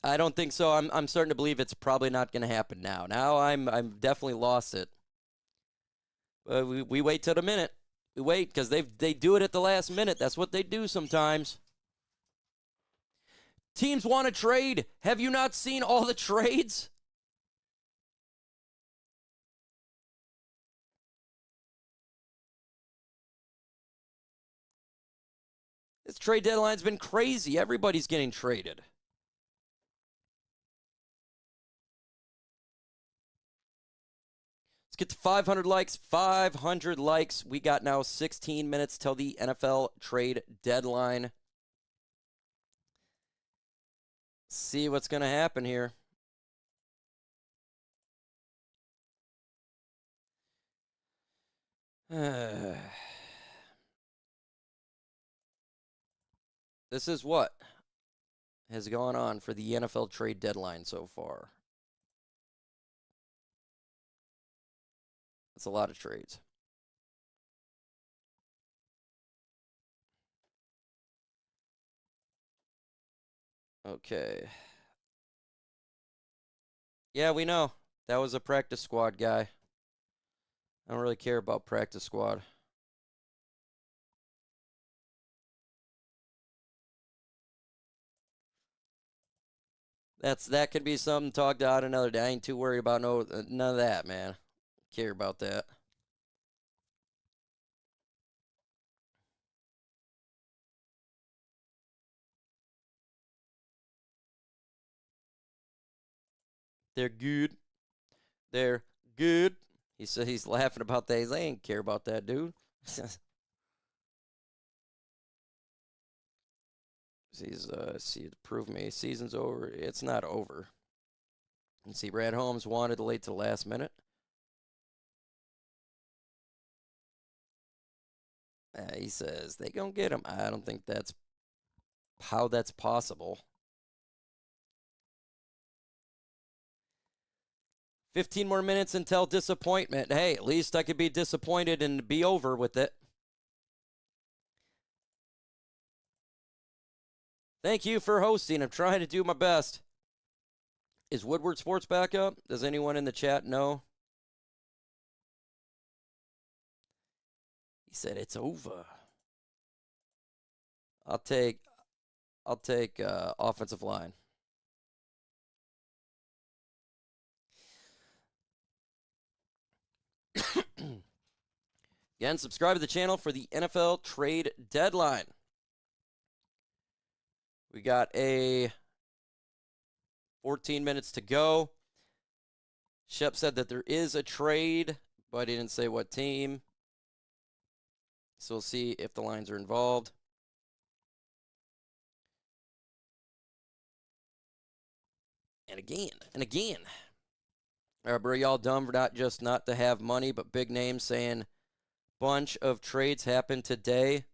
I don't think so. I'm starting to believe it's probably not going to happen now. Now I'm definitely lost it. We wait till the minute. We wait because they do it at the last minute. That's what they do sometimes. Teams want to trade. Have you not seen all the trades? This trade deadline's been crazy. Everybody's getting traded. Let's get to 500 likes. 500 likes. We got now 16 minutes till the NFL trade deadline. See what's going to happen here. This is what has gone on for the NFL trade deadline so far. It's a lot of trades. Okay. Yeah, we know. That was a practice squad guy. I don't really care about practice squad. That could be something talked out another day. I ain't too worried about none of that, man. Care about that. They're good. They're good. He said he's laughing about that. They ain't care about that, dude. He's see to prove me. Season's over. It's not over. You see, Brad Holmes wanted late to the last minute. He says they gonna get him. I don't think that's how that's possible. 15 more minutes until disappointment. Hey, at least I could be disappointed and be over with it. Thank you for hosting. I'm trying to do my best. Is Woodward Sports back up? Does anyone in the chat know? He said it's over. I'll take offensive line. Again, subscribe to the channel for the NFL trade deadline. We got 14 minutes to go. Shep said that there is a trade, but he didn't say what team. So we'll see if the Lions are involved. And again. Are y'all dumb for not to have money, but big names saying bunch of trades happened today?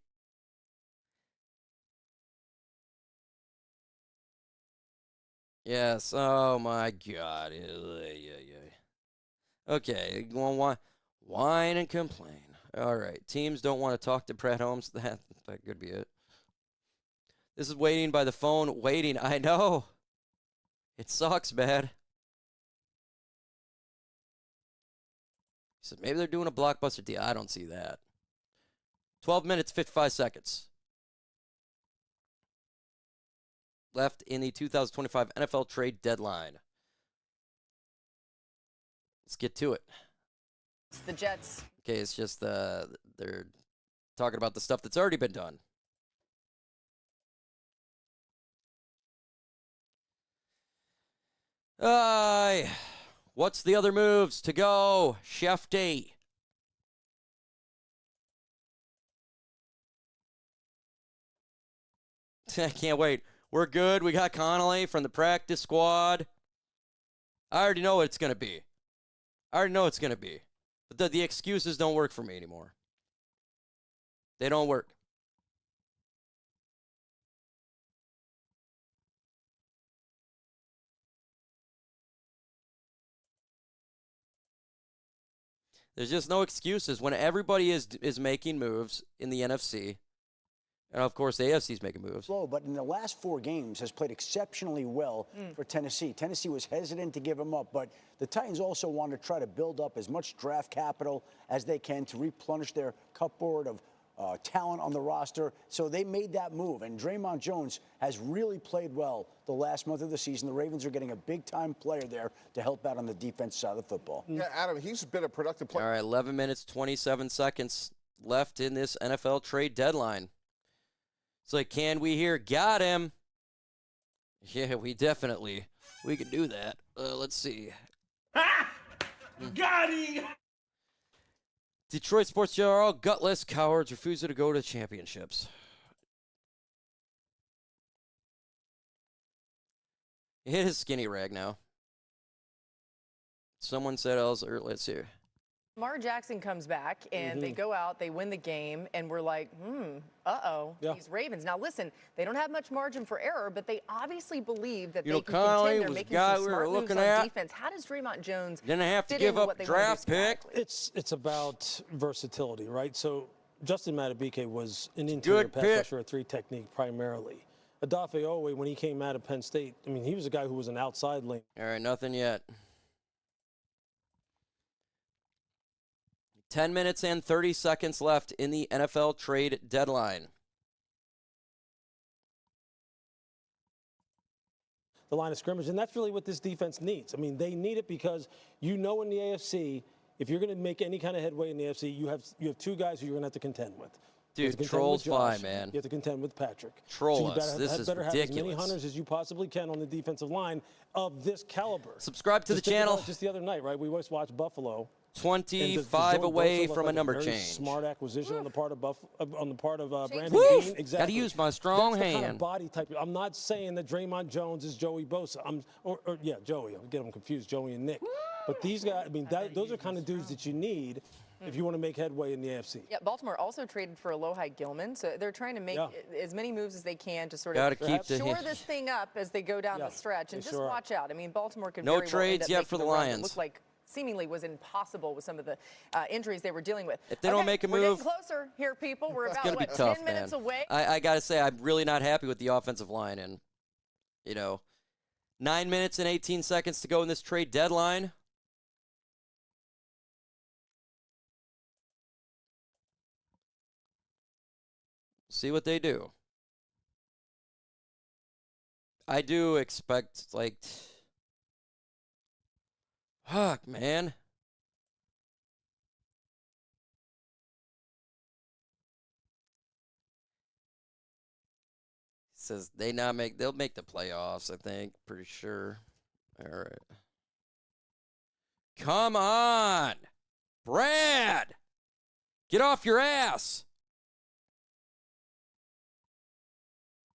Yes. Oh my God. Okay. Whine and complain. All right. Teams don't want to talk to Brad Holmes. That could be it. This is waiting by the phone. Waiting. I know. It sucks, man. He said maybe they're doing a blockbuster deal. I don't see that. 12 minutes, 55 seconds. Left in the 2025 NFL trade deadline. Let's get to it. It's the Jets. Okay, it's just they're talking about the stuff that's already been done. What's the other moves to go? Chef D. I can't wait. We're good. We got Connolly from the practice squad. I already know what it's going to be. But the excuses don't work for me anymore. They don't work. There's just no excuses when everybody is making moves in the NFC. And, of course, the AFC is making moves. Slow, but in the last 4 games has played exceptionally well for Tennessee. Tennessee was hesitant to give him up, but the Titans also want to try to build up as much draft capital as they can to replenish their cupboard of talent on the roster. So they made that move, and Draymond Jones has really played well the last month of the season. The Ravens are getting a big-time player there to help out on the defense side of the football. Yeah, Adam, he's been a productive player. All right, 11 minutes, 27 seconds left in this NFL trade deadline. It's like, can we hear got him? Yeah, we can do that. Let's see. Got him! Detroit sports journal are all gutless cowards refusing to go to championships. It is skinny rag now. Someone said else, or let's see. Lamar Jackson comes back, and they go out, they win the game, and we're like, these Ravens. Now, listen, they don't have much margin for error, but they obviously believe that they can contend. They're making some smart moves on defense. How does Draymond Jones didn't have to give up draft pick? It's about versatility, right? So Justin Madubuike was an interior pass rusher, a 3 technique primarily. Odafe Owe, when he came out of Penn State, I mean, he was a guy who was an outside lane. All right, nothing yet. 10 minutes and 30 seconds left in the NFL trade deadline. The line of scrimmage, and that's really what this defense needs. I mean, they need it because in the AFC, if you're going to make any kind of headway in the AFC, you have 2 guys who you're going to have to contend with. Dude, trolls fly, man. You have to contend with Patrick. Troll us. This is better ridiculous. Have as many hunters as you possibly can on the defensive line of this caliber. Subscribe to the channel. Just the other night, right? We always watched Buffalo. 25 away from a number change. Smart acquisition on the part of Brandon Beane. Exactly. Got to use my strong That's the hand. kind of body type. I'm not saying that Draymond Jones is Joey Bosa. Joey. I get them confused, Joey and Nick. But these guys, I mean, those are kind of dudes that you need if you want to make headway in the AFC. Yeah, Baltimore also traded for Alohi Gilman, so they're trying to make as many moves as they can to sort of shore this thing up as they go down the stretch. And just watch out. I mean, Baltimore could very well trades yet for the Lions. It looked like seemingly was impossible with some of the injuries they were dealing with. If they don't make a move, we're getting closer here, people. We're about, be tough, 10 minutes away. I got to say, I'm really not happy with the offensive line. And, 9 minutes and 18 seconds to go in this trade deadline. See what they do. I do expect, fuck, man. Says they'll make the playoffs, I think, pretty sure. All right. Come on, Brad. Get off your ass.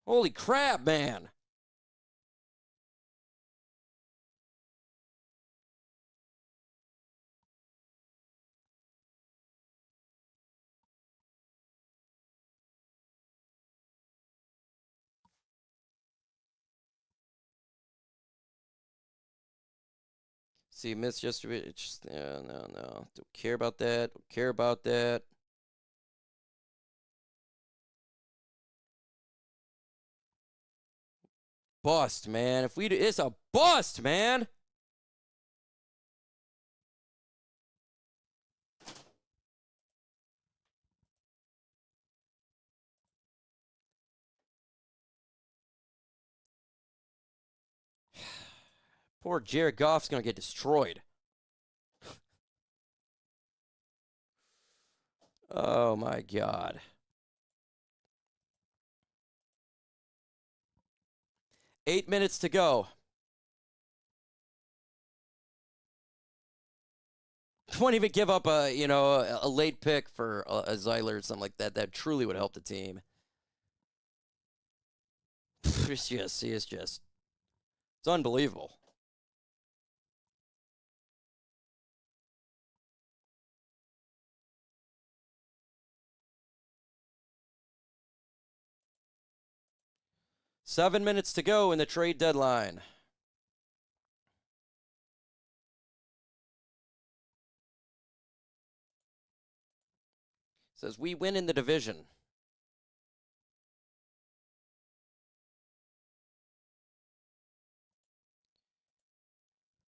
Holy crap, man. See, missed yesterday. It's just, no. Don't care about that. Don't care about that. Bust, man. It's a bust, man. Poor Jared Goff's going to get destroyed. Oh, my God. Eight minutes to go. Won't even give up a late pick for a Zeiler or something like that. That truly would help the team. It's unbelievable. Seven minutes to go in the trade deadline. Says we win in the division.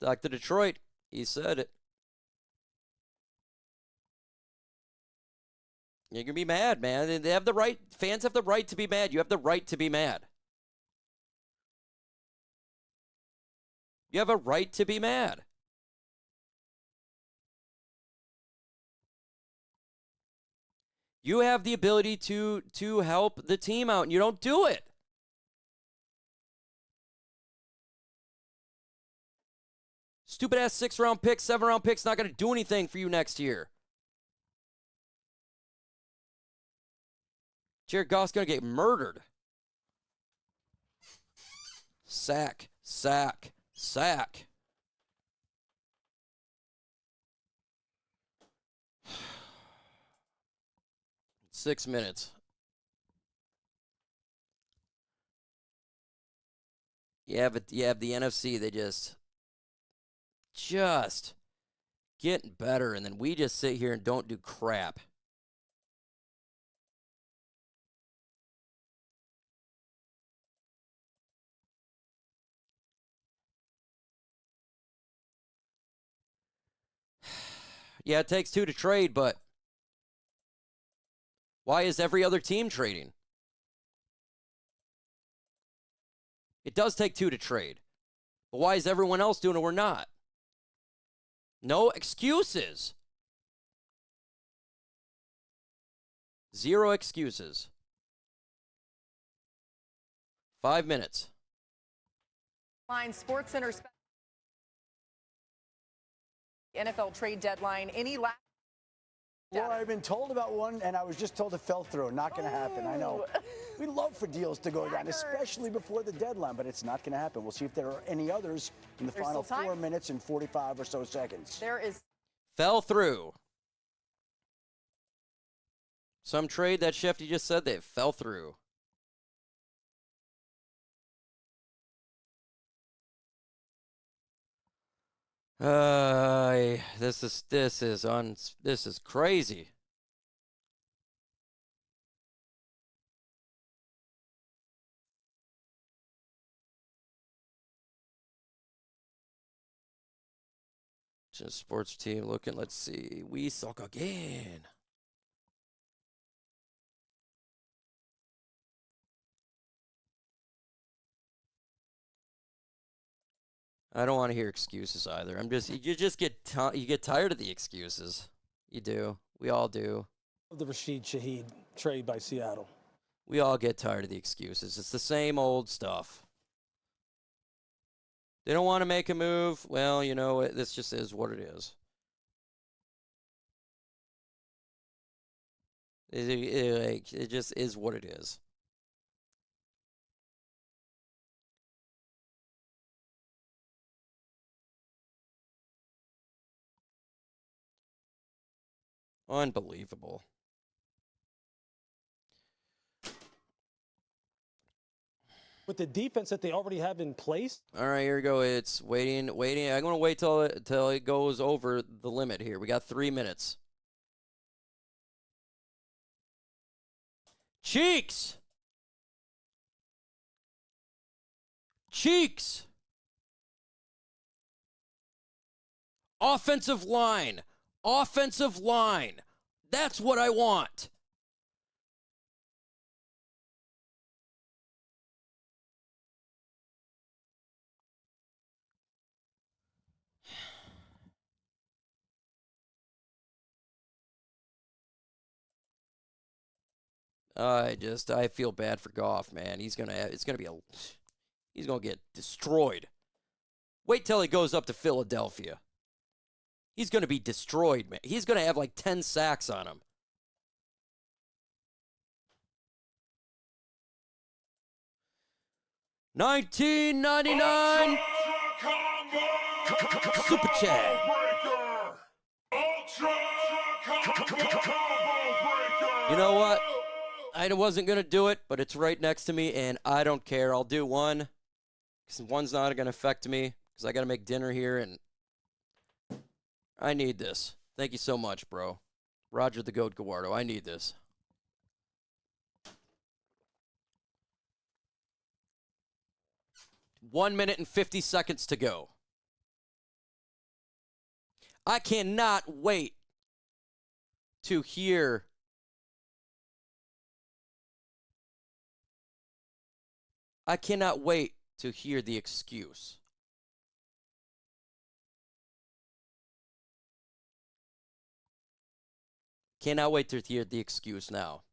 Dr. Detroit, he said it. You're going to be mad, man. They have the right. Fans have the right to be mad. You have the right to be mad. You have a right to be mad. You have the ability to help the team out, and you don't do it. Stupid ass 6-round pick, 7-round pick's not going to do anything for you next year. Jared Goff's going to get murdered. Sack, sack, sack. Six minutes. You have the NFC. They just getting better, and then we just sit here and don't do crap. Yeah, it takes 2 to trade, but why is every other team trading? It does take 2 to trade, but why is everyone else doing it? We're not. No excuses. Zero excuses. 5 minutes. Line Sports Center NFL trade deadline. Any last? Well, I've been told about one, and I was just told it fell through. Not going to happen. I know. We love for deals to go down, especially before the deadline, but it's not going to happen. We'll see if there are any others in the final 4 minutes and 45 or so seconds. There is. Fell through. Some trade that Shefty just said they fell through. This is crazy. Just sports team looking. Let's see. We suck again. I don't want to hear excuses either. You get tired of the excuses. You do. We all do. The Rashid Shaheed trade by Seattle. We all get tired of the excuses. It's the same old stuff. They don't want to make a move. Well, you know, this just is what it is. It just is what it is. Unbelievable. With the defense that they already have in place. All right, here we go. It's waiting. I'm going to wait till it goes over the limit here. We got 3 minutes. Cheeks! Cheeks! Offensive line. Offensive line. That's what I want. I feel bad for Goff, man. He's gonna get destroyed. Wait till he goes up to Philadelphia. He's gonna be destroyed, man. He's gonna have like 10 sacks on him. $19.99 Super Chat. You know what? I wasn't going to do it, but it's right next to me, and I don't care. I'll do one, because one's not going to affect me, because I got to make dinner here, and I need this. Thank you so much, bro. Roger the Goat Guardo, I need this. One minute and 50 seconds to go. I cannot wait to hear the excuse. Cannot wait to hear the excuse now.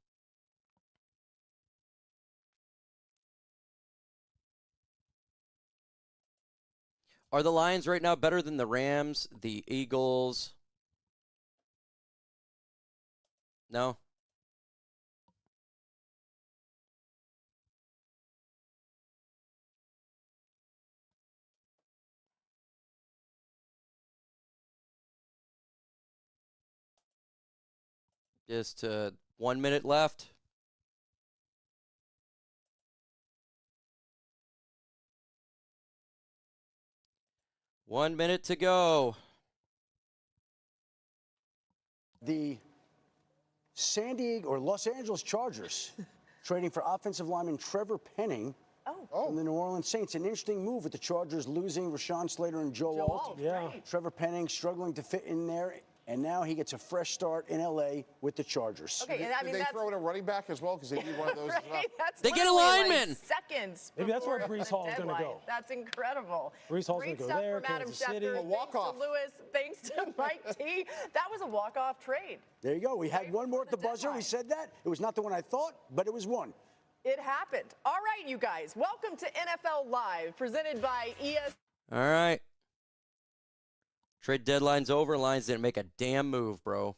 Are the Lions right now better than the Rams, the Eagles? No? Just 1 minute left. One minute to go. The San Diego or Los Angeles Chargers trading for offensive lineman Trevor Penning from the New Orleans Saints. An interesting move with the Chargers losing Rashawn Slater and Joe Alt. Yeah. Trevor Penning struggling to fit in there, and now he gets a fresh start in L.A. with the Chargers. Okay, and I mean, Did they throw in a running back as well? Because they need one of those as well. That's they get a literally lineman. Like seconds. Maybe that's where before Brees the Hall is going to deadline. go. That's incredible. Brees Hall's Great going to go stuff there. from Adam Kansas City. Schefter. A walk-off. Thanks to Lewis. Thanks to Mike T. That was a walk-off trade. There you go. We had one more at the buzzer. deadline. We said that. It was not the one I thought, but it was one. It happened. All right, you guys. Welcome to NFL Live, presented by ES. All right. Trade deadline's over. Lions didn't make a damn move, bro.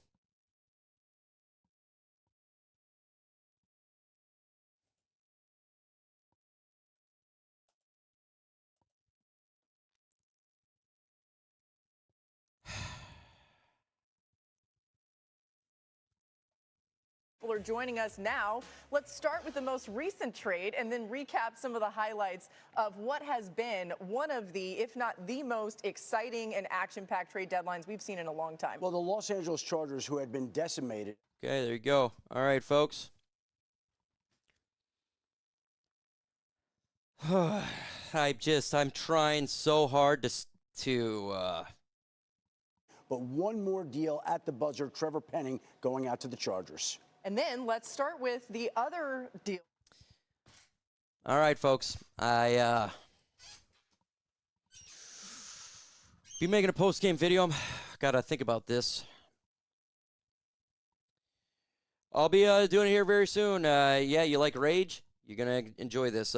People are joining us now. Let's start with the most recent trade and then recap some of the highlights of what has been one of the, if not the most exciting and action-packed trade deadlines we've seen in a long time. Well, the Los Angeles Chargers, who had been decimated. Okay, there you go. All right, folks. I'm trying so hard to But one more deal at the buzzer, Trevor Penning going out to the Chargers. And then let's start with the other deal. All right, folks. Be making a post-game video. Gotta think about this. I'll be doing it here very soon. Yeah, you like Rage? You're gonna enjoy this.